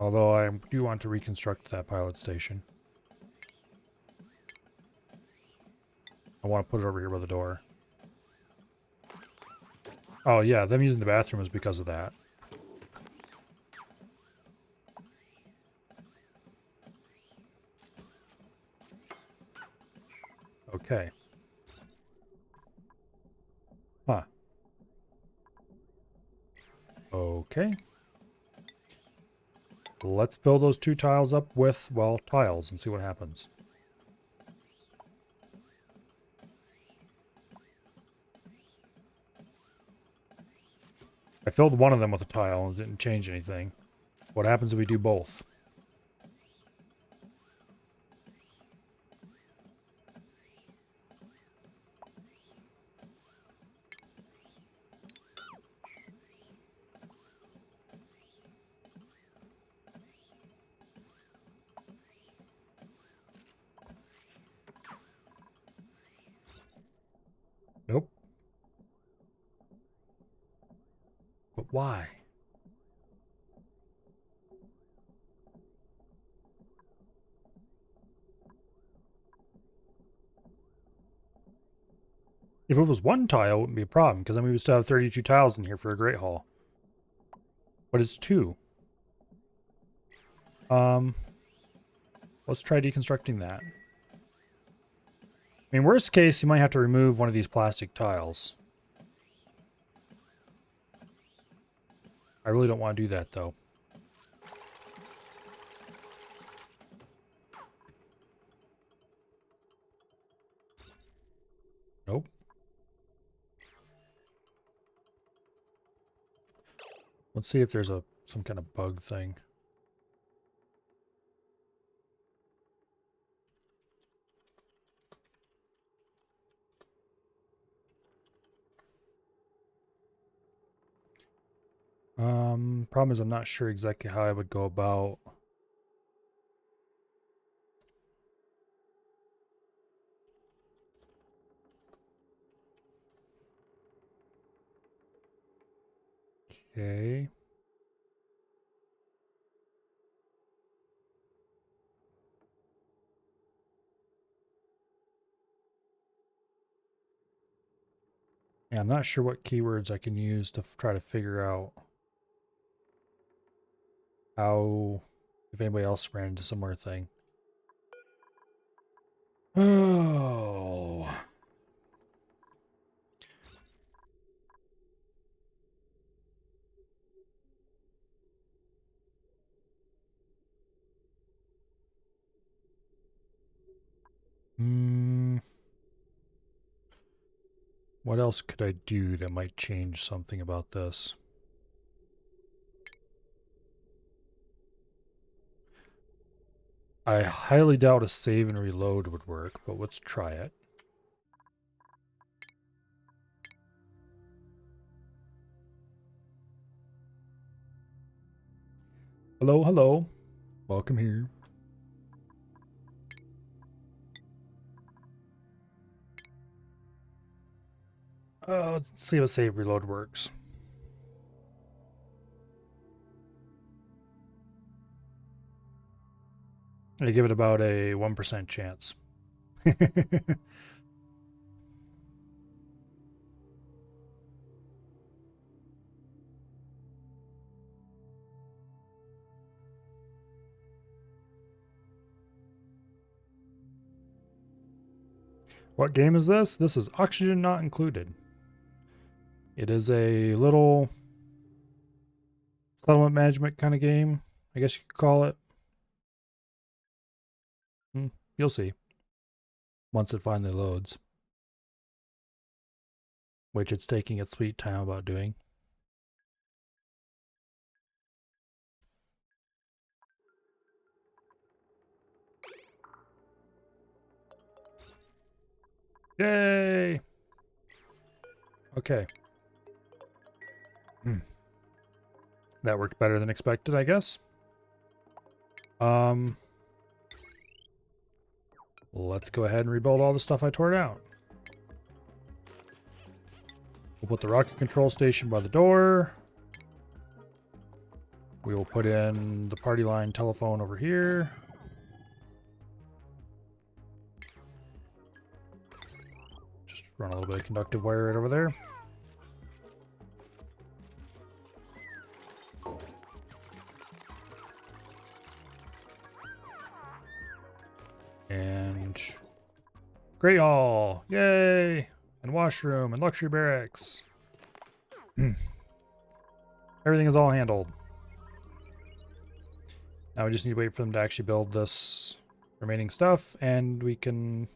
Although I do want to reconstruct that pilot station. I want to put it over here by the door. Oh yeah, them using the bathroom is because of that. Okay. Huh. Okay. Let's fill those 2 tiles up with, well, tiles and see what happens. I filled one of them with a tile and it didn't change anything. What happens if we do both? Nope. But why? If it was 1 tile, it wouldn't be a problem, because then we would still have 32 tiles in here for a Great Hall. But it's 2. Let's try deconstructing that. I mean, worst case, you might have to remove one of these plastic tiles. I really don't want to do that, though. Nope. Let's see if there's some kind of bug thing. Problem is I'm not sure exactly how I would go about. Okay. Yeah, I'm not sure what keywords I can use to try to figure out how, if anybody else ran into similar thing. Oh. Hmm. What else could I do that might change something about this? I highly doubt a save and reload would work, but let's try it. Hello, hello. Welcome here. Let's see if save reload works. I give it about a 1% chance. What game is this? This is Oxygen Not Included. It is a little settlement management kind of game, I guess you could call it. You'll see once it finally loads, which it's taking its sweet time about doing. Yay! Okay. That worked better than expected, I guess. Let's go ahead and rebuild all the stuff I tore down. We'll put the rocket control station by the door. We will put in the party line telephone over here. Just run a little bit of conductive wire right over there. And Great Hall, yay! And washroom and luxury barracks. Everything is all handled. Now we just need to wait for them to actually build this remaining stuff, and we can...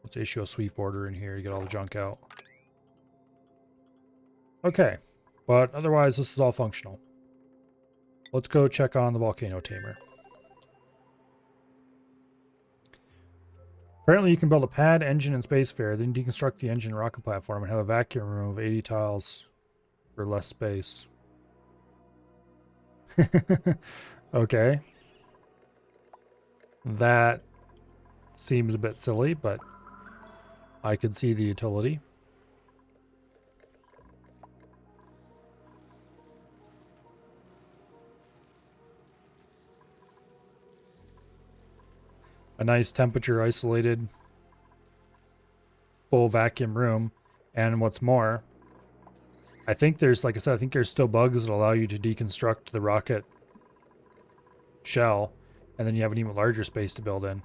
Let's issue a sweep order in here to get all the junk out. Okay, but otherwise this is all functional. Let's go check on the volcano tamer. Apparently you can build a pad, engine, and spacefarer, then deconstruct the engine and rocket platform and have a vacuum room of 80 tiles for less space. Okay. That seems a bit silly, but I could see the utility. A nice temperature isolated full vacuum room. And what's more, I think there's, like I said, I think there's still bugs that allow you to deconstruct the rocket shell, and then you have an even larger space to build in.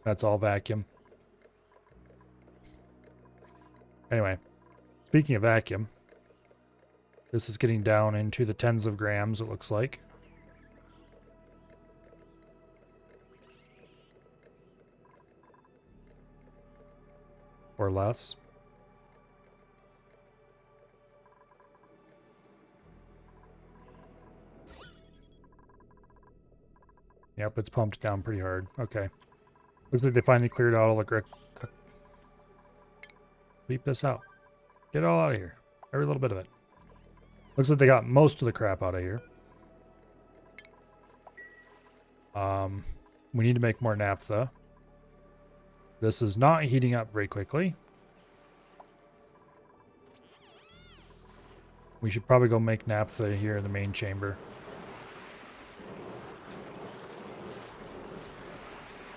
That's all vacuum. Anyway, speaking of vacuum, this is getting down into the tens of grams, it looks like. Or less. Yep, it's pumped down pretty hard. Okay. Looks like they finally cleared out all the... Sweep this out. Get it all out of here. Every little bit of it. Looks like they got most of the crap out of here. We need to make more naphtha. This is not heating up very quickly. We should probably go make naphtha here in the main chamber.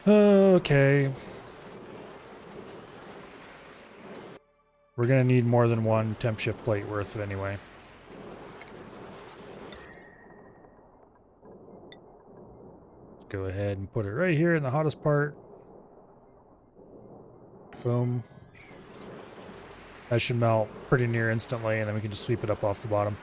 Okay. We're gonna need more than one temp shift plate worth anyway. Let's go ahead and put it right here in the hottest part. Boom. That should melt pretty near instantly, and then we can just sweep it up off the bottom.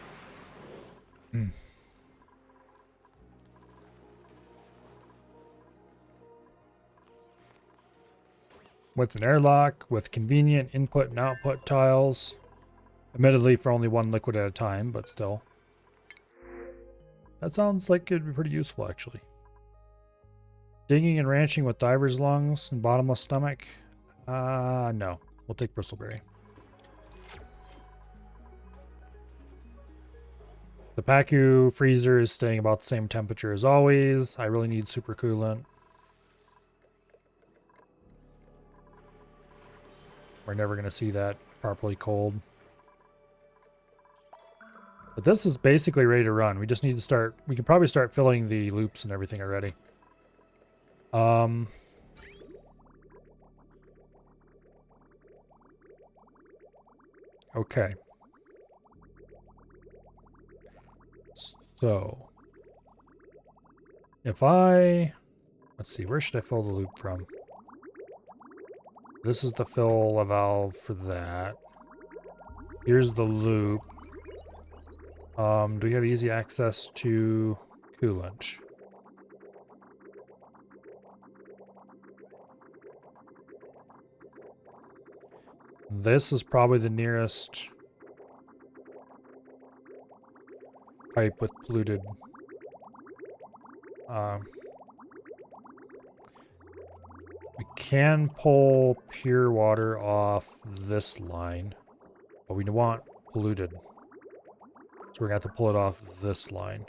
With an airlock, with convenient input and output tiles. Admittedly for only one liquid at a time, but still. That sounds like it'd be pretty useful, actually. Digging and ranching with diver's lungs and bottomless stomach. No. We'll take bristleberry. The Pacu freezer is staying about the same temperature as always. I really need super coolant. We're never going to see that properly cold. But this is basically ready to run. We just need to start... We can probably start filling the loops and everything already. Okay. So... If I... Let's see, where should I fill the loop from? This is the fill valve for that. Here's the loop. Do we have easy access to coolant? This is probably the nearest pipe with polluted. We can pull pure water off this line, but we want polluted. So we're going to have to pull it off this line.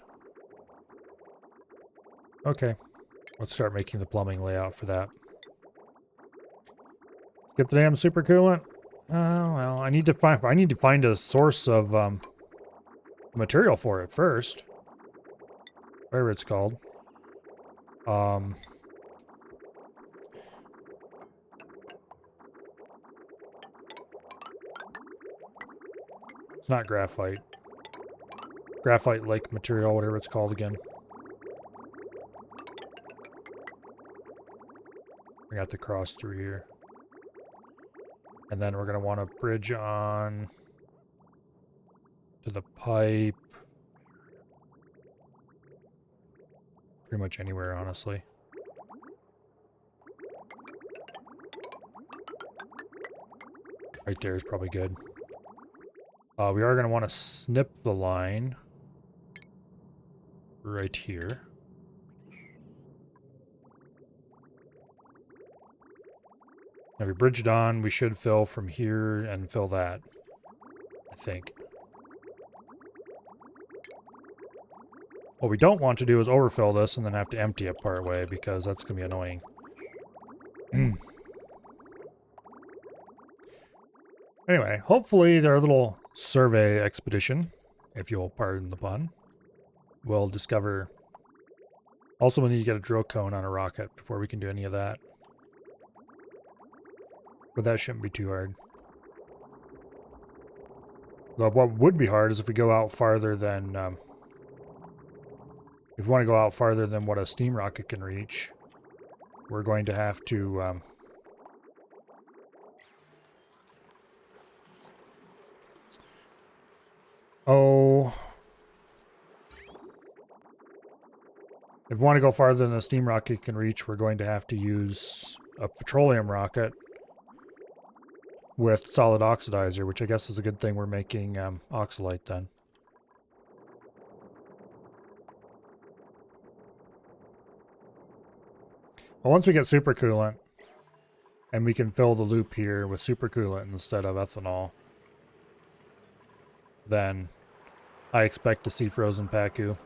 Okay. Let's start making the plumbing layout for that. Let's get the damn super coolant. Oh, well, I need to find a source of material for it first. Whatever it's called. It's not graphite. Graphite-like material, whatever it's called again. We got to cross through here. And then we're going to want to bridge on to the pipe. Pretty much anywhere, honestly. Right there is probably good. We are going to want to snip the line right here. Now we bridged on, we should fill from here and fill that, I think. What we don't want to do is overfill this and then have to empty it part way, because that's going to be annoying. Anyway, hopefully their little survey expedition, if you'll pardon the pun, will discover... Also, we need to get a drill cone on a rocket before we can do any of that. But that shouldn't be too hard. Though what would be hard is if we go out farther than... if we want to go out farther than what a steam rocket can reach, we're going to have to... If we want to go farther than a steam rocket can reach, we're going to have to use a petroleum rocket with solid oxidizer, which I guess is a good thing we're making oxalite then. Well, once we get supercoolant, and we can fill the loop here with supercoolant instead of ethanol, then I expect to see frozen Pacu.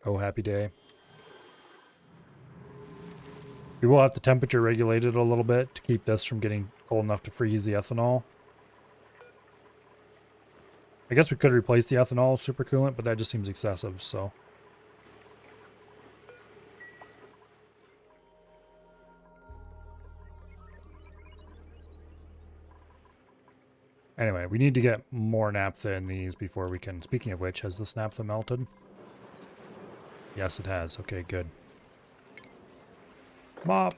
Oh, happy day. We will have the temperature regulated a little bit to keep this from getting cold enough to freeze the ethanol. I guess we could replace the ethanol supercoolant, but that just seems excessive, so. Anyway, we need to get more naphtha in these before we can... Speaking of which, has this naphtha melted? Yes, it has. Okay, good. Mop!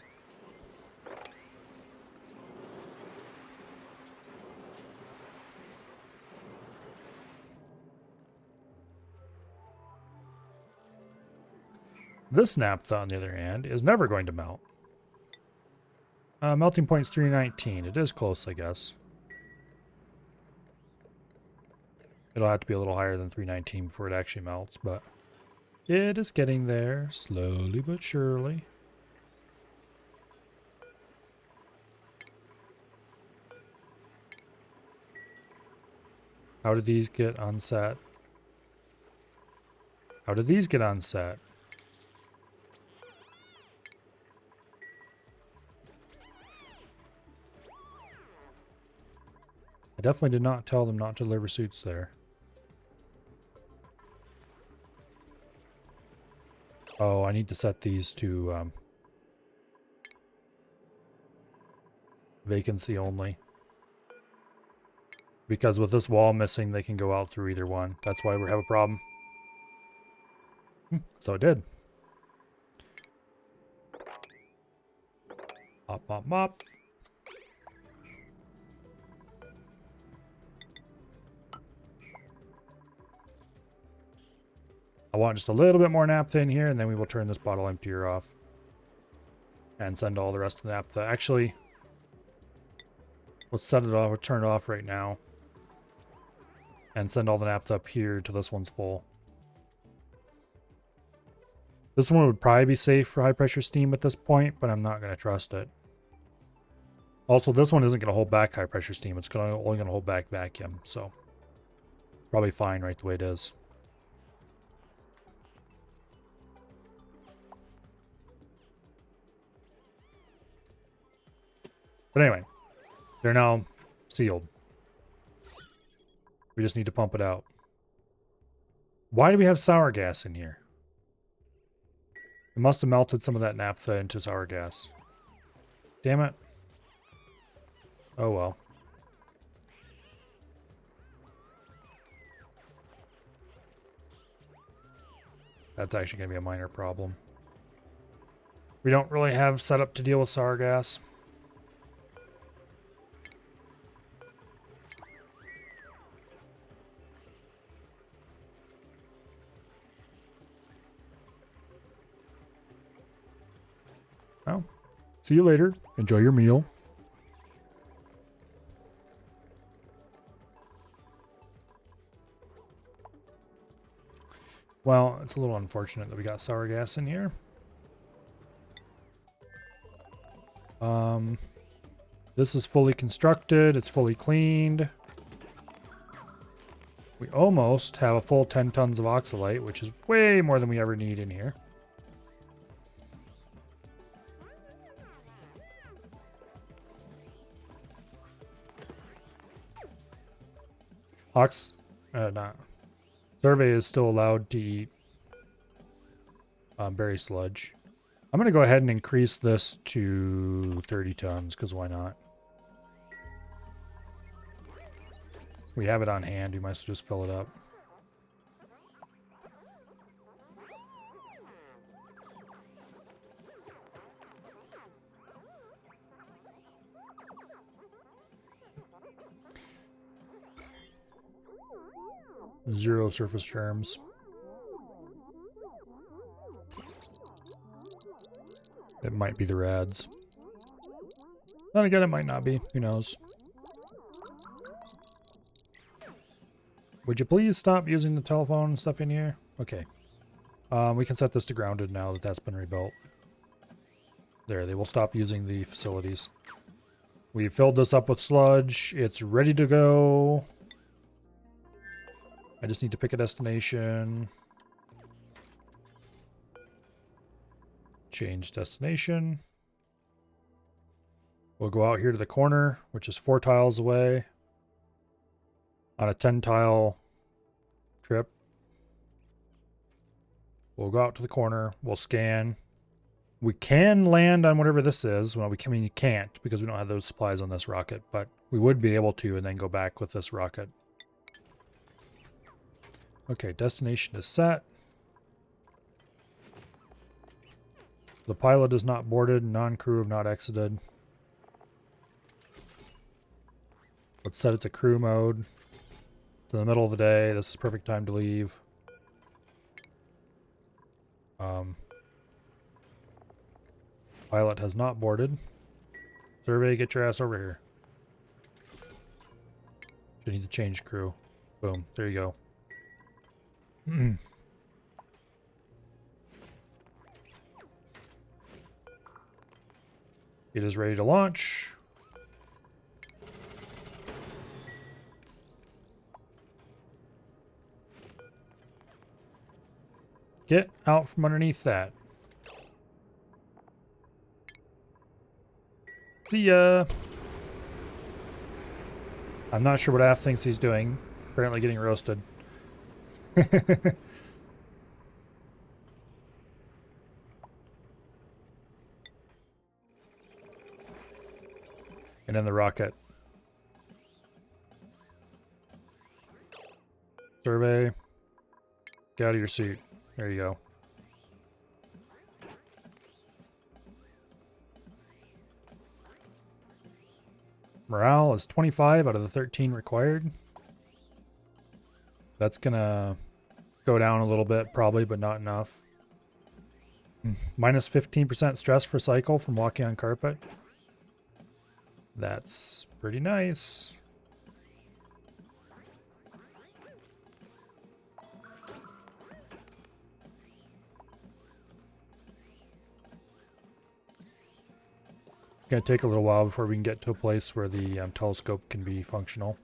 This naphtha, on the other hand, is never going to melt. Melting point's 319. It is close, I guess. It'll have to be a little higher than 319 before it actually melts, but it is getting there, slowly but surely. How did these get unset? How did these get unset? I definitely did not tell them not to deliver suits there. Oh, I need to set these to vacancy only. Because with this wall missing, they can go out through either one. That's why we have a problem. So it did. Mop, mop, mop. I want just a little bit more naphtha in here, and then we will turn this bottle emptier off. And send all the rest of the naphtha. Actually, let's set it off, or turn it off right now. And send all the naphtha up here till this one's full. This one would probably be safe for high pressure steam at this point, but I'm not going to trust it. Also, this one isn't going to hold back high pressure steam. It's only going to hold back vacuum, so it's probably fine right the way it is. But anyway, they're now sealed. We just need to pump it out. Why do we have sour gas in here? It must have melted some of that naphtha into sour gas. Damn it. Oh well. That's actually going to be a minor problem. We don't really have set up to deal with sour gas. Well, see you later. Enjoy your meal. Well, it's a little unfortunate that we got sour gas in here. This is fully constructed. It's fully cleaned. We almost have a full 10 tons of oxalate, which is way more than we ever need in here. Survey is still allowed to eat berry sludge. I'm going to go ahead and increase this to 30 tons, because why not? We have it on hand. We might as well just fill it up. Zero surface germs. It might be the rads. Then again, it might not be. Who knows? Would you please stop using the telephone and stuff in here? Okay. We can set this to grounded now that that's been rebuilt. There, they will stop using the facilities. We filled this up with sludge. It's ready to go. I just need to pick a destination. Change destination. We'll go out here to the corner, which is 4 tiles away. On a 10 tile trip. We'll go out to the corner. We'll scan. We can land on whatever this is. Well, I mean, you can't because we don't have those supplies on this rocket, but we would be able to and then go back with this rocket. Okay, destination is set. The pilot is not boarded. Non-crew have not exited. Let's set it to crew mode. It's in the middle of the day. This is perfect time to leave. Pilot has not boarded. Survey, get your ass over here. You need to change crew. Boom. There you go. It is ready to launch. Get out from underneath that. See ya. I'm not sure what Af thinks he's doing. Apparently getting roasted. And then the rocket. Survey. Get out of your seat. There you go. Morale is 25 out of the 13 required. That's gonna go down a little bit probably, but not enough. Minus 15% stress per cycle from walking on carpet. That's pretty nice. It's going to take a little while before we can get to a place where the telescope can be functional.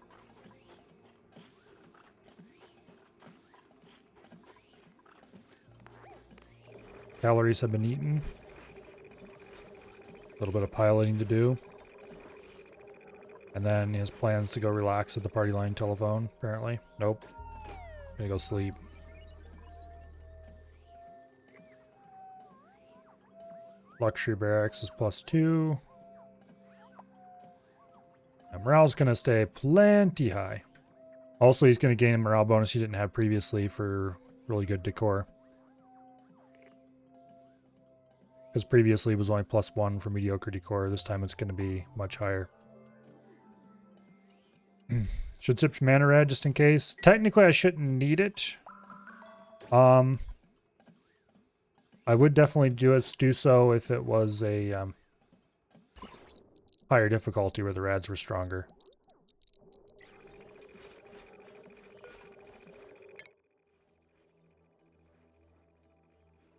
Calories have been eaten. A little bit of piloting to do. And then he has plans to go relax at the party line telephone, apparently. Nope. Gonna go sleep. Luxury barracks is +2. And morale's gonna stay plenty high. Also, he's gonna gain a morale bonus he didn't have previously for really good decor. Because previously it was only +1 for mediocre decor. This time it's gonna be much higher. Should sip some mana red just in case. Technically, I shouldn't need it. I would definitely do so if it was a higher difficulty where the rads were stronger.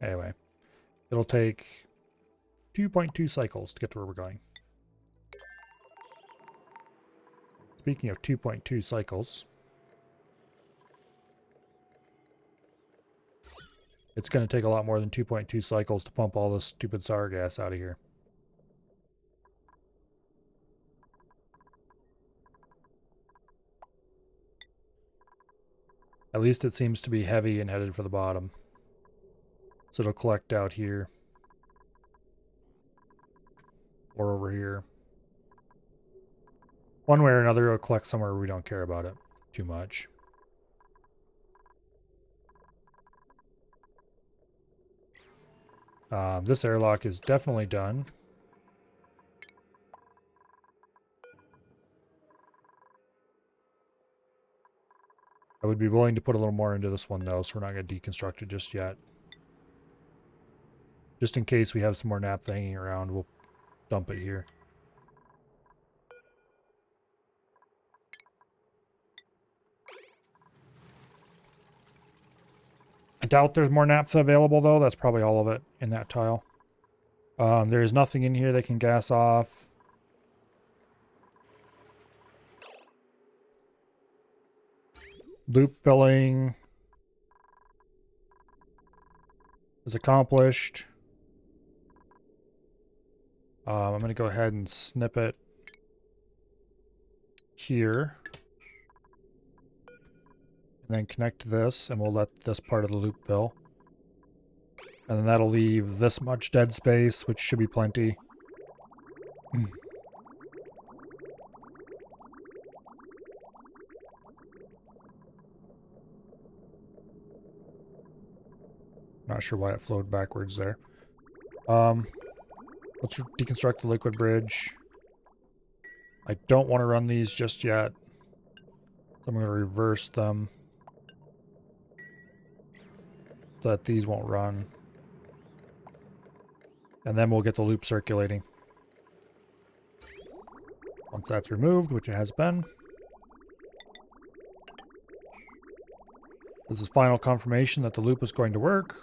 Anyway, it'll take 2.2 cycles to get to where we're going. Speaking of 2.2 cycles, it's going to take a lot more than 2.2 cycles to pump all this stupid sour gas out of here. At least it seems to be heavy and headed for the bottom. So it'll collect out here. Or over here. One way or another, it'll collect somewhere we don't care about it too much. This airlock is definitely done. I would be willing to put a little more into this one though, so we're not going to deconstruct it just yet. Just in case we have some more naphtha hanging around, we'll dump it here. I doubt there's more naphtha available though. That's probably all of it in that tile. There is nothing in here that can gas off. Loop filling is accomplished. I'm going to go ahead and snip it here. And then connect this, and we'll let this part of the loop fill. And then that'll leave this much dead space, which should be plenty. Not sure why it flowed backwards there. Let's deconstruct the liquid bridge. I don't want to run these just yet. So I'm going to reverse them so that these won't run. And then we'll get the loop circulating. Once that's removed, which it has been. This is final confirmation that the loop is going to work.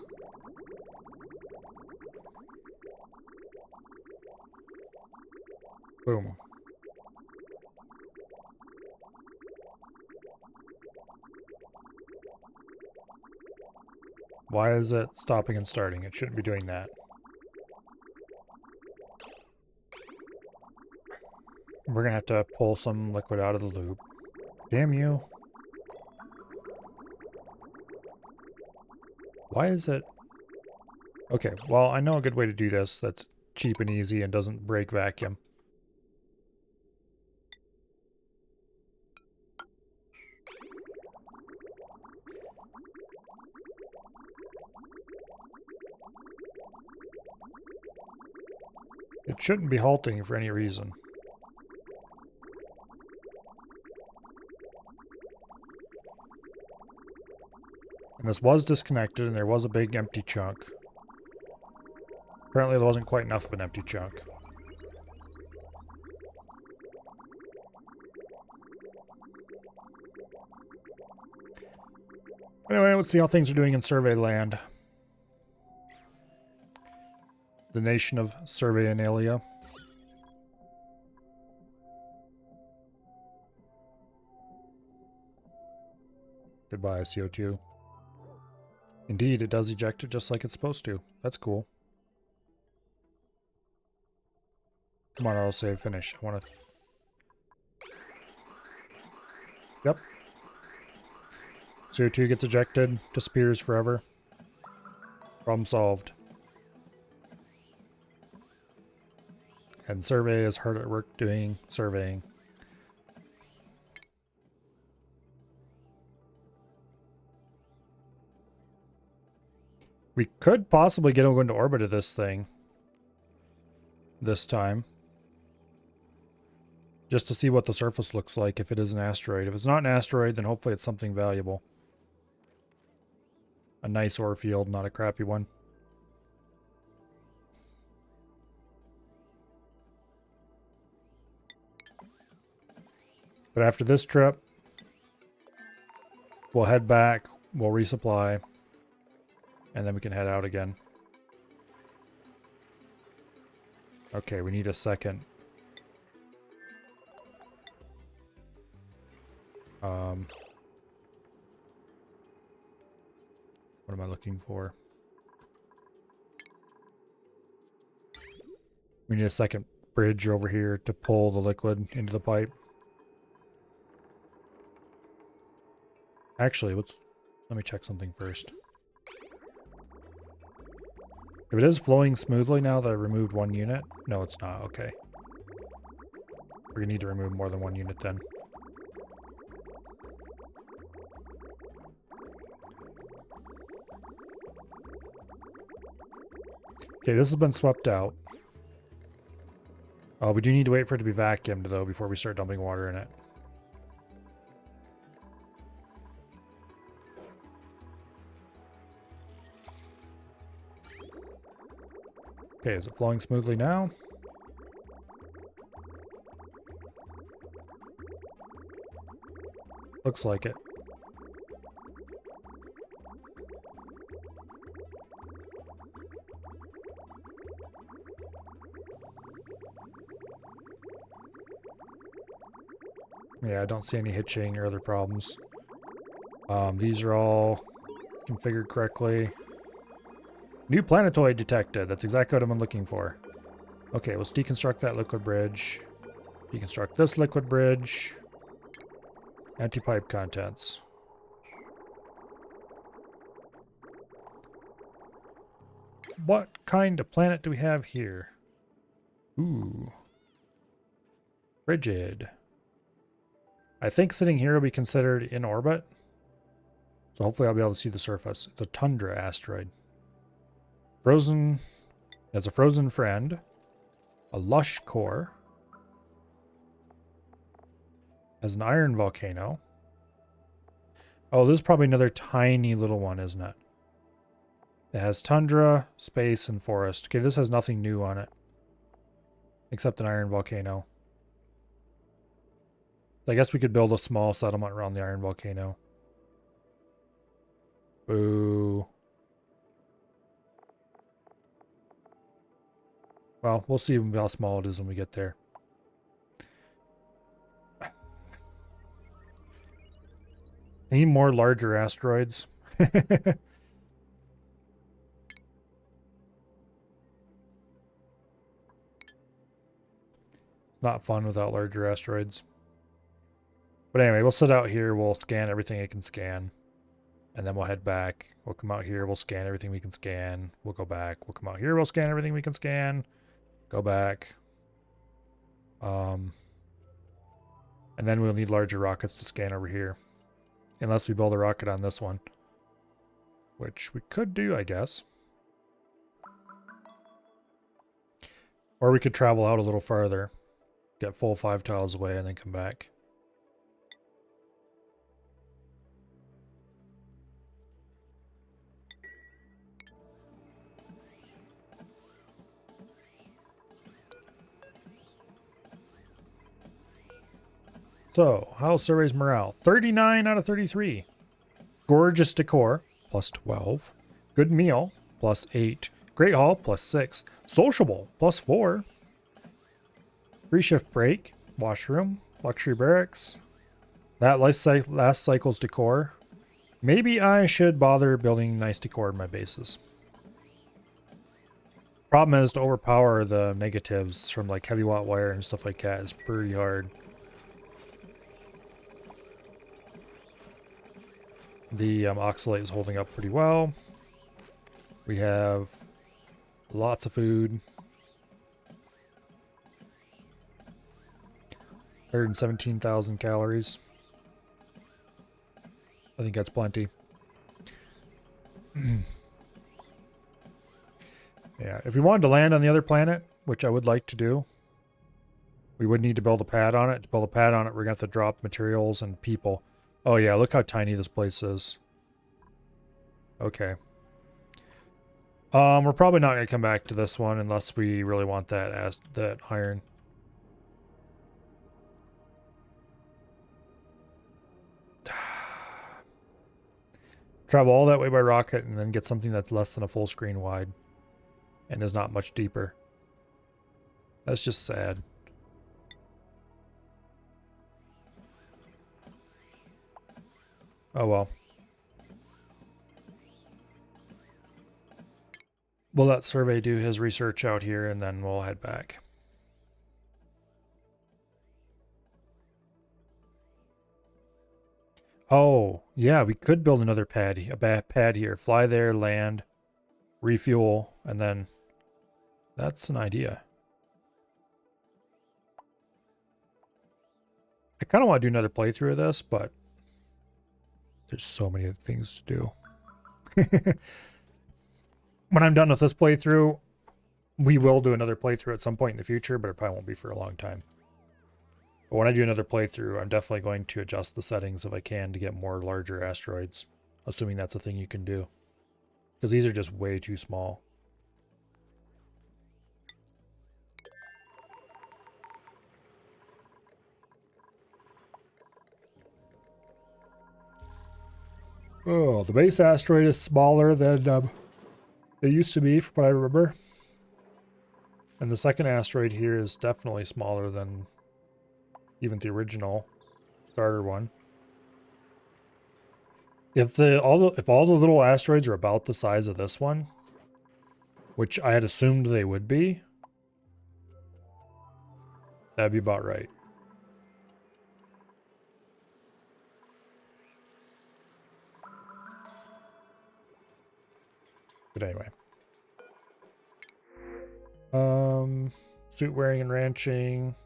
Boom. Why is it stopping and starting? It shouldn't be doing that. We're gonna have to pull some liquid out of the loop. Damn you. Why is it... Okay, well, I know a good way to do this that's cheap and easy and doesn't break vacuum. It shouldn't be halting for any reason. And this was disconnected, and there was a big empty chunk. Apparently there wasn't quite enough of an empty chunk. Anyway, let's see how things are doing in Survey Land. The nation of Surveyanalia. Goodbye, CO2. Indeed, it does eject it just like it's supposed to. That's cool. Come on, autosave, finish. I want to... Yep. CO2 gets ejected, disappears forever. Problem solved. And Survey is hard at work doing surveying. We could possibly get into orbit of this thing. This time. Just to see what the surface looks like if it is an asteroid. If it's not an asteroid, then hopefully it's something valuable. A nice ore field, not a crappy one. But after this trip, we'll head back, we'll resupply, and then we can head out again. Okay, we need a second. What am I looking for? We need a second bridge over here to pull the liquid into the pipe. Actually, let me check something first. If it is flowing smoothly now that I removed one unit, no, it's not. Okay. We're gonna need to remove more than one unit then. Okay, this has been swept out. We do need to wait for it to be vacuumed though before we start dumping water in it. Okay, is it flowing smoothly now? Looks like it. Yeah, I don't see any hitching or other problems. These are all configured correctly. New planetoid detected. That's exactly what I'm looking for. Okay, let's deconstruct that liquid bridge. Deconstruct this liquid bridge. Anti-pipe contents. What kind of planet do we have here? Ooh. Frigid. I think sitting here will be considered in orbit. So hopefully I'll be able to see the surface. It's a tundra asteroid. Frozen. Has a frozen friend. A lush core. Has an iron volcano. Oh, this is probably another tiny little one, isn't it? It has tundra, space, and forest. Okay, this has nothing new on it. Except an iron volcano. I guess we could build a small settlement around the iron volcano. Boo. Well, we'll see how small it is when we get there. Any more larger asteroids? It's not fun without larger asteroids. But anyway, we'll sit out here. We'll scan everything it can scan. And then we'll head back. We'll come out here. We'll scan everything we can scan. We'll go back. We'll come out here. We'll scan everything we can scan. Go back. And then we'll need larger rockets to scan over here. Unless we build a rocket on this one. Which we could do, I guess. Or we could travel out a little farther. Get full 5 tiles away and then come back. So, how surveys morale? 39 out of 33. Gorgeous decor, plus 12. Good meal, plus 8. Great hall, plus 6. Sociable, plus 4. Free shift break, washroom, luxury barracks. That last cycle's decor. Maybe I should bother building nice decor in my bases. Problem is to overpower the negatives from like heavy watt wire and stuff like that is pretty hard. The oxalate is holding up pretty well. We have lots of food. 117,000 calories. I think that's plenty. Yeah, if we wanted to land on the other planet, which I would like to do, we would need to build a pad on it. To build a pad on it, we're going to have to drop materials and people. Oh yeah, look how tiny this place is. Okay. We're probably not going to come back to this one unless we really want that iron. Travel all that way by rocket and then get something that's less than a full screen wide and is not much deeper. That's just sad. Oh well. We'll let Survey do his research out here and then we'll head back. Oh, yeah, we could build another pad, a pad here. Fly there, land, refuel, and then that's an idea. I kind of want to do another playthrough of this, but there's so many things to do. When I'm done with this playthrough, we will do another playthrough at some point in the future, but it probably won't be for a long time. But when I do another playthrough, I'm definitely going to adjust the settings if I can to get more larger asteroids, assuming that's a thing you can do. Because these are just way too small. Oh, the base asteroid is smaller than it used to be, from what I remember. And the second asteroid here is definitely smaller than even the original. starter one. If all the little asteroids are about the size of this one, which I had assumed they would be, that'd be about right. But anyway. Suit wearing and ranching.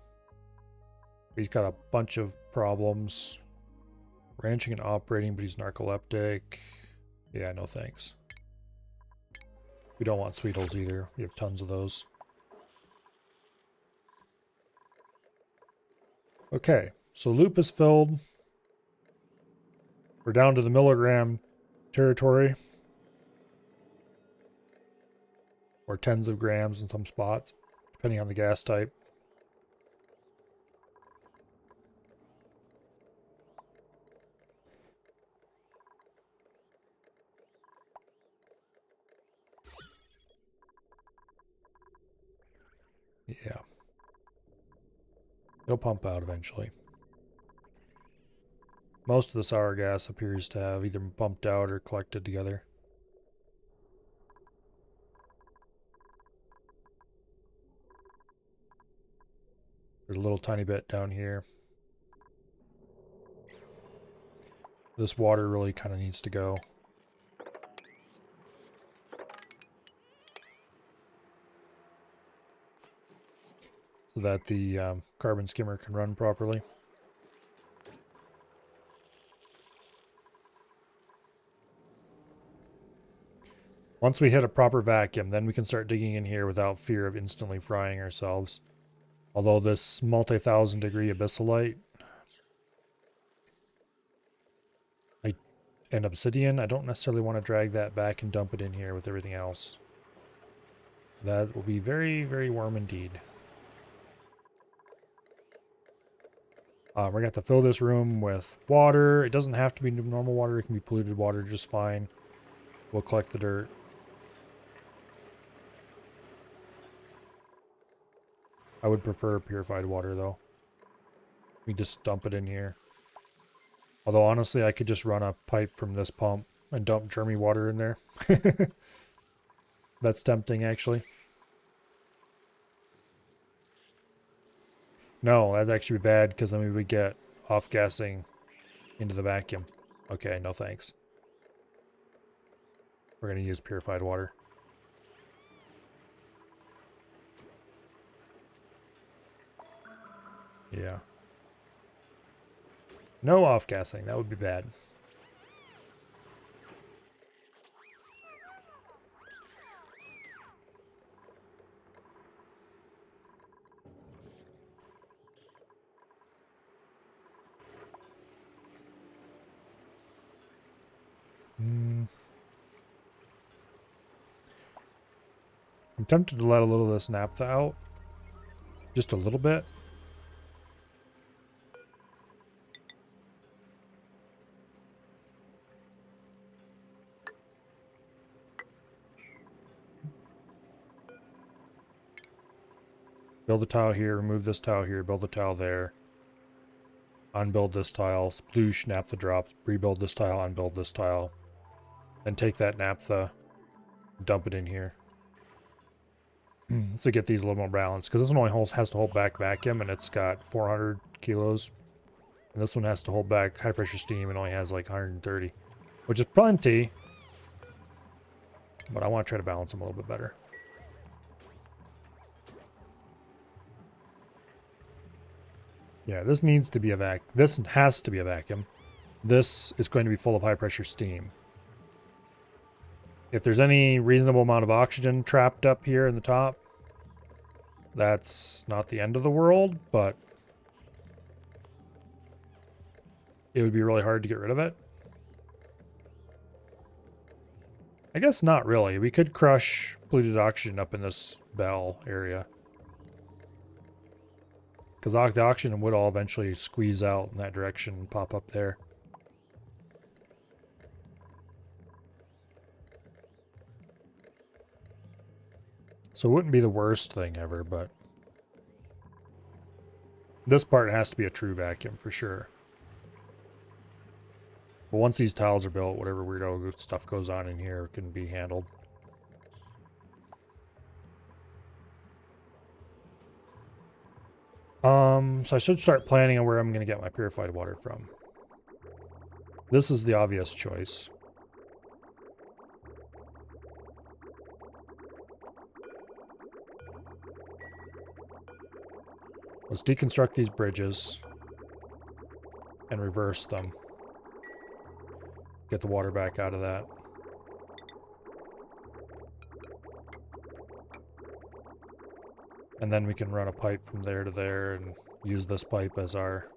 He's got a bunch of problems. Ranching and operating, but he's narcoleptic. Yeah, no thanks. We don't want Sweetles either. We have tons of those. Okay, so loop is filled. We're down to the milligram territory. Or tens of grams in some spots, depending on the gas type. Yeah. It'll pump out eventually. Most of the sour gas appears to have either pumped out or collected together. There's a little tiny bit down here. This water really kind of needs to go. So that the carbon skimmer can run properly. Once we hit a proper vacuum, then we can start digging in here without fear of instantly frying ourselves. Although this multi-thousand degree abyssalite and obsidian, I don't necessarily want to drag that back and dump it in here with everything else. That will be very, very warm indeed. We're going to have to fill this room with water. It doesn't have to be normal water. It can be polluted water just fine. We'll collect the dirt. I would prefer purified water, though. We just dump it in here. Although, honestly, I could just run a pipe from this pump and dump Jeremy water in there. That's tempting, actually. No, that'd actually be bad, because then we would get off-gassing into the vacuum. Okay, no thanks. We're going to use purified water. Yeah. No off-gassing, that would be bad. I'm tempted to let a little of this naphtha out. Just a little bit. Build a tile here, remove this tile here, build a tile there. Unbuild this tile, sploosh, naphtha drops, rebuild this tile, unbuild this tile. Then take that naphtha, dump it in here. So get these a little more balanced, because this one only has to hold back vacuum, and it's got 400 kilos. And this one has to hold back high pressure steam and only has like 130, which is plenty. But I want to try to balance them a little bit better. Yeah, this needs to be a vac. This has to be a vacuum. This is going to be full of high pressure steam. If there's any reasonable amount of oxygen trapped up here in the top, that's not the end of the world, but it would be really hard to get rid of it. I guess not really. We could crush polluted oxygen up in this bell area. Because the oxygen would all eventually squeeze out in that direction and pop up there. So it wouldn't be the worst thing ever, but this part has to be a true vacuum for sure. But once these tiles are built, whatever weirdo stuff goes on in here can be handled. So I should start planning on where I'm going to get my purified water from. This is the obvious choice. Let's deconstruct these bridges and reverse them. Get the water back out of that. And then we can run a pipe from there to there and use this pipe as our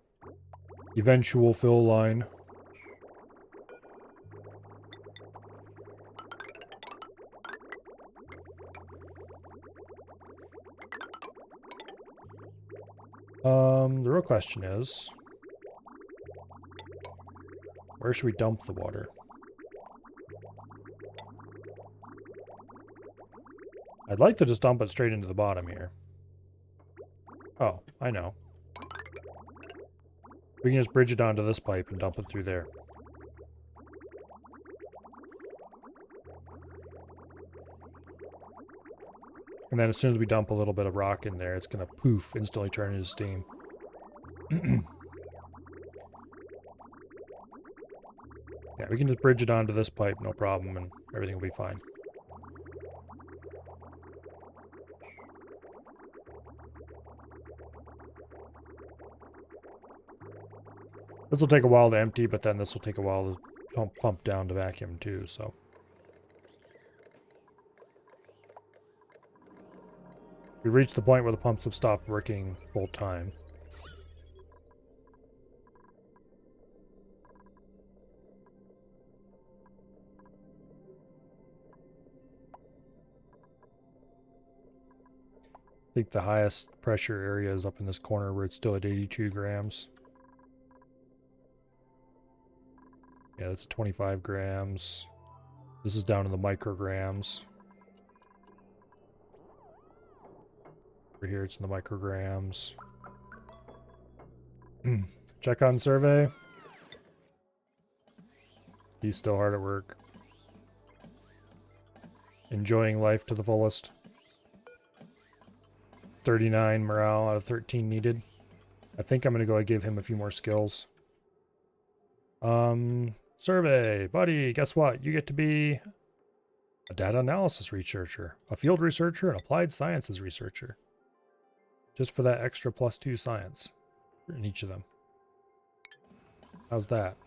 eventual fill line. The real question is, where should we dump the water? I'd like to just dump it straight into the bottom here. Oh, I know. We can just bridge it onto this pipe and dump it through there. And then as soon as we dump a little bit of rock in there, it's going to poof, instantly turn into steam. Yeah, we can just bridge it onto this pipe, no problem, and everything will be fine. This will take a while to empty, but then this will take a while to pump down to vacuum too, so. We've reached the point where the pumps have stopped working full time. I think the highest pressure area is up in this corner where it's still at 82 grams. Yeah, that's 25 grams. This is down in the micrograms. Over here it's in the micrograms. Check on survey. He's still hard at work. Enjoying life to the fullest. 39 morale out of 13 needed. I think I'm going to go and give him a few more skills. Survey, buddy, guess what? You get to be a data analysis researcher, a field researcher, and applied sciences researcher. Just for that extra +2 science in each of them. How's that?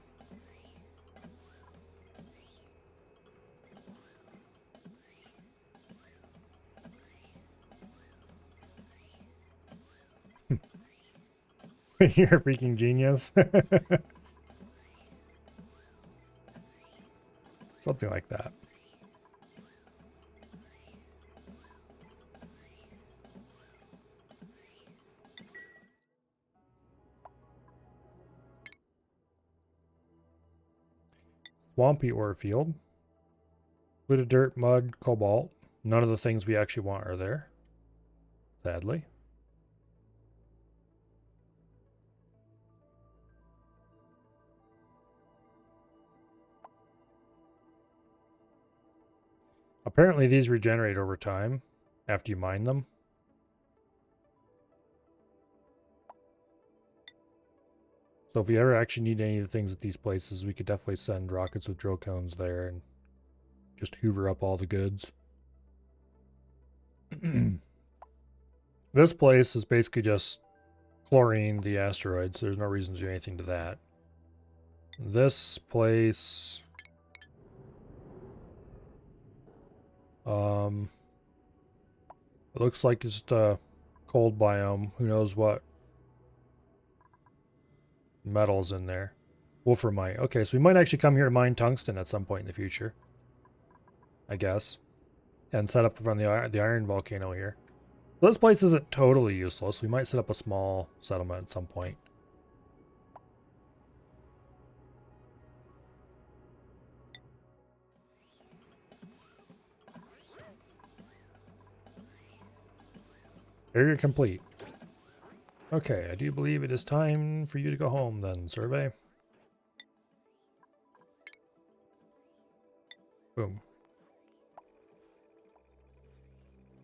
You're a freaking genius. Something like that. Swampy ore field. Bit of dirt, mud, cobalt. None of the things we actually want are there. Sadly. Apparently these regenerate over time after you mine them. So if we ever actually need any of the things at these places, we could definitely send rockets with drill cones there and just hoover up all the goods. This place is basically just chlorine the asteroids. So there's no reason to do anything to that. This place... it looks like it's just a cold biome. Who knows what metals in there. Wolframite. Okay, so we might actually come here to mine tungsten at some point in the future. I guess. And set up from the iron volcano here. This place isn't totally useless. We might set up a small settlement at some point. Area complete. Okay, I do believe it is time for you to go home then, survey. Boom.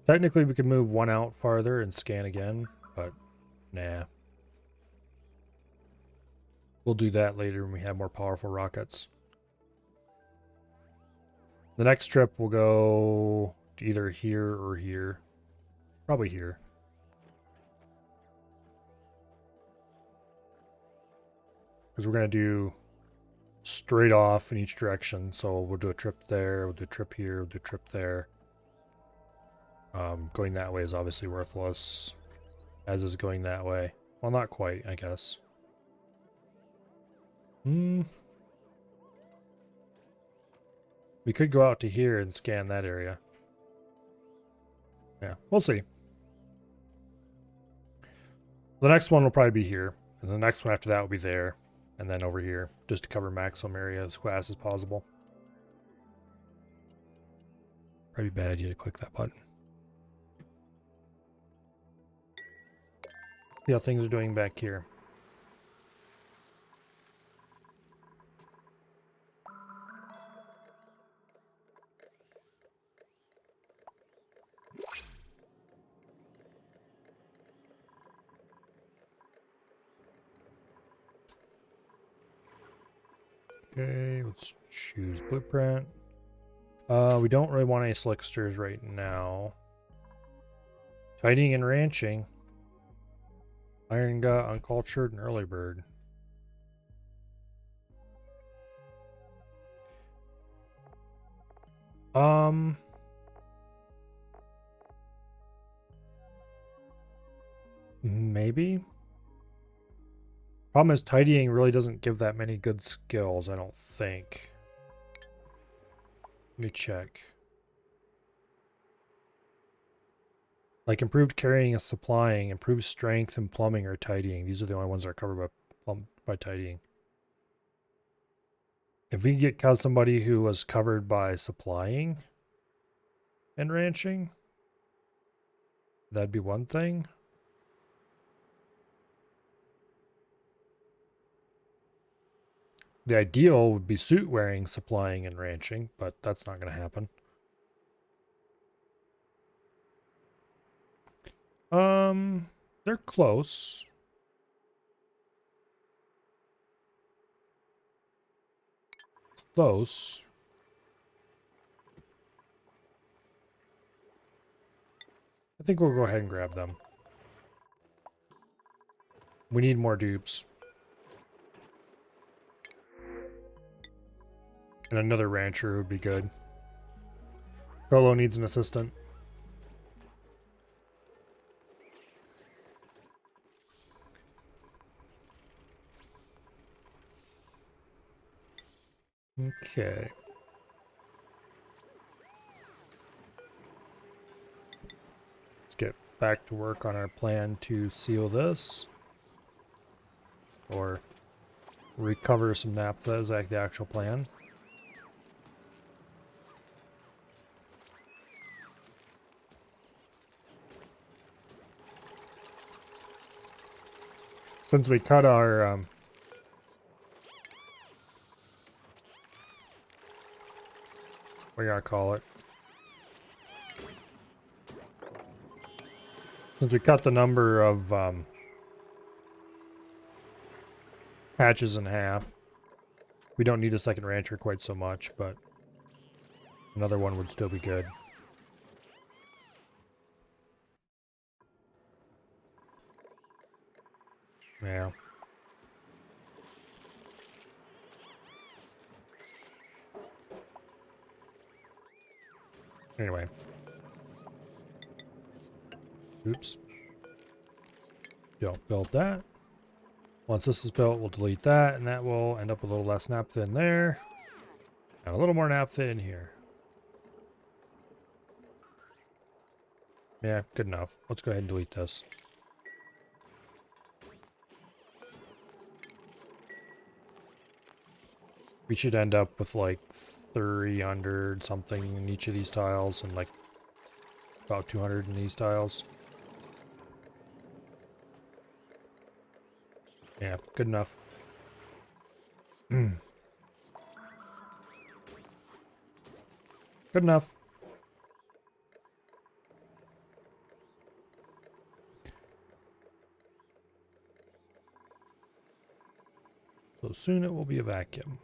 Technically, we could move one out farther and scan again, but nah. We'll do that later when we have more powerful rockets. The next trip will go to either here or here. Probably here. Because we're going to do straight off in each direction. So we'll do a trip there, we'll do a trip here, we'll do a trip there. Going that way is obviously worthless, as is going that way. Well, not quite, I guess. We could go out to here and scan that area. Yeah, we'll see. The next one will probably be here, and the next one after that will be there, and then over here, just to cover maximum area as fast as possible. Probably a bad idea to click that button. See how things are doing back here. Okay, let's choose blueprint. We don't really want any slicksters right now. Tidying and ranching. Iron gut, uncultured, and early bird. Maybe. Problem is, tidying really doesn't give that many good skills, I don't think. Let me check. Like improved carrying and supplying, improved strength and plumbing or tidying. These are the only ones that are covered by tidying. If we get somebody who was covered by supplying and ranching, that'd be one thing. The ideal would be suit wearing, supplying, and ranching, but that's not going to happen. They're close. Close. I think we'll go ahead and grab them. We need more dupes. And another rancher would be good. Colo needs an assistant. Okay. Let's get back to work on our plan to seal this. Or recover some naphtha is like the actual plan. Since we cut our what do you call it? Since we cut the number of hatches in half, we don't need a second rancher quite so much, but another one would still be good. Yeah. Anyway. Oops. Don't build that. Once this is built, we'll delete that, and that will end up with a little less naphtha in there. And a little more naphtha in here. Yeah, good enough. Let's go ahead and delete this. We should end up with like 300 something in each of these tiles and like about 200 in these tiles. Yeah, good enough. Good enough. So soon it will be a vacuum.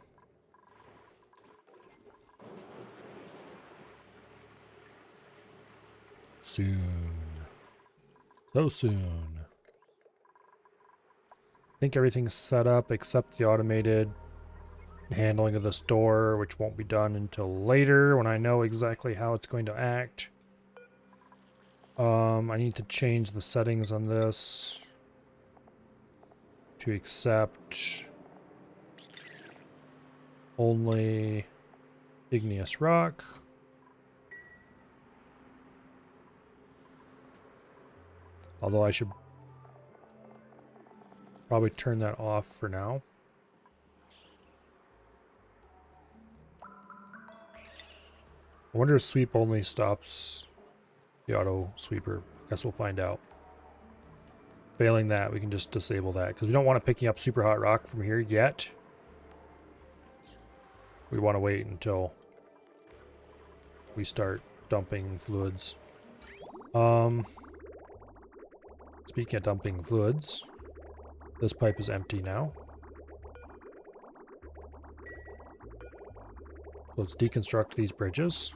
Soon. So soon. I think everything's set up except the automated handling of the store, which won't be done until later when I know exactly how it's going to act. I need to change the settings on this to accept only igneous rock. Although I should probably turn that off for now. I wonder if sweep only stops the auto sweeper. Guess we'll find out. Failing that, we can just disable that because we don't want it picking up super hot rock from here yet. We want to wait until we start dumping fluids. Speaking of dumping fluids, this pipe is empty now. Let's deconstruct these bridges.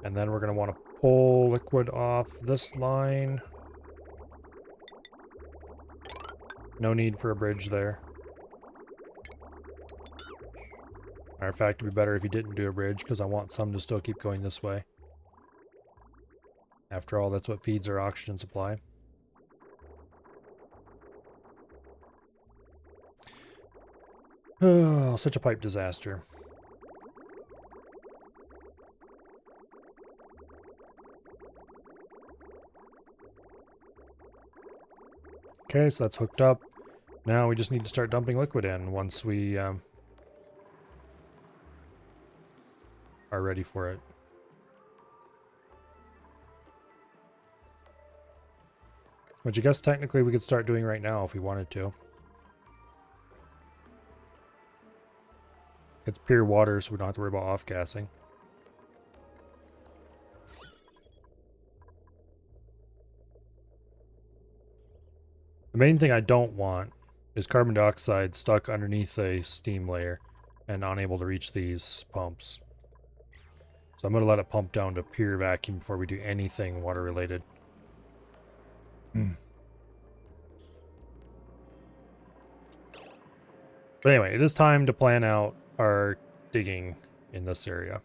And then we're going to want to pull liquid off this line. No need for a bridge there. Matter of fact, it'd be better if you didn't do a bridge because I want some to still keep going this way. After all, that's what feeds our oxygen supply. Oh, such a pipe disaster. Okay, so that's hooked up. Now we just need to start dumping liquid in once we are ready for it. Which I guess technically we could start doing right now if we wanted to. It's pure water, so we don't have to worry about off-gassing. The main thing I don't want is carbon dioxide stuck underneath a steam layer and unable to reach these pumps. So I'm going to let it pump down to pure vacuum before we do anything water related. But anyway, it is time to plan out our digging in this area.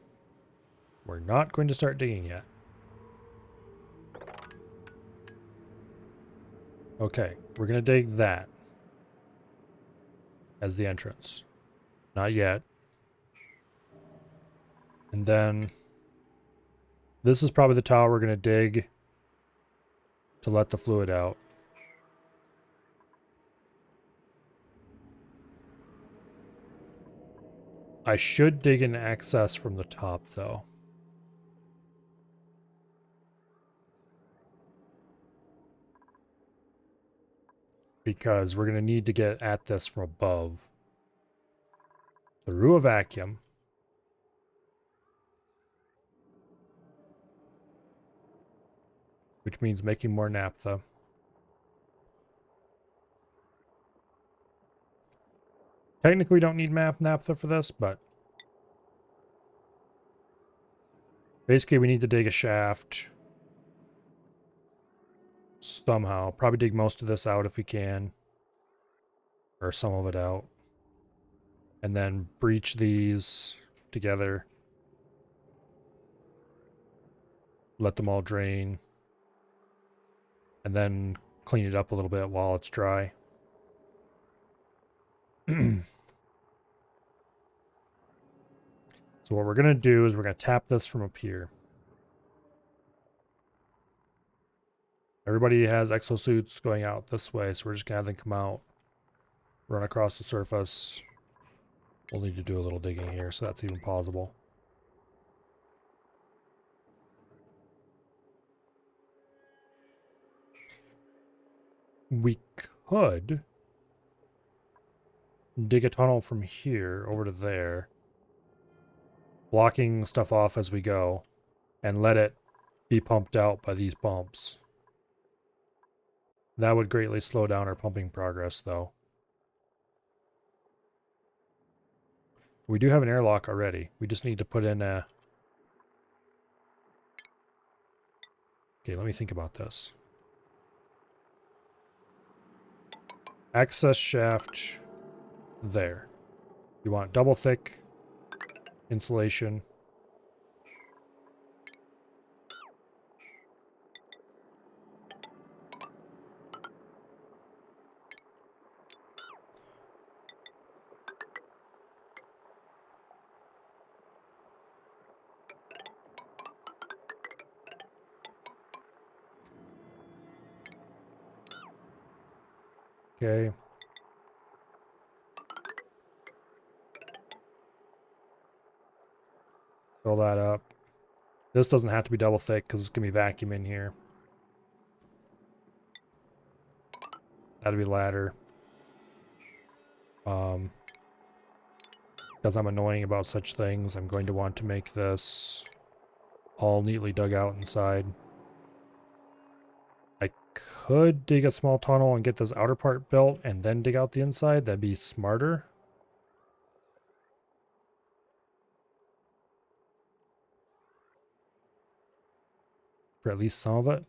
We're not going to start digging yet. Okay, we're going to dig that as the entrance. Not yet. And then this is probably the tower we're going to dig to let the fluid out. I should dig an access from the top, though. Because we're going to need to get at this from above. Through a vacuum. Which means making more naphtha. Technically we don't need naphtha for this, but basically we need to dig a shaft somehow. Probably dig most of this out if we can. Or some of it out. And then breach these together. Let them all drain. And then clean it up a little bit while it's dry. So what we're going to do is we're going to tap this from up here. Everybody has exosuits going out this way, so we're just going to have them come out, run across the surface. We'll need to do a little digging here, so that's even possible. We could dig a tunnel from here over to there, blocking stuff off as we go, and let it be pumped out by these pumps. That would greatly slow down our pumping progress, though. We do have an airlock already. We just need to put in a... Okay, let me think about this. Access shaft there. You want double thick insulation. Okay. Fill that up. This doesn't have to be double thick because it's going to be vacuum in here. That'll be ladder. Because I'm annoying about such things, I'm going to want to make this all neatly dug out inside. I could dig a small tunnel and get this outer part built and then dig out the inside. That'd be smarter. For at least some of it.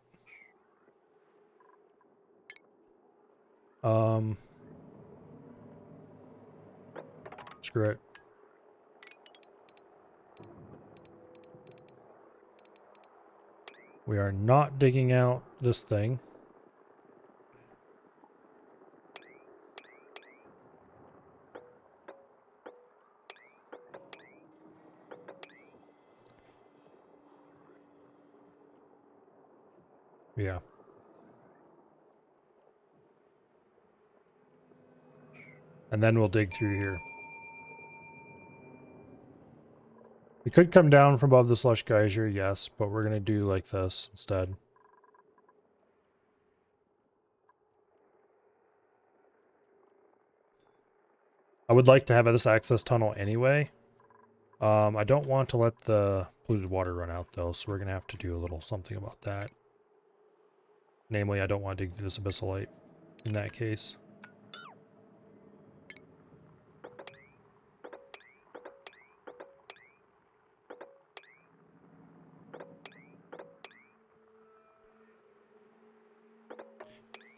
Screw it. We are not digging out this thing. Yeah. And then we'll dig through here. We could come down from above the slush geyser, yes, but we're going to do like this instead. I would like to have this access tunnel anyway. I don't want to let the polluted water run out though, so we're going to have to do a little something about that. Namely, I don't want to dig through this abyssalite in that case.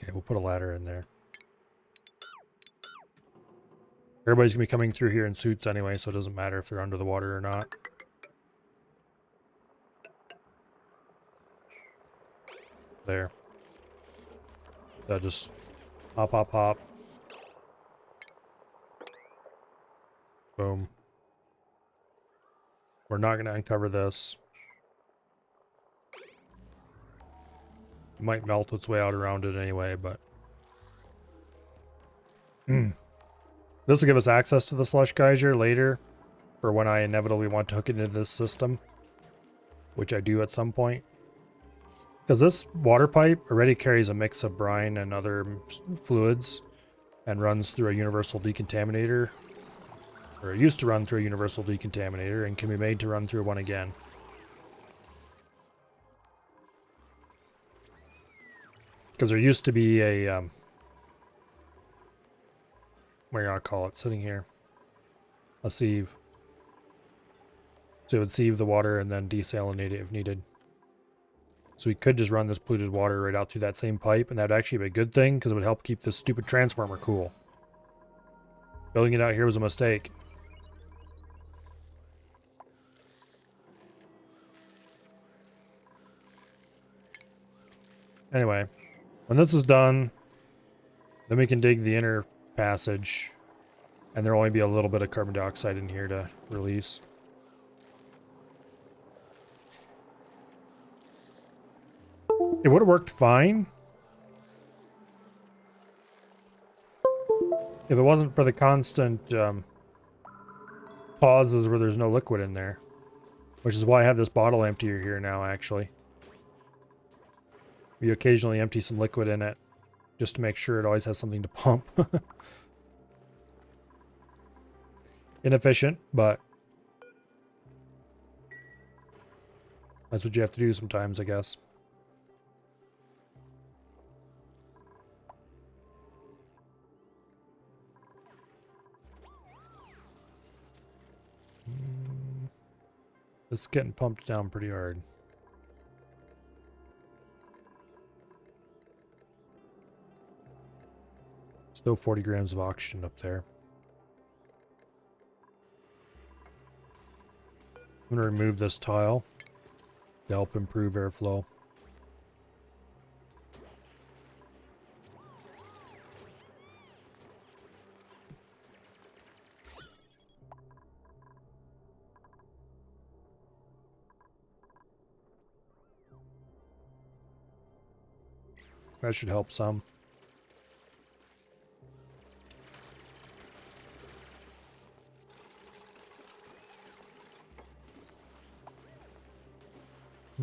Okay, we'll put a ladder in there. Everybody's going to be coming through here in suits anyway, so it doesn't matter if they're under the water or not. There. So just hop, hop, hop. Boom. We're not going to uncover this. It might melt its way out around it anyway, but... This will give us access to the slush geyser later for when I inevitably want to hook it into this system, which I do at some point. Because this water pipe already carries a mix of brine and other fluids and runs through a universal decontaminator, or it used to run through a universal decontaminator and can be made to run through one again. Because there used to be a, what do you call it, sitting here, a sieve. So it would sieve the water and then desalinate it if needed. So we could just run this polluted water right out through that same pipe, and that'd actually be a good thing because it would help keep this stupid transformer cool. Building it out here was a mistake. Anyway, when this is done, then we can dig the inner passage, and there'll only be a little bit of carbon dioxide in here to release. It would have worked fine if it wasn't for the constant pauses where there's no liquid in there, which is why I have this bottle emptier here now, actually. We occasionally empty some liquid in it just to make sure it always has something to pump. inefficient, but that's what you have to do sometimes, I guess. This is getting pumped down pretty hard. Still 40 grams of oxygen up there. I'm going to remove this tile to help improve airflow. That should help some.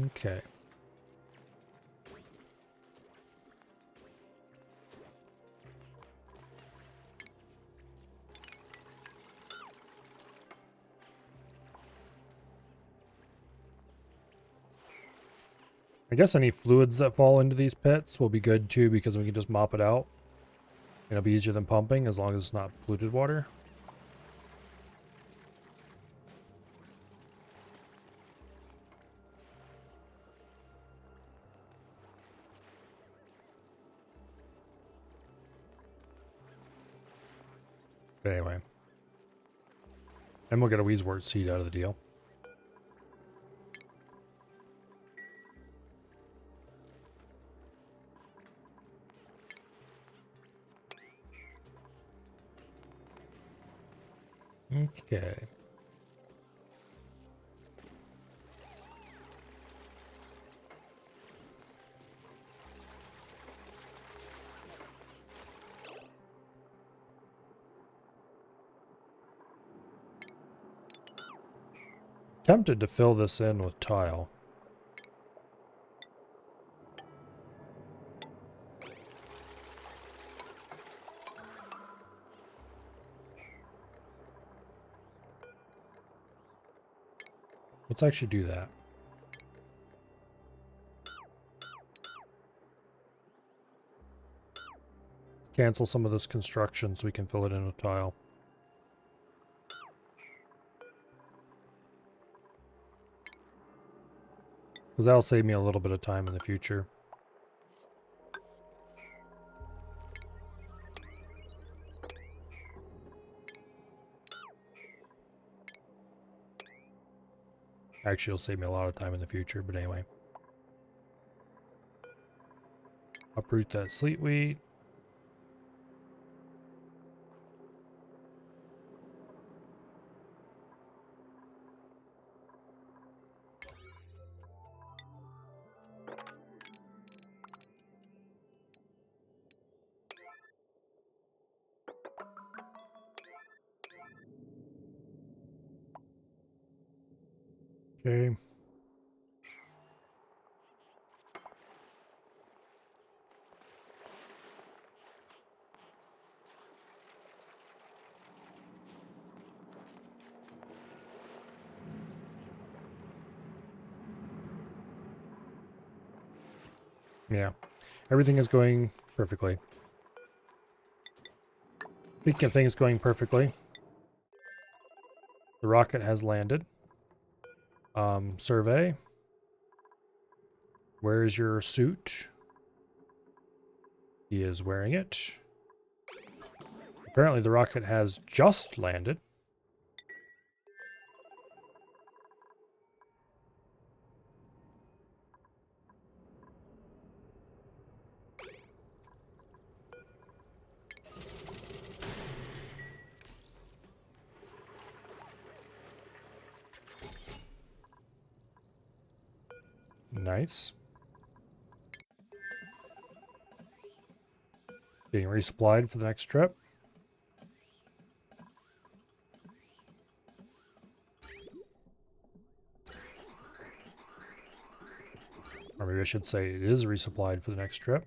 Okay. I guess any fluids that fall into these pits will be good too, because we can just mop it out. It'll be easier than pumping as long as it's not polluted water. But anyway. And we'll get a Weedswort seed out of the deal. Okay. Tempted to fill this in with tile. Let's actually do that. Cancel some of this construction so we can fill it in with tile. Because that'll save me a little bit of time in the future. Actually, it'll save me a lot of time in the future, but anyway. Uproot that sleet wheat. Okay. Yeah. Everything is going perfectly. Speaking of things going perfectly, the rocket has landed. Survey. Where's your suit? He is wearing it. Apparently the rocket has just landed. Nice. Being resupplied for the next trip. Or maybe I should say it is resupplied for the next trip.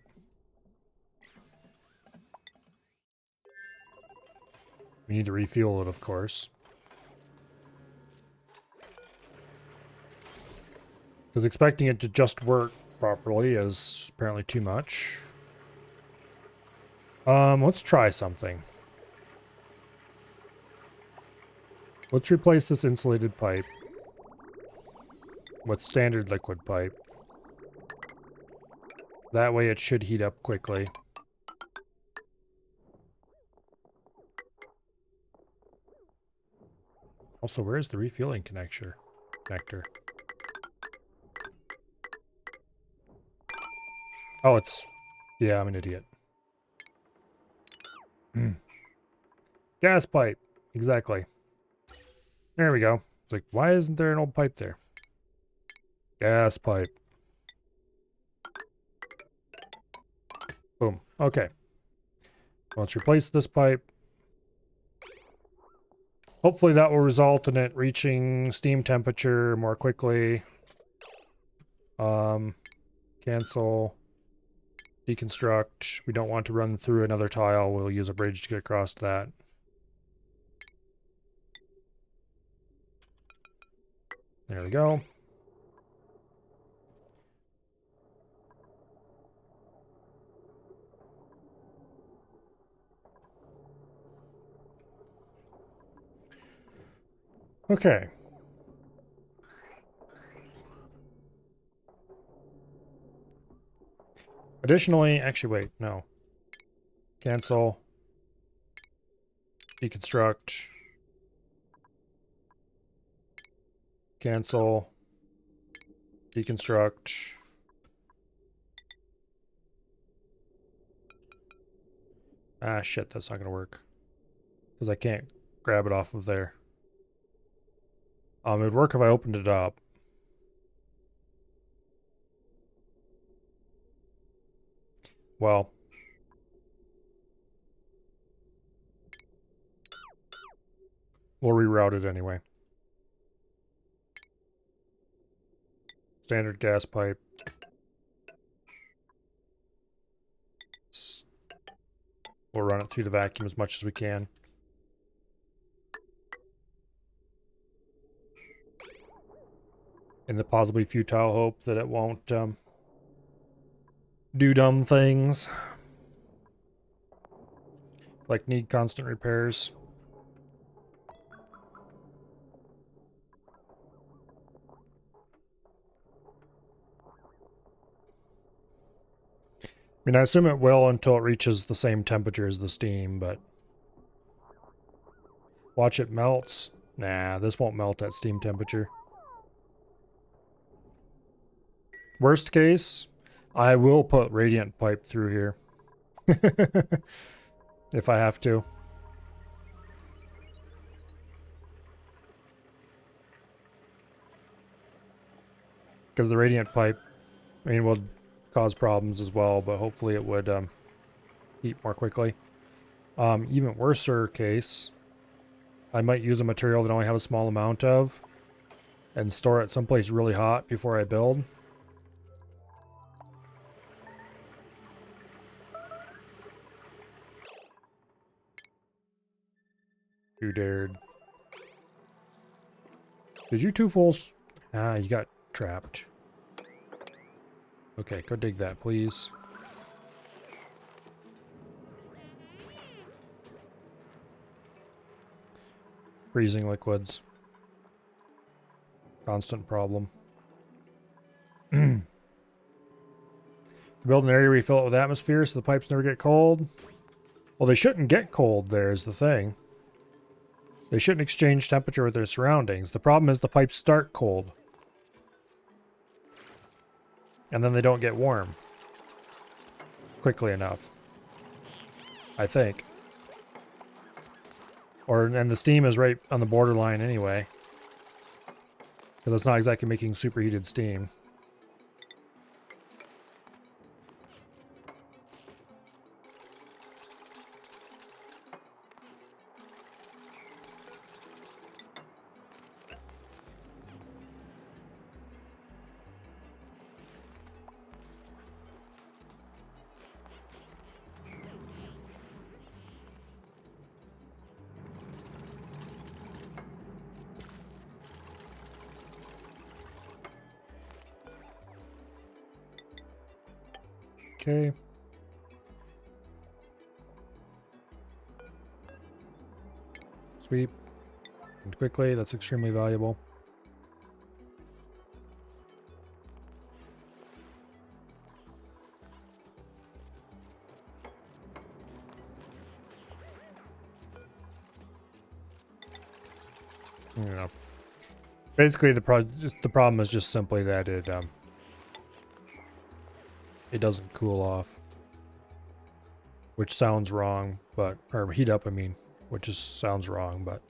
We need to refuel it, of course. Because expecting it to just work properly is apparently too much. Let's try something. Let's replace this insulated pipe with standard liquid pipe. That way it should heat up quickly. Also, where is the refueling connector? Oh, it's... Yeah, I'm an idiot. Gas pipe. Exactly. There we go. It's like, why isn't there an old pipe there? Gas pipe. Boom. Okay. Let's replace this pipe. Hopefully that will result in it reaching steam temperature more quickly. Cancel. Deconstruct. We don't want to run through another tile. We'll use a bridge to get across to that. There we go. Okay. Additionally, actually, wait, no. Cancel. Deconstruct. Cancel. Deconstruct. Ah, shit, that's not going to work. Because I can't grab it off of there. It would work if I opened it up. Well. We'll reroute it anyway. Standard gas pipe. We'll run it through the vacuum as much as we can. In the possibly futile hope that it won't do dumb things. Like need constant repairs. I mean, I assume it will until it reaches the same temperature as the steam, but... Watch it melts. Nah, this won't melt at steam temperature. Worst case, I will put radiant pipe through here. If I have to. Because the radiant pipe, I mean, will cause problems as well, but hopefully it would heat more quickly. Even worser case, I might use a material that I only have a small amount of and store it someplace really hot before I build. You dared. Did you two fools? Ah, you got trapped. Okay, go dig that, please. Freezing liquids. Constant problem. Build an area where you fill it with atmosphere so the pipes never get cold. Well, they shouldn't get cold there is the thing. They shouldn't exchange temperature with their surroundings. The problem is the pipes start cold. And then they don't get warm quickly enough. I think. And the steam is right on the borderline anyway. Because it's not exactly making superheated steam. Okay. Sweep. And quickly, that's extremely valuable. Yeah. Basically, the problem is just simply that it doesn't cool off, which sounds wrong, but or heat up. I mean, which just sounds wrong, but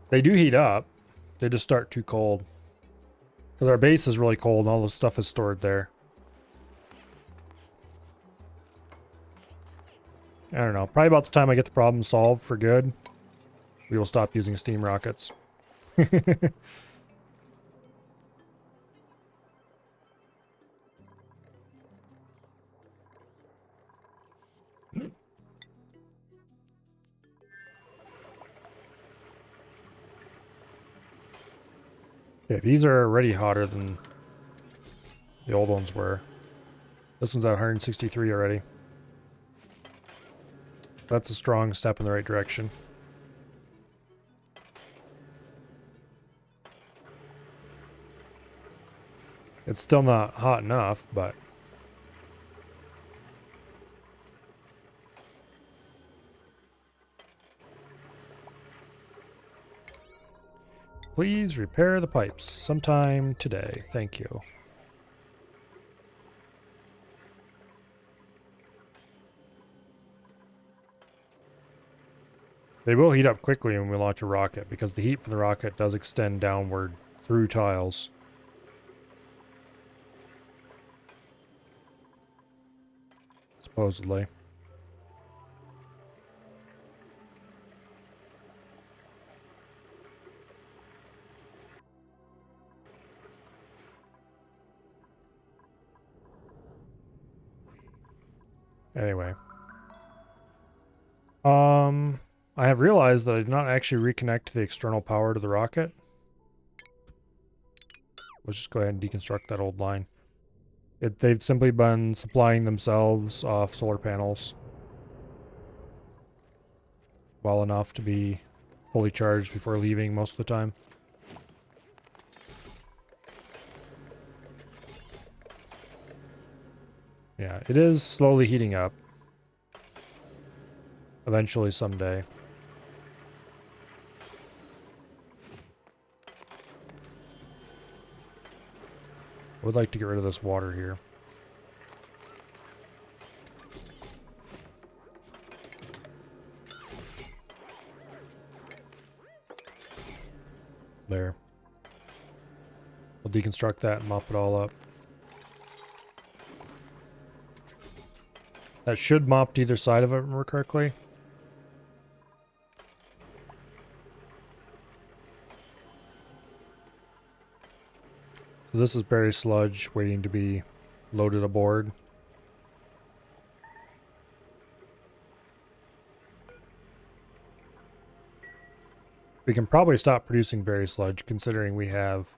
they do heat up. They just start too cold because our base is really cold and all the stuff is stored there. I don't know. Probably about the time I get the problem solved for good, we will stop using steam rockets. Yeah, these are already hotter than the old ones were. This one's at 163 already. That's a strong step in the right direction. It's still not hot enough, but please repair the pipes sometime today. Thank you. They will heat up quickly when we launch a rocket because the heat from the rocket does extend downward through tiles. Supposedly. Anyway. I have realized that I did not actually reconnect the external power to the rocket. Let's just go ahead and deconstruct that old line. They've simply been supplying themselves off solar panels well enough to be fully charged before leaving most of the time. Yeah, it is slowly heating up. Eventually someday. I would like to get rid of this water here. There. We'll deconstruct that and mop it all up. That should mop to either side of it, remember correctly. So this is berry sludge waiting to be loaded aboard. We can probably stop producing berry sludge considering we have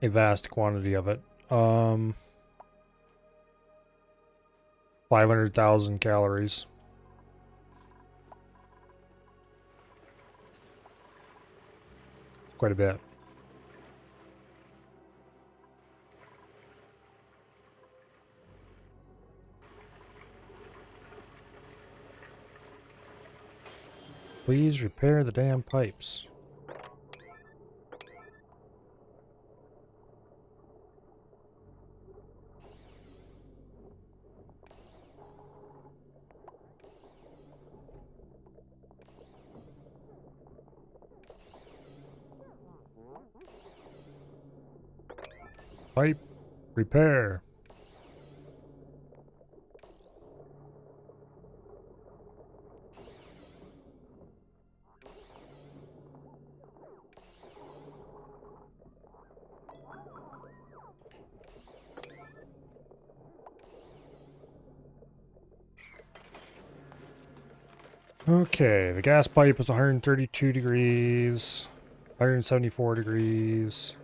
a vast quantity of it. 500,000 calories. It's quite a bit. Please repair the damn pipes. Pipe repair. Okay, the gas pipe is 132 degrees, 174 degrees.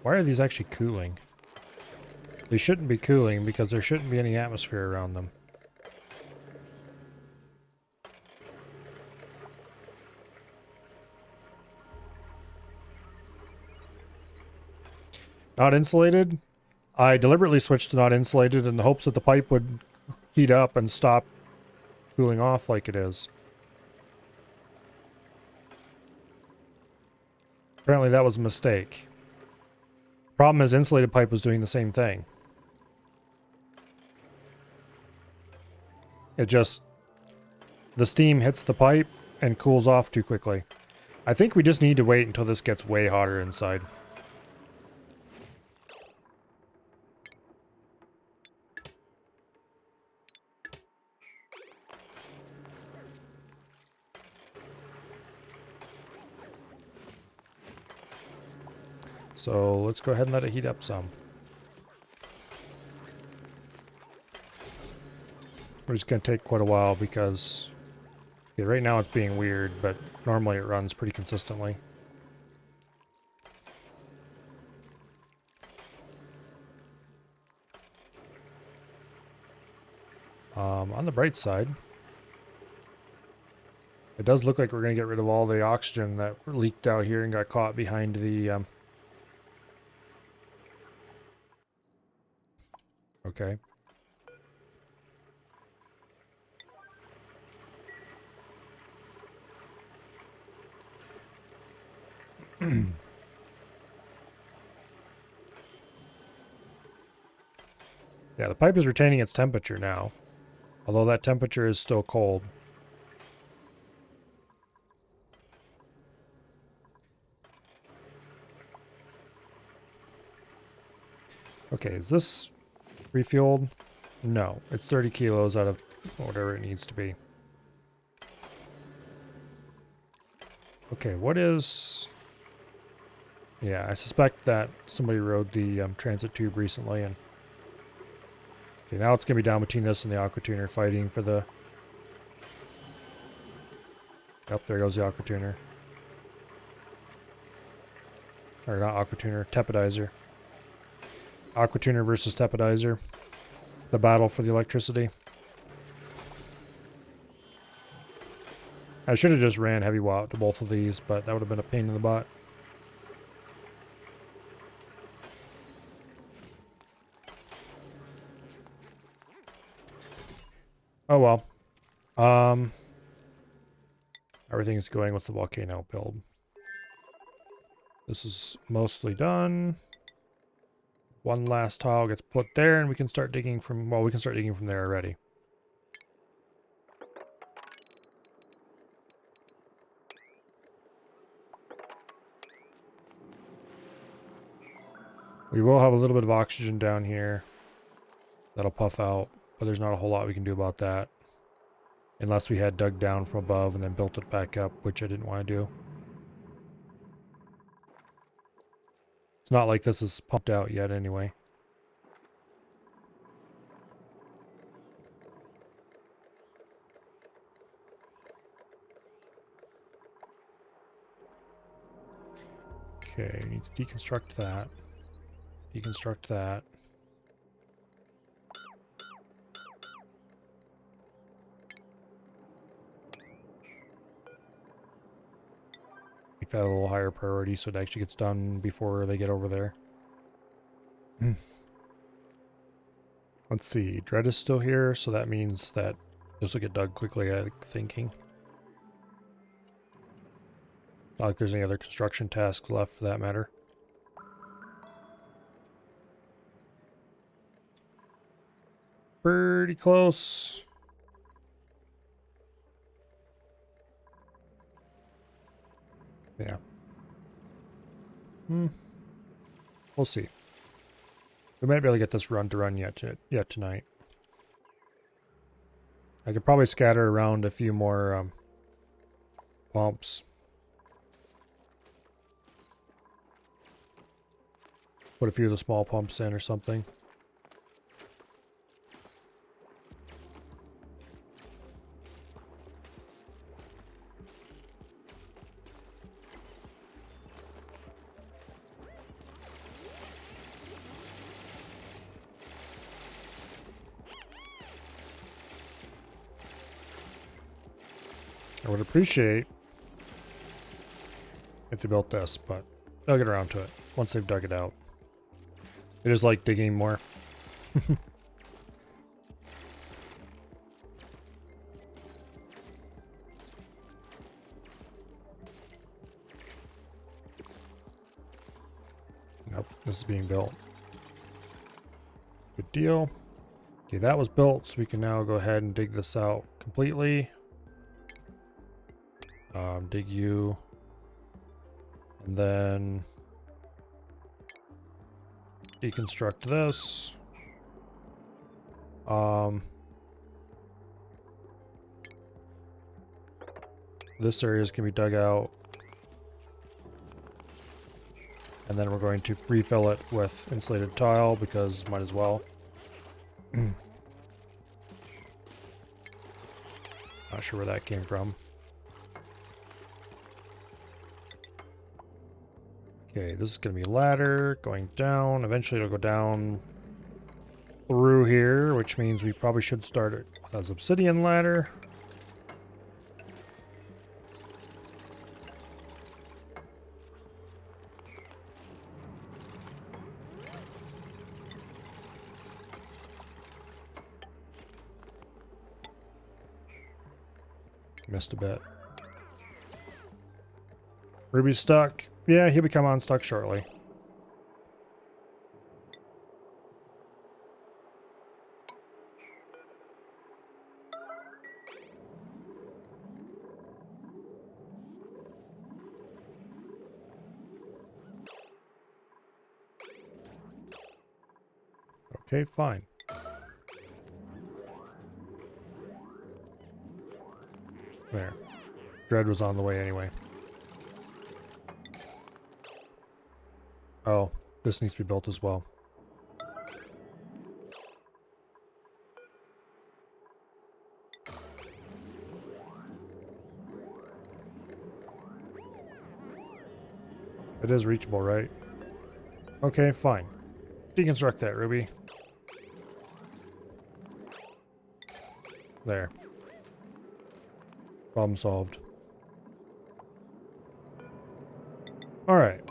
Why are these actually cooling? They shouldn't be cooling because there shouldn't be any atmosphere around them. Not insulated? I deliberately switched to not insulated in the hopes that the pipe would heat up and stop cooling off like it is. Apparently that was a mistake. Problem is, insulated pipe was doing the same thing. It just... the steam hits the pipe and cools off too quickly. I think we just need to wait until this gets way hotter inside. So let's go ahead and let it heat up some. We're just going to take quite a while because yeah, right now it's being weird, but normally it runs pretty consistently. On the bright side, it does look like we're going to get rid of all the oxygen that leaked out here and got caught behind the... okay. Yeah, the pipe is retaining its temperature now, although that temperature is still cold. Okay, is this refueled? No, it's 30 kilos out of whatever it needs to be. Okay, what is... yeah, I suspect that somebody rode the transit tube recently, and... okay, now it's going to be down between this and the aqua tuner fighting for the... yep, there goes the aqua tuner. Or not aqua tuner, tepodizer. Aqua tuner versus tepodizer. The battle for the electricity. I should have just ran heavy watt to both of these, but that would have been a pain in the butt. Oh well. Everything's going with the volcano build. This is mostly done. One last tile gets put there, and we can start digging from... well, we can start digging from there already. We will have a little bit of oxygen down here. That'll puff out, but there's not a whole lot we can do about that. Unless we had dug down from above and then built it back up, which I didn't want to do. It's not like this is pumped out yet anyway. Okay, we need to deconstruct that. Deconstruct that. Make that a little higher priority so it actually gets done before they get over there. Let's see, Dread is still here, so that means that this will get dug quickly, I'm thinking. Not like there's any other construction tasks left for that matter. Pretty close. Yeah. We'll see. We might be able to get this run to run yet tonight. I could probably scatter around a few more pumps. Put a few of the small pumps in or something. would appreciate if they built this, but they'll get around to it once they've dug it out. It is like digging more. Nope, this is being built. Good deal. Okay, that was built, so we can now go ahead and dig this out completely. Dig you. And then deconstruct this. This area is going to be dug out. And then we're going to refill it with insulated tile because might as well. Not sure where that came from. Okay, this is going to be a ladder going down. Eventually it'll go down through here, which means we probably should start it with an obsidian ladder. Missed a bit. Ruby's stuck. Yeah, he'll become unstuck shortly. Okay, fine. There. Dread was on the way anyway. Oh, this needs to be built as well. It is reachable, right? Okay, fine. Deconstruct that, Ruby. There. Problem solved. Alright.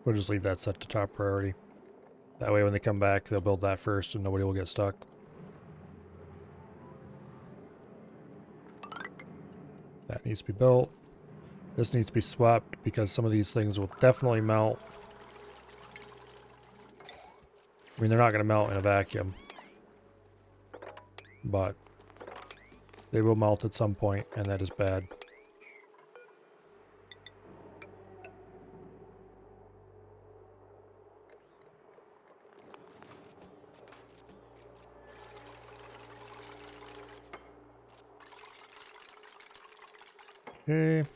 We'll just leave that set to top priority. That way when they come back, they'll build that first and nobody will get stuck. That needs to be built. This needs to be swapped because some of these things will definitely melt. I mean, they're not going to melt in a vacuum. But they will melt at some point, and that is bad. Okay.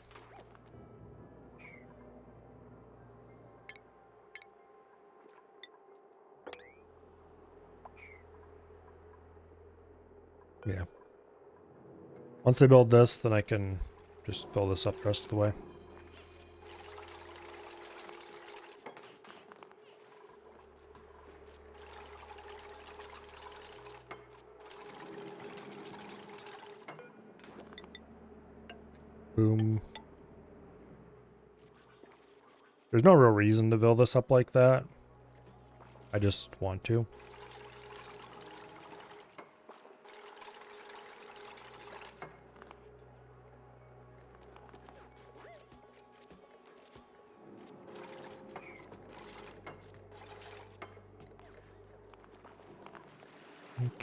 Yeah. Once they build this, then I can just fill this up the rest of the way. Boom. There's no real reason to build this up like that. I just want to.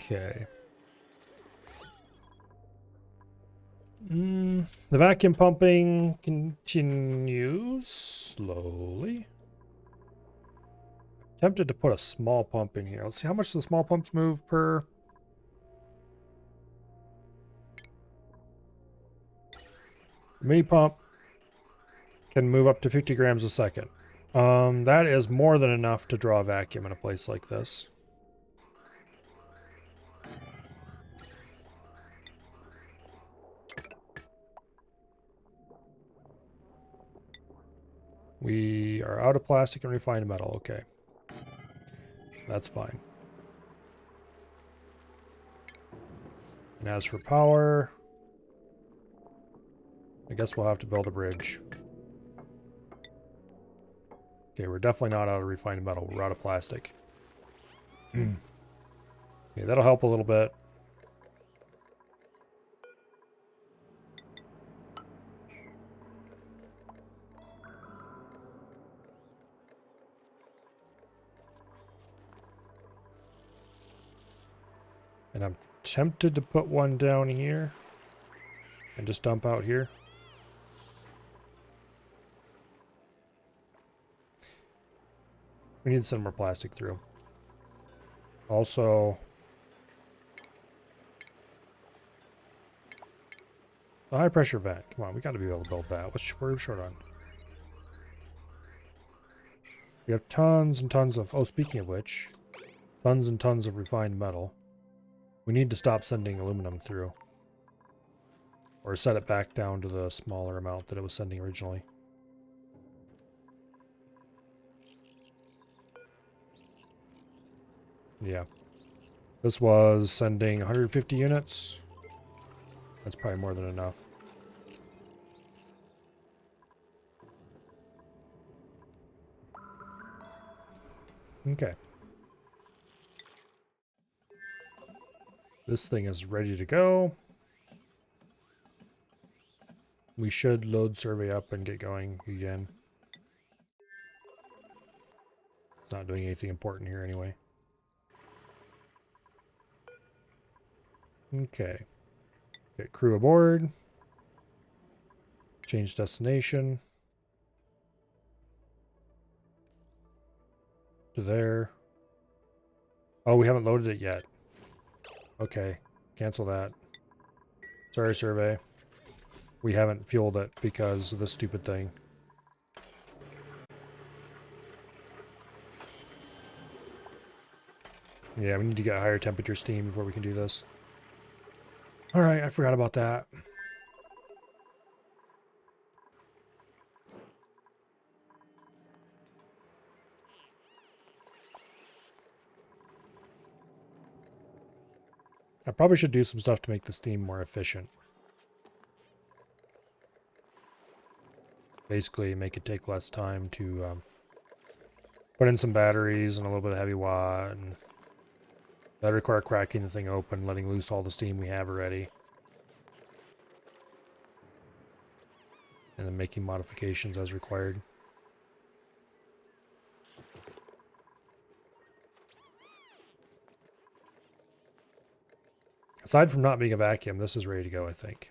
Okay. The vacuum pumping continues slowly. Tempted to put a small pump in here. Let's see how much the small pumps move per. Mini pump can move up to 50 grams a second. That is more than enough to draw a vacuum in a place like this. We are out of plastic and refined metal. Okay. That's fine. And as for power, I guess we'll have to build a bridge. Okay, we're definitely not out of refined metal. We're out of plastic. Okay, that'll help a little bit. And I'm tempted to put one down here and just dump out here. We need to send more plastic through. Also, the high pressure vent. Come on, we got to be able to build that. What are we short on? We have tons and tons of, oh, speaking of which, tons and tons of refined metal. We need to stop sending aluminum through. Or set it back down to the smaller amount that it was sending originally. Yeah. This was sending 150 units. That's probably more than enough. Okay. This thing is ready to go. We should load survey up and get going again. It's not doing anything important here anyway. Okay. Get crew aboard. Change destination. To there. Oh, we haven't loaded it yet. Okay. Cancel that. Sorry, survey. We haven't fueled it because of this stupid thing. Yeah, we need to get higher temperature steam before we can do this. Alright, I forgot about that. I probably should do some stuff to make the steam more efficient. Basically, make it take less time to put in some batteries and a little bit of heavy watt. And that require cracking the thing open, letting loose all the steam we have already. And then making modifications as required. Aside from not being a vacuum, this is ready to go, I think.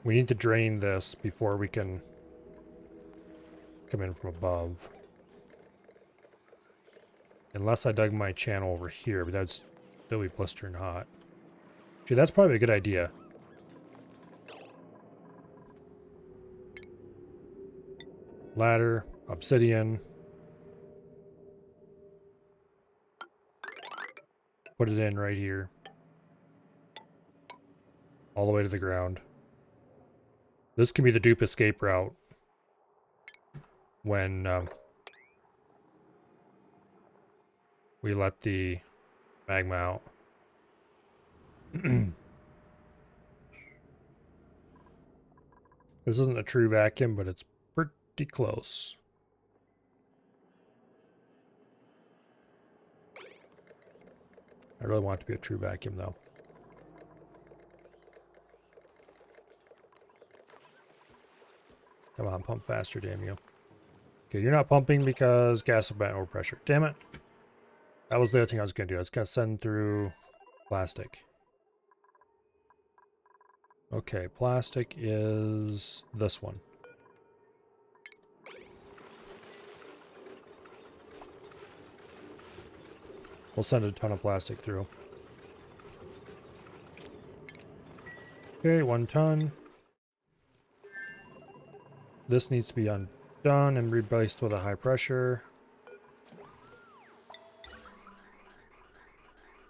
We need to drain this before we can come in from above. Unless I dug my channel over here, but that'd still be blistering hot. Actually, that's probably a good idea. Ladder, obsidian. Put it in right here. All the way to the ground. This can be the dupe escape route when we let the magma out. This isn't a true vacuum, but it's pretty close. I really want it to be a true vacuum, though. Come on, pump faster, damn you. Okay, you're not pumping because gas went over pressure. Damn it. That was the other thing I was going to do. I was going to send through plastic. Okay, plastic is this one. We'll send a ton of plastic through. Okay, 1 ton. This needs to be undone and replaced with a high pressure.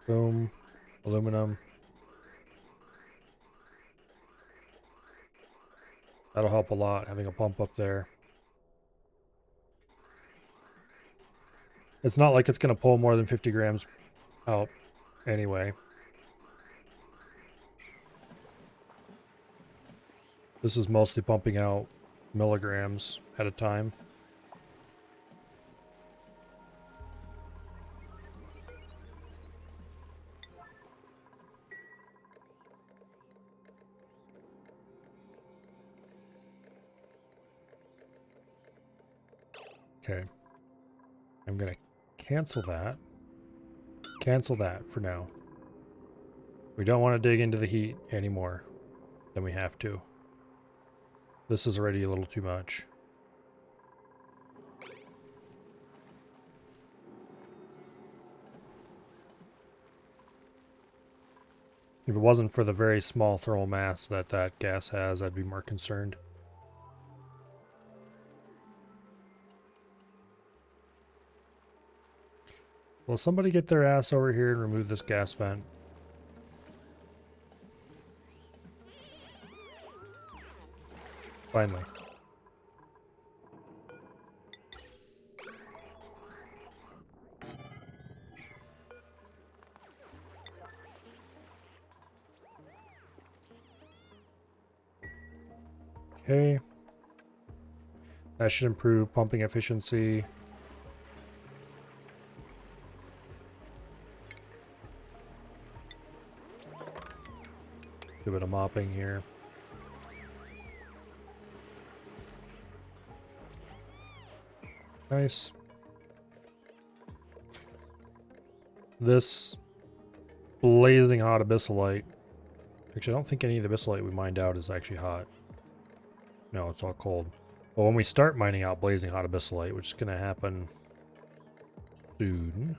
Boom. Aluminum. That'll help a lot, having a pump up there. It's not like it's going to pull more than 50 grams out anyway. This is mostly pumping out milligrams at a time. Okay. I'm going to cancel that. Cancel that for now. We don't want to dig into the heat anymore than we have to. This is already a little too much. If it wasn't for the very small thermal mass that that gas has, I'd be more concerned. Will somebody get their ass over here and remove this gas vent? Finally. Okay. That should improve pumping efficiency. Do a bit of mopping here. Nice. This blazing hot abyssalite. Actually, I don't think any of the abyssalite we mined out is actually hot. No, it's all cold. But when we start mining out blazing hot abyssalite, which is going to happen soon,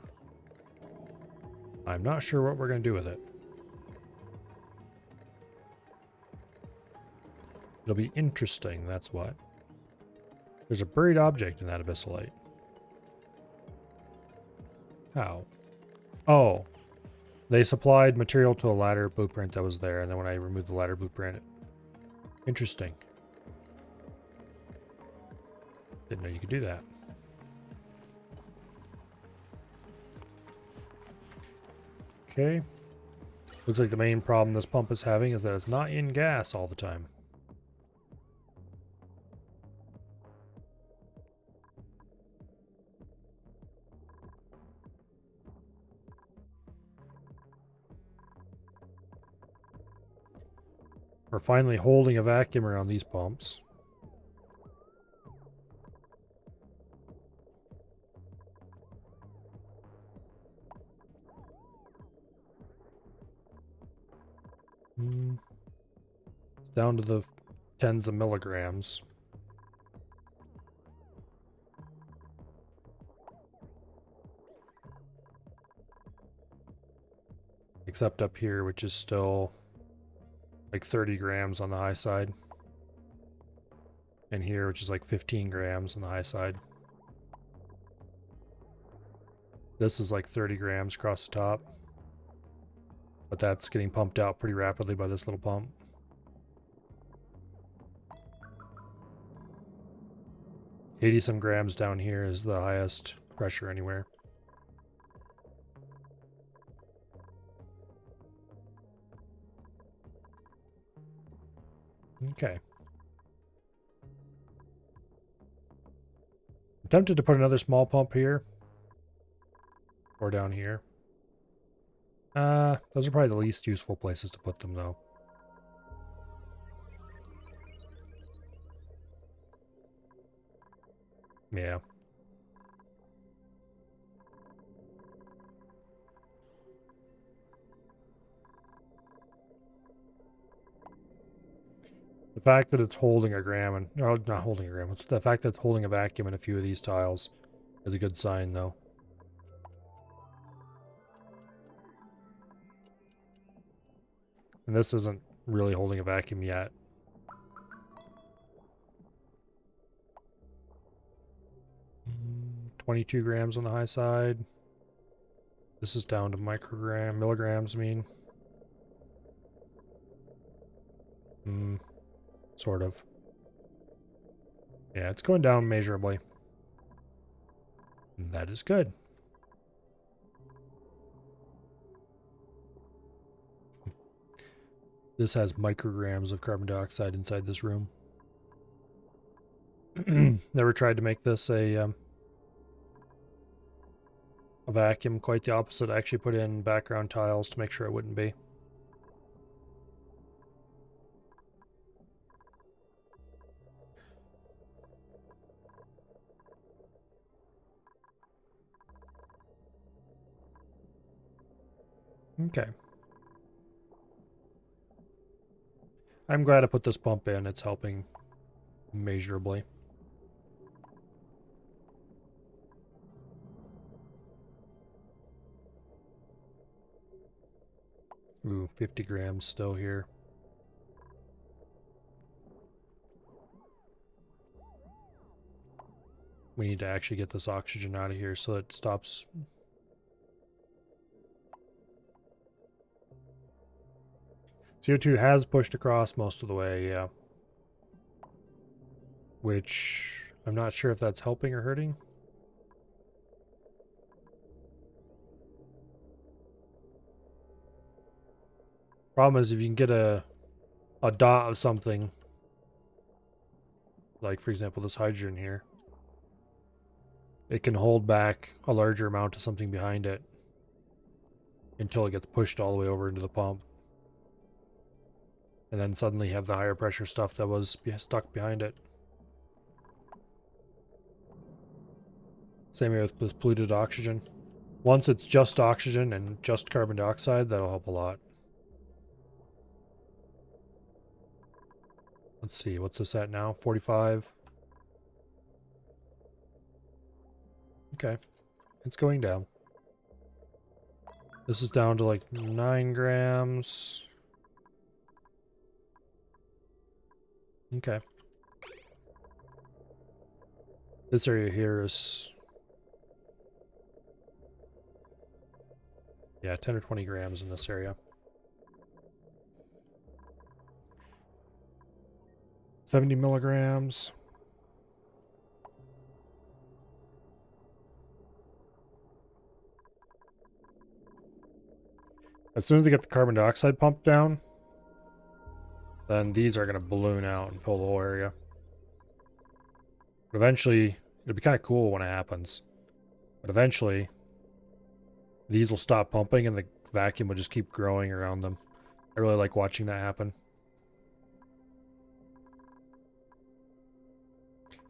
I'm not sure what we're going to do with it. It'll be interesting, that's what. There's a buried object in that abyssalite. How? Oh. They supplied material to a ladder blueprint that was there, and then when I removed the ladder blueprint... Interesting. Didn't know you could do that. Okay. Looks like the main problem this pump is having is that it's not in gas all the time. We're finally holding a vacuum around these pumps. It's down to the tens of milligrams. Except up here, which is still like 30 grams on the high side. And here, which is like 15 grams on the high side. This is like 30 grams across the top. But that's getting pumped out pretty rapidly by this little pump. $80-some grams down here is the highest pressure anywhere. Okay. I'm tempted to put another small pump here. Or down here. Those are probably the least useful places to put them, though. Yeah. The fact that it's holding a gram and... Oh, not holding a gram. The fact that it's holding a vacuum in a few of these tiles is a good sign, though. And this isn't really holding a vacuum yet. Mm, 22 grams on the high side. This is down to milligrams, I mean. Sort of. Yeah, it's going down measurably. And that is good. This has micrograms of carbon dioxide inside this room. Never tried to make this a vacuum. Quite the opposite. I actually put in background tiles to make sure it wouldn't be. Okay. I'm glad I put this pump in. It's helping measurably. Ooh, 50 grams still here. We need to actually get this oxygen out of here so it stops. CO2 has pushed across most of the way, yeah. Which I'm not sure if that's helping or hurting. Problem is if you can get a dot of something, like for example this hydrogen here, it can hold back a larger amount of something behind it until it gets pushed all the way over into the pump. And then suddenly you have the higher pressure stuff that was stuck behind it. Same way with this polluted oxygen. Once it's just oxygen and just carbon dioxide, that'll help a lot. Let's see, what's this at now? 45. Okay, it's going down. This is down to like 9 grams. Okay. This area here is... yeah, 10 or 20 grams in this area. 70 milligrams. As soon as they get the carbon dioxide pumped down, then these are going to balloon out and fill the whole area. But eventually, it'll be kind of cool when it happens. But eventually, these will stop pumping and the vacuum will just keep growing around them. I really like watching that happen.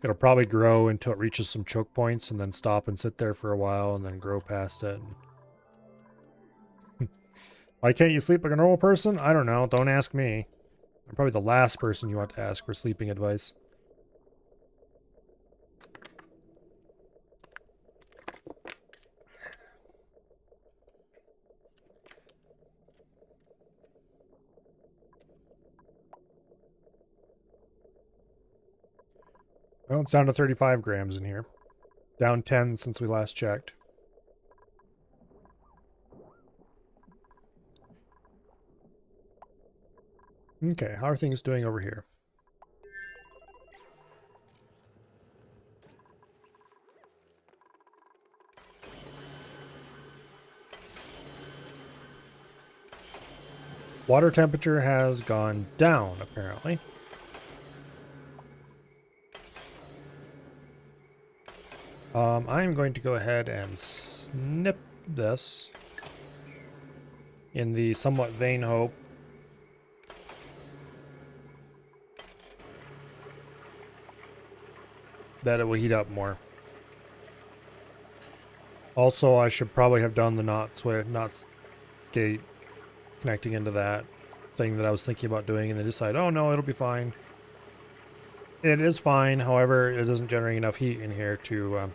It'll probably grow until it reaches some choke points and then stop and sit there for a while and then grow past it. Why can't you sleep like a normal person? I don't know. Don't ask me. I'm probably the last person you want to ask for sleeping advice. Well, it's down to 35 grams in here. Down 10 since we last checked. Okay, how are things doing over here? Water temperature has gone down, apparently. I'm going to go ahead and snip this in the somewhat vain hope that it will heat up more. Also, I should probably have done the knots gate connecting into that thing that I was thinking about doing, and then decide, oh no, it'll be fine. It is fine, however, it doesn't generate enough heat in here to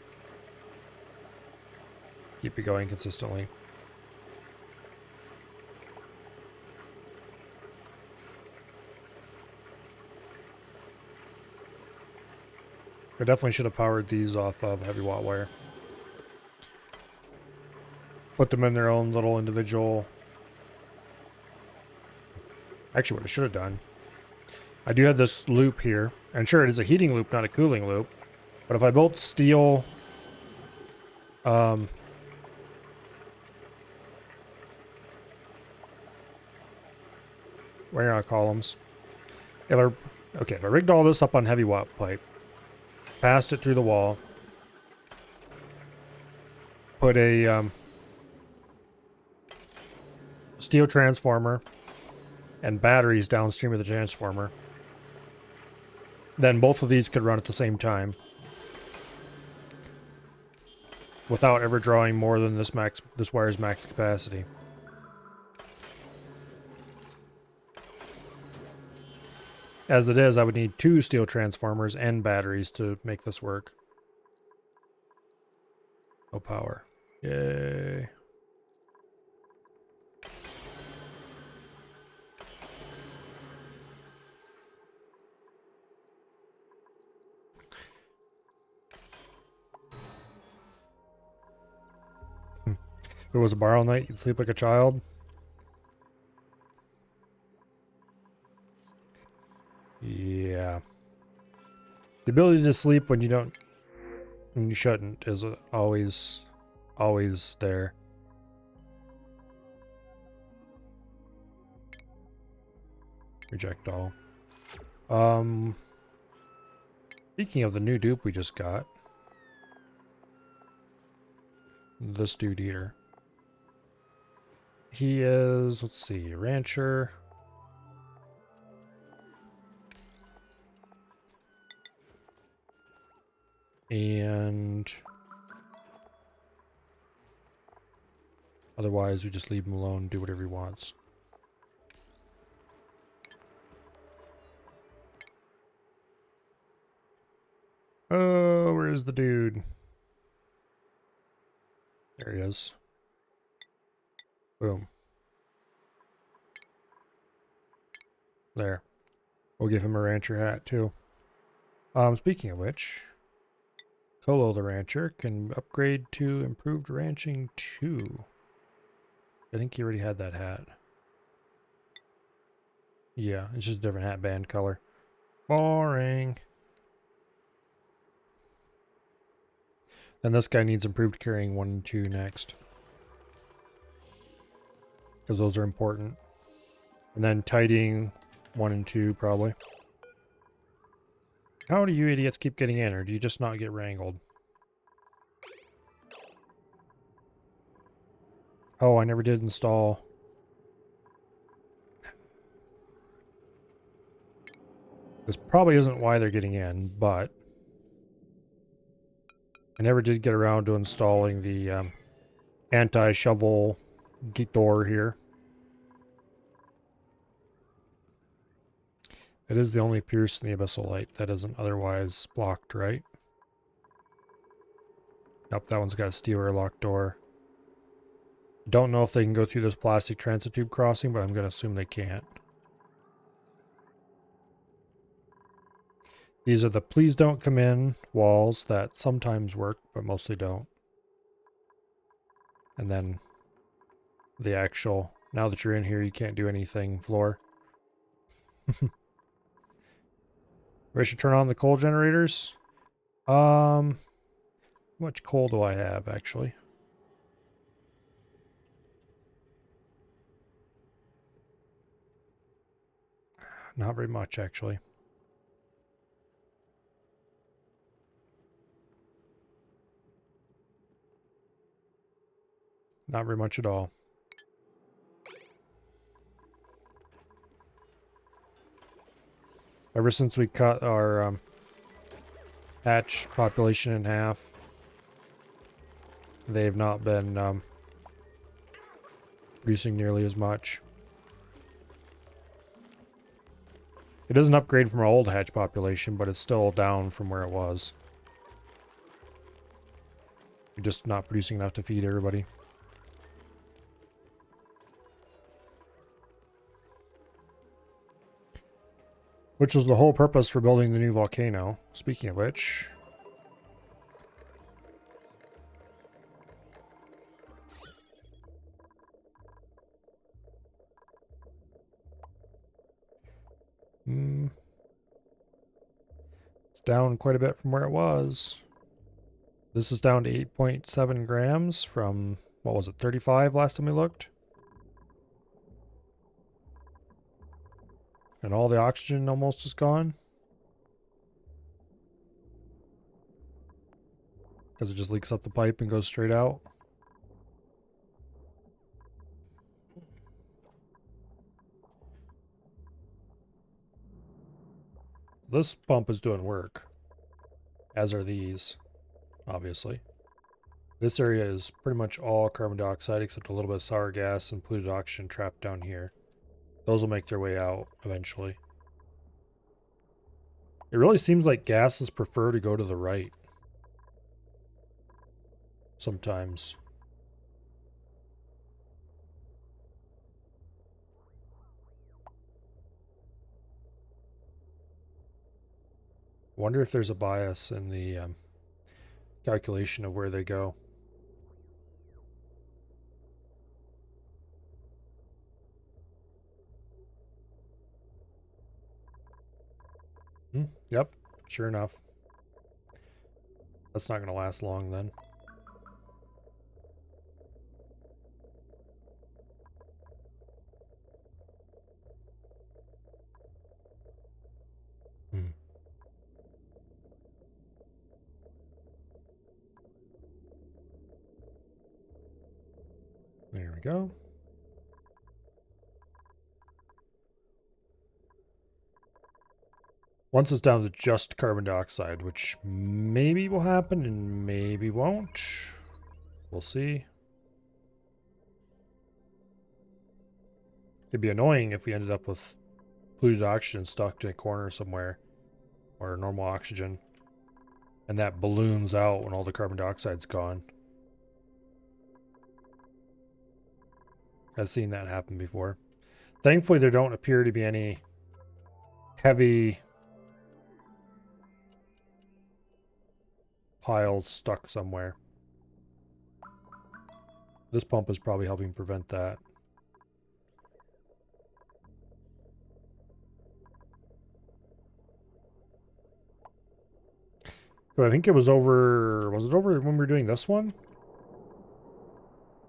keep it going consistently. I definitely should have powered these off of heavy watt wire. Put them in their own little individual... Actually, what I should have done, I do have this loop here, and sure, it is a heating loop, not a cooling loop, but if I built steel wiring out columns. If I rigged all this up on heavy watt pipe, passed it through the wall, put a steel transformer and batteries downstream of the transformer, then both of these could run at the same time without ever drawing more than this wire's max capacity. As it is, I would need 2 steel transformers and batteries to make this work. No power. Yay. If it was a borrow night, you'd sleep like a child. Yeah. The ability to sleep when you shouldn't is always there. Reject all. Speaking of the new dupe we just got. This dude here. He is, let's see, rancher. And otherwise we just leave him alone, do whatever he wants. Oh, where is the dude? There he is. Boom. There. We'll give him a rancher hat too. Speaking of which, Colo the rancher can upgrade to improved ranching 2. I think he already had that hat. Yeah, it's just a different hat band color. Boring. And this guy needs improved carrying 1 and 2 next. Because those are important. And then tidying 1 and 2 probably. How do you idiots keep getting in, or do you just not get wrangled? Oh, I never did install. This probably isn't why they're getting in, but I never did get around to installing the anti-shovel door here. It is the only pierce in the abyssal light that isn't otherwise blocked, right? Nope, that one's got a steel airlock door. Don't know if they can go through this plastic transit tube crossing, but I'm going to assume they can't. These are the please don't come in walls that sometimes work, but mostly don't. And then the actual, now that you're in here, you can't do anything floor. We should turn on the coal generators. How much coal do I have, actually? Not very much, actually. Not very much at all. Ever since we cut our hatch population in half, they've not been producing nearly as much. It is an upgrade from our old hatch population, but it's still down from where it was. We're just not producing enough to feed everybody. Which was the whole purpose for building the new volcano. Speaking of which... It's down quite a bit from where it was. This is down to 8.7 grams from, what was it, 35 last time we looked? And all the oxygen almost is gone. Because it just leaks up the pipe and goes straight out. This pump is doing work. As are these, obviously. This area is pretty much all carbon dioxide except a little bit of sour gas and polluted oxygen trapped down here. Those will make their way out eventually. It really seems like gases prefer to go to the right. Sometimes. Wonder if there's a bias in the calculation of where they go. Yep, sure enough. That's not going to last long then. There we go. Once it's down to just carbon dioxide, which maybe will happen and maybe won't. We'll see. It'd be annoying if we ended up with polluted oxygen stuck in a corner somewhere, or normal oxygen, and that balloons out when all the carbon dioxide's gone. I've seen that happen before. Thankfully, there don't appear to be any heavy piles stuck somewhere. This pump is probably helping prevent that. So I think it was over when we were doing this one?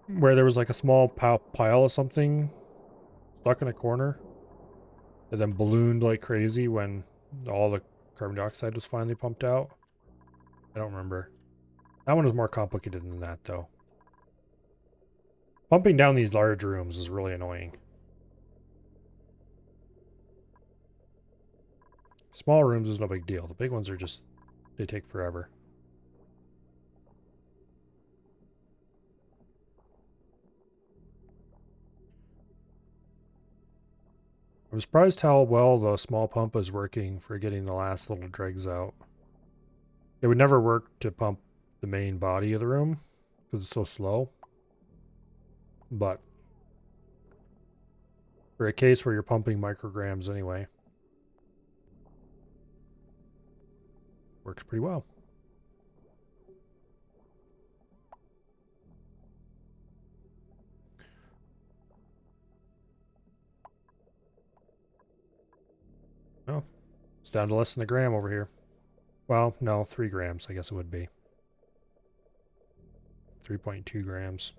Where there was like a small pile of something stuck in a corner and then ballooned like crazy when all the carbon dioxide was finally pumped out. I don't remember. That one was more complicated than that though. Pumping down these large rooms is really annoying. Small rooms is no big deal. The big ones are just, they take forever. I'm surprised how well the small pump is working for getting the last little dregs out. It would never work to pump the main body of the room because it's so slow. But for a case where you're pumping micrograms anyway, works pretty well. Oh, it's down to less than a gram over here. Well, no, 3 grams, I guess it would be. 3.2 grams.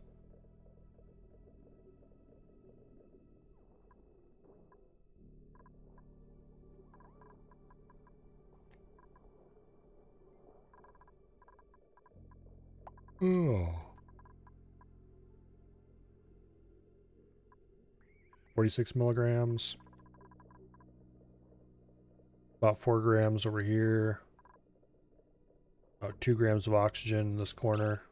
Oh. 46 milligrams. About 4 grams over here. About 2 grams of oxygen in this corner.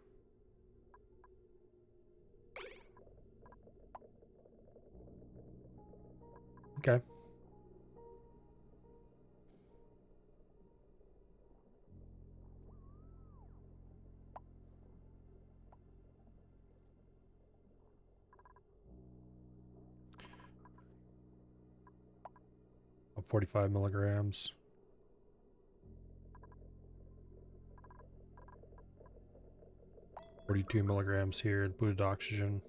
Okay. About 45 milligrams. .42 milligrams here, the polluted oxygen.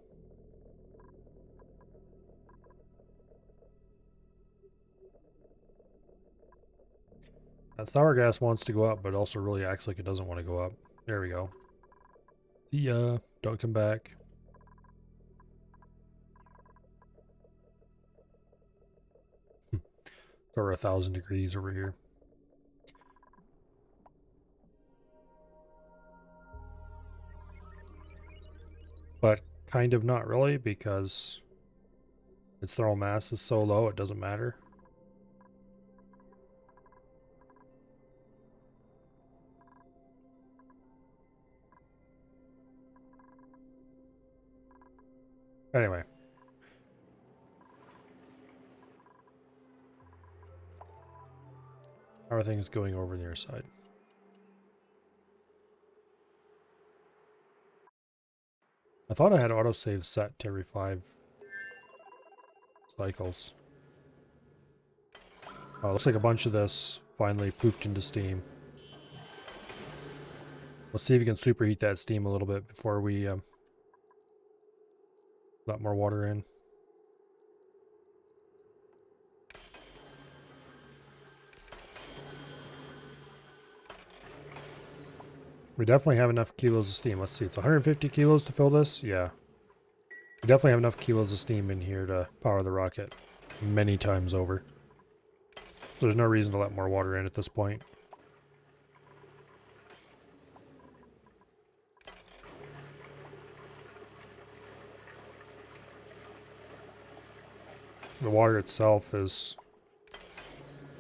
That sour gas wants to go up, but also really acts like it doesn't want to go up. There we go. See ya. Don't come back. Or 1,000 degrees over here. But kind of not really, because its thermal mass is so low it doesn't matter. Anyway. How are things going over on your side? I thought I had autosave set to every 5 cycles. Oh, looks like a bunch of this finally poofed into steam. Let's see if we can superheat that steam a little bit before we let more water in. We definitely have enough kilos of steam. Let's see, it's 150 kilos to fill this? Yeah. We definitely have enough kilos of steam in here to power the rocket many times over. So there's no reason to let more water in at this point. The water itself is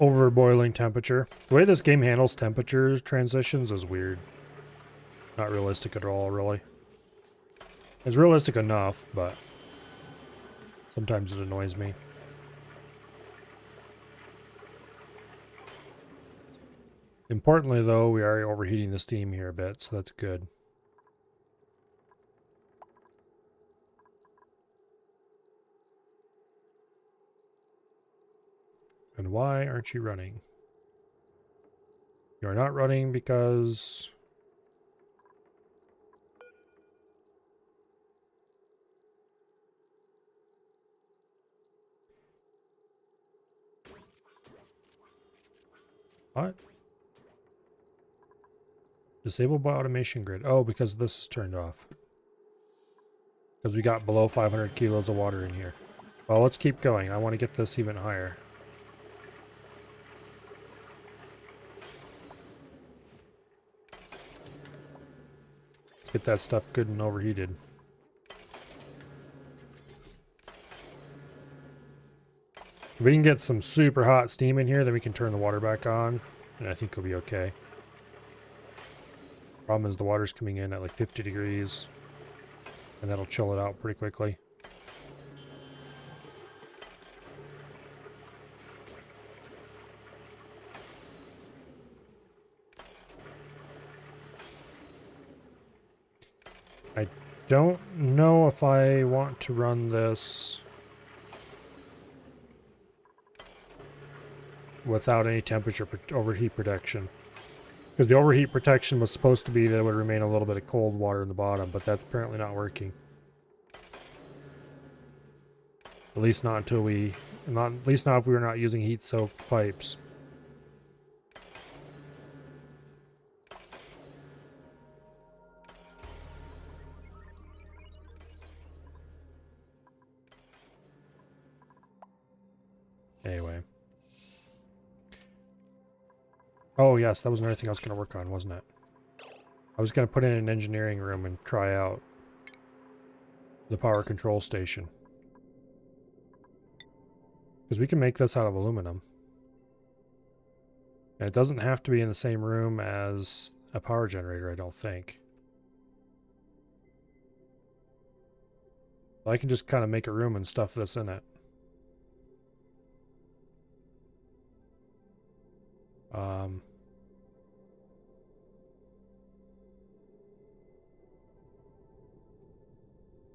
over boiling temperature. The way this game handles temperature transitions is weird. Not realistic at all, really. It's realistic enough, but sometimes it annoys me. Importantly, though, we are overheating the steam here a bit, so that's good. And why aren't you running? You're not running because... What? Disabled by automation grid. Oh, because this is turned off. Because we got below 500 kilos of water in here. Well, let's keep going. I want to get this even higher. Let's get that stuff good and overheated. If we can get some super hot steam in here, then we can turn the water back on, and I think it'll be okay. Problem is the water's coming in at like 50 degrees, and that'll chill it out pretty quickly. I don't know if I want to run this without any temperature overheat protection. Because the overheat protection was supposed to be that it would remain a little bit of cold water in the bottom, but that's apparently not working. At least not until we... at least not if we were not using heat-soaked pipes. Anyway. Oh yes, that was another thing I was going to work on, wasn't it? I was going to put in an engineering room and try out the power control station. Because we can make this out of aluminum. And it doesn't have to be in the same room as a power generator, I don't think. I can just kind of make a room and stuff this in it.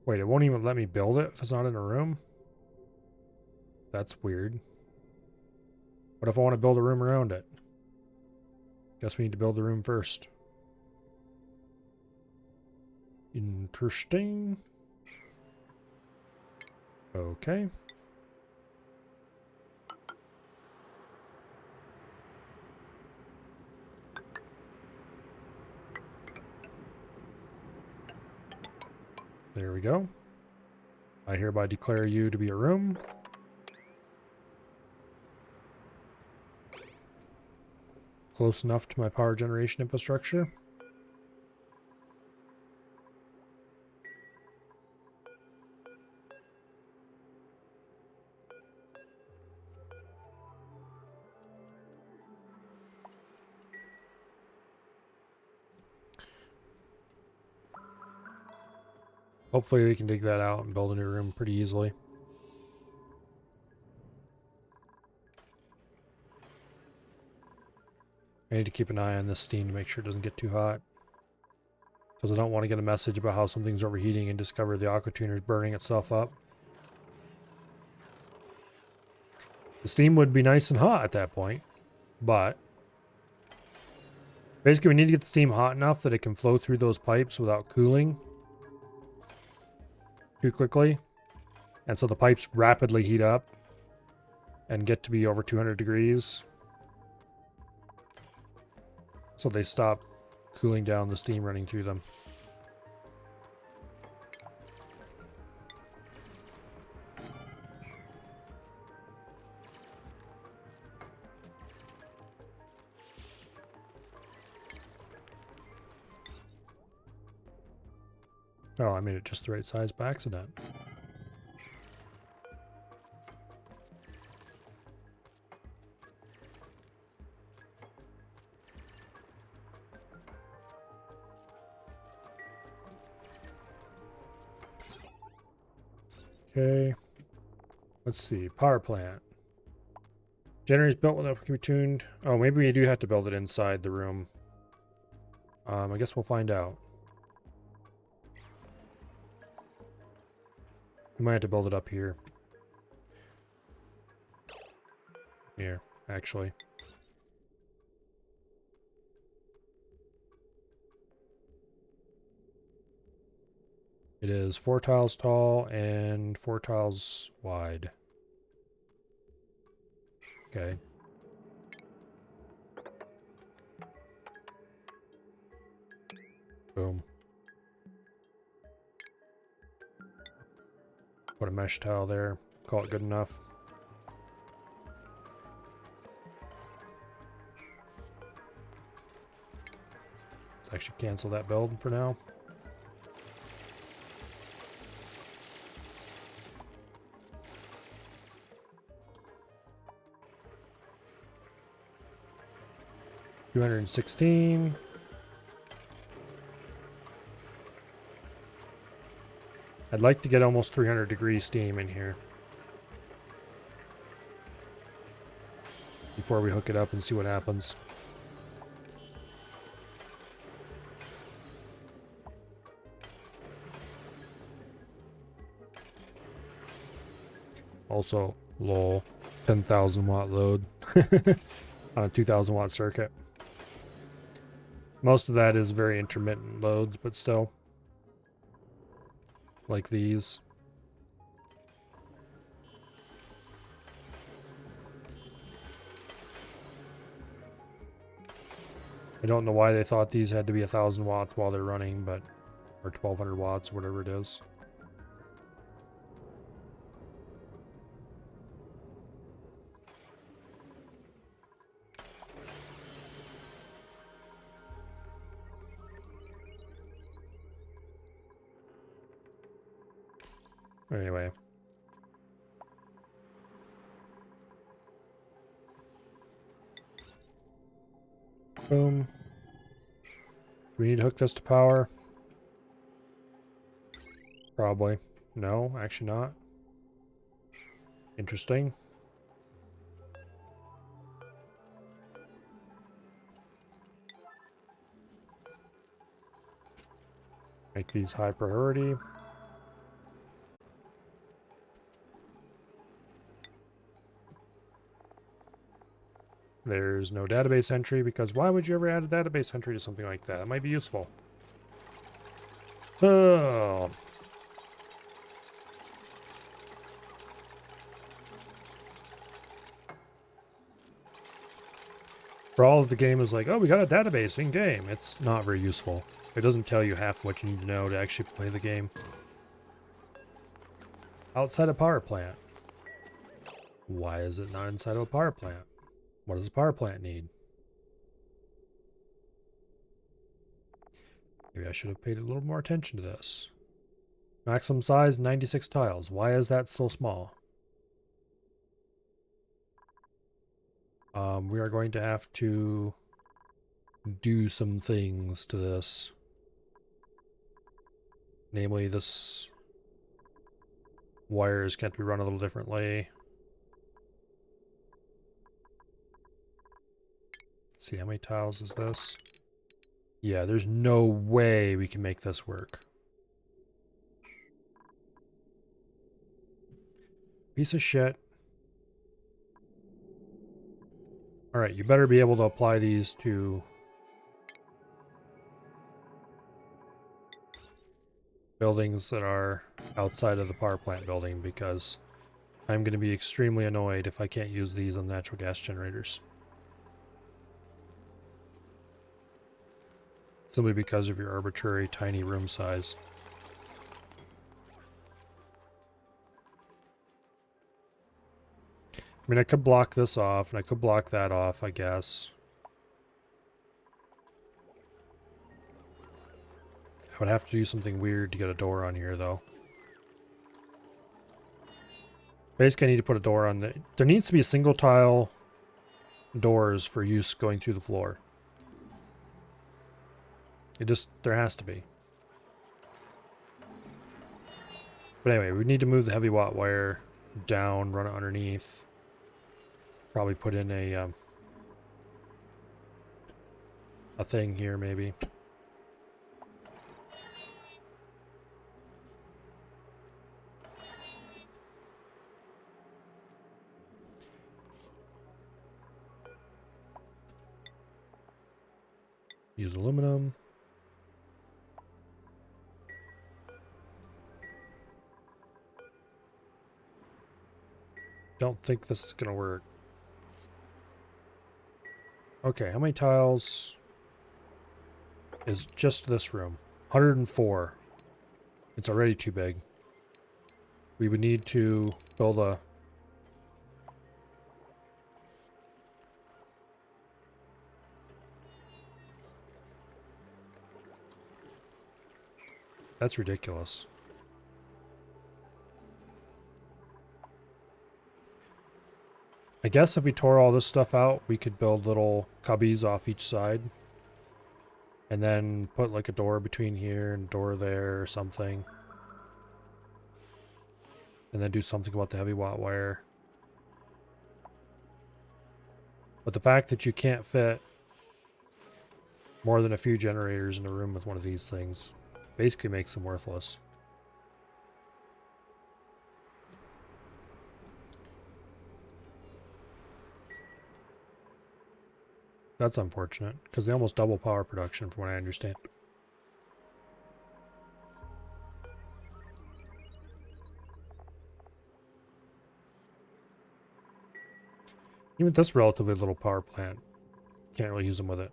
Wait, it won't even let me build it if it's not in a room? That's weird. What if I want to build a room around it? Guess we need to build the room first. Interesting. Okay. There we go. I hereby declare you to be a room. close enough to my power generation infrastructure. Hopefully we can dig that out and build a new room pretty easily. I need to keep an eye on this steam to make sure it doesn't get too hot. Because I don't want to get a message about how something's overheating and discover the aqua tuner is burning itself up. The steam would be nice and hot at that point, but basically we need to get the steam hot enough that it can flow through those pipes without cooling too quickly. And so the pipes rapidly heat up and get to be over 200 degrees. So they stop cooling down the steam running through them. Oh, I made it just the right size by accident. Okay. Let's see. Power plant. Generator's built without can be tuned. Oh, maybe we do have to build it inside the room. I guess we'll find out. We might have to build it up here. Here, actually. It is 4 tiles tall and 4 tiles wide. Okay. Boom. Put a mesh tile there. Call it good enough. Let's actually cancel that build for now. $216. I'd like to get almost 300 degrees steam in here before we hook it up and see what happens. Also, lol, 10,000 watt load on a 2,000 watt circuit. Most of that is very intermittent loads, but still. Like these. I don't know why they thought these had to be 1,000 watts while they're running, but or 1,200 watts, whatever it is. Anyway. Boom. Do we need to hook this to power? Probably. No, actually not. Interesting. Make these high priority. There's no database entry because why would you ever add a database entry to something like that? It might be useful. Oh. For all of the game is like, oh, we got a database in game. It's not very useful. It doesn't tell you half what you need to know to actually play the game. Outside a power plant. Why is it not inside of a power plant? What does a power plant need? Maybe I should have paid a little more attention to this. Maximum size, 96 tiles. Why is that so small? We are going to have to do some things to this. Namely, this wire is going to be run a little differently. Let's see, how many tiles is this? Yeah, there's no way we can make this work. Piece of shit. Alright, you better be able to apply these to buildings that are outside of the power plant building, because I'm going to be extremely annoyed if I can't use these on natural gas generators. Simply because of your arbitrary tiny room size. I mean, I could block this off, and I could block that off, I guess. I would have to do something weird to get a door on here, though. Basically, I need to put a door on the... There needs to be single tile doors for use going through the floor. There has to be. But anyway, we need to move the heavy watt wire down, run it underneath. Probably put in a thing here, maybe. Use aluminum. Don't think this is gonna work. Okay, how many tiles is just this room? 104. It's already too big. We would need to build a... That's ridiculous. I guess if we tore all this stuff out, we could build little cubbies off each side. And then put like a door between here and a door there or something. And then do something about the heavy watt wire. But the fact that you can't fit more than a few generators in a room with one of these things basically makes them worthless. That's unfortunate, because they almost double power production from what I understand. Even this relatively little power plant, can't really use them with it.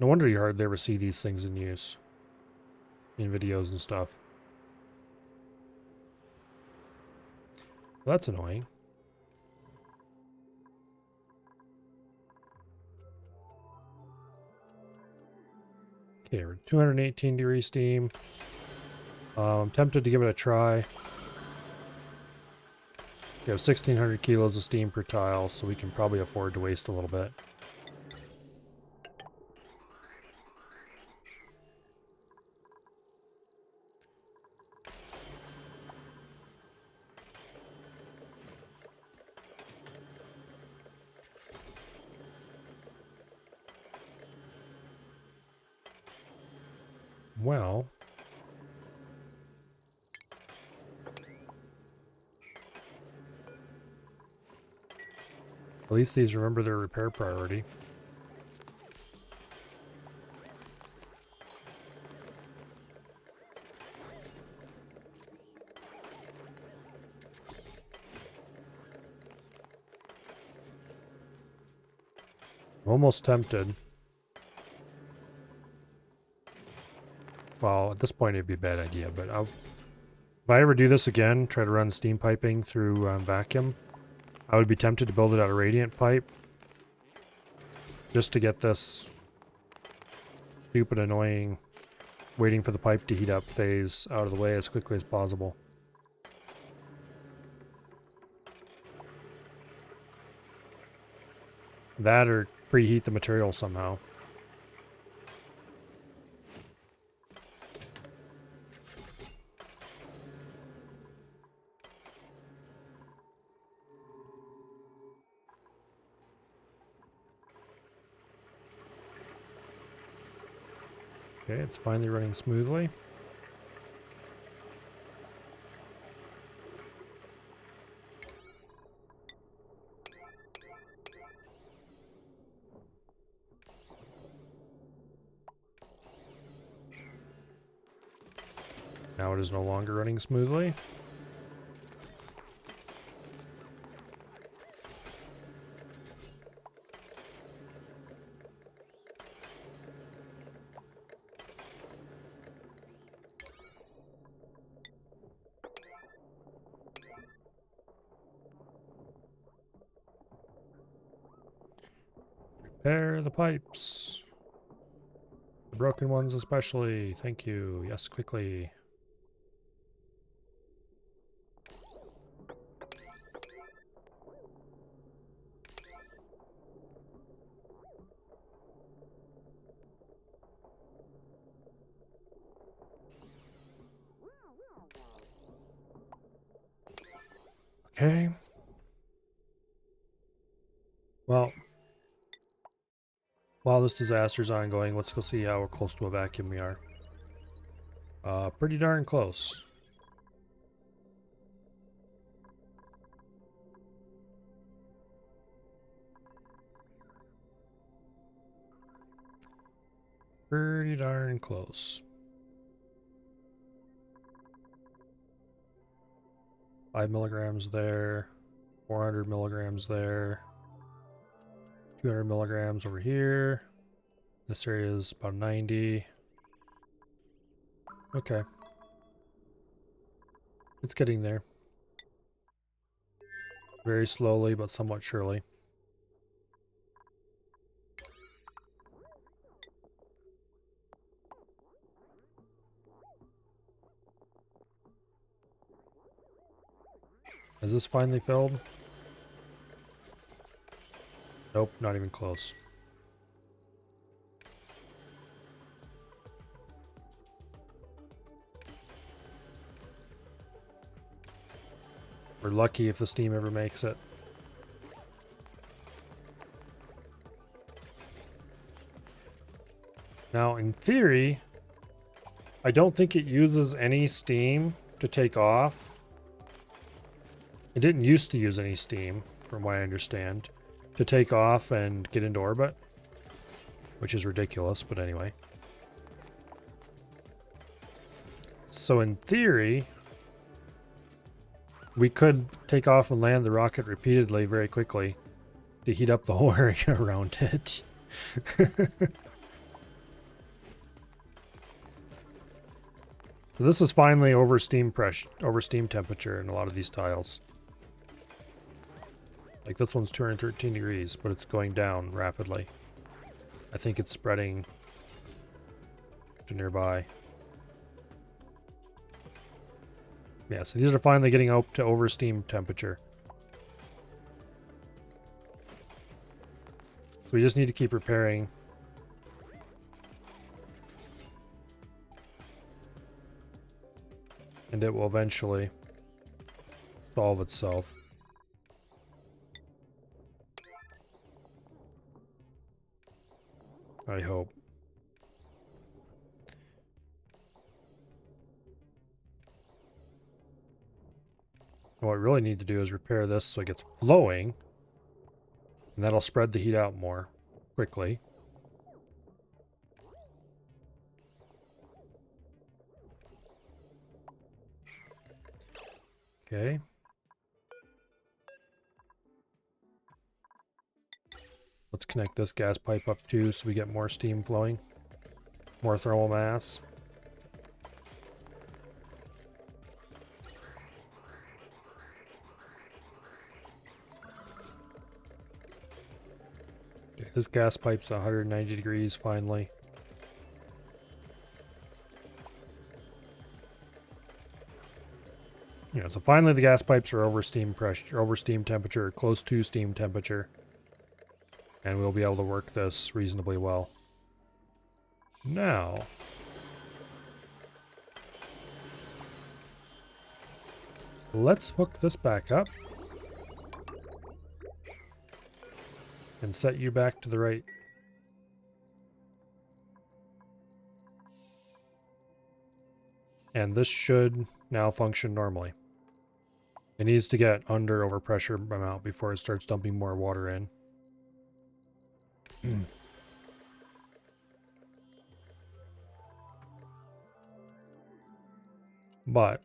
No wonder you hardly ever see these things in use. In videos and stuff. Well, that's annoying. Okay, we're 218 degree steam. I'm tempted to give it a try. We have 1,600 kilos of steam per tile, so we can probably afford to waste a little bit. Well, at least these remember their repair priority. I'm almost tempted. Well, at this point it'd be a bad idea, but if I ever do this again, try to run steam piping through vacuum, I would be tempted to build it out of radiant pipe. Just to get this stupid, annoying waiting for the pipe to heat up phase out of the way as quickly as possible. That or preheat the material somehow. Okay, it's finally running smoothly. Now it is no longer running smoothly. Repair the pipes. The broken ones especially. Thank you. Yes, quickly. Okay. Well, while this disaster is ongoing, let's go see how close to a vacuum we are. Pretty darn close. Pretty darn close. 5 milligrams there. 400 milligrams there. 200 milligrams over here. This area is about 90. Okay. It's getting there. Very slowly, but somewhat surely. Is this finally filled? Nope, not even close. We're lucky if the steam ever makes it. Now, in theory, I don't think it uses any steam to take off. It didn't used to use any steam, from what I understand, to take off and get into orbit, which is ridiculous, but anyway. So in theory, we could take off and land the rocket repeatedly very quickly to heat up the whole area around it. So this is finally over steam pressure, over steam temperature in a lot of these tiles. Like this one's 213 degrees, but it's going down rapidly. I think it's spreading to nearby. Yeah, so these are finally getting up to over steam temperature. So we just need to keep repairing. And it will eventually solve itself. I hope. And what we really need to do is repair this so it gets flowing. And that'll spread the heat out more quickly. Okay. Let's connect this gas pipe up too so we get more steam flowing. More thermal mass. Okay, this gas pipe's 190 degrees finally. Yeah, so finally the gas pipes are over steam pressure, over steam temperature, close to steam temperature. And we'll be able to work this reasonably well. Now, let's hook this back up. And set you back to the right. And this should now function normally. It needs to get under overpressure amount before it starts dumping more water in. But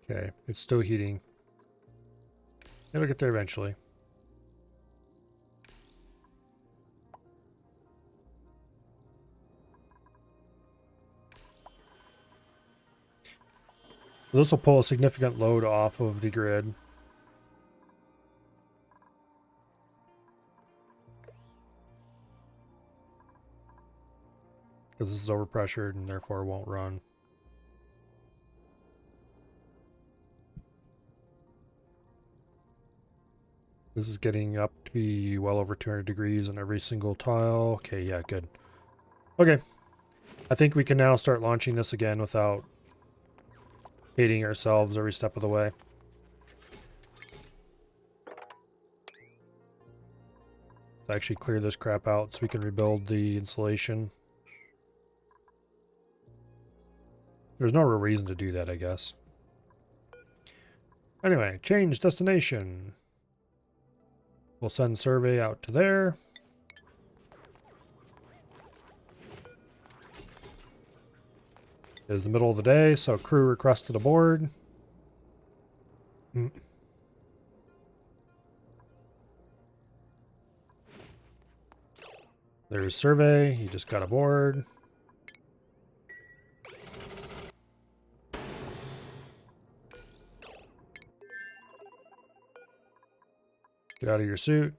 okay, it's still heating. It'll get there eventually. This will pull a significant load off of the grid. Because this is overpressured and therefore won't run. This is getting up to be well over 200 degrees on every single tile. Okay, yeah, good. Okay. I think we can now start launching this again without hating ourselves every step of the way. Let's actually clear this crap out so we can rebuild the insulation. There's no real reason to do that, I guess. Anyway, change destination. We'll send survey out to there. It is the middle of the day, so crew requested a board. There's survey. He just got a board. Get out of your suit.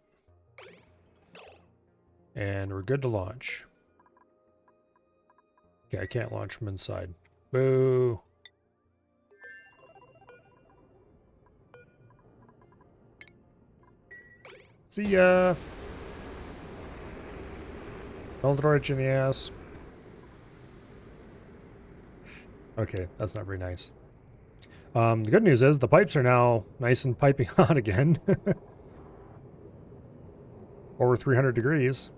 And we're good to launch. Okay, I can't launch from inside. Boo. See ya. Don't throw it in the ass. Okay, that's not very nice. The good news is the pipes are now nice and piping hot again. Over 300 degrees.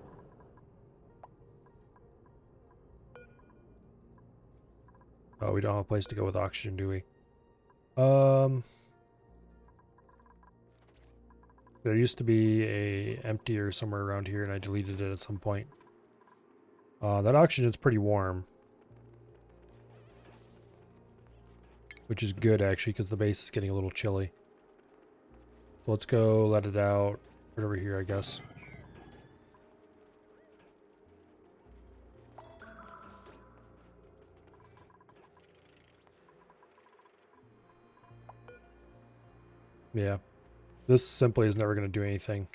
Oh, we don't have a place to go with oxygen, do we? There used to be a emptier somewhere around here, and I deleted it at some point. That oxygen's pretty warm. Which is good, actually, because the base is getting a little chilly. So let's go let it out. Right over here, I guess. Yeah. This simply is never going to do anything.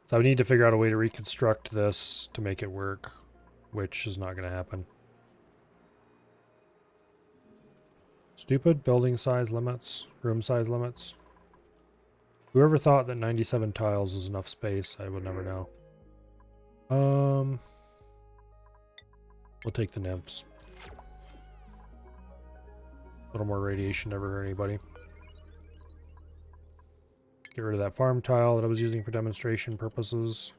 So I need to figure out a way to reconstruct this to make it work, which is not going to happen. Stupid building size limits, room size limits. Whoever thought that 97 tiles is enough space, I would never know. We'll take the nymphs. A little more radiation never hurt anybody. Get rid of that farm tile that I was using for demonstration purposes.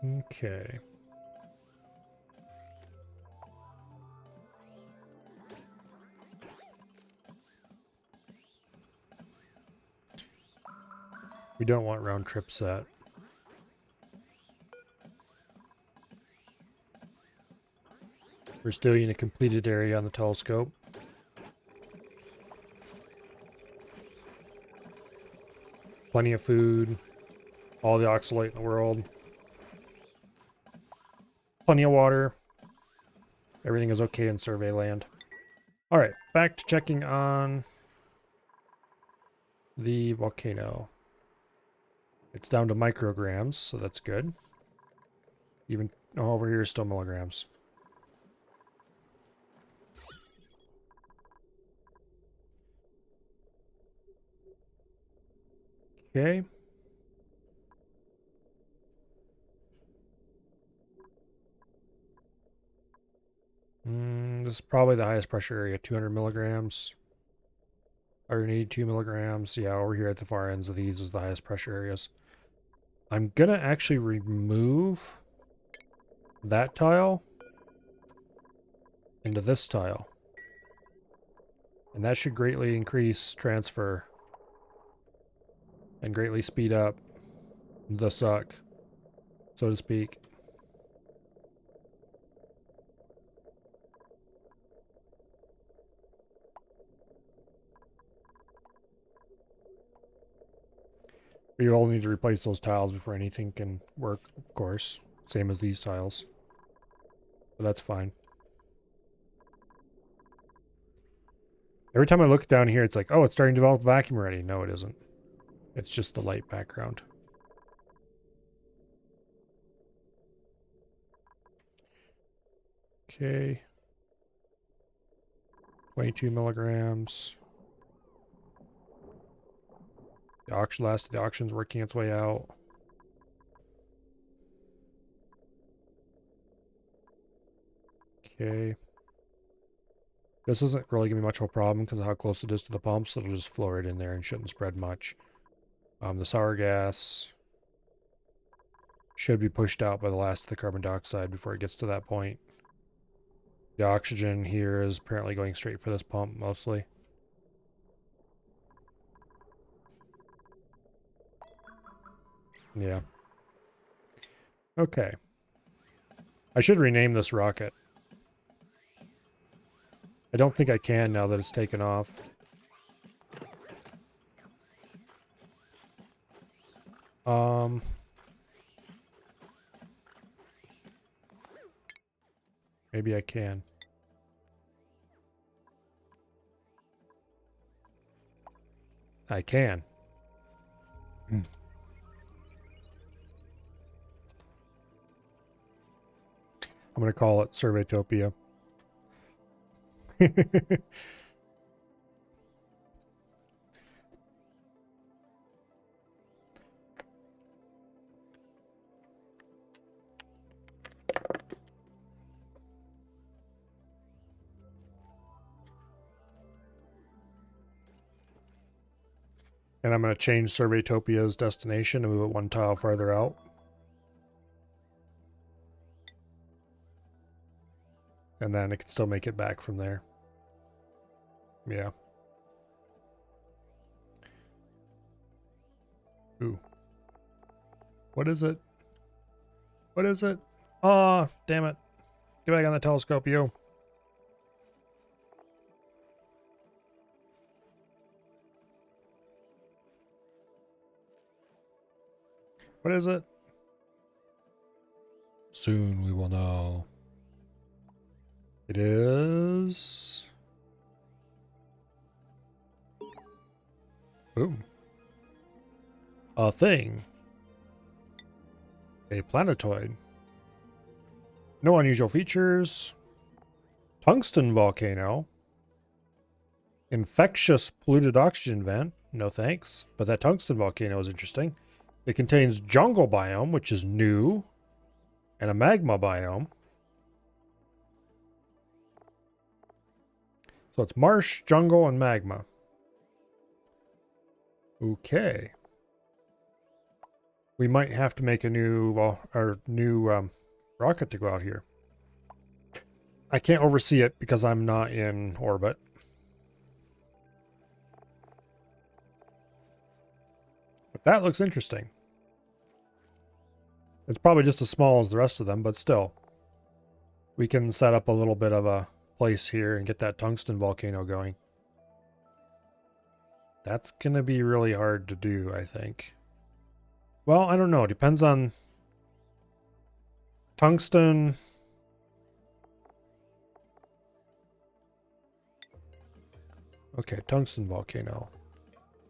Okay. We don't want round trip set. We're still in a completed area on the telescope. Plenty of food. All the oxalate in the world. Plenty of water. Everything is okay in survey land. Alright, back to checking on the volcano. It's down to micrograms, so that's good. Even over here is still milligrams. Okay. This is probably the highest pressure area, 200 milligrams. 182 milligrams. Yeah, over here at the far ends of these is the highest pressure areas. I'm gonna actually remove that tile into this tile. And that should greatly increase transfer and greatly speed up the suck, so to speak. You all need to replace those tiles before anything can work, of course. Same as these tiles. But that's fine. Every time I look down here, it's like, oh, it's starting to develop vacuum already. No, it isn't. It's just the light background. Okay. 22 milligrams. The auction's working its way out. Okay. This isn't really going to be much of a problem because of how close it is to the pumps. It'll just flow right in there and shouldn't spread much. The sour gas should be pushed out by the last of the carbon dioxide before it gets to that point. The oxygen here is apparently going straight for this pump mostly. Yeah. Okay. I should rename this rocket. I don't think I can now that it's taken off. Maybe I can. I can. I'm going to call it Surveytopia. And I'm going to change Surveytopia's destination and move it one tile farther out. And then it can still make it back from there. Yeah. Ooh. What is it? What is it? Oh, damn it. Get back on the telescope, you. What is it? Soon we will know. It is... Boom. A thing. A planetoid. No unusual features. Tungsten volcano. Infectious polluted oxygen vent. No thanks. But that tungsten volcano is interesting. It contains jungle biome, which is new. And a magma biome. So it's marsh, jungle, and magma. Okay. We might have to make a new, rocket to go out here. I can't oversee it because I'm not in orbit. But that looks interesting. It's probably just as small as the rest of them, but still. We can set up a little bit of a place here and get that tungsten volcano going. That's going to be really hard to do, I think. Well, I don't know. Depends on tungsten. Okay, tungsten volcano.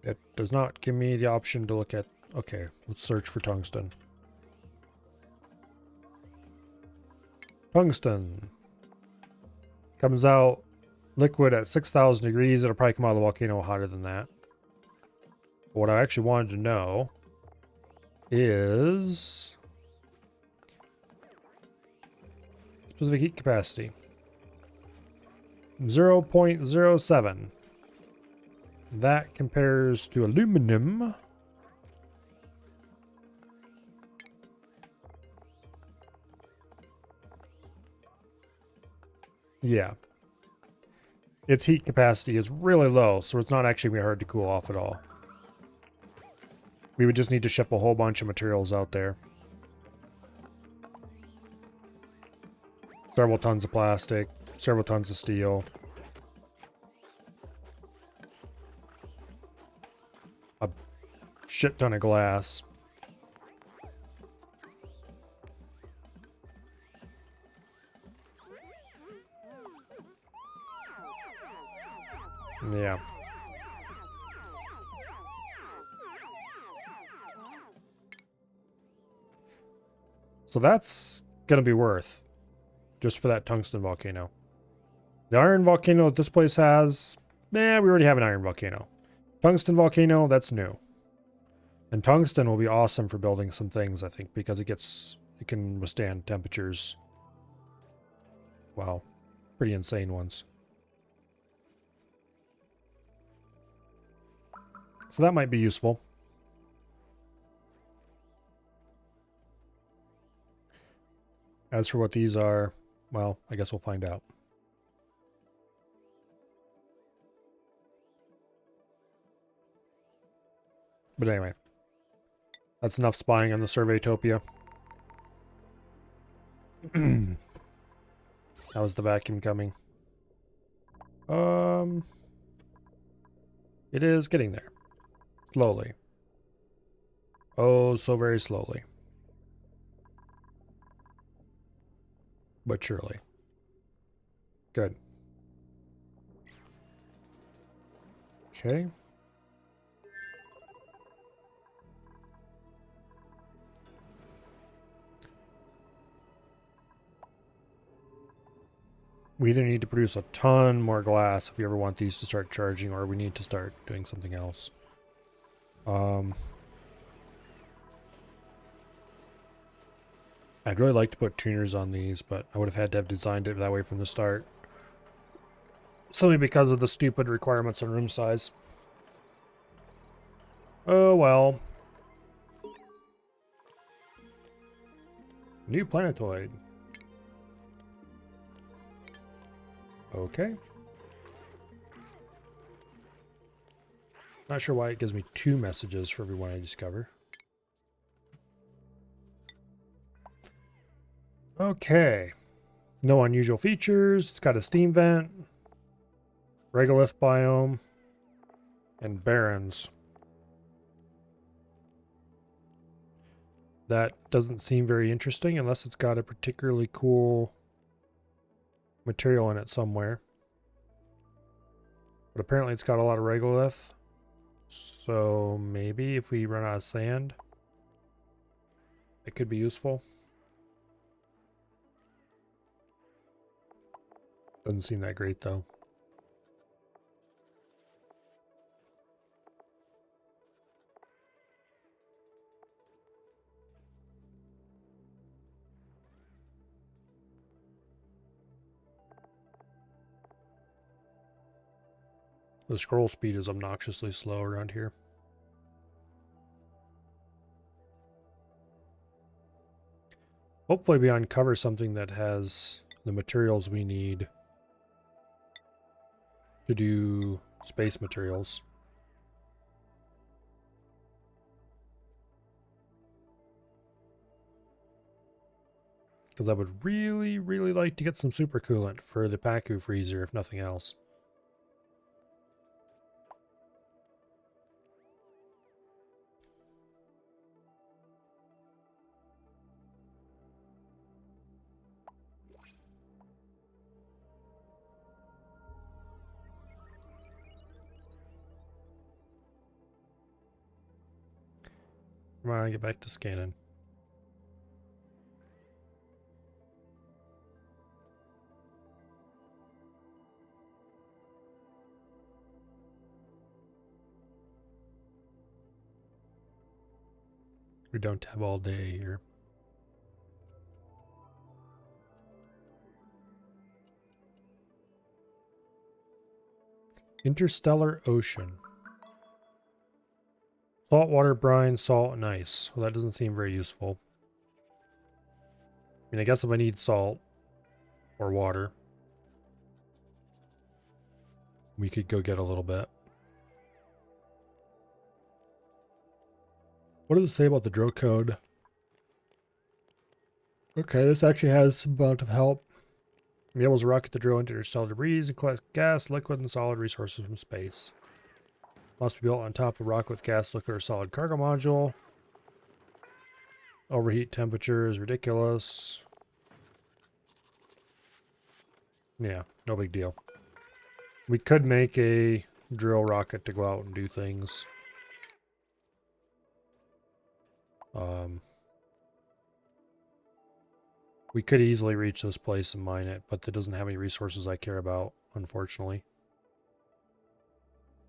It does not give me the option to look at... Okay, let's search for tungsten. Tungsten. Comes out liquid at 6,000 degrees. It'll probably come out of the volcano hotter than that. But what I actually wanted to know is... specific heat capacity. 0.07. That compares to aluminum. Yeah. Its heat capacity is really low, so it's not actually going to be hard to cool off at all. We would just need to ship a whole bunch of materials out there. Several tons of plastic, several tons of steel. A shit ton of glass. Yeah. So that's gonna be worth just for that tungsten volcano. The iron volcano that this place has, we already have an iron volcano. Tungsten volcano, that's new. And tungsten will be awesome for building some things, I think, because it can withstand temperatures. Wow, pretty insane ones. So that might be useful. As for what these are, well, I guess we'll find out. But anyway, that's enough spying on the Surveytopia. How is the vacuum coming? It is getting there. Slowly. Oh, so very slowly. But surely. Good. Okay. We either need to produce a ton more glass if we ever want these to start charging, or we need to start doing something else. I'd really like to put tuners on these, but I would have had to have designed it that way from the start. Simply because of the stupid requirements on room size. Oh well. New planetoid. Okay. Not sure why it gives me 2 messages for every one I discover. Okay. No unusual features. It's got a steam vent, regolith biome, and barrens. That doesn't seem very interesting unless it's got a particularly cool material in it somewhere. But apparently it's got a lot of regolith. So maybe if we run out of sand, it could be useful. Doesn't seem that great though. The scroll speed is obnoxiously slow around here. Hopefully we uncover something that has the materials we need to do space materials. Because I would really, really like to get some super coolant for the Pacu freezer, if nothing else. Come on, get back to scanning. We don't have all day here. Interstellar Ocean. Saltwater, brine, salt, and ice. Well, that doesn't seem very useful. I mean, I guess if I need salt or water, we could go get a little bit. What does it say about the drill code? Okay, this actually has some amount of help. Enables a rocket to drill into interstellar debris and collect gas, liquid, and solid resources from space. Must be built on top of a rocket with gas, liquid, or solid cargo module. Overheat temperature is ridiculous. Yeah, no big deal. We could make a drill rocket to go out and do things. We could easily reach this place and mine it, but it doesn't have any resources I care about, unfortunately.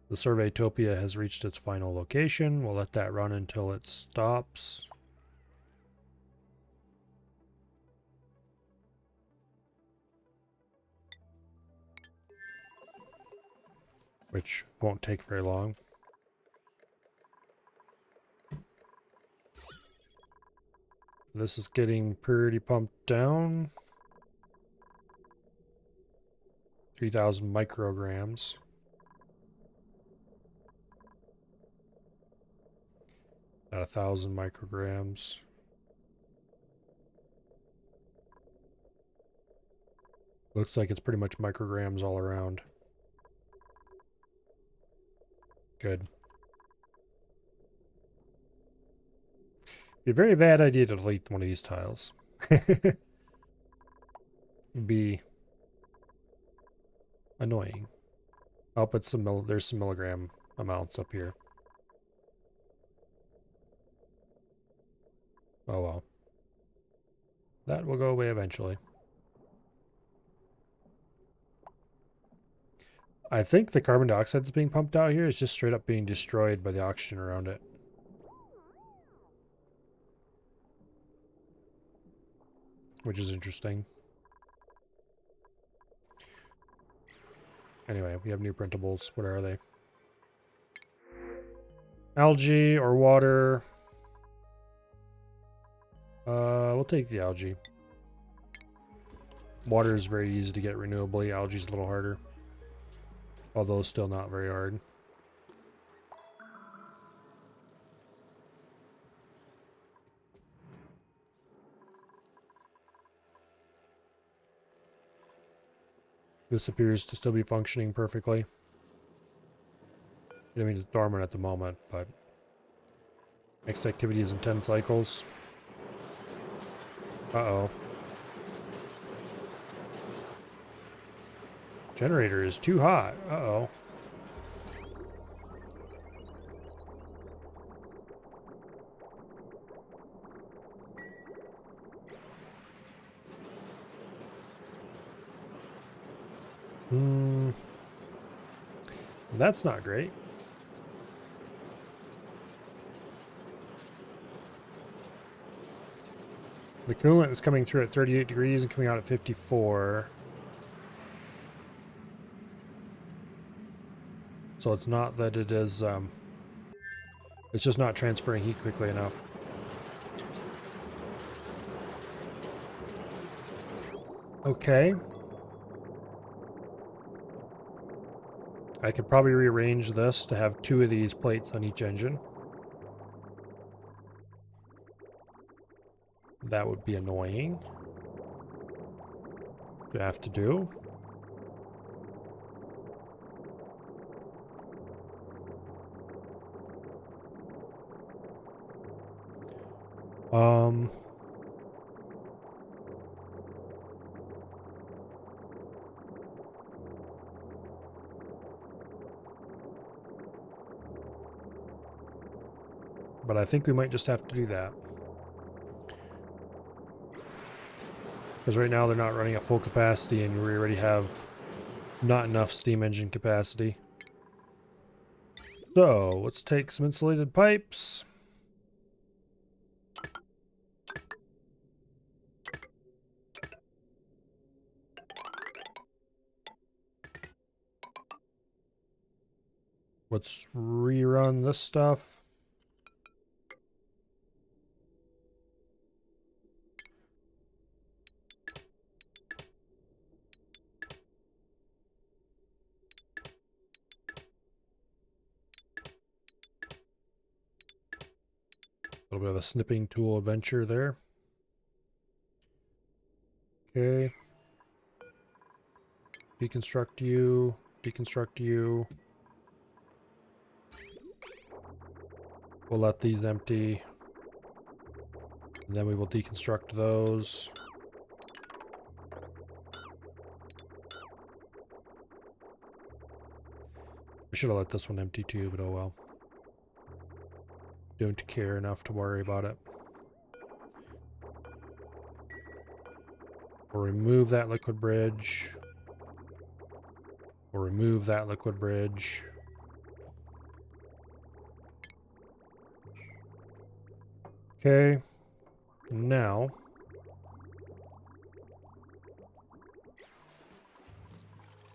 The Surveytopia has reached its final location. We'll let that run until it stops. Which won't take very long. This is getting pretty pumped down. 3,000 micrograms. At 1,000 micrograms. Looks like it's pretty much micrograms all around. Good. Be a very bad idea to delete one of these tiles. It'd be annoying. I'll put some there's some milligram amounts up here. Oh well. That will go away eventually. I think the carbon dioxide that's being pumped out here is just straight up being destroyed by the oxygen around it. Which is interesting. Anyway, we have new printables. What are they? Algae or water. We'll take the algae. Water is very easy to get renewably. Algae is a little harder. Although still not very hard. This appears to still be functioning perfectly. I mean, it's dormant at the moment, but next activity is in 10 cycles. Uh-oh. Generator is too hot. Uh-oh. That's not great. The coolant is coming through at 38 degrees and coming out at 54. So it's not that it is, it's just not transferring heat quickly enough. Okay. I could probably rearrange this to have 2 of these plates on each engine. That would be annoying. we have to do. But I think we might just have to do that. Because right now they're not running at full capacity and we already have not enough steam engine capacity. So, let's take some insulated pipes. Let's rerun this stuff. A little bit of a snipping tool adventure there. Okay. Deconstruct you. Deconstruct you. We'll let these empty. And then we will deconstruct those. I should have let this one empty too, but oh well. Don't care enough to worry about it. We'll remove that liquid bridge. We'll remove that liquid bridge. Okay. Now.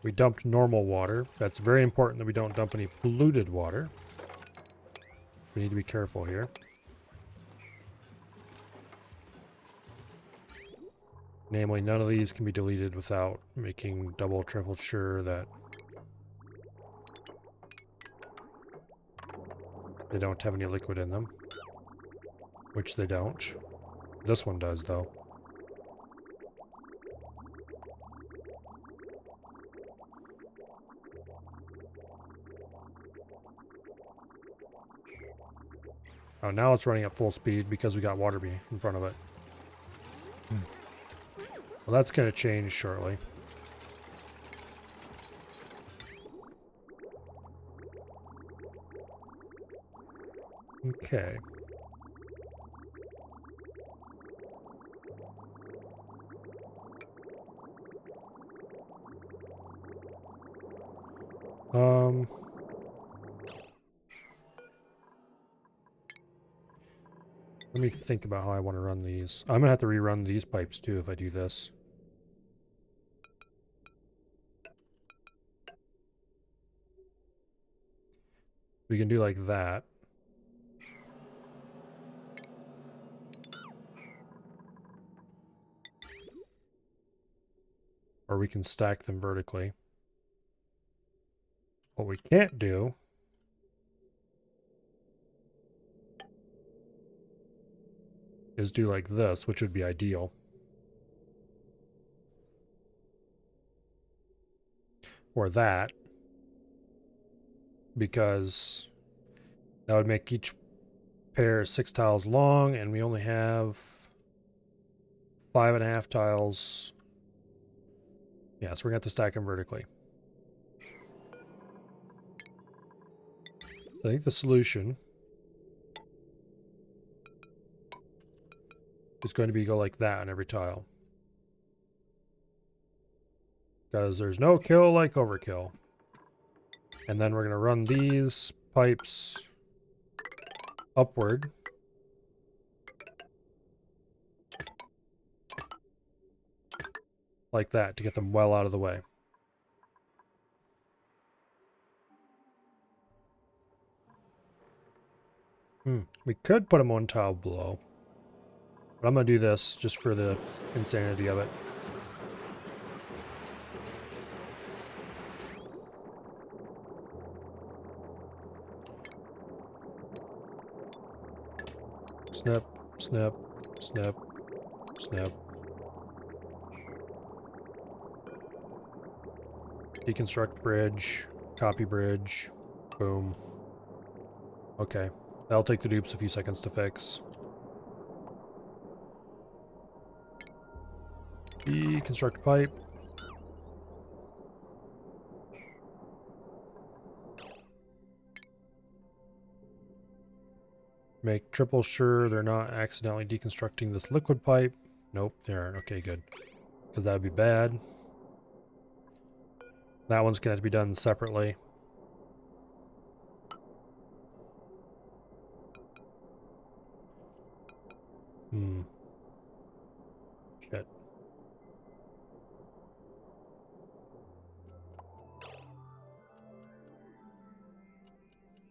We dumped normal water. That's very important that we don't dump any polluted water. We need to be careful here. Namely, none of these can be deleted without making double, triple sure that they don't have any liquid in them. Which they don't. This one does, though. Oh, now it's running at full speed because we got water in front of it. Well, that's going to change shortly. Okay. Let me think about how I want to run these. I'm gonna have to rerun these pipes too if I do this. We can do like that. Or we can stack them vertically. What we can't do is do like this, which would be ideal. Or that. Because that would make each pair 6 tiles long, and we only have 5.5 tiles. Yeah, so we're going to have to stack them vertically. So I think the solution is going to be go like that on every tile. Because there's no kill like overkill. And then we're going to run these pipes upward. Like that to get them well out of the way. We could put them 1 tile below. But I'm going to do this just for the insanity of it. Snip, snip, snip, snip. Deconstruct bridge. Copy bridge. Boom. Okay. That'll take the dupes a few seconds to fix. Deconstruct pipe. Make triple sure they're not accidentally deconstructing this liquid pipe. Nope, they aren't. Okay, good. Because that would be bad. That one's going to have to be done separately. Shit.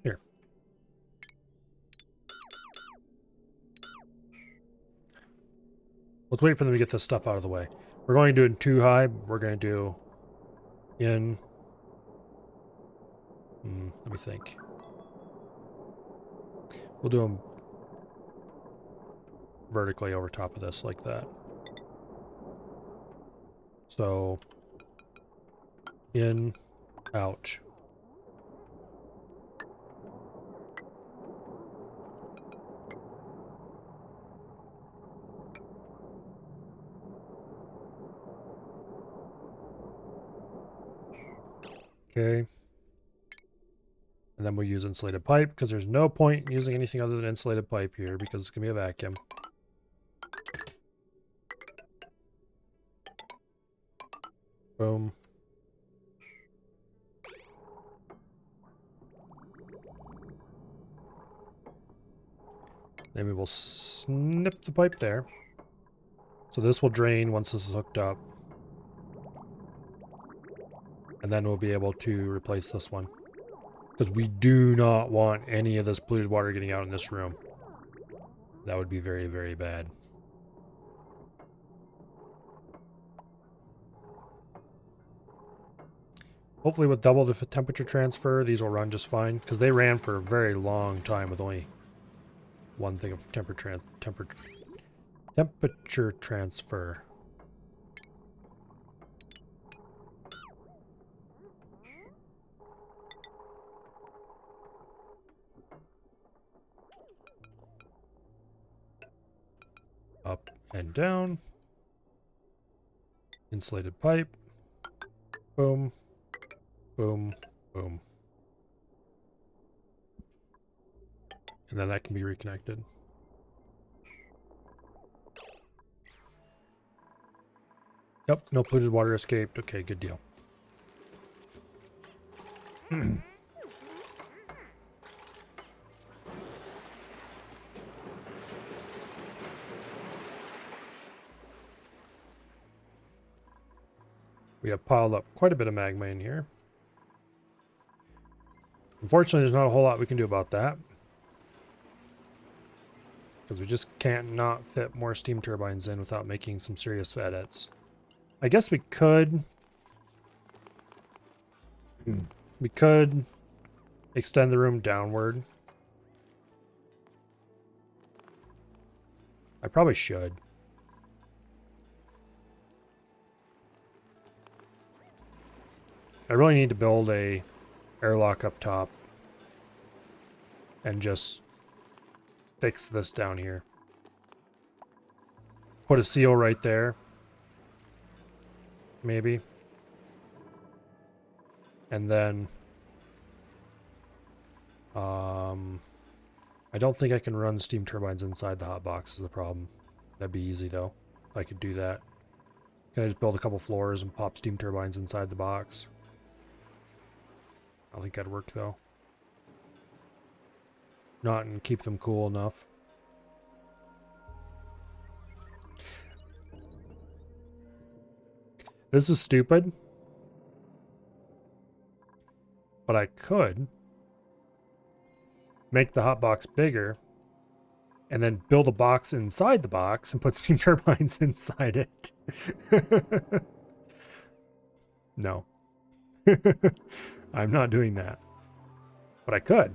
Here. Let's wait for them to get this stuff out of the way. We're going to do it in 2 high. We're going to do in... let me think. We'll do them vertically over top of this like that. So, in, out. Okay. And then we'll use insulated pipe because there's no point in using anything other than insulated pipe here because it's going to be a vacuum. Boom. Then we will snip the pipe there. So this will drain once this is hooked up. And then we'll be able to replace this one. Because we do not want any of this polluted water getting out in this room. That would be very, very bad. Hopefully with double the temperature transfer, these will run just fine. Because they ran for a very long time with only one thing of temperature transfer. Up and down. Insulated pipe. Boom. Boom. Boom. And then that can be reconnected. Yep, no polluted water escaped. Okay, good deal. We have piled up quite a bit of magma in here. Unfortunately, there's not a whole lot we can do about that. Because we just can't not fit more steam turbines in without making some serious edits. I guess we could... We could extend the room downward. I probably should. I really need to build a airlock up top and just fix this down here. Put a seal right there. Maybe. And then I don't think I can run steam turbines inside the hot box is the problem. That'd be easy though. If I could do that. Can I just build a couple floors and pop steam turbines inside the box? I don't think that'd work though. Not and keep them cool enough. This is stupid. But I could make the hot box bigger and then build a box inside the box and put steam turbines inside it. No. I'm not doing that. But I could.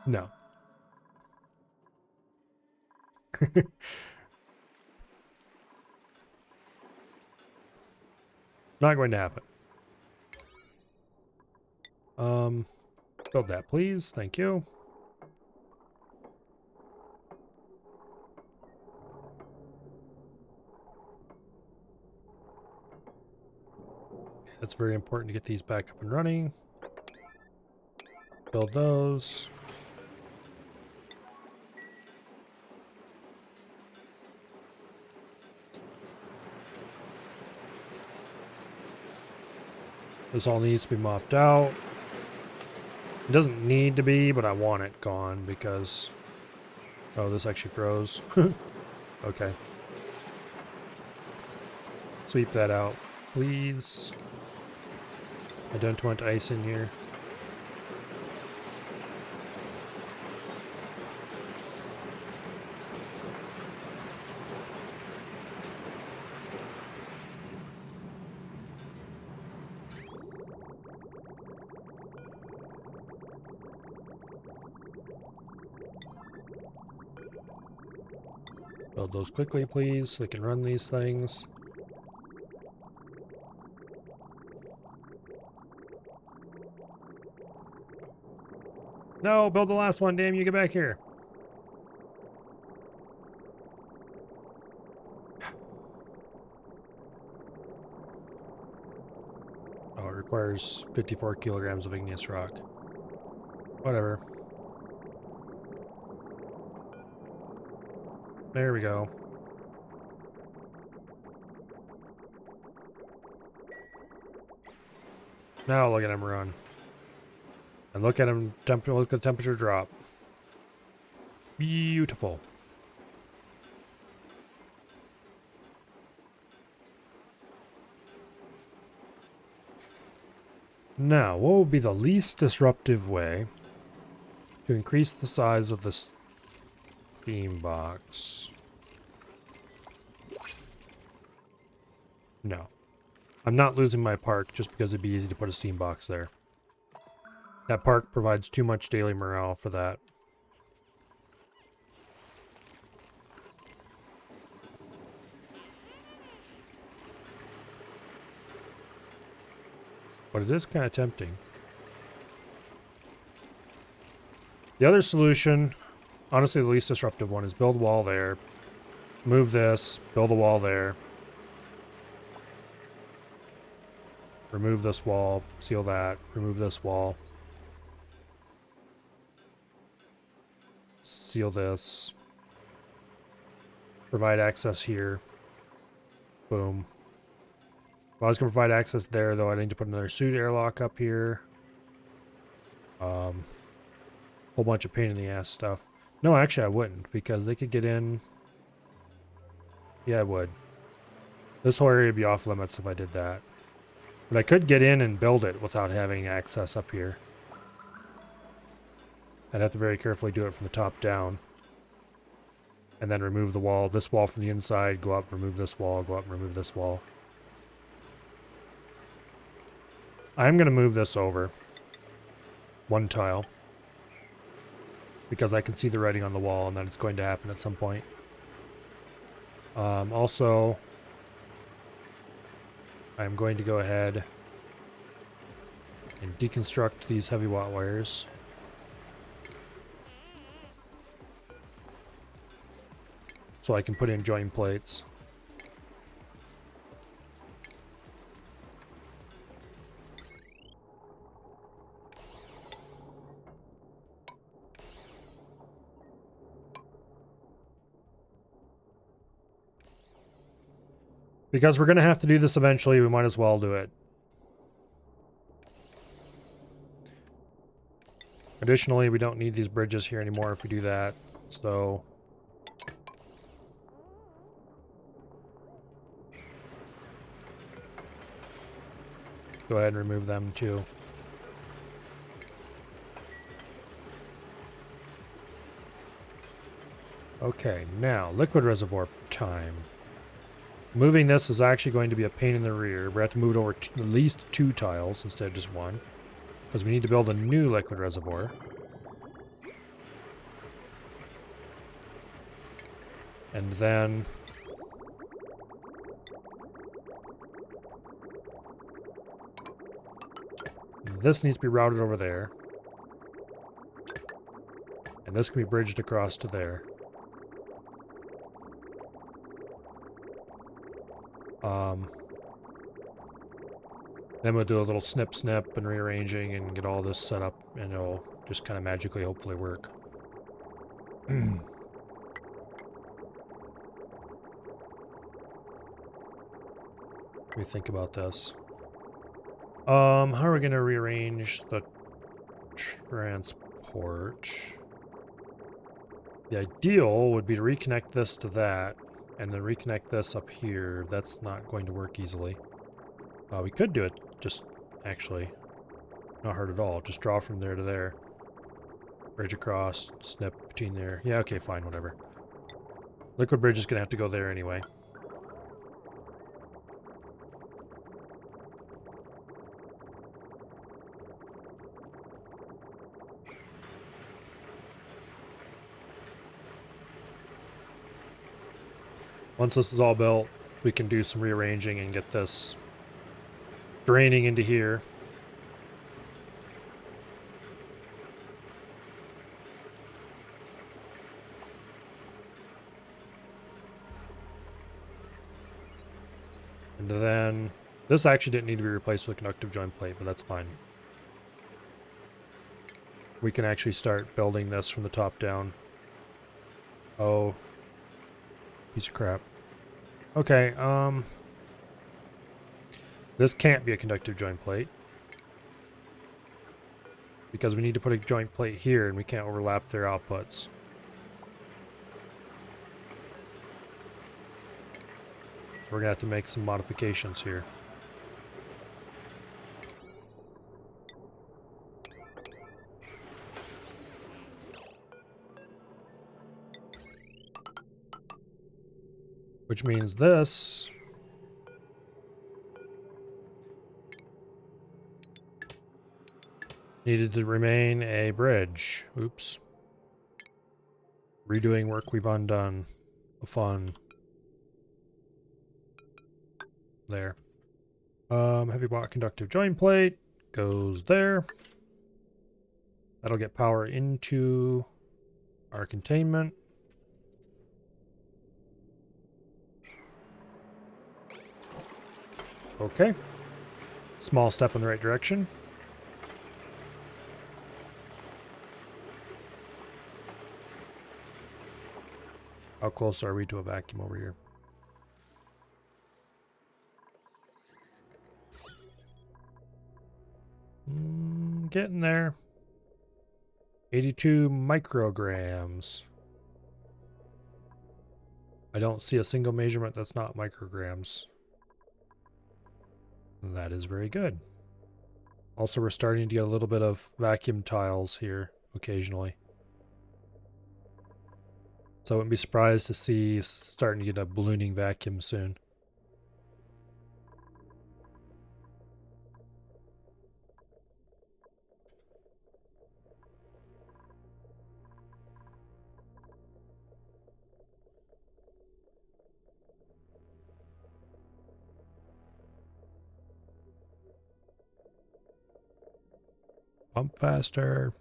No. Not going to happen. Build that, please. Thank you. It's very important to get these back up and running. Build those. This all needs to be mopped out. It doesn't need to be, but I want it gone because... Oh, this actually froze. Okay. Sweep that out, please. I don't want ice in here. Build those quickly, please, so we can run these things. No, build the last one, damn you, get back here. Oh, it requires 54 kilograms of igneous rock. Whatever. There we go. Now look at him run. And look at him, look at the temperature drop. Beautiful. Now, what would be the least disruptive way to increase the size of the steam box? No. I'm not losing my park just because it'd be easy to put a steam box there. That park provides too much daily morale for that. But it is kind of tempting. The other solution, honestly the least disruptive one, is build a wall there. Move this, build a wall there. Remove this wall, seal that, remove this wall. Seal this. Provide access here. Boom. If I was going to provide access there, though, I need to put another suit airlock up here. Whole bunch of pain in the ass stuff. No, actually I wouldn't, because they could get in. Yeah, I would. This whole area would be off limits if I did that. But I could get in and build it without having access up here. I'd have to very carefully do it from the top down. And then remove the wall, this wall from the inside, go up, remove this wall, go up, remove this wall. I'm going to move this over. One tile. Because I can see the writing on the wall and that it's going to happen at some point. Also, I'm going to go ahead and deconstruct these heavy watt wires. So I can put in join plates. Because we're going to have to do this eventually, we might as well do it. Additionally, we don't need these bridges here anymore if we do that, so... Go ahead and remove them too. Okay, now, liquid reservoir time. Moving this is actually going to be a pain in the rear. We have to move it over at least 2 tiles instead of just 1. Because we need to build a new liquid reservoir. And then... this needs to be routed over there. And this can be bridged across to there. Then we'll do a little snip and rearranging and get all this set up, and it'll just kind of magically hopefully work. What do you think about this? How are we gonna rearrange the transport? The ideal would be to reconnect this to that, and then reconnect this up here. That's not going to work easily. We could do it just, actually, not hard at all. Just draw from there to there. Bridge across, snip between there. Yeah, okay, fine, whatever. Liquid bridge is gonna have to go there anyway. Once this is all built, we can do some rearranging and get this draining into here. And then, this actually didn't need to be replaced with a conductive joint plate, but that's fine. We can actually start building this from the top down. Oh. Piece of crap. Okay, this can't be a conductive joint plate. Because we need to put a joint plate here and we can't overlap their outputs. So we're gonna have to make some modifications here. Which means this needed to remain a bridge. Oops. Redoing work we've undone. Fun. There. Heavy block conductive joint plate goes there. That'll get power into our containment. Okay. Small step in the right direction. How close are we to a vacuum over here? Getting there. 82 micrograms. I don't see a single measurement that's not micrograms. That is very good. Also, we're starting to get a little bit of vacuum tiles here occasionally. So I wouldn't be surprised to see starting to get a ballooning vacuum soon. Pump faster.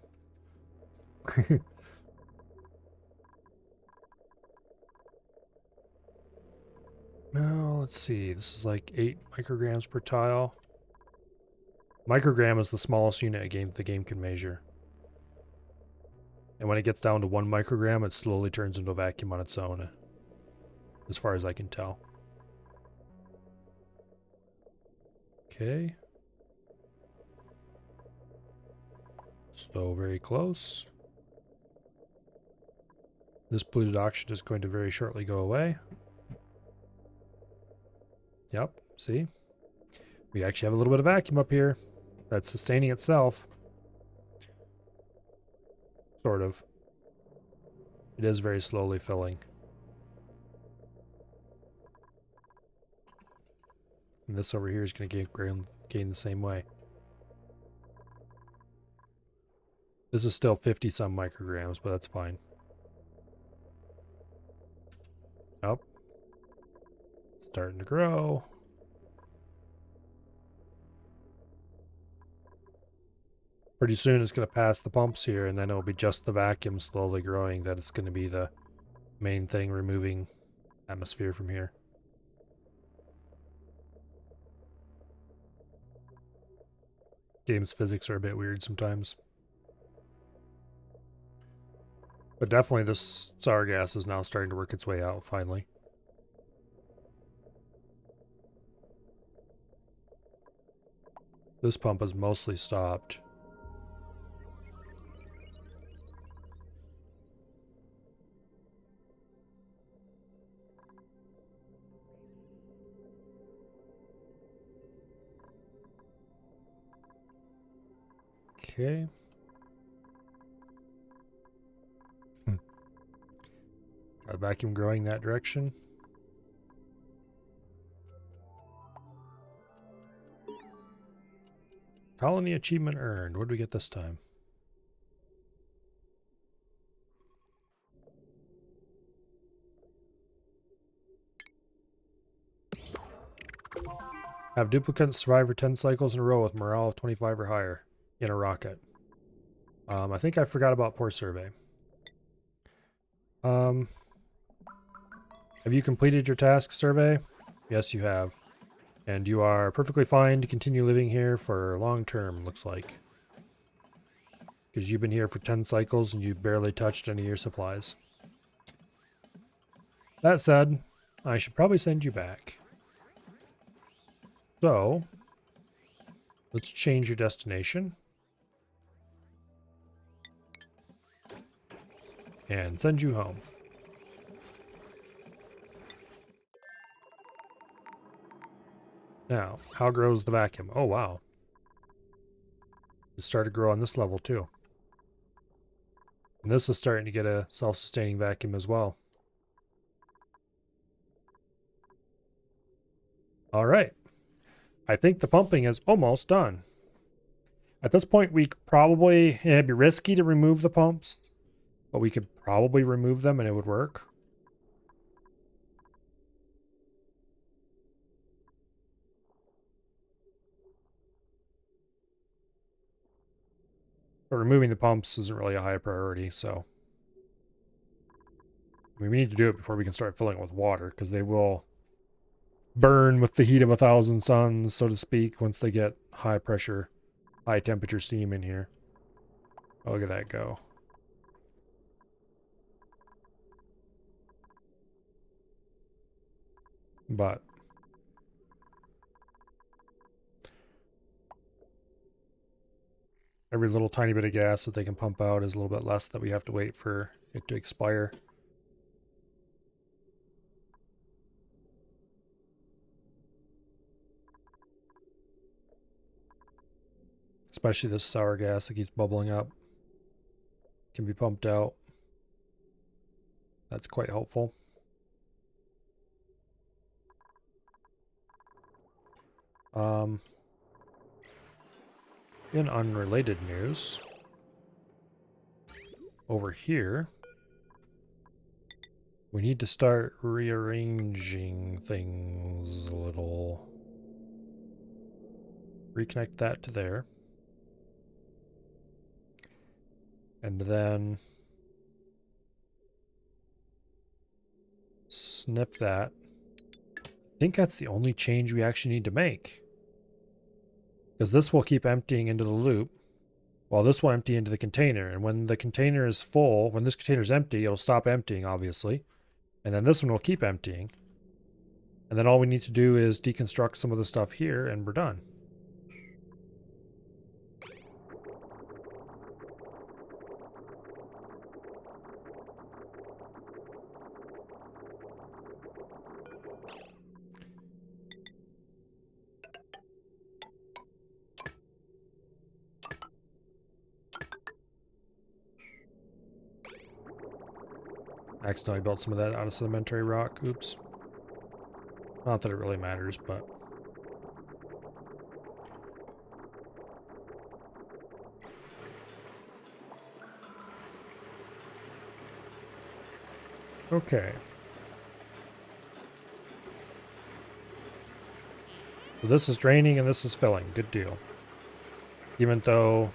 Now, let's see. This is like 8 micrograms per tile. Microgram is the smallest unit the game can measure. And when it gets down to 1 microgram, it slowly turns into a vacuum on its own, as far as I can tell. Okay. So very close. This polluted oxygen is going to very shortly go away. Yep, see? We actually have a little bit of vacuum up here that's sustaining itself. Sort of. It is very slowly filling. And this over here is going to gain the same way. This is still 50 some micrograms, but that's fine. Oh. Starting to grow. Pretty soon it's going to pass the pumps here, and then it'll be just the vacuum slowly growing that it's going to be the main thing removing atmosphere from here. Game's physics are a bit weird sometimes. But definitely this sour gas is now starting to work its way out finally. This pump is mostly stopped. Okay. Got a vacuum growing that direction. Colony achievement earned. What do we get this time? Have duplicants survive for 10 cycles in a row with morale of 25 or higher in a rocket. I think I forgot about Poor Survey. Have you completed your task, Survey? Yes, you have. And you are perfectly fine to continue living here for long term, looks like. Because you've been here for 10 cycles and you barely touched any of your supplies. That said, I should probably send you back. So, let's change your destination. And send you home. Now, how grows the vacuum? Oh, wow. It started to grow on this level, too. And this is starting to get a self-sustaining vacuum as well. All right. I think the pumping is almost done. At this point, we probably, it'd be risky to remove the pumps, but we could probably remove them and it would work. But removing the pumps isn't really a high priority, so. I mean, we need to do it before we can start filling it with water, because they will burn with the heat of 1,000 suns, so to speak, once they get high pressure, high temperature steam in here. Oh, look at that go. But every little tiny bit of gas that they can pump out is a little bit less that we have to wait for it to expire. Especially this sour gas that keeps bubbling up. Can be pumped out. That's quite helpful. In unrelated news, over here, we need to start rearranging things a little. Reconnect that to there. And then snip that. I think that's the only change we actually need to make. Because this will keep emptying into the loop, while this will empty into the container. And when the container is full, when this container is empty, it'll stop emptying, obviously. And then this one will keep emptying. And then all we need to do is deconstruct some of the stuff here, and we're done. I accidentally built some of that out of sedimentary rock. Oops. Not that it really matters, but... Okay. So this is draining and this is filling. Good deal. Even though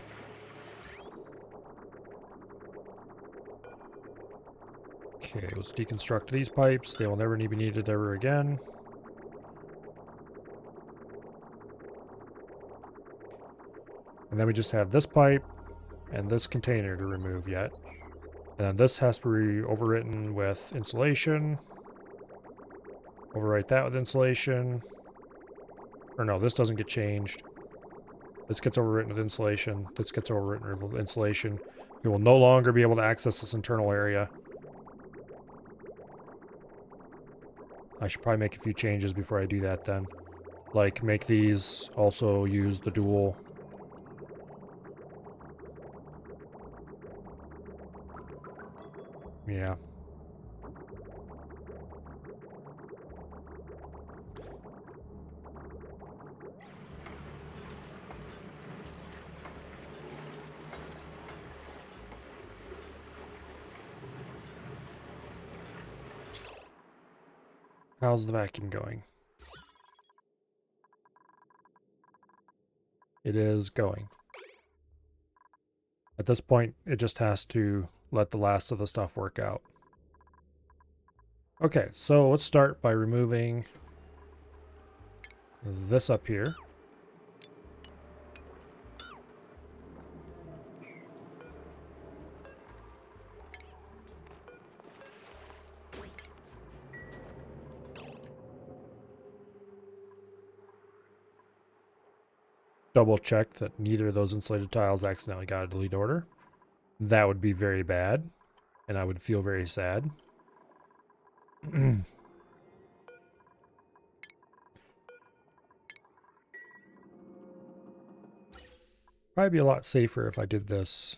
Okay, let's deconstruct these pipes. They will never be needed ever again. And then we just have this pipe and this container to remove yet. And then this has to be overwritten with insulation. Overwrite that with insulation. Or no, this doesn't get changed. This gets overwritten with insulation. This gets overwritten with insulation. We will no longer be able to access this internal area. I should probably make a few changes before I do that then. Like, make these also use the dual. Yeah. How's the vacuum going? It is going. At this point, it just has to let the last of the stuff work out. Okay, so let's start by removing this up here. Double check that neither of those insulated tiles accidentally got a delete order. That would be very bad, and I would feel very sad. Probably be a lot safer if I did this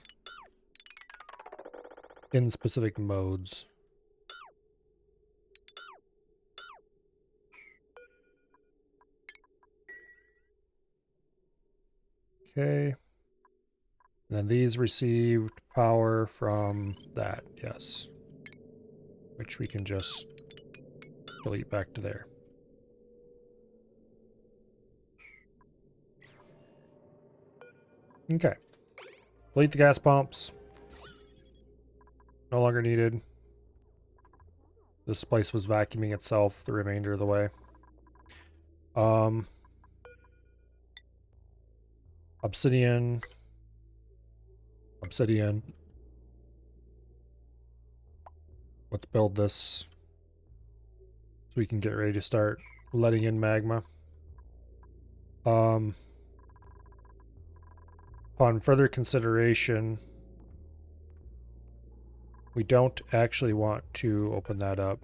in specific modes. Okay. And then these received power from that, yes. Which we can just delete back to there. Okay. Delete the gas pumps. No longer needed. This place was vacuuming itself the remainder of the way. Obsidian. Obsidian. Let's build this so we can get ready to start letting in magma. Upon further consideration, we don't actually want to open that up.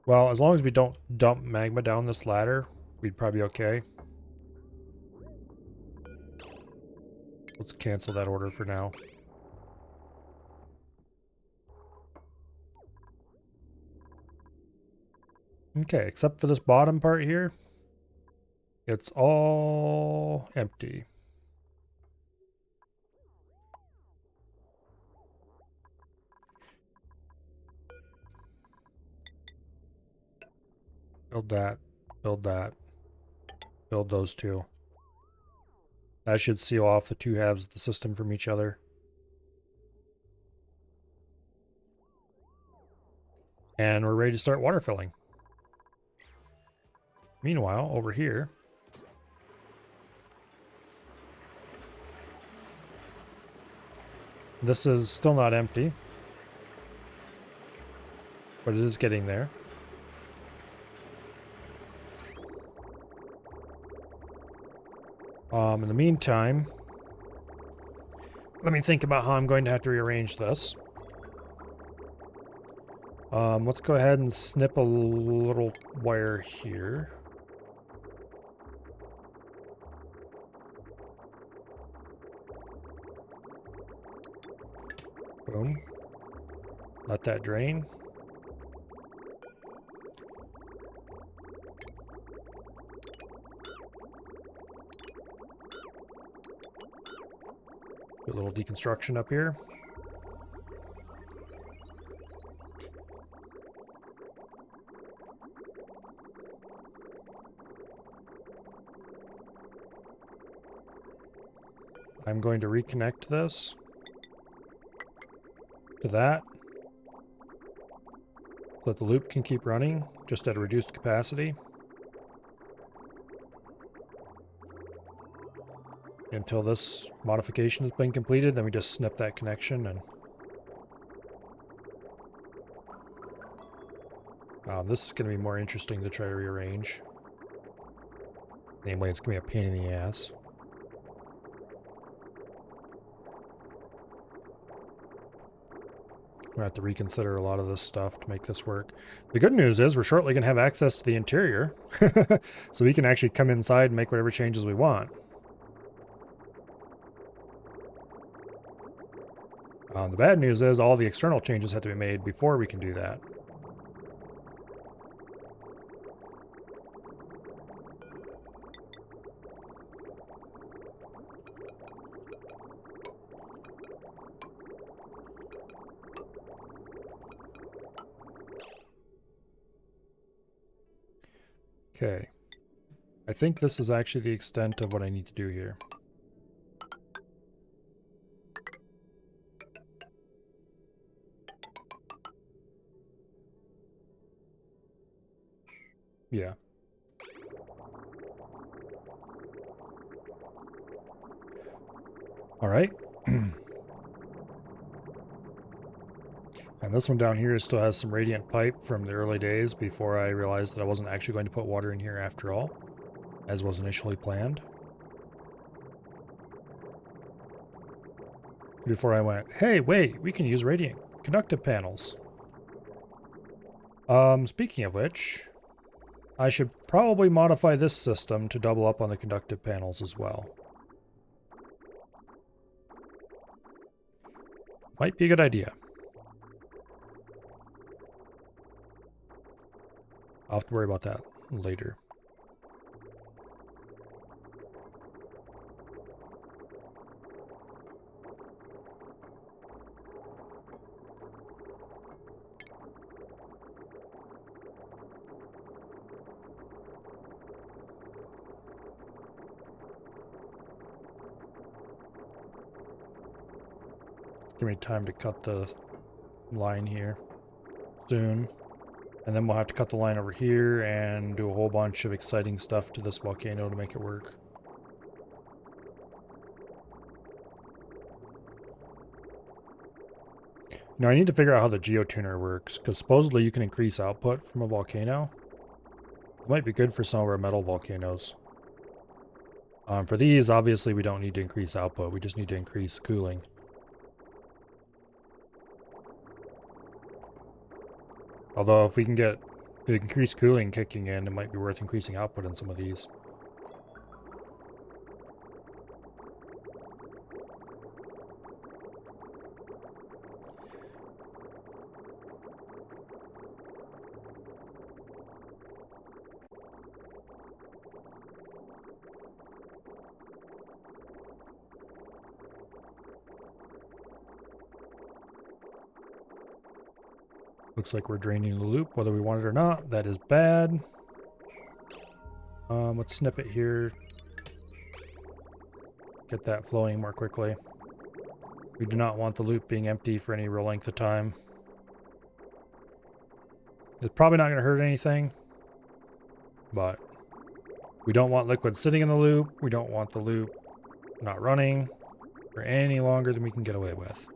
Well, as long as we don't dump magma down this ladder, we'd probably be okay. Let's cancel that order for now. Okay, except for this bottom part here, it's all empty. Build that, build that, build those two. That should seal off the two halves of the system from each other. And we're ready to start water filling. Meanwhile, over here, this is still not empty, but it is getting there. In the meantime, let me think about how I'm going to have to rearrange this. Let's go ahead and snip a little wire here. Boom. Let that drain. Do a little deconstruction up here. I'm going to reconnect this to that so that the loop can keep running just at a reduced capacity until this modification has been completed. Then we just snip that connection and this is going to be more interesting to try to rearrange. Namely, it's going to be a pain in the ass. We have to reconsider a lot of this stuff to make this work. The good news is we're shortly going to have access to the interior, so we can actually come inside and make whatever changes we want. The bad news is all the external changes have to be made before we can do that. Okay. I think this is actually the extent of what I need to do here. Yeah. All right. And this one down here still has some radiant pipe from the early days before I realized that I wasn't actually going to put water in here after all, as was initially planned. Before I went, hey, wait, we can use radiant conductive panels. Speaking of which, I should probably modify this system to double up on the conductive panels as well. Might be a good idea. I'll have to worry about that later. Give me time to cut the line here soon. And then we'll have to cut the line over here and do a whole bunch of exciting stuff to this volcano to make it work. Now I need to figure out how the geotuner works, because supposedly you can increase output from a volcano. It might be good for some of our metal volcanoes. For these, obviously we don't need to increase output, we just need to increase cooling. Although if we can get the increased cooling kicking in, it might be worth increasing output in some of these. Looks like we're draining the loop, whether we want it or not. That is bad. Let's snip it here. Get that flowing more quickly. We do not want the loop being empty for any real length of time. It's probably not going to hurt anything, but we don't want liquid sitting in the loop. We don't want the loop not running for any longer than we can get away with.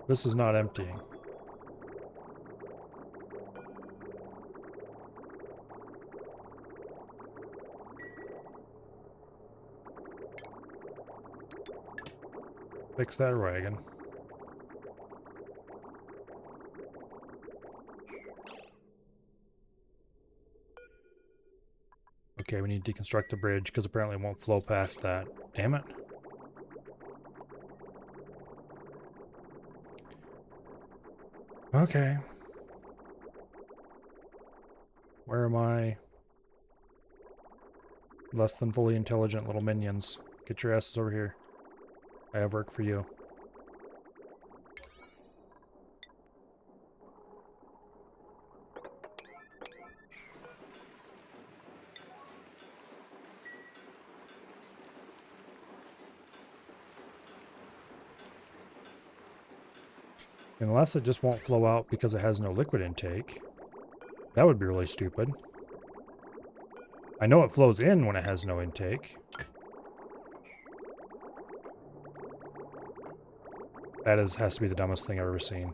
This is not emptying. Fix that wagon. Okay, we need to deconstruct the bridge because apparently it won't flow past that. Damn it. Okay. Where are my less than fully intelligent little minions? Get your asses over here. I have work for you. Unless it just won't flow out because it has no liquid intake. That would be really stupid. I know it flows in when it has no intake. That has to be the dumbest thing I've ever seen.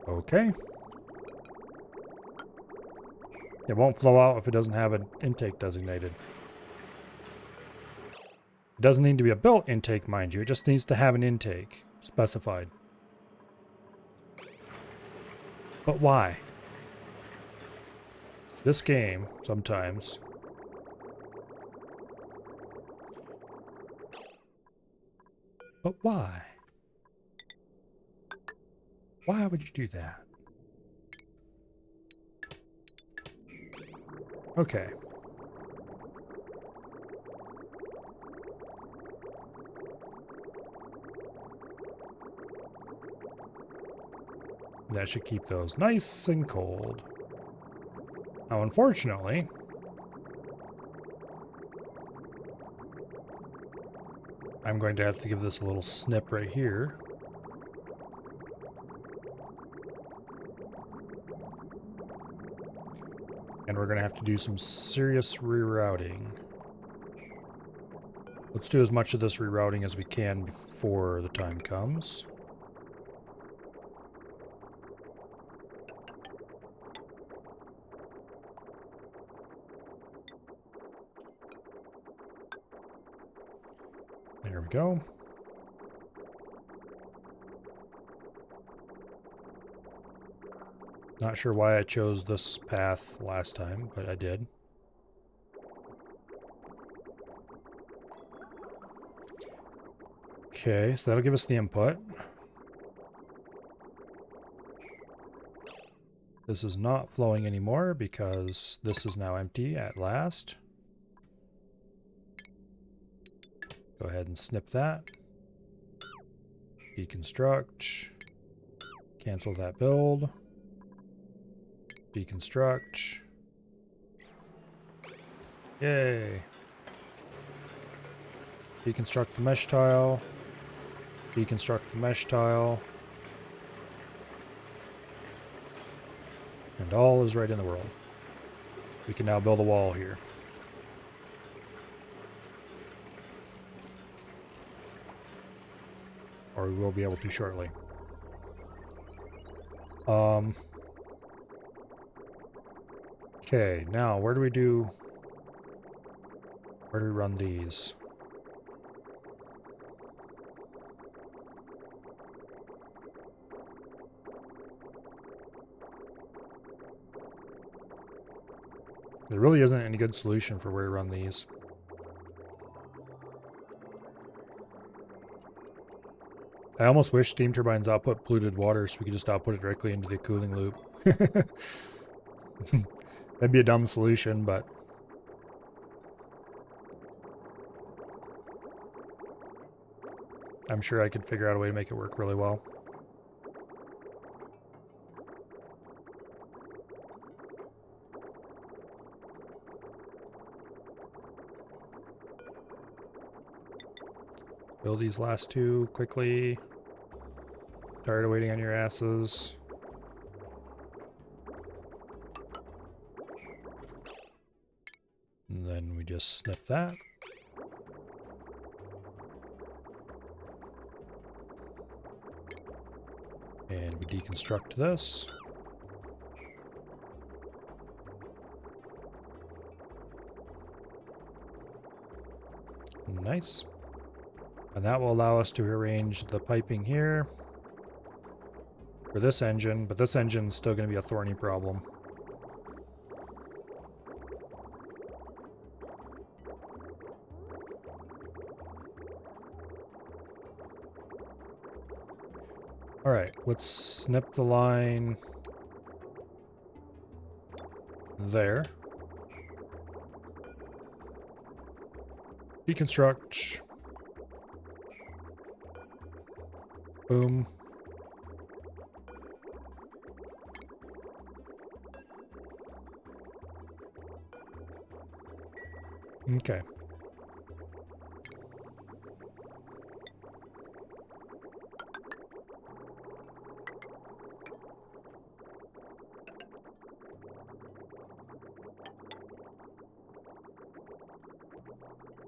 Okay. It won't flow out if it doesn't have an intake designated. It doesn't need to be a built intake, mind you. It just needs to have an intake specified. But why? This game, sometimes. But why? Why would you do that? Okay. That should keep those nice and cold. Now, unfortunately, I'm going to have to give this a little snip right here. And we're going to have to do some serious rerouting. Let's do as much of this rerouting as we can before the time comes. There we go. Not sure why I chose this path last time, but I did. Okay, so that'll give us the input. This is not flowing anymore because this is now empty at last. Go ahead and snip that. Deconstruct. Cancel that build. Deconstruct. Yay. Deconstruct the mesh tile. Deconstruct the mesh tile. And all is right in the world. We can now build a wall here. Or we will be able to shortly. Okay, now where do we run these? There really isn't any good solution for where to run these. I almost wish steam turbines output polluted water so we could just output it directly into the cooling loop. That'd be a dumb solution, but I'm sure I could figure out a way to make it work really well. Build these last two quickly. Tired of waiting on your asses. And then we just snip that. And we deconstruct this. Nice. And that will allow us to arrange the piping here for this engine, but this engine's still going to be a thorny problem. Alright, let's snip the line there. Deconstruct. Boom. Okay.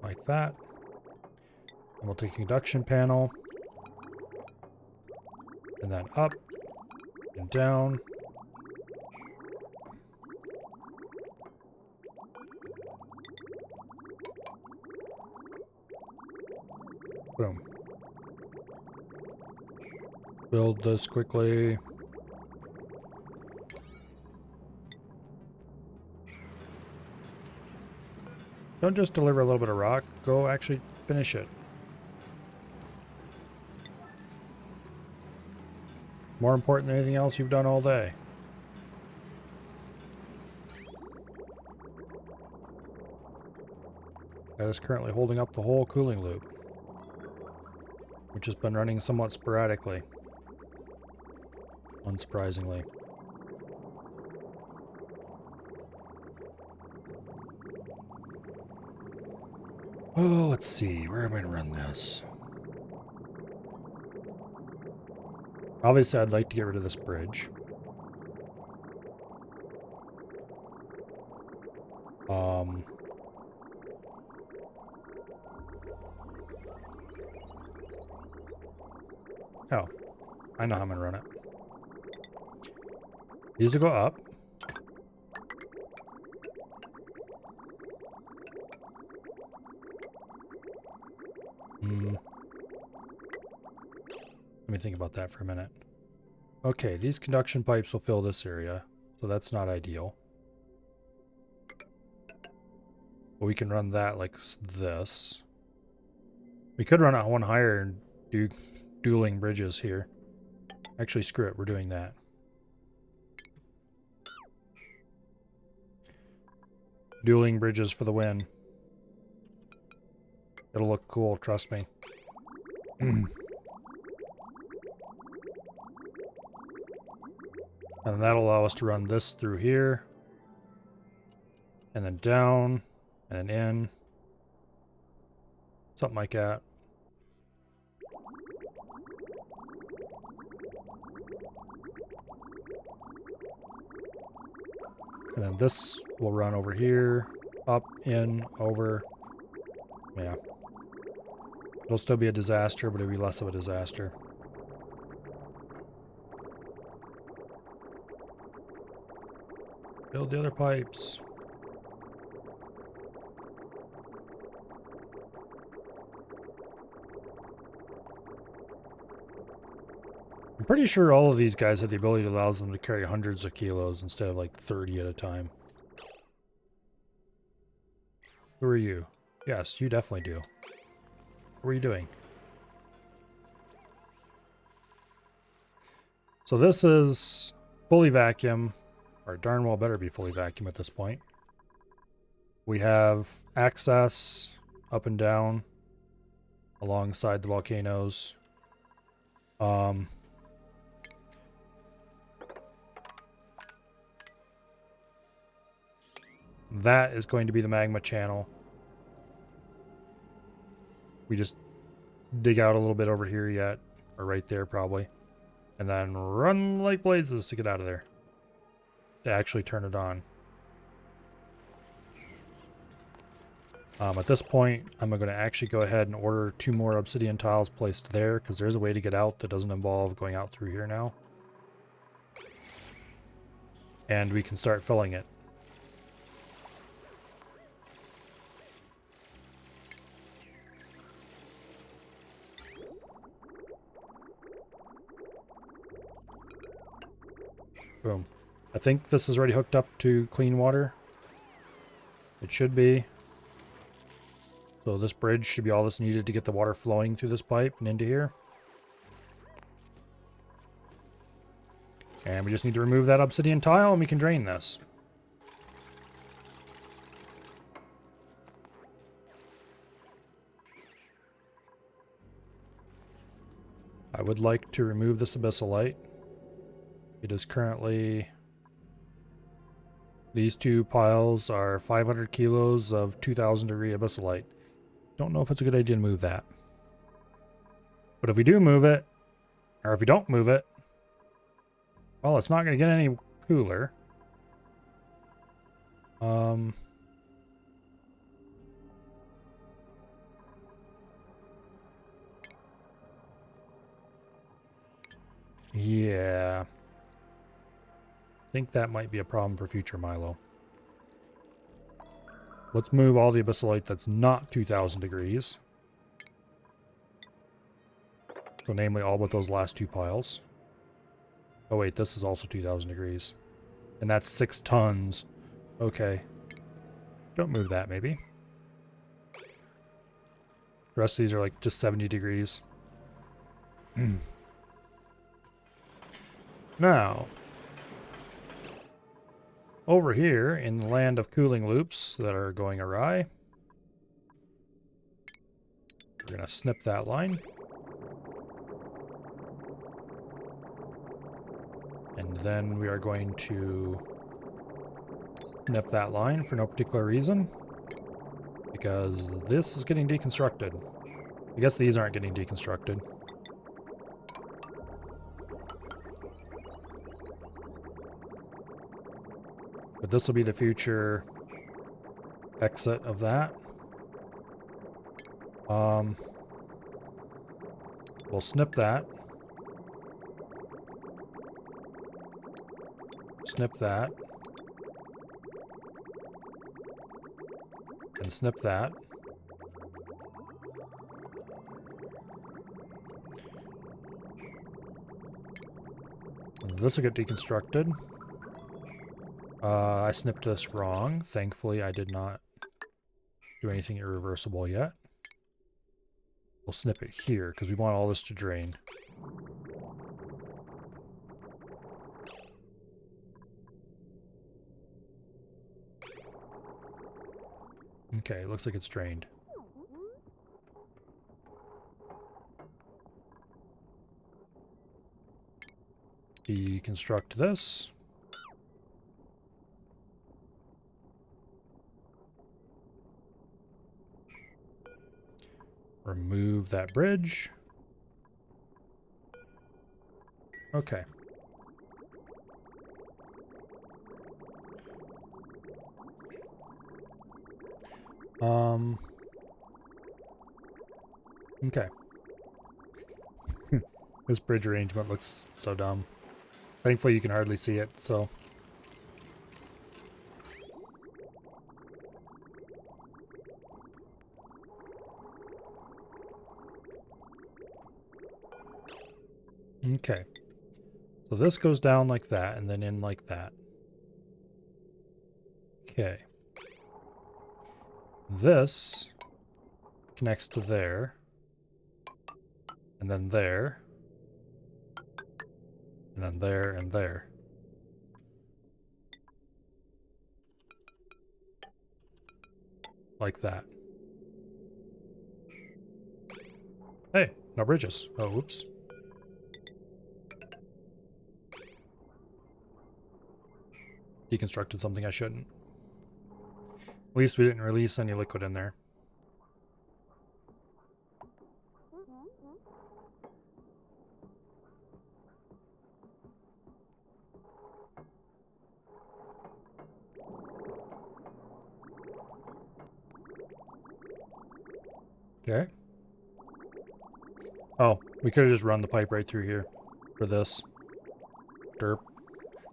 like that. And we'll take a conduction panel. And then up and down. Boom. Build this quickly. Don't just deliver a little bit of rock. Go actually finish it. More important than anything else you've done all day. That is currently holding up the whole cooling loop, which has been running somewhat sporadically, unsurprisingly. Oh, let's see. Where am I going to run this? Obviously, I'd like to get rid of this bridge. Oh, I know how I'm going to run it. These will go up. Let me think about that for a minute. Okay, these conduction pipes will fill this area, so that's not ideal. But we can run that like this. We could run it one higher and do dueling bridges here. Actually, screw it, we're doing that. Dueling bridges for the win. It'll look cool, trust me. And that'll allow us to run this through here. And then down. And in. Something like that. And then this will run over here. Up, in, over. Yeah. It'll still be a disaster, but it'll be less of a disaster. Build the other pipes. I'm pretty sure all of these guys have the ability that allows them to carry hundreds of kilos instead of like 30 at a time. Who are you? Yes, you definitely do. What are you doing? So this is fully vacuum, or darn well better be fully vacuum at this point. We have access up and down alongside the volcanoes. That is going to be the magma channel. We just dig out a little bit over here yet, or right there probably, and then run like blazes to get out of there, to actually turn it on. At this point, I'm going to actually go ahead and order 2 more obsidian tiles placed there, because there's a way to get out that doesn't involve going out through here now. And we can start filling it. Boom. I think this is already hooked up to clean water. It should be. So this bridge should be all that's needed to get the water flowing through this pipe and into here. And we just need to remove that obsidian tile and we can drain this. I would like to remove this abyssalite. It is currently... These 2 piles are 500 kilos of 2,000 degree abyssalite. Don't know if it's a good idea to move that. But if we do move it, or if we don't move it, well, it's not going to get any cooler. Yeah. I think that might be a problem for future Milo. Let's move all the abyssalite that's not 2,000 degrees. So namely all but those last two piles. Oh wait, this is also 2,000 degrees. And that's 6 tons. Okay. Don't move that, maybe. The rest of these are like just 70 degrees. Now, over here in the land of cooling loops that are going awry, we're going to snip that line. And then we are going to snip that line for no particular reason, because this is getting deconstructed. I guess these aren't getting deconstructed. But this will be the future exit of that. We'll snip that. Snip that. And snip that. This will get deconstructed. I snipped this wrong. Thankfully, I did not do anything irreversible yet. We'll snip it here, because we want all this to drain. Okay, looks like it's drained. Deconstruct this. Remove that bridge. Okay. Okay. This bridge arrangement looks so dumb. Thankfully you can hardly see it, so. Okay. So this goes down like that, and then in like that. Okay. This connects to there. And then there. And then there and there. Like that. Hey, no bridges. Oh, whoops. Deconstructed something I shouldn't. At least we didn't release any liquid in there. Okay. Oh, we could have just run the pipe right through here for this. Derp.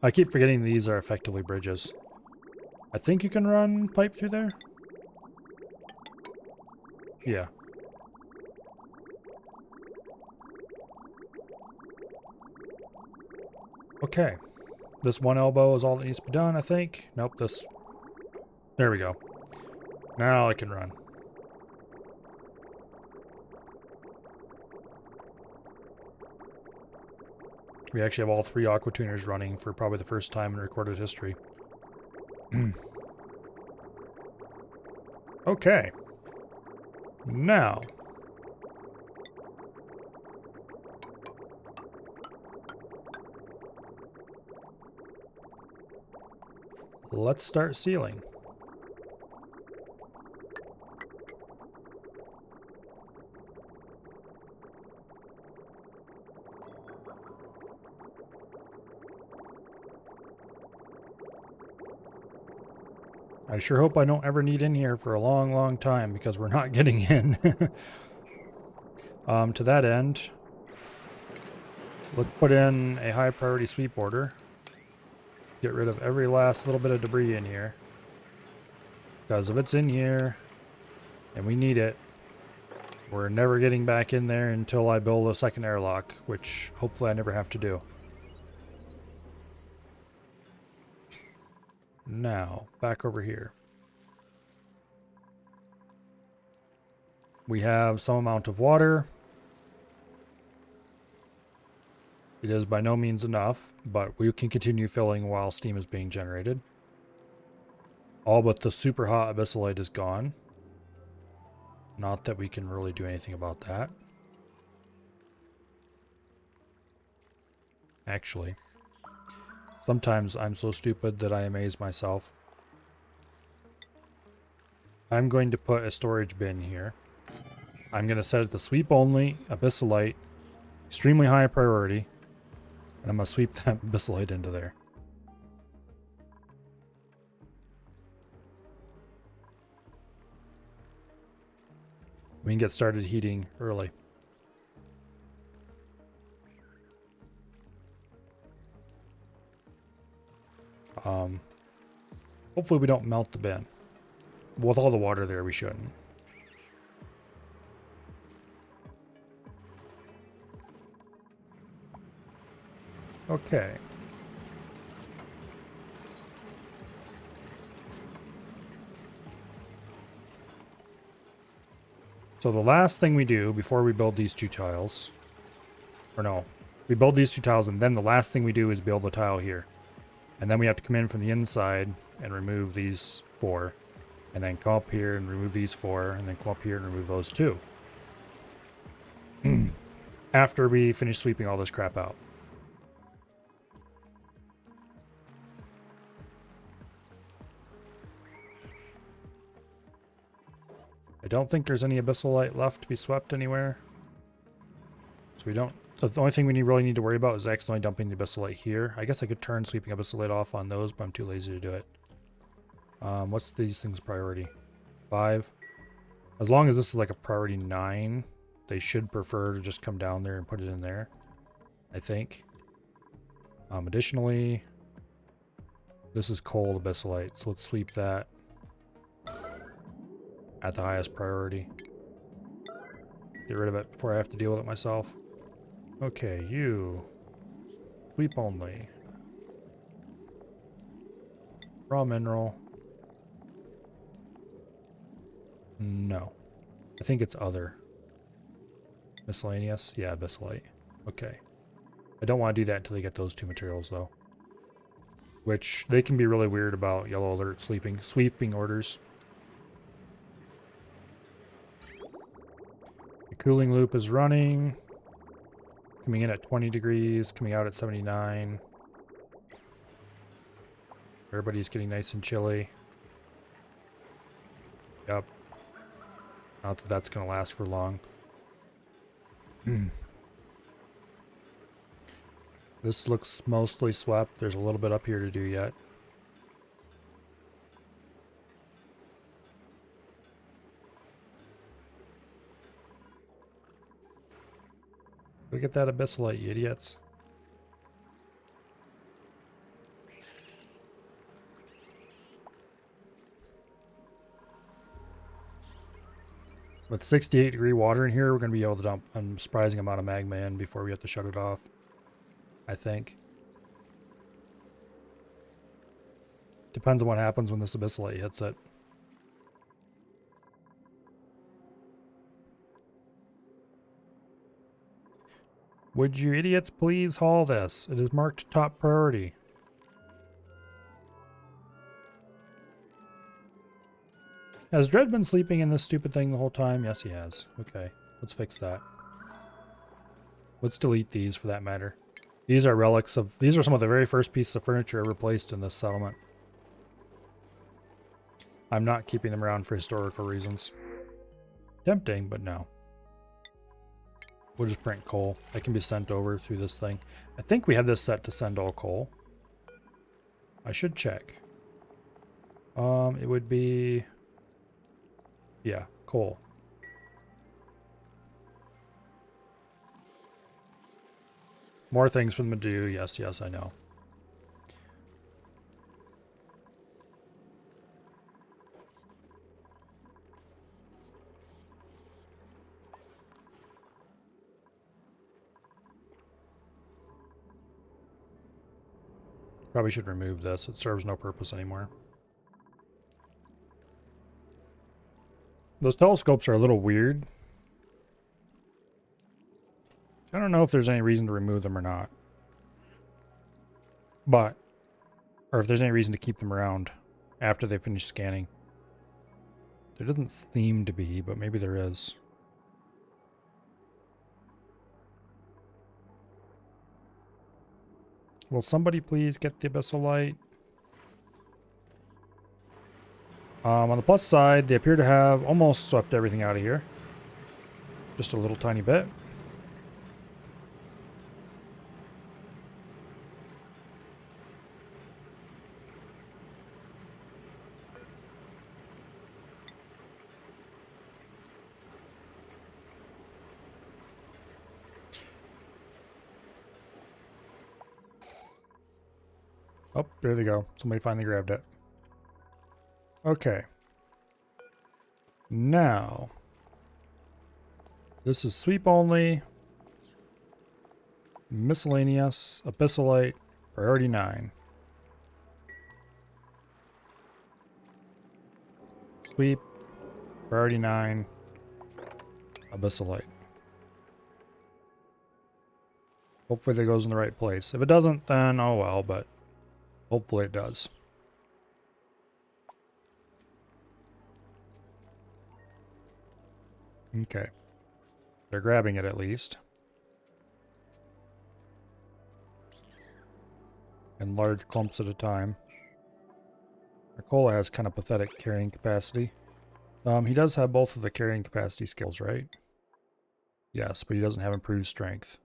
I keep forgetting these are effectively bridges. I think you can run pipe through there? Yeah. Okay. This one elbow is all that needs to be done, I think. Nope, this. There we go. Now I can run. We actually have all 3 aqua tuners running for probably the first time in recorded history. Okay. Now. Let's start sealing. I sure hope I don't ever need in here for a long, long time, because we're not getting in. To that end, let's put in a high priority sweep order. Get rid of every last little bit of debris in here. Because if it's in here and we need it, we're never getting back in there until I build a second airlock, which hopefully I never have to do. Now, back over here. We have some amount of water. It is by no means enough, but we can continue filling while steam is being generated. All but the super hot abyssalite is gone. Not that we can really do anything about that. Actually, sometimes I'm so stupid that I amaze myself. I'm going to put a storage bin here. I'm going to set it to sweep only, abyssalite, extremely high priority, and I'm going to sweep that abyssalite into there. We can get started heating early. Hopefully we don't melt the bin. With all the water there, we shouldn't. Okay. So the last thing we do before we build these two tiles, or no, we build these two tiles and then the last thing we do is build a tile here. And then we have to come in from the inside and remove these 4. And then come up here and remove these 4. And then come up here and remove those 2. After we finish sweeping all this crap out. I don't think there's any abyssalite left to be swept anywhere. So we don't... The only thing we really need to worry about is accidentally dumping the abyssalite here. I guess I could turn sweeping abyssalite off on those, but I'm too lazy to do it. What's these things' priority? 5. As long as this is like a priority 9, they should prefer to just come down there and put it in there, I think. Additionally, this is cold abyssalite, so let's sweep that at the highest priority. Get rid of it before I have to deal with it myself. Okay, you. Sweep only. Raw mineral. No. I think it's other. Miscellaneous? Yeah, abyssalite. Okay. I don't want to do that until they get those 2 materials, though. Which, they can be really weird about yellow alert sweeping orders. The cooling loop is running. Coming in at 20 degrees, coming out at 79. Everybody's getting nice and chilly. Yep. Not that that's going to last for long. This looks mostly swept. There's a little bit up here to do yet. Look at that abyssalite, you idiots. With 68-degree water in here, we're going to be able to dump a surprising amount of magma in before we have to shut it off. I think. Depends on what happens when this abyssalite hits it. Would you idiots please haul this? It is marked top priority. Has Dredd been sleeping in this stupid thing the whole time? Yes, he has. Okay, let's fix that. Let's delete these for that matter. These are relics of... These are some of the very first pieces of furniture ever placed in this settlement. I'm not keeping them around for historical reasons. Tempting, but no. We'll just print coal. That can be sent over through this thing. I think we have this set to send all coal. I should check. It would be... Yeah, coal. More things for them to do. Yes, yes, I know. Probably should remove this. It serves no purpose anymore. Those telescopes are a little weird. I don't know if there's any reason to remove them or not. But, or if there's any reason to keep them around after they finish scanning. There doesn't seem to be, but maybe there is. Will somebody please get the abyssal light? On the plus side, they appear to have almost swept everything out of here. Just a little tiny bit. Oh, there they go. Somebody finally grabbed it. Okay. Now, this is sweep only, miscellaneous, abyssalite, priority 9. Sweep, priority 9, abyssalite. Hopefully that goes in the right place. If it doesn't, then oh well, but hopefully it does. Okay. They're grabbing it at least. In large clumps at a time. Arcola has kind of pathetic carrying capacity. He does have both of the carrying capacity skills, right? Yes, but he doesn't have improved strength.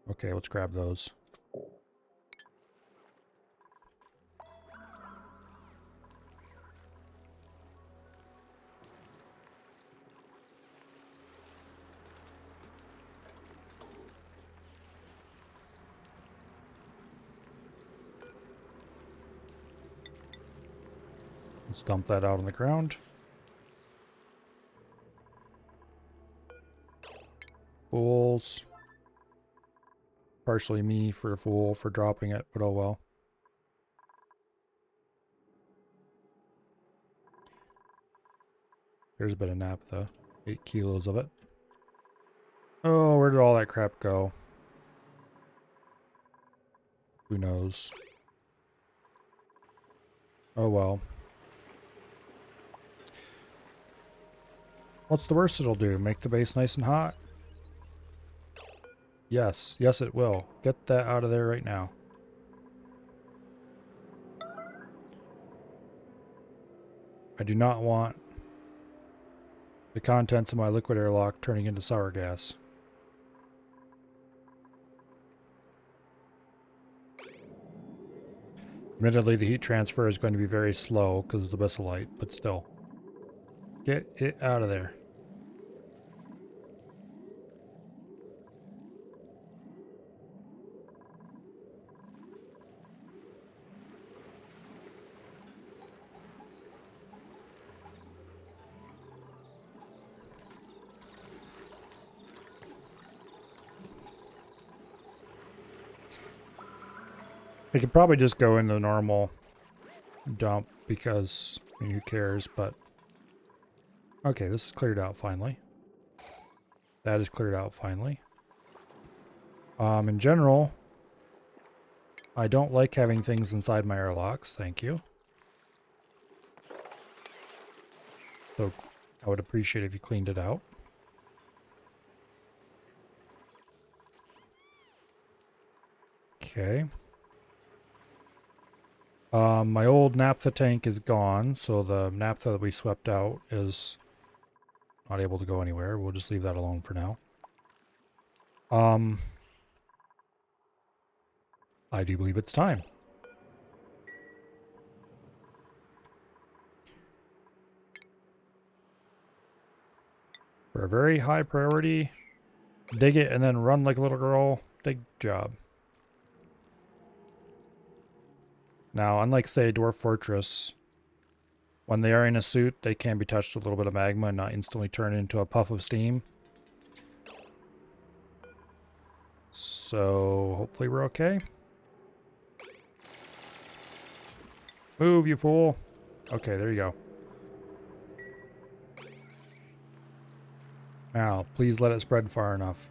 Okay, let's grab those. Let's dump that out on the ground. Fools. Partially me for a fool for dropping it, but oh well. There's a bit of naphtha. 8 kilos of it. Oh, where did all that crap go? Who knows? Oh well. What's the worst it'll do? Make the base nice and hot? Yes. Yes, it will. Get that out of there right now. I do not want the contents of my liquid airlock turning into sour gas. Admittedly, the heat transfer is going to be very slow because of the abyssalite, but still. Get it out of there. I could probably just go into the normal dump because, I mean, who cares, but... Okay, this is cleared out finally. That is cleared out finally. In general, I don't like having things inside my airlocks, thank you. So, I would appreciate if you cleaned it out. Okay. My old naphtha tank is gone, so the naphtha that we swept out is not able to go anywhere. We'll just leave that alone for now. I do believe it's time. For a very high priority, dig it and then run like a little girl. Fantastic job. Now, unlike, say, Dwarf Fortress, when they are in a suit, they can be touched with a little bit of magma and not instantly turn into a puff of steam. So, hopefully we're okay. Move, you fool! Okay, there you go. Now, please let it spread far enough.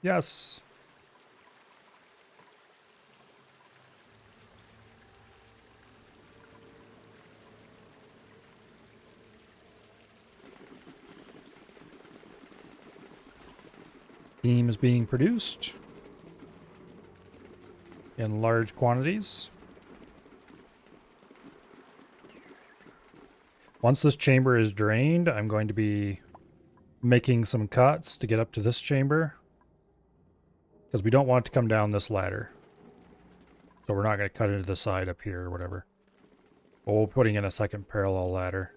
Yes! Steam is being produced in large quantities. Once this chamber is drained, I'm going to be making some cuts to get up to this chamber, because we don't want it to come down this ladder. So we're not going to cut into the side up here or whatever. But we're putting in a second parallel ladder.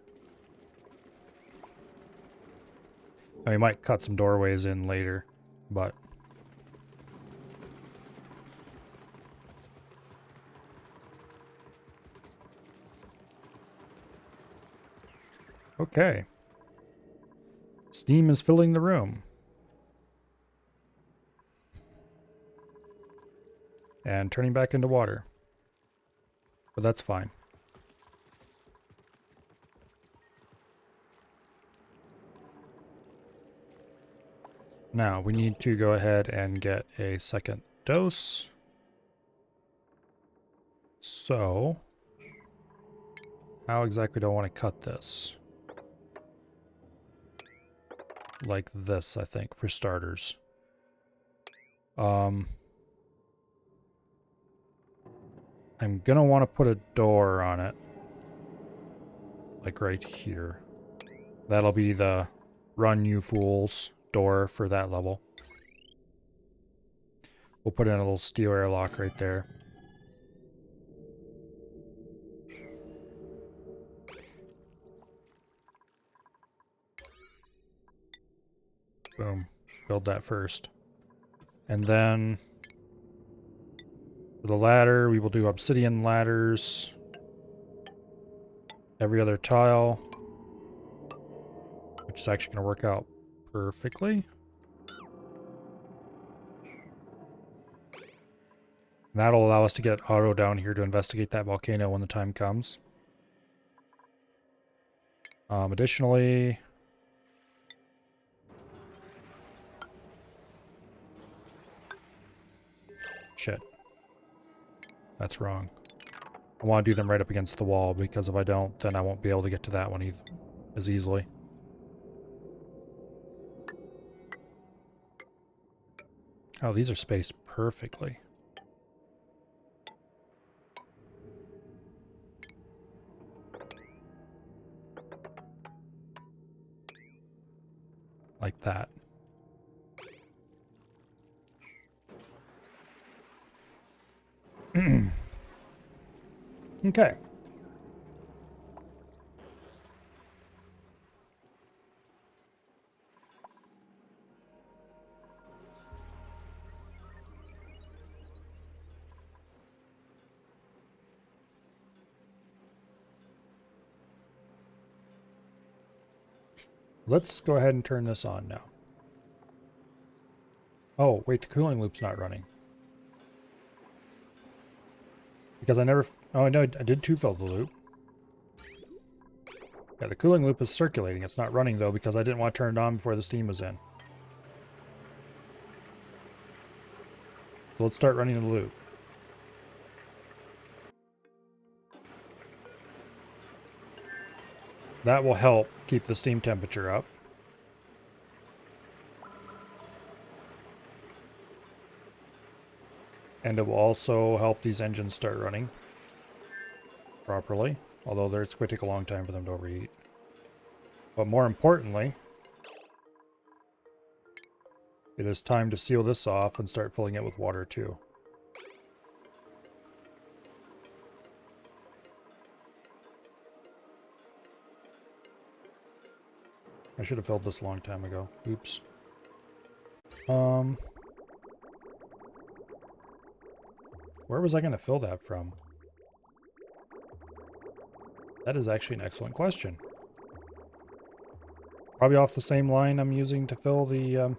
And we might cut some doorways in later, but... Okay. Steam is filling the room. And turning back into water. But that's fine. Now, we need to go ahead and get a second dose. So, how exactly do I want to cut this? Like this, I think, for starters. I'm gonna want to put a door on it. Like right here. That'll be the run you fools door for that level. We'll put in a little steel airlock right there. Boom. Build that first. And then for the ladder, we will do obsidian ladders. Every other tile. Which is actually going to work out perfectly. And that'll allow us to get Otto down here to investigate that volcano when the time comes. Additionally... Shit. That's wrong. I want to do them right up against the wall, because if I don't, then I won't be able to get to that one either, as easily. Oh, these are spaced perfectly. Like that. Okay. Let's go ahead and turn this on now. Oh, wait, the cooling loop's not running. Because I never... Oh, no, I did two-fill the loop. Yeah, the cooling loop is circulating. It's not running, though, because I didn't want to turn it on before the steam was in. So let's start running the loop. That will help keep the steam temperature up. And it will also help these engines start running properly, although it's going to take a long time for them to overheat. But more importantly, it is time to seal this off and start filling it with water too. I should have filled this a long time ago. Oops. Where was I going to fill that from? That is actually an excellent question. Probably off the same line I'm using to fill the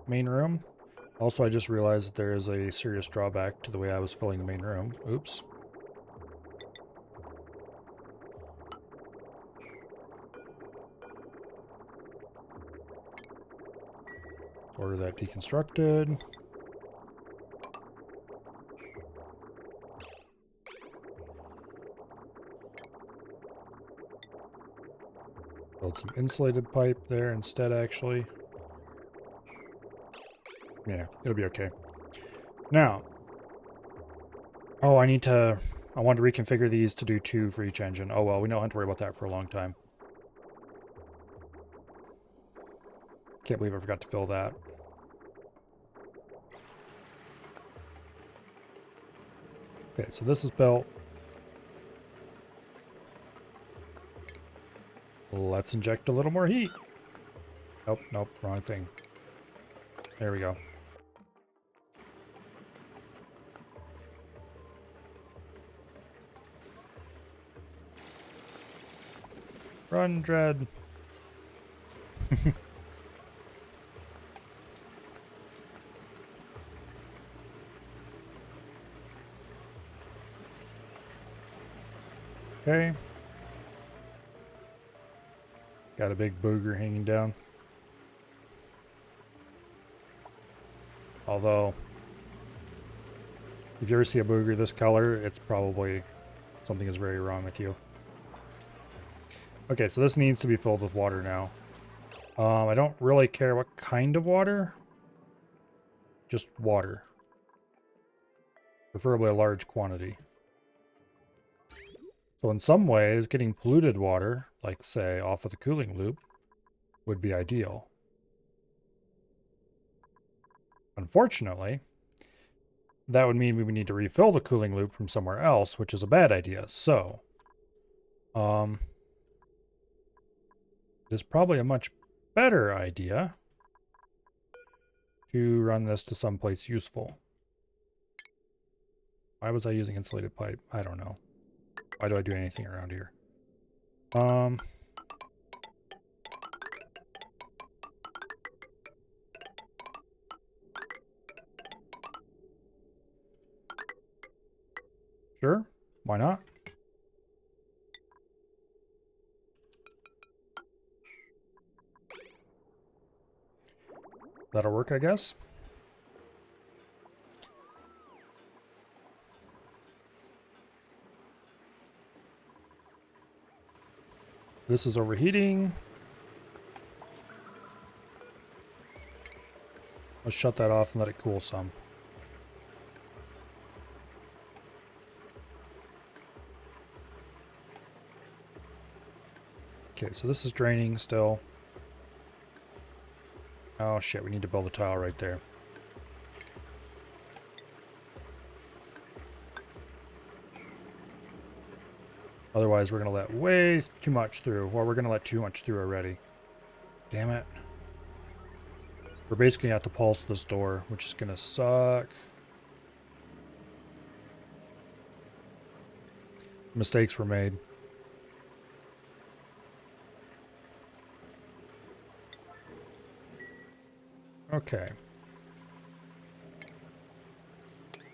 main room. Also, I just realized that there is a serious drawback to the way I was filling the main room. Oops. Order that deconstructed. Build some insulated pipe there instead, actually. Yeah, it'll be okay. Now, I wanted to reconfigure these to do 2 for each engine. Oh well, we don't have to worry about that for a long time. Can't believe I forgot to fill that. Okay, so this is built. Let's inject a little more heat. Nope, nope, wrong thing. There we go. Run, Dread. Okay. Got a big booger hanging down. Although, if you ever see a booger this color, it's probably something is very wrong with you. Okay, so this needs to be filled with water now. I don't really care what kind of water. Just water. Preferably a large quantity. So in some ways, getting polluted water, like say off of the cooling loop, would be ideal. Unfortunately, that would mean we would need to refill the cooling loop from somewhere else, which is a bad idea. So, it's probably a much better idea to run this to someplace useful. Why was I using insulated pipe? I don't know. Why do I do anything around here? Sure, why not? That'll work, I guess. This is overheating. Let's shut that off and let it cool some. Okay, so this is draining still. Oh shit, we need to build a tile right there. Otherwise, we're going to let way too much through. Well, we're going to let too much through already. Damn it. We're basically at the pulse this door, which is going to suck. Mistakes were made. Okay.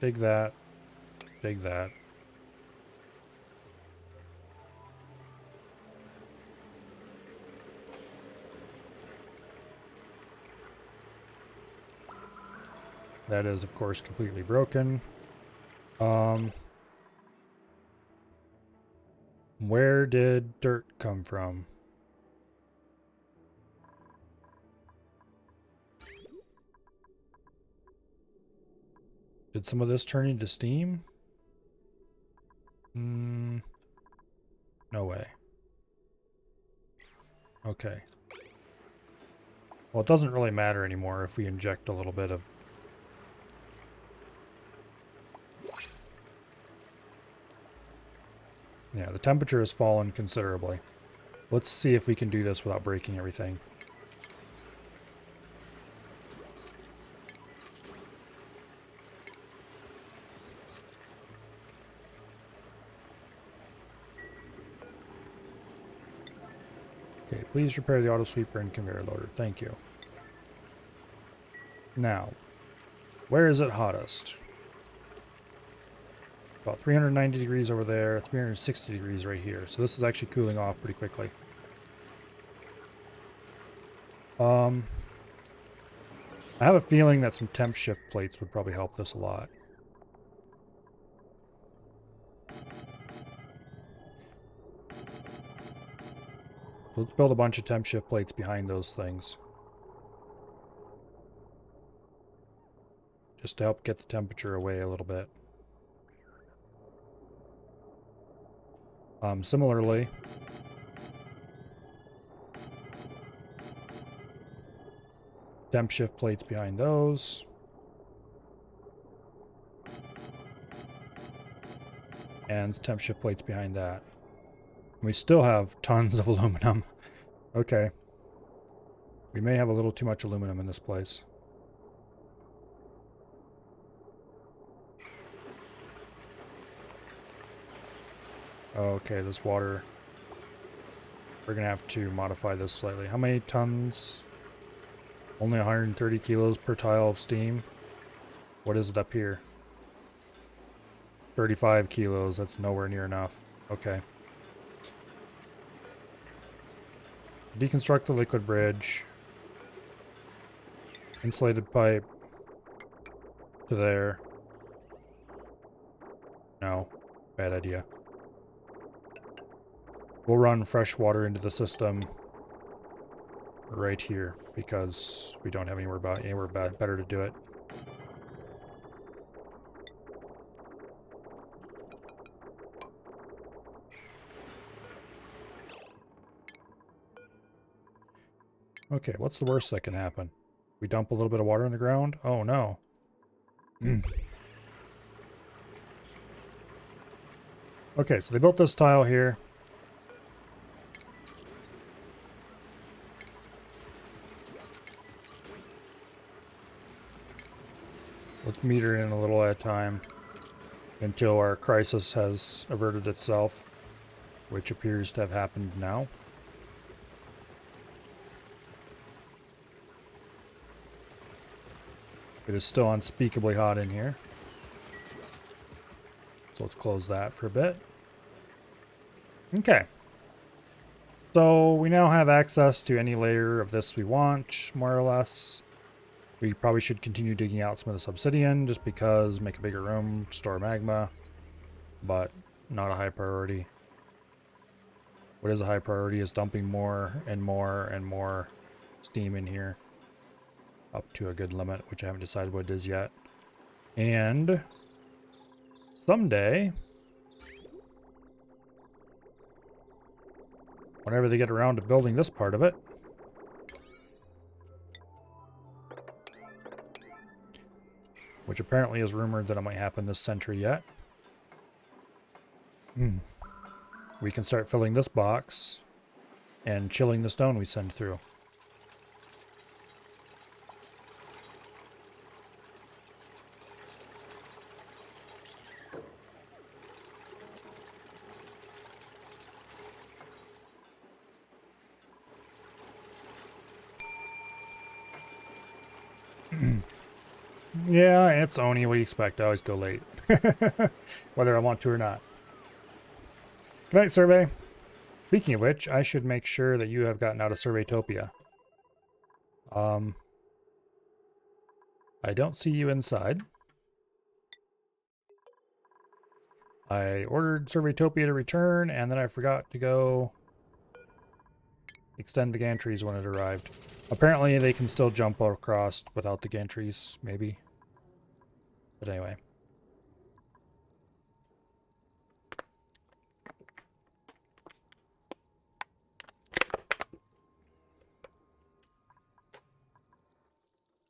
Dig that. Dig that. That is, of course, completely broken. Where did dirt come from? Did some of this turn into steam? No way. Okay. Well, it doesn't really matter anymore if we inject a little bit of... Yeah, the temperature has fallen considerably. Let's see if we can do this without breaking everything. Okay, please repair the auto sweeper and conveyor loader. Thank you. Now, where is it hottest? About 390 degrees over there, 360 degrees right here. So this is actually cooling off pretty quickly. I have a feeling that some temp shift plates would probably help this a lot. So let's build a bunch of temp shift plates behind those things. Just to help get the temperature away a little bit. Similarly, temp shift plates behind those. And temp shift plates behind that. We still have tons of aluminum. Okay. We may have a little too much aluminum in this place. Okay, this water. We're going to have to modify this slightly. How many tons? Only 130 kilos per tile of steam. What is it up here? 35 kilos. That's nowhere near enough. Okay. Deconstruct the liquid bridge. Insulated pipe. To there. No. Bad idea. We'll run fresh water into the system right here because we don't have anywhere better to do it. Okay, what's the worst that can happen? We dump a little bit of water on the ground? Oh no. Okay, so they built this tile here. Let's meter in a little at a time until our crisis has averted itself, which appears to have happened now. It is still unspeakably hot in here. So let's close that for a bit. Okay. So we now have access to any layer of this we want, more or less. We probably should continue digging out some of this obsidian just because make a bigger room, store magma, but not a high priority. What is a high priority is dumping more and more and more steam in here up to a good limit, which I haven't decided what it is yet. And someday, whenever they get around to building this part of it, which apparently is rumored that it might happen this century yet, we can start filling this box and chilling the stone we send through. Yeah, it's Oni. What do you expect? I always go late. Whether I want to or not. Good night, Survey. Speaking of which, I should make sure that you have gotten out of Surveytopia. I don't see you inside. I ordered Surveytopia to return, and then I forgot to go extend the gantries when it arrived. Apparently, they can still jump across without the gantries, maybe. But anyway.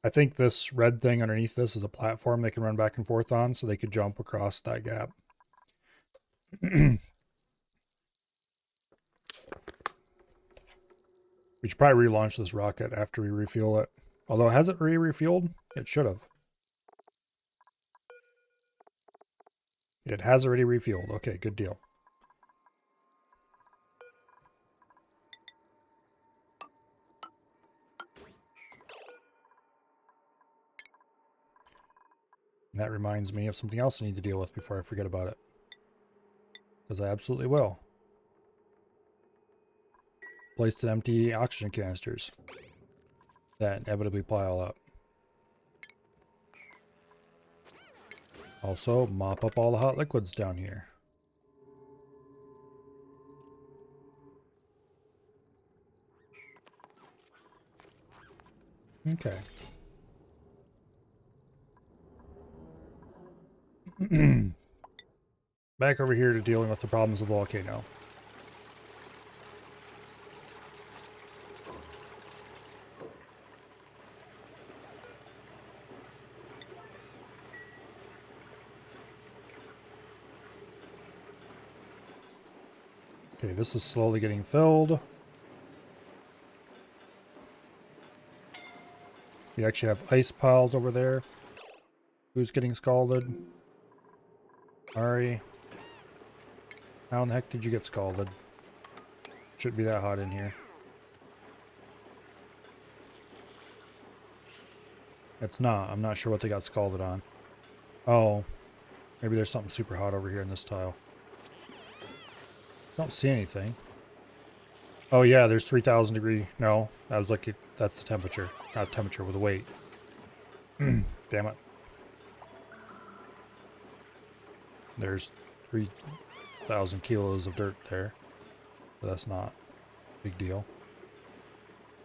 I think this red thing underneath this is a platform they can run back and forth on, so they could jump across that gap. We should probably relaunch this rocket after we refuel it. Although, has it refueled? It should have. It has already refueled. Okay, good deal. And that reminds me of something else I need to deal with before I forget about it. Because I absolutely will. Placed empty oxygen canisters that inevitably pile up. Also, mop up all the hot liquids down here. Okay. Back over here to dealing with the problems of the volcano. Okay, this is slowly getting filled. We actually have ice piles over there. Who's getting scalded? Ari. How in the heck did you get scalded? Shouldn't be that hot in here. It's not. I'm not sure what they got scalded on. Oh. Maybe there's something super hot over here in this tile. Don't see anything. Oh yeah, there's 3,000 degree. No, I was like, that's the temperature. Not temperature, with the weight. Damn it. There's 3,000 kilos of dirt there. But that's not a big deal.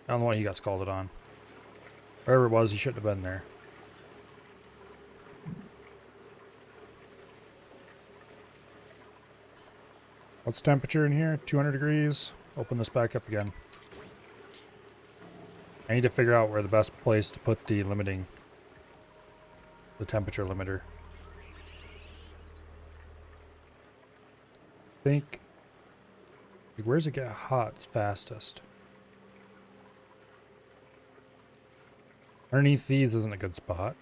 I don't know what he got scalded on. Wherever it was, he shouldn't have been there. What's the temperature in here? 200 degrees. Open this back up again. I need to figure out where the best place to put the temperature limiter. I think, like, where's it get hot fastest? Underneath these isn't a good spot.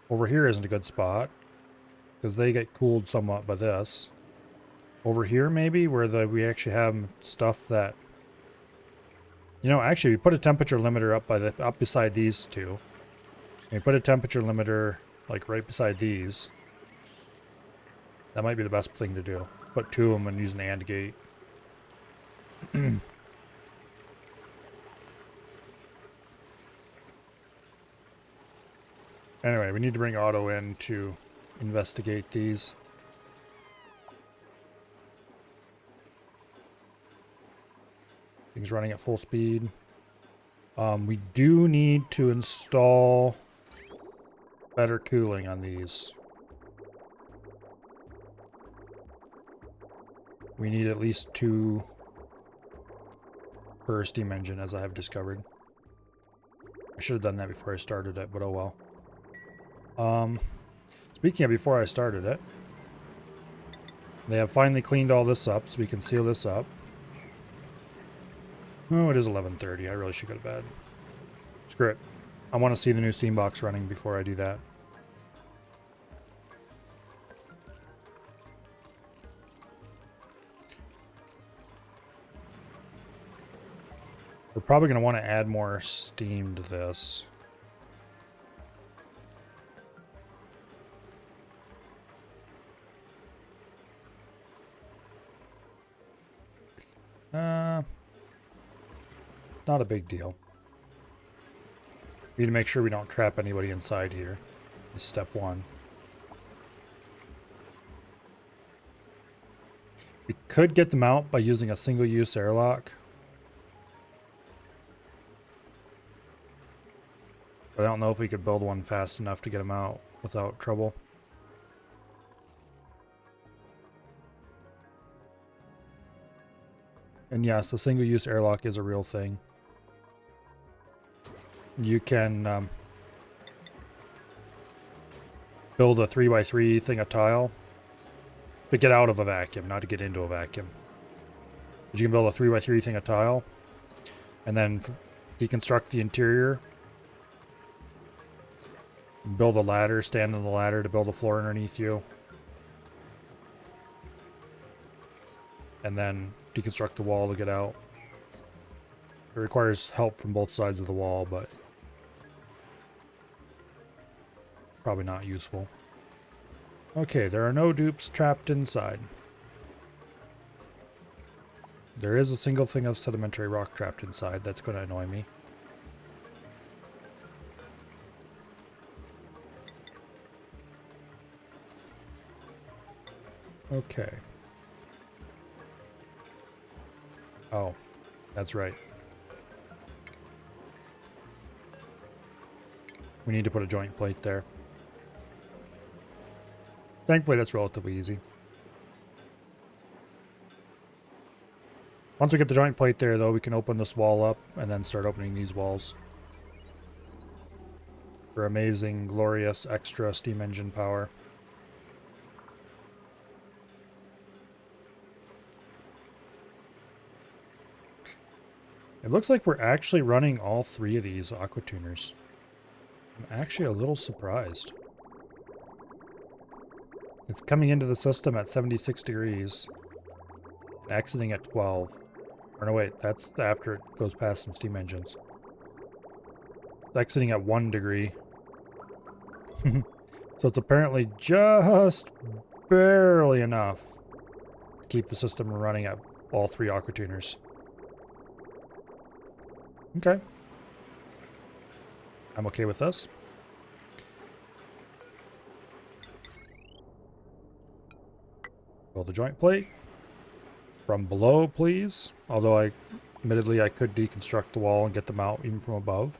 Over here isn't a good spot, because they get cooled somewhat by this. Over here, maybe, where we actually have stuff that, you know, actually, we put a temperature limiter up beside these two. And we put a temperature limiter like right beside these. That might be the best thing to do. Put two of them and use an AND gate. Anyway, we need to bring Otto in to investigate these. Things running at full speed. We do need to install better cooling on these. We need at least 2 per steam engine, as I have discovered. I should have done that before I started it, but oh well. Speaking of before I started it, they have finally cleaned all this up, so we can seal this up. Oh, it is 11:30. I really should go to bed. Screw it. I want to see the new steam box running before I do that. We're probably going to want to add more steam to this. Not a big deal. We need to make sure we don't trap anybody inside here. Is step 1. We could get them out by using a single-use airlock. But I don't know if we could build one fast enough to get them out without trouble. And yes, a single-use airlock is a real thing. You can build a 3x3 thing of tile to get out of a vacuum, not to get into a vacuum. But you can build a 3x3 thing of tile and then deconstruct the interior. Build a ladder, stand on the ladder to build a floor underneath you. And then deconstruct the wall to get out. It requires help from both sides of the wall, but probably not useful. Okay, there are no dupes trapped inside. There is a single thing of sedimentary rock trapped inside. That's going to annoy me. Okay. Oh, that's right. We need to put a joint plate there. Thankfully, that's relatively easy. Once we get the joint plate there, though, we can open this wall up and then start opening these walls. For amazing, glorious, extra steam engine power. It looks like we're actually running all 3 of these aqua tuners. I'm actually a little surprised. It's coming into the system at 76 degrees and exiting at 12. Or no, wait, that's after it goes past some steam engines. It's exiting at 1 degree. So it's apparently just barely enough to keep the system running at all 3 aqua tuners. Okay. I'm okay with this. Build the joint plate. From below, please. Although admittedly, I could deconstruct the wall and get them out even from above.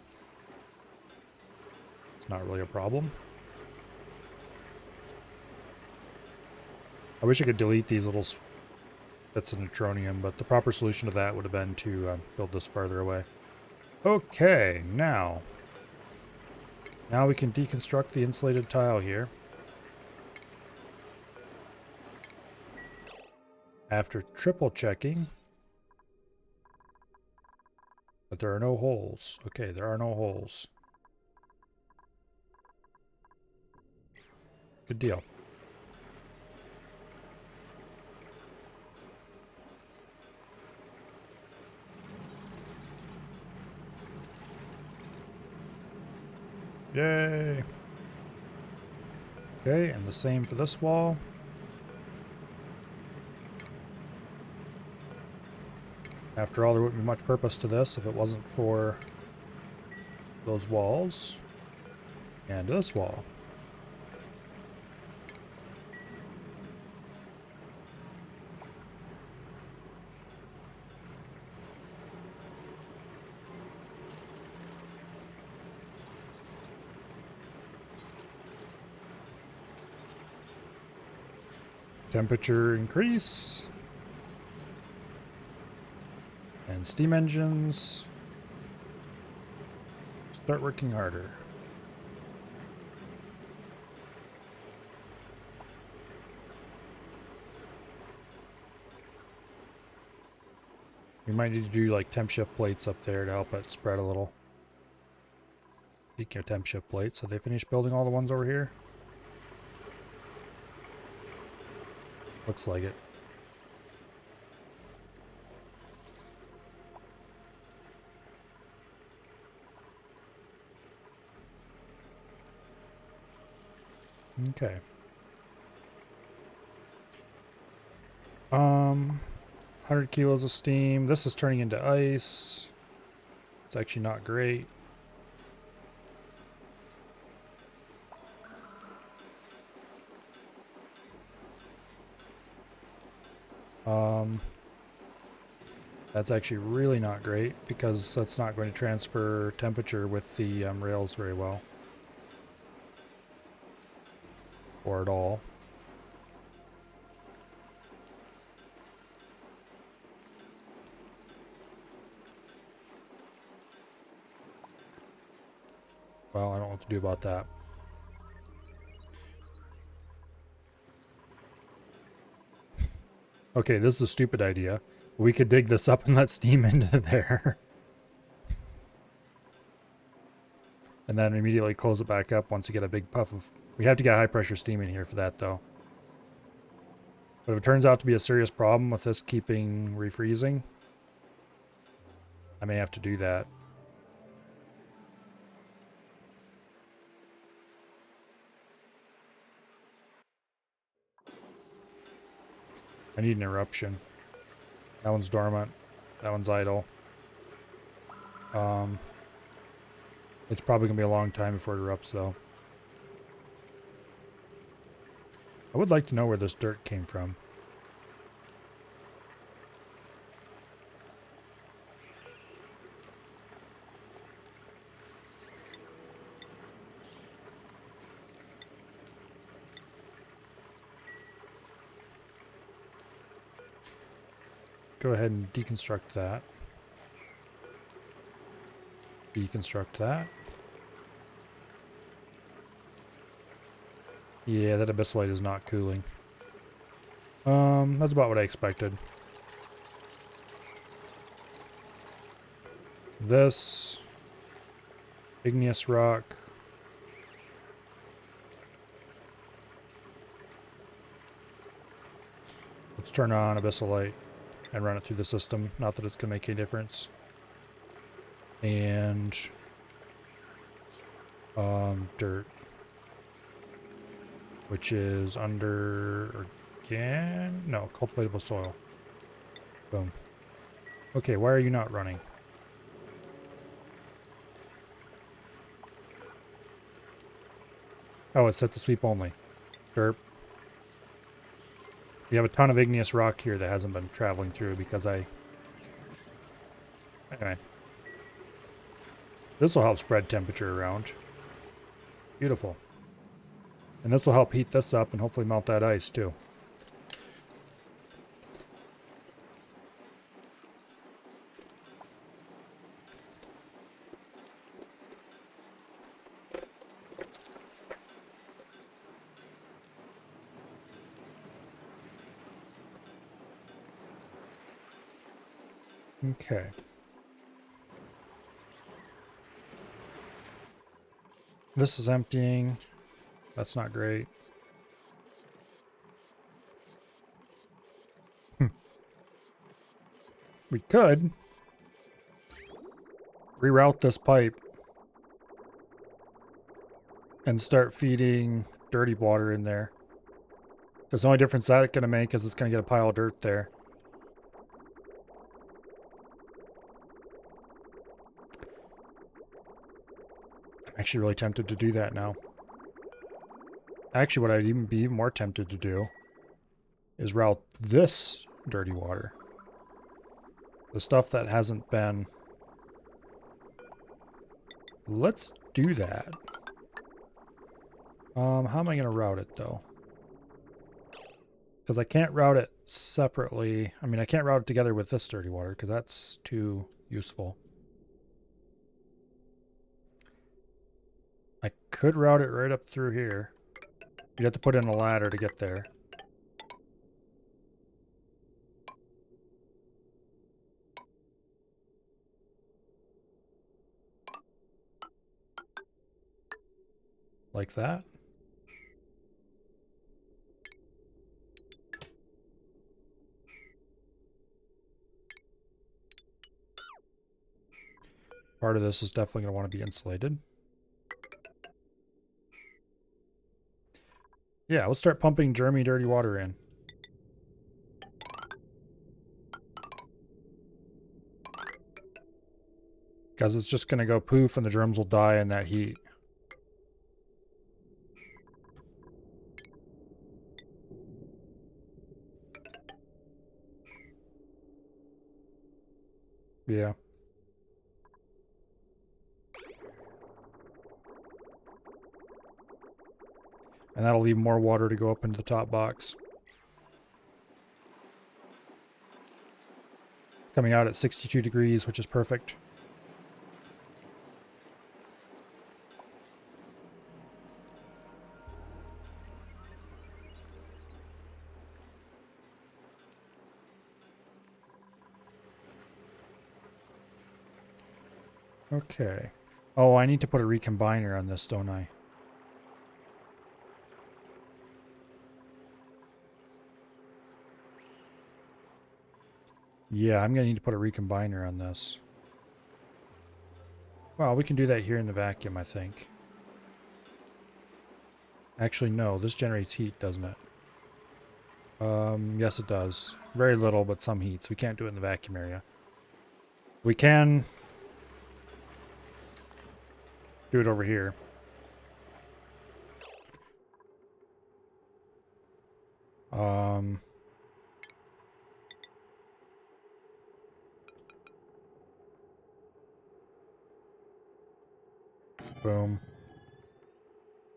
It's not really a problem. I wish I could delete these little bits of neutronium, but the proper solution to that would have been to build this farther away. Okay, now we can deconstruct the insulated tile here. After triple checking, but there are no holes. Okay, there are no holes. Good deal. Yay! Okay, and the same for this wall. After all, there wouldn't be much purpose to this if it wasn't for those walls and this wall. Temperature increase. And steam engines start working harder. We might need to do like temp shift plates up there to help it spread a little. Speaking of temp shift plates, have they finished building all the ones over here? Looks like it. Okay. 100 kilos of steam. This is turning into ice. It's actually not great. That's actually really not great because that's not going to transfer temperature with the rails very well. Or at all. Well, I don't know what to do about that. Okay, this is a stupid idea. We could dig this up and let steam into there. And then immediately close it back up once you get a big puff of... We have to get high pressure steam in here for that though. But if it turns out to be a serious problem with this keeping refreezing, I may have to do that. I need an eruption. That one's dormant. That one's idle. It's probably going to be a long time before it erupts, though. I would like to know where this dirt came from. Go ahead and deconstruct that. Deconstruct that. Yeah, that abyssalite is not cooling. That's about what I expected. This igneous rock. Let's turn on abyssalite and run it through the system. Not that it's going to make any difference. And dirt, which is under cultivatable soil. Boom. Okay, why are you not running? Oh, it's set to sweep only. Derp. We have a ton of igneous rock here that hasn't been traveling through because Anyway. This will help spread temperature around. Beautiful. And this will help heat this up and hopefully melt that ice too. Okay. This is emptying. That's not great. We could reroute this pipe and start feeding dirty water in there. Because the only difference that's going to make is it's going to get a pile of dirt there. I'm actually really tempted to do that now. Actually, what I'd even be even more tempted to do is route this dirty water. The stuff that hasn't been... Let's do that. How am I going to route it, though? Because I can't route it separately. I mean, I can't route it together with this dirty water, because that's too useful. I could route it right up through here. You'd have to put in a ladder to get there. Like that. Part of this is definitely going to want to be insulated. Yeah, let's start pumping germy dirty water in. Because it's just going to go poof and the germs will die in that heat. Yeah. And that'll leave more water to go up into the top box. Coming out at 62 degrees, which is perfect. Okay. Oh, I need to put a recombiner on this, don't I? Yeah, I'm going to need to put a recombiner on this. Well, we can do that here in the vacuum, I think. Actually, no. This generates heat, doesn't it? Yes it does. Very little, but some heat, so we can't do it in the vacuum area. We can do it over here. Boom.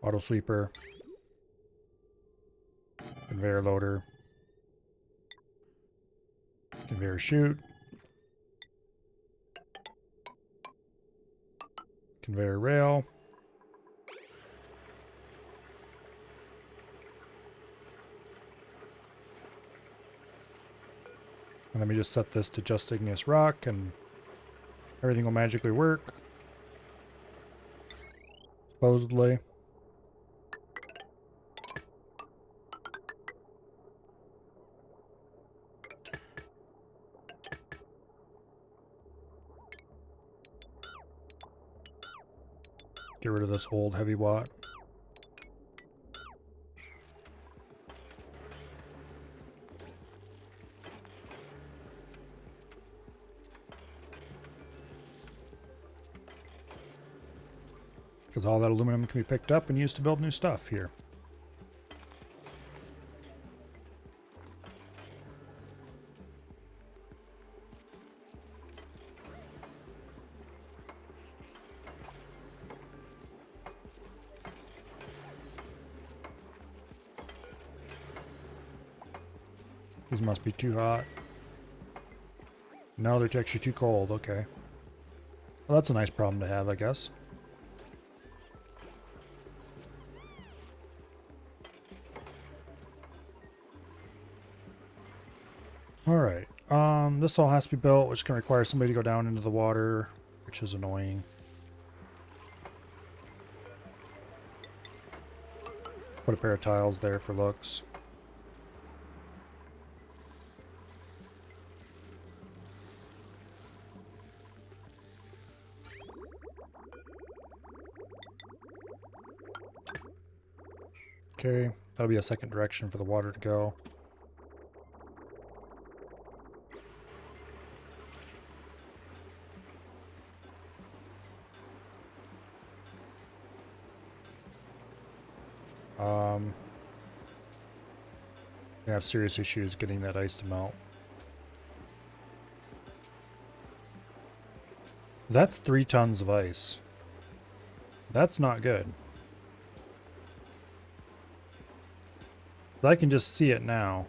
Auto sweeper. Conveyor loader. Conveyor chute. Conveyor rail. And let me just set this to just igneous rock and everything will magically work. Supposedly. Get rid of this old heavy watt. Because all that aluminum can be picked up and used to build new stuff here. These must be too hot. No, they're actually too cold. Okay. Well, that's a nice problem to have, I guess. Alright. This all has to be built, which can require somebody to go down into the water, which is annoying. Put a pair of tiles there for looks. Okay, that'll be a second direction for the water to go. I have serious issues getting that ice to melt. That's 3 tons of ice. That's not good. I can just see it now.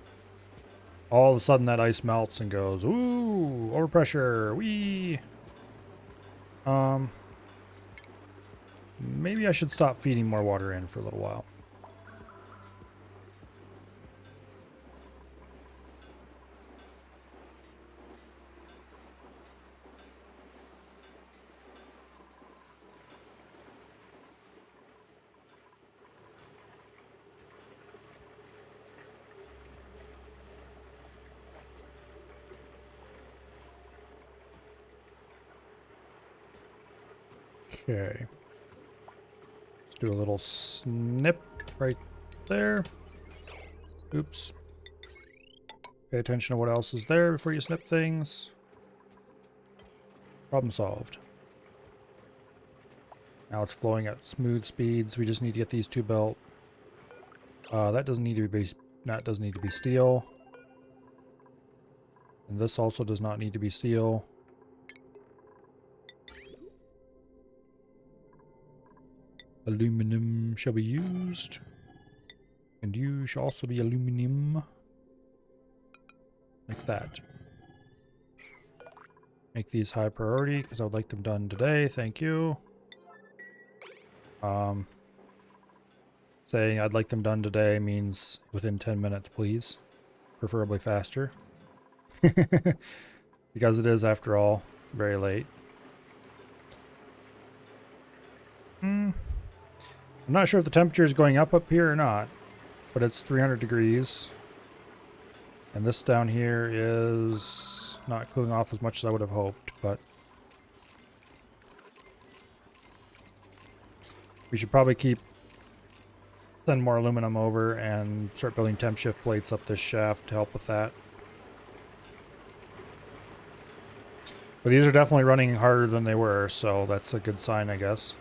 All of a sudden that ice melts and goes, ooh, overpressure, wee. Maybe I should stop feeding more water in for a little while. Okay. Let's do a little snip right there. Oops. Pay attention to what else is there before you snip things. Problem solved. Now it's flowing at smooth speeds. We just need to get these 2 built. That doesn't need to be steel. And this also does not need to be steel. Aluminum shall be used. And you shall also be aluminum. Like that. Make these high priority because I would like them done today. Thank you. Saying I'd like them done today means within 10 minutes, please. Preferably faster. Because it is, after all, very late. I'm not sure if the temperature is going up here or not, but it's 300 degrees. And this down here is not cooling off as much as I would have hoped, but we should probably keep send more aluminum over and start building temp shift plates up this shaft to help with that. But these are definitely running harder than they were, so that's a good sign, I guess.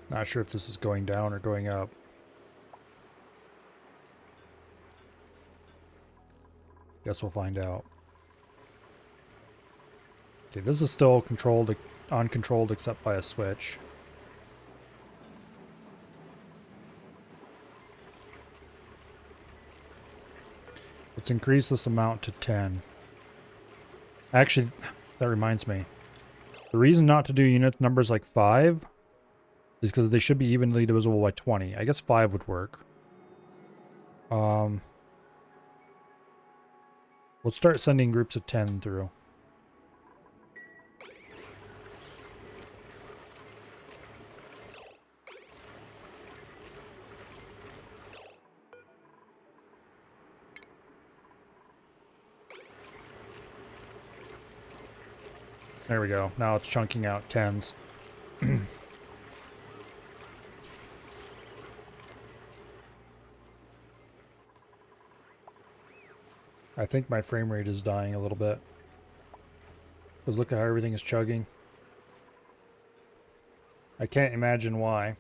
Not sure if this is going down or going up. Guess we'll find out. Okay, this is still controlled, uncontrolled except by a switch. Let's increase this amount to 10. Actually, that reminds me. The reason not to do unit numbers like 5 is because they should be evenly divisible by 20. I guess 5 would work. We'll start sending groups of 10 through. There we go. Now it's chunking out 10s. I think my frame rate is dying a little bit. Because look at how everything is chugging. I can't imagine why.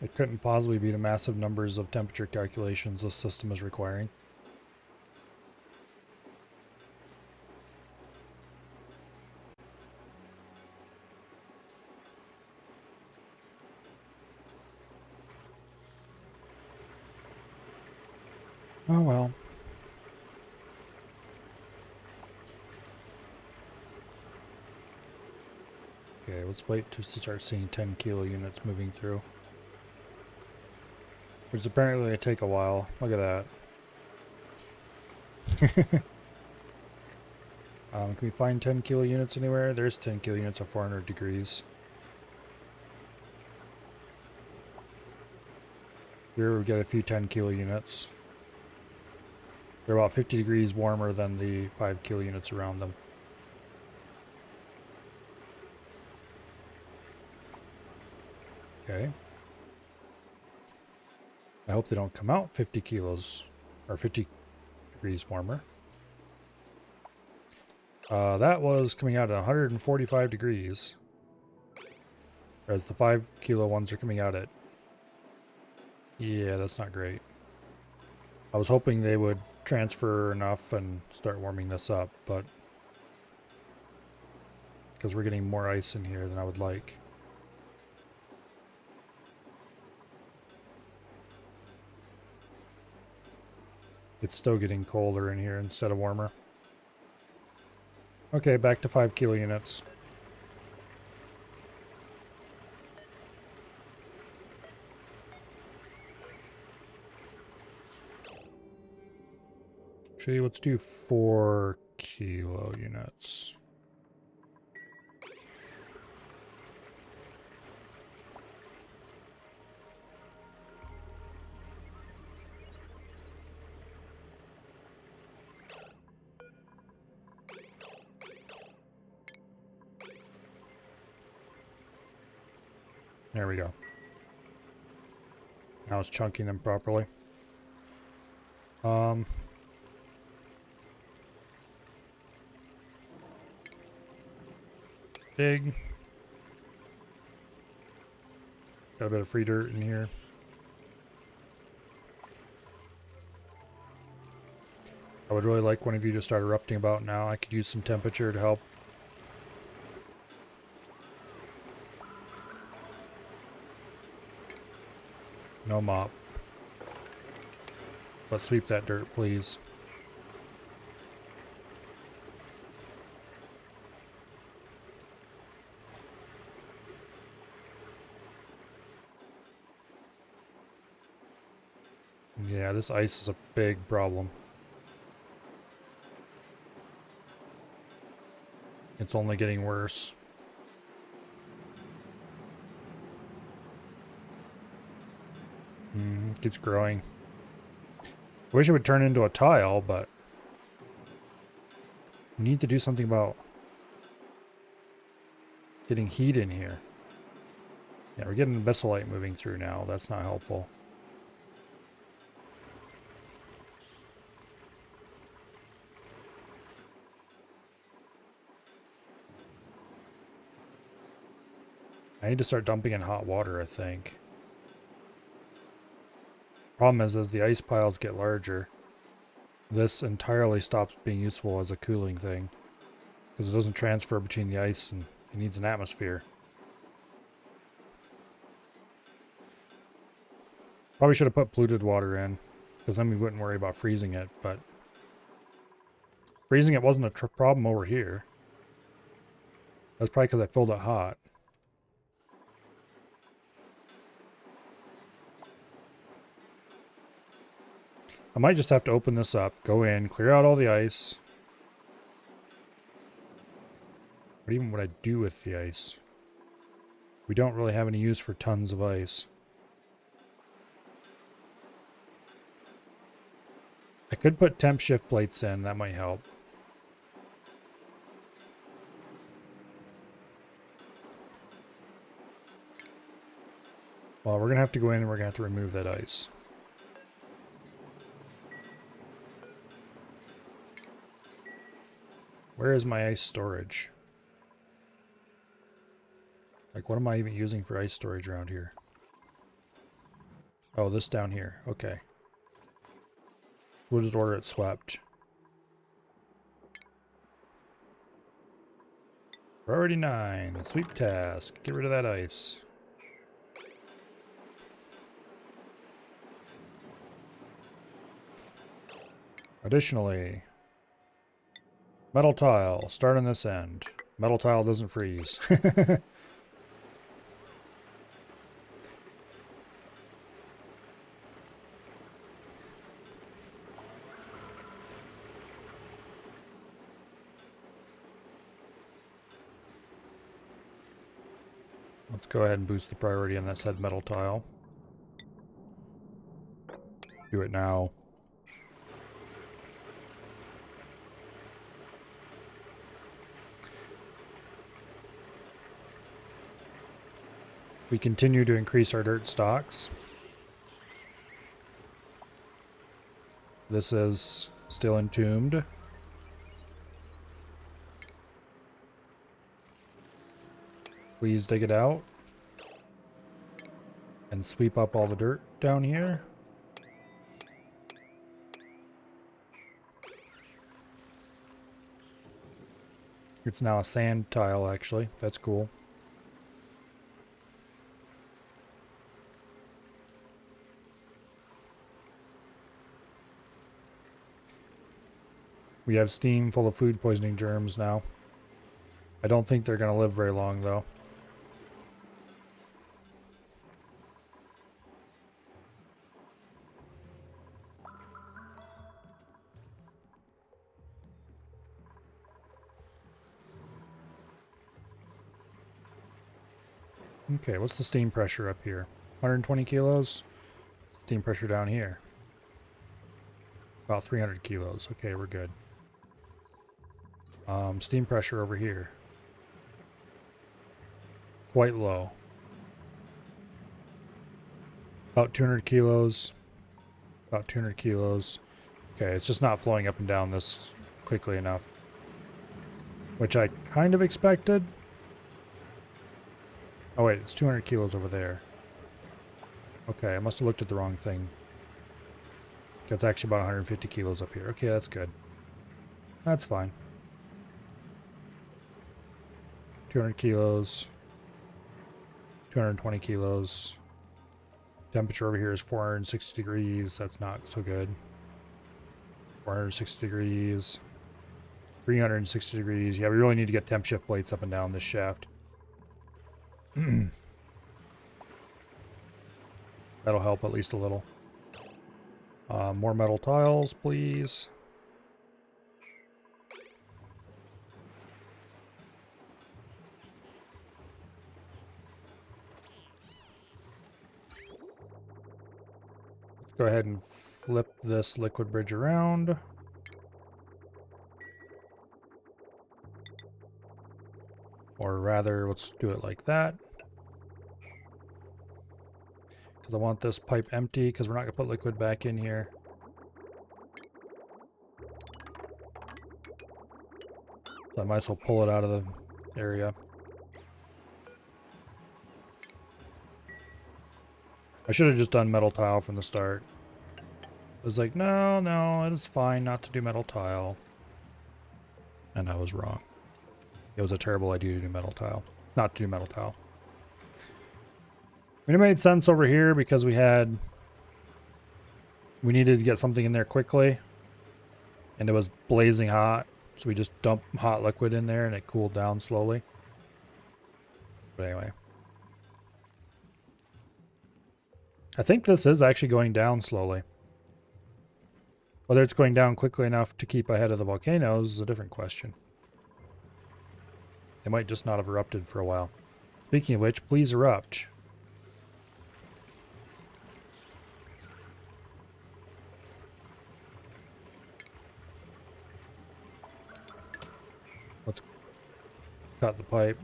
It couldn't possibly be the massive numbers of temperature calculations this system is requiring. Oh well. Okay, let's wait to start seeing 10 kilo units moving through. Which apparently take a while. Look at that. Can we find 10 kilo units anywhere? There's 10 kilo units at 400 degrees. Here we get a few 10 kilo units. They're about 50 degrees warmer than the 5 kilo units around them. Okay. I hope they don't come out 50 kilos or 50 degrees warmer. That was coming out at 145 degrees. Whereas the 5 kilo ones are coming out at... Yeah, that's not great. I was hoping they would transfer enough and start warming this up, but... because we're getting more ice in here than I would like. It's still getting colder in here instead of warmer. Okay, back to 5 kilo units. Actually, let's do 4 kilo units. There we go. Now it's chunking them properly. Dig. Got a bit of free dirt in here. I would really like one of you to start erupting about now. I could use some temperature to help. No mop. Let's sweep that dirt, please. Yeah, this ice is a big problem. It's only getting worse. Keeps growing. I wish it would turn into a tile, but we need to do something about getting heat in here. Yeah, we're getting Besselite moving through now. That's not helpful. I need to start dumping in hot water, I think. Problem is, as the ice piles get larger, this entirely stops being useful as a cooling thing. Because it doesn't transfer between the ice and it needs an atmosphere. Probably should have put polluted water in, because then we wouldn't worry about freezing it, but freezing it wasn't a problem over here. That's probably because I filled it hot. I might just have to open this up, go in, clear out all the ice. What even would I do with the ice? We don't really have any use for tons of ice. I could put temp shift plates in, that might help. Well, we're going to have to go in and we're going to have to remove that ice. Where is my ice storage? Like, what am I even using for ice storage around here? Oh, this down here. Okay. We'll just order it swept. Priority 9. Sweep task. Get rid of that ice. Additionally, metal tile. Start on this end. Metal tile doesn't freeze. Let's go ahead and boost the priority on that said metal tile. Do it now. We continue to increase our dirt stocks. This is still entombed. Please dig it out. And sweep up all the dirt down here. It's now a sand tile, actually. That's cool. We have steam full of food poisoning germs now. I don't think they're going to live very long, though. Okay, what's the steam pressure up here? 120 kilos? Steam pressure down here. About 300 kilos. Okay, we're good. Steam pressure over here. Quite low. About 200 kilos. About 200 kilos. Okay, it's just not flowing up and down this quickly enough. Which I kind of expected. Oh wait, it's 200 kilos over there. Okay, I must have looked at the wrong thing. That's actually about 150 kilos up here. Okay, that's good. That's fine. 200 kilos. 220 kilos. Temperature over here is 460 degrees. That's not so good. 460 degrees. 360 degrees. Yeah, we really need to get temp shift plates up and down this shaft. That'll help at least a little. More metal tiles, please. Go ahead and flip this liquid bridge around. Or rather, let's do it like that. Because I want this pipe empty, because we're not going to put liquid back in here. So I might as well pull it out of the area. I should have just done metal tile from the start. I was like, no, it is fine not to do metal tile. And I was wrong. It was a terrible idea to do metal tile. Not to do metal tile. I mean, it made sense over here because we needed to get something in there quickly. And it was blazing hot. So we just dumped hot liquid in there and it cooled down slowly. But anyway. I think this is actually going down slowly. Whether it's going down quickly enough to keep ahead of the volcanoes is a different question. They might just not have erupted for a while. Speaking of which, please erupt. Let's cut the pipe.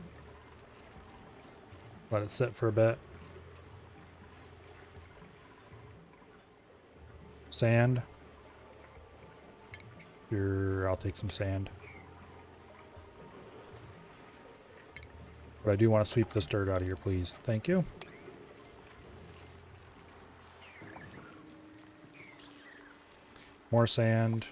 Let it sit for a bit. Sand. Sure, I'll take some sand. But I do want to sweep this dirt out of here, please. Thank you. More sand.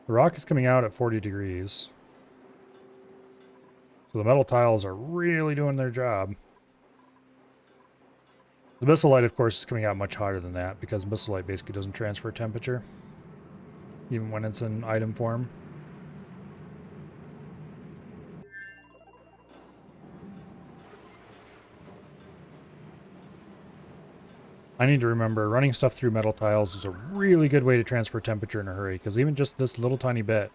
The rock is coming out at 40 degrees. So the metal tiles are really doing their job. The Missilite, of course, is coming out much hotter than that because Missilite basically doesn't transfer temperature, even when it's in item form. I need to remember running stuff through metal tiles is a really good way to transfer temperature in a hurry, because even just this little tiny bit,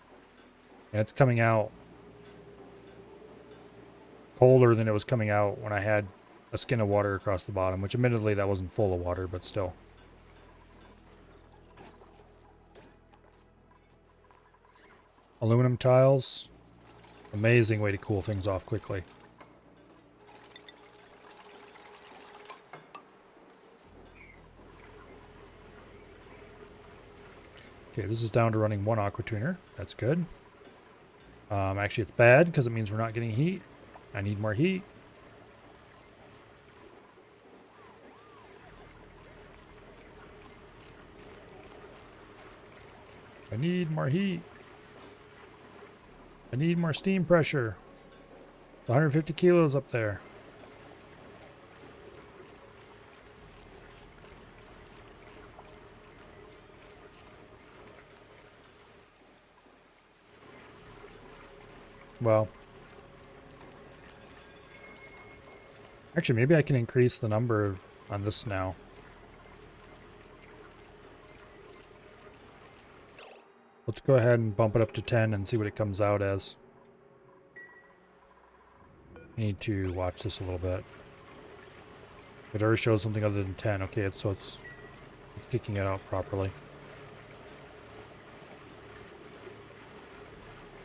and it's coming out colder than it was coming out when I had a skin of water across the bottom, which admittedly that wasn't full of water, but still. Aluminum tiles. Amazing way to cool things off quickly. Okay, this is down to running one aqua tuner. That's good. Actually, it's bad because it means we're not getting heat. I need more heat. I need more heat. I need more steam pressure. It's 150 kilos up there. Well, actually, maybe I can increase the number on this now. Let's go ahead and bump it up to 10 and see what it comes out as. I need to watch this a little bit. It already shows something other than 10. Okay, it's kicking it out properly.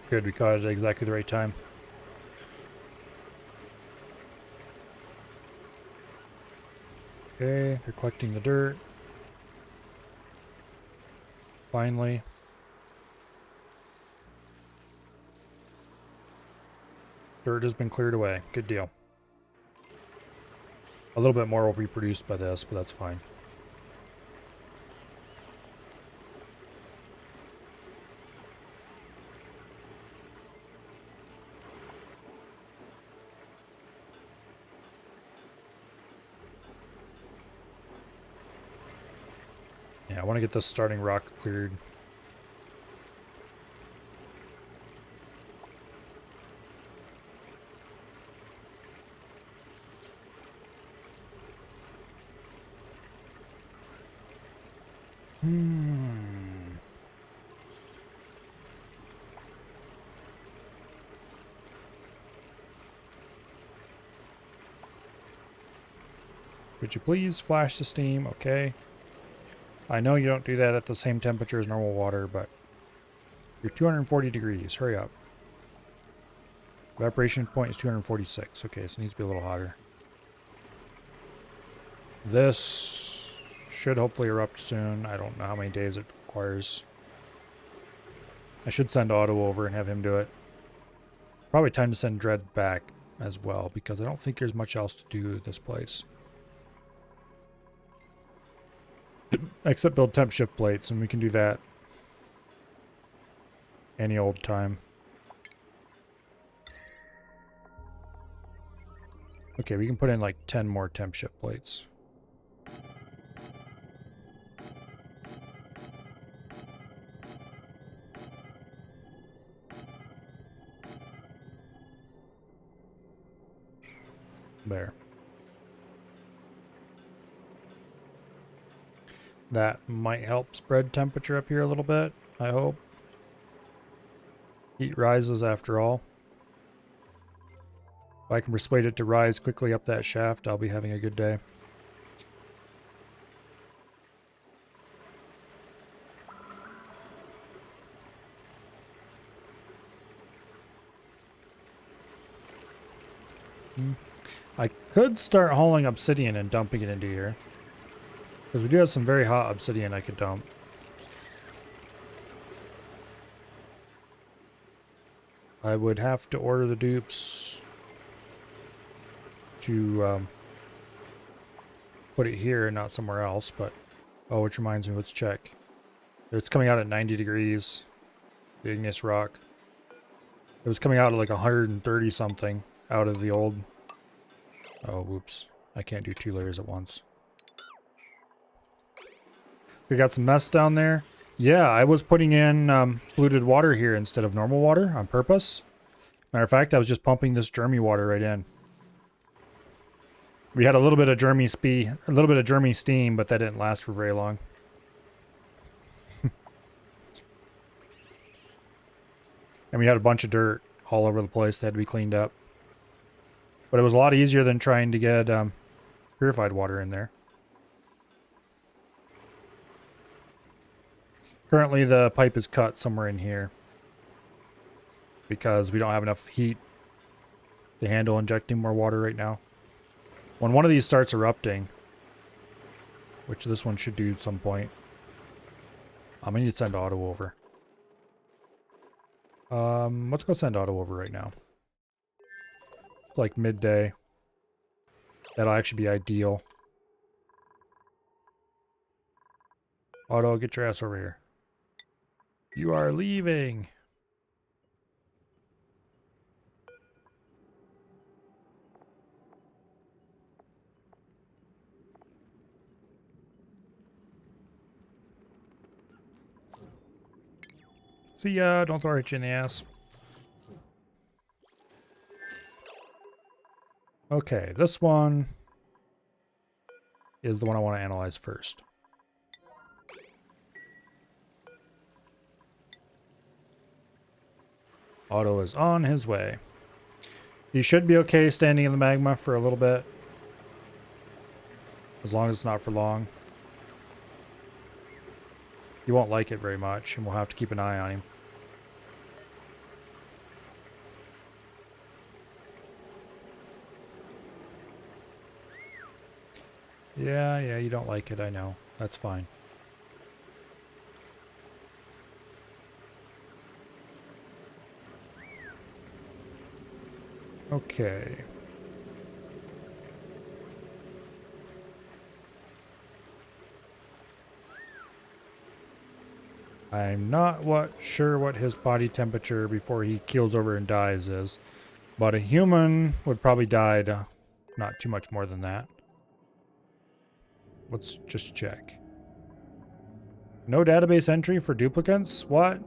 Good, we caught it at exactly the right time. Okay, they're collecting the dirt. Finally. Dirt has been cleared away. Good deal. A little bit more will be produced by this, but that's fine. Yeah, I want to get this starting rock cleared. Hmm. Could you please flash the steam? Okay. I know you don't do that at the same temperature as normal water, but you're 240 degrees. Hurry up. Evaporation point is 246. Okay, so it needs to be a little hotter. This should hopefully erupt soon. I don't know how many days it requires. I should send Otto over and have him do it. Probably time to send Dread back as well, because I don't think there's much else to do at this place. Except build temp shift plates, and we can do that any old time. Okay, we can put in like 10 more temp shift plates. There. That might help spread temperature up here a little bit, I hope. Heat rises after all. If I can persuade it to rise quickly up that shaft, I'll be having a good day. I could start hauling obsidian and dumping it into here. Because we do have some very hot obsidian I could dump. I would have to order the dupes to put it here and not somewhere else, but... Oh, which reminds me, let's check. It's coming out at 90 degrees. The igneous rock. It was coming out at like 130 something out of the old... Oh, whoops. I can't do 2 layers at once. We got some mess down there. Yeah, I was putting in polluted water here instead of normal water on purpose. Matter of fact, I was just pumping this Jeremy water right in. We had a little bit of Jeremy steam, but that didn't last for very long. And we had a bunch of dirt all over the place that had to be cleaned up. But it was a lot easier than trying to get purified water in there. Currently the pipe is cut somewhere in here, because we don't have enough heat to handle injecting more water right now. When one of these starts erupting, which this one should do at some point, I'm gonna need to send Otto over. Let's go send Otto over right now. It's like midday. That'll actually be ideal. Otto, get your ass over here. You are leaving. See ya, don't throw it in the ass. Okay, this one is the one I want to analyze first. Otto is on his way. He should be okay standing in the magma for a little bit. As long as it's not for long. He won't like it very much, and we'll have to keep an eye on him. Yeah, you don't like it, I know. That's fine. Okay. I'm not sure what his body temperature before he keels over and dies is, but a human would probably die to not too much more than that. Let's just check. No database entry for duplicates? What?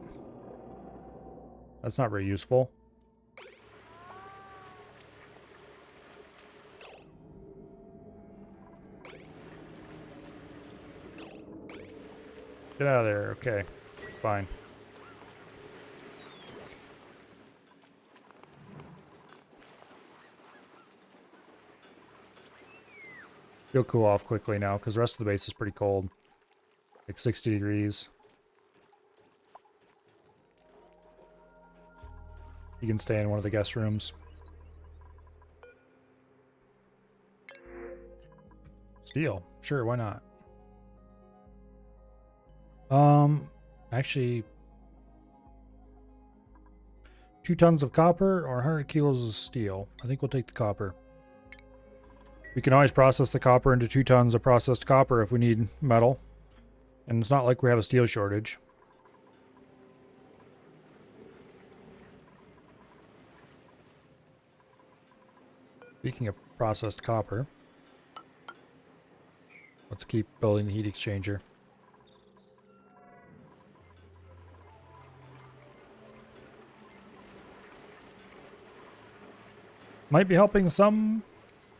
That's not very useful. Get out of there. Okay. Fine. You'll cool off quickly now because the rest of the base is pretty cold. Like 60 degrees. You can stay in one of the guest rooms. Steel. Sure, why not? Actually, 2 tons of copper or 100 kilos of steel. I think we'll take the copper. We can always process the copper into 2 tons of processed copper if we need metal. And it's not like we have a steel shortage. Speaking of processed copper, let's keep building the heat exchanger. Might be helping some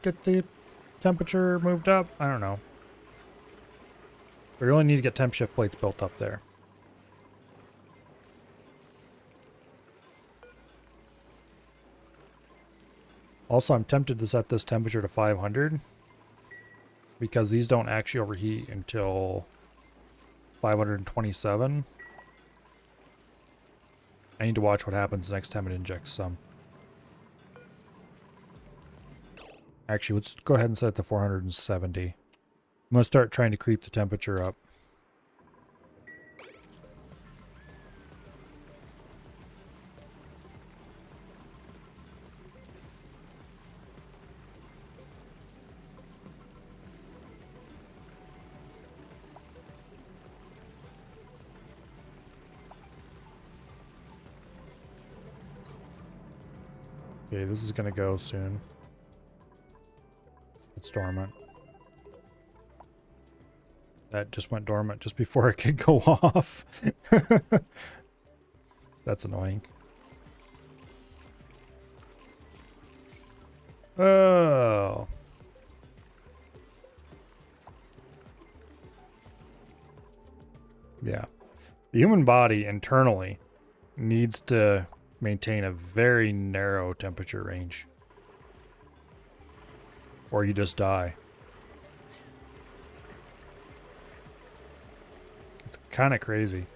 get the temperature moved up. I don't know. We really need to get temp shift plates built up there. Also, I'm tempted to set this temperature to 500 because these don't actually overheat until 527. I need to watch what happens next time it injects some. Actually, let's go ahead and set it to 470. I'm going to start trying to creep the temperature up. Okay, this is going to go soon. It's dormant. That just went dormant just before it could go off. That's annoying. Oh. Yeah. The human body internally needs to maintain a very narrow temperature range, or you just die. It's kind of crazy.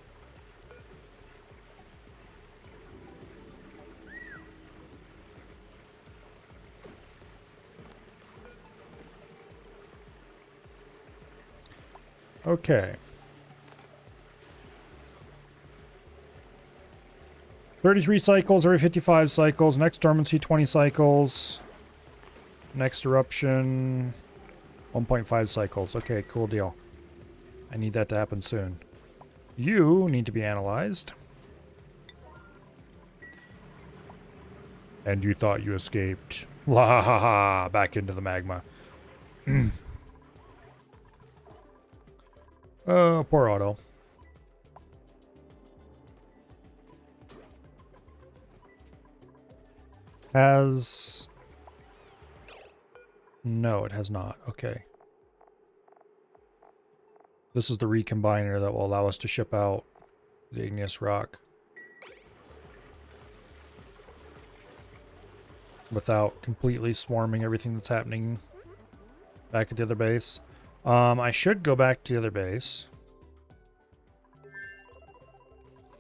Okay. 33 cycles every 55 cycles. Next dormancy 20 cycles. Next eruption 1.5 cycles. Okay, cool deal. I need that to happen soon. You need to be analyzed. And you thought you escaped. La ha ha, back into the magma. Oh, poor Otto. Has... No, it has not. Okay. This is the recombiner that will allow us to ship out the igneous rock without completely swarming everything that's happening back at the other base. I should go back to the other base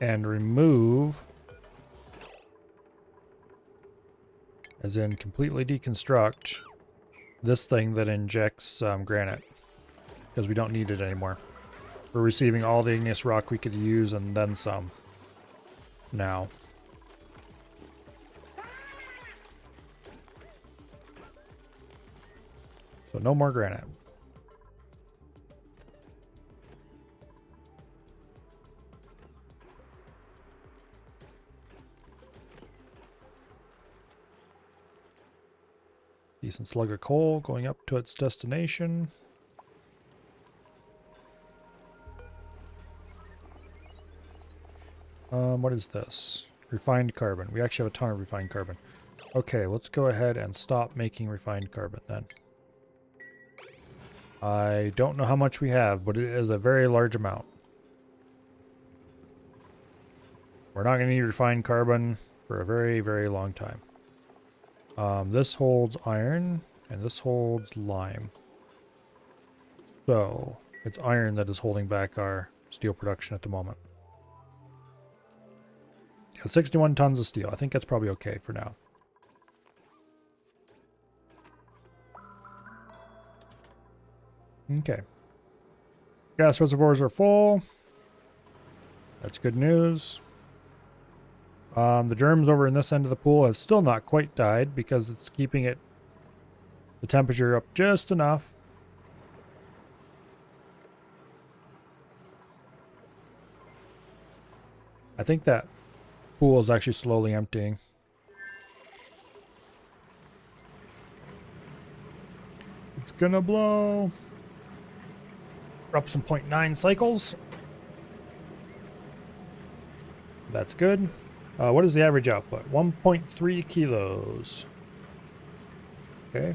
and remove, as in completely deconstruct, this thing that injects granite, because we don't need it anymore. We're receiving all the igneous rock we could use and then some now. So no more granite. Decent slug of coal going up to its destination. What is this? Refined carbon. We actually have a ton of refined carbon. Okay, let's go ahead and stop making refined carbon then. I don't know how much we have, but it is a very large amount. We're not going to need refined carbon for a very, very long time. This holds iron, and this holds lime. So, it's iron that is holding back our steel production at the moment. Yeah, 61 tons of steel. I think that's probably okay for now. Okay. Gas reservoirs are full. That's good news. The germs over in this end of the pool have still not quite died because it's keeping the temperature up just enough. I think that pool is actually slowly emptying. It's gonna blow. We're up some 0.9 cycles. That's good. What is the average output? 1.3 kilos. Okay.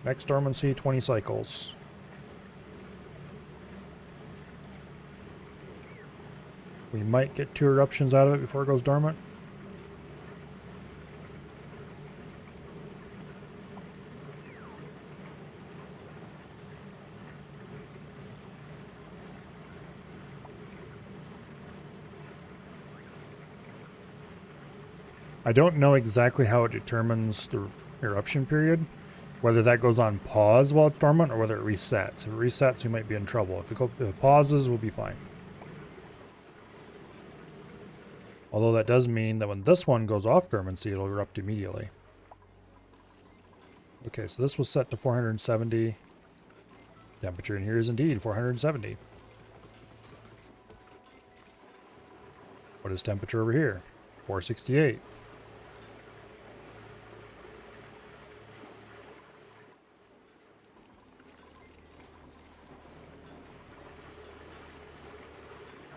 Next dormancy, 20 cycles. We might get 2 eruptions out of it before it goes dormant. I don't know exactly how it determines the eruption period, whether that goes on pause while it's dormant or whether it resets. If it resets, we might be in trouble. If it pauses, we'll be fine. Although that does mean that when this one goes off dormancy, it'll erupt immediately. Okay, so this was set to 470. Temperature in here is indeed 470. What is temperature over here? 468.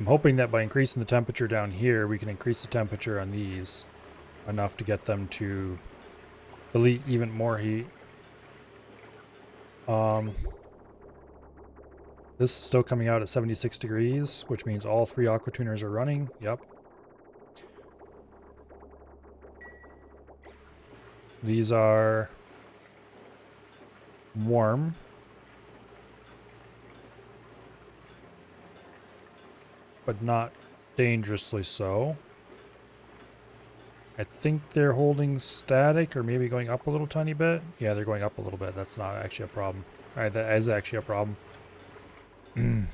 I'm hoping that by increasing the temperature down here, we can increase the temperature on these enough to get them to delete even more heat. This is still coming out at 76 degrees, which means all 3 aqua tuners are running. Yep. These are warm. But not dangerously so. I think they're holding static or maybe going up a little tiny bit. Yeah, they're going up a little bit. That's not actually a problem. Alright, that is actually a problem. I'm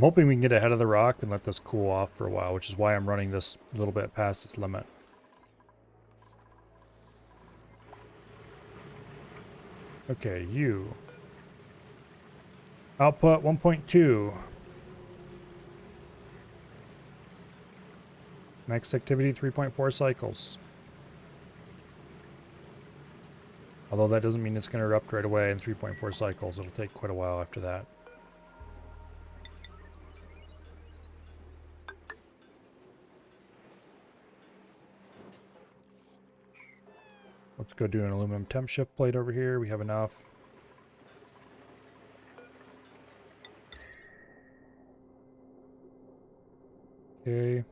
hoping we can get ahead of the rock and let this cool off for a while, which is why I'm running this a little bit past its limit. Okay, you. Output 1.2. Next activity 3.4 cycles. Although that doesn't mean it's going to erupt right away in 3.4 cycles. It'll take quite a while after that. Let's go do an aluminum temp shift plate over here. We have enough. Okay.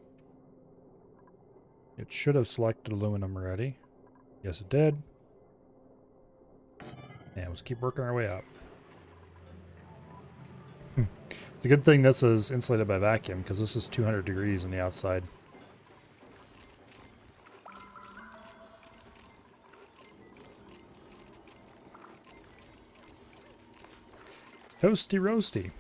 It should have selected aluminum already. Yes, it did. And let's keep working our way up. It's a good thing this is insulated by vacuum because this is 200 degrees on the outside. Toasty roasty.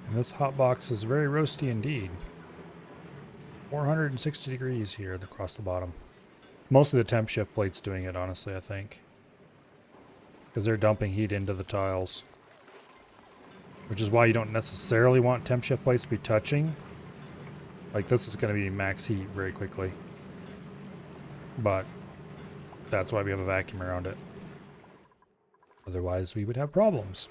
And this hot box is very roasty indeed. 460 degrees here across the bottom. Mostly the temp shift plate's doing it, honestly, I think. Because they're dumping heat into the tiles. Which is why you don't necessarily want temp shift plates to be touching. Like this is going to be max heat very quickly. But that's why we have a vacuum around it. Otherwise we would have problems.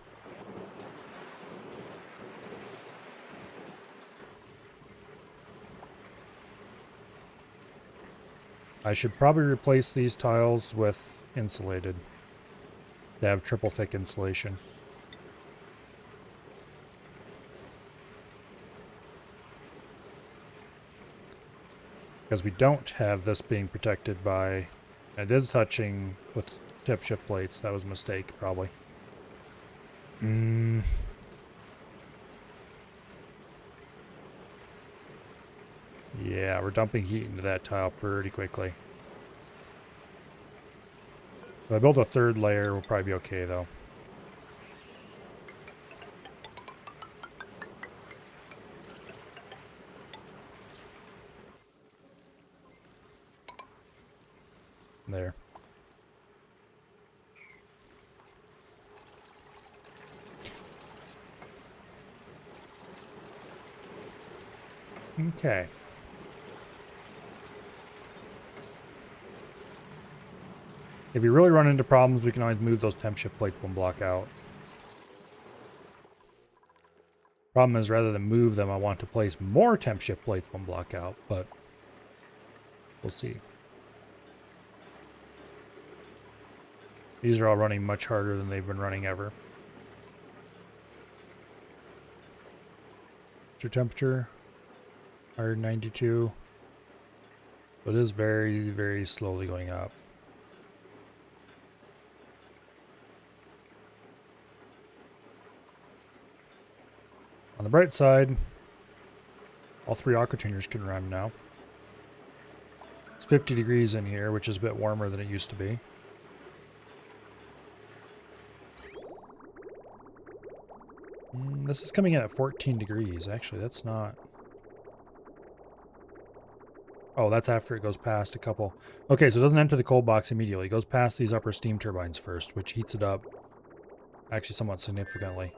I should probably replace these tiles with insulated. They have triple thick insulation. Because we don't have this being protected by... It is touching with tip shift plates. That was a mistake, probably. Yeah, we're dumping heat into that tile pretty quickly. If I build a third layer, we'll probably be okay, though. There. Okay. If you really run into problems, we can always move those temp shift plates one block out. Problem is, rather than move them, I want to place more temp shift plates one block out, but we'll see. These are all running much harder than they've been running ever. What's your temperature? 192. So it is very, very slowly going up. On the bright side, all 3 aqua tuners can run now. It's 50 degrees in here, which is a bit warmer than it used to be. This is coming in at 14 degrees. Actually, that's not... Oh, that's after it goes past a couple... Okay, so it doesn't enter the cold box immediately. It goes past these upper steam turbines first, which heats it up actually somewhat significantly.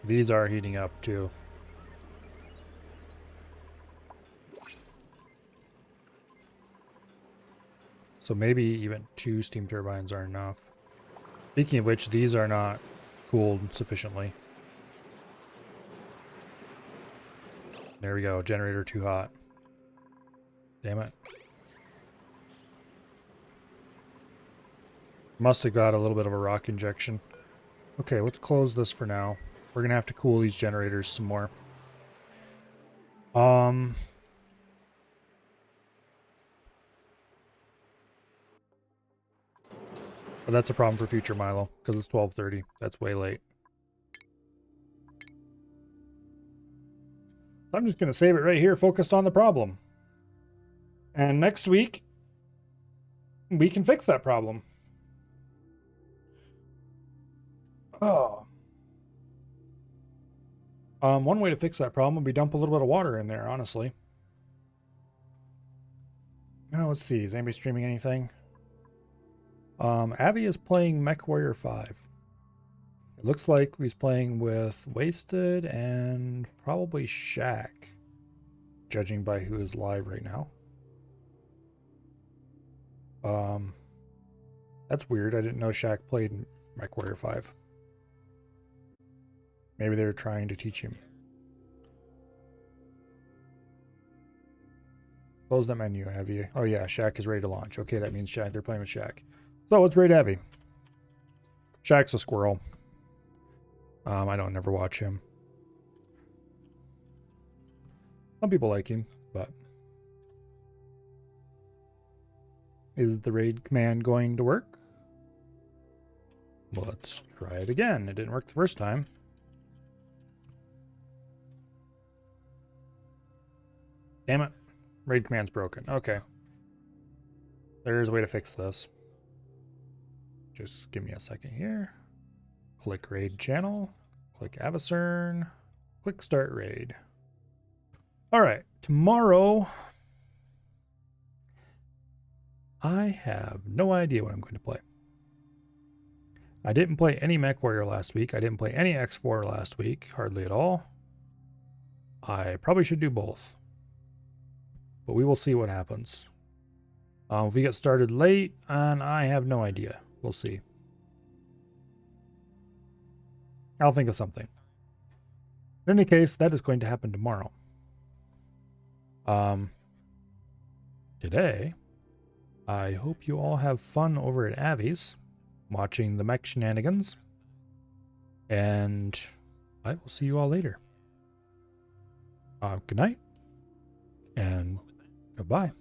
These are heating up too. So maybe even 2 steam turbines are enough. Speaking of which, these are not cooled sufficiently. There we go. Generator too hot. Damn it. Must have got a little bit of a rock injection. Okay, let's close this for now. We're going to have to cool these generators some more. But that's a problem for future Milo, because it's 12:30. That's way late. I'm just going to save it right here, focused on the problem. And next week, we can fix that problem. Oh. One way to fix that problem would be dump a little bit of water in there, honestly. Now, let's see. Is anybody streaming anything? Avi is playing MechWarrior 5. It looks like he's playing with Wasted and probably Shaq, judging by who is live right now. That's weird. I didn't know Shaq played MechWarrior 5. Maybe they were trying to teach him. Close that menu, Avi. Oh yeah, Shaq is ready to launch. Okay, that means Shaq. They're playing with Shaq. So let's raid Avi. Shaq's a squirrel. I don't never watch him. Some people like him, but... Is the raid command going to work? Well, let's try it again. It didn't work the first time. Damn it. Raid command's broken. Okay. There's a way to fix this. Just give me a second here. Click raid channel. Click Avacern. Click start raid. Alright. Tomorrow, I have no idea what I'm going to play. I didn't play any MechWarrior last week. I didn't play any X4 last week. Hardly at all. I probably should do both. But we will see what happens. If we get started late, and I have no idea. We'll see. I'll think of something. In any case, that is going to happen tomorrow. Today, I hope you all have fun over at Avi's, watching the mech shenanigans, and I will see you all later. Good night, and goodbye.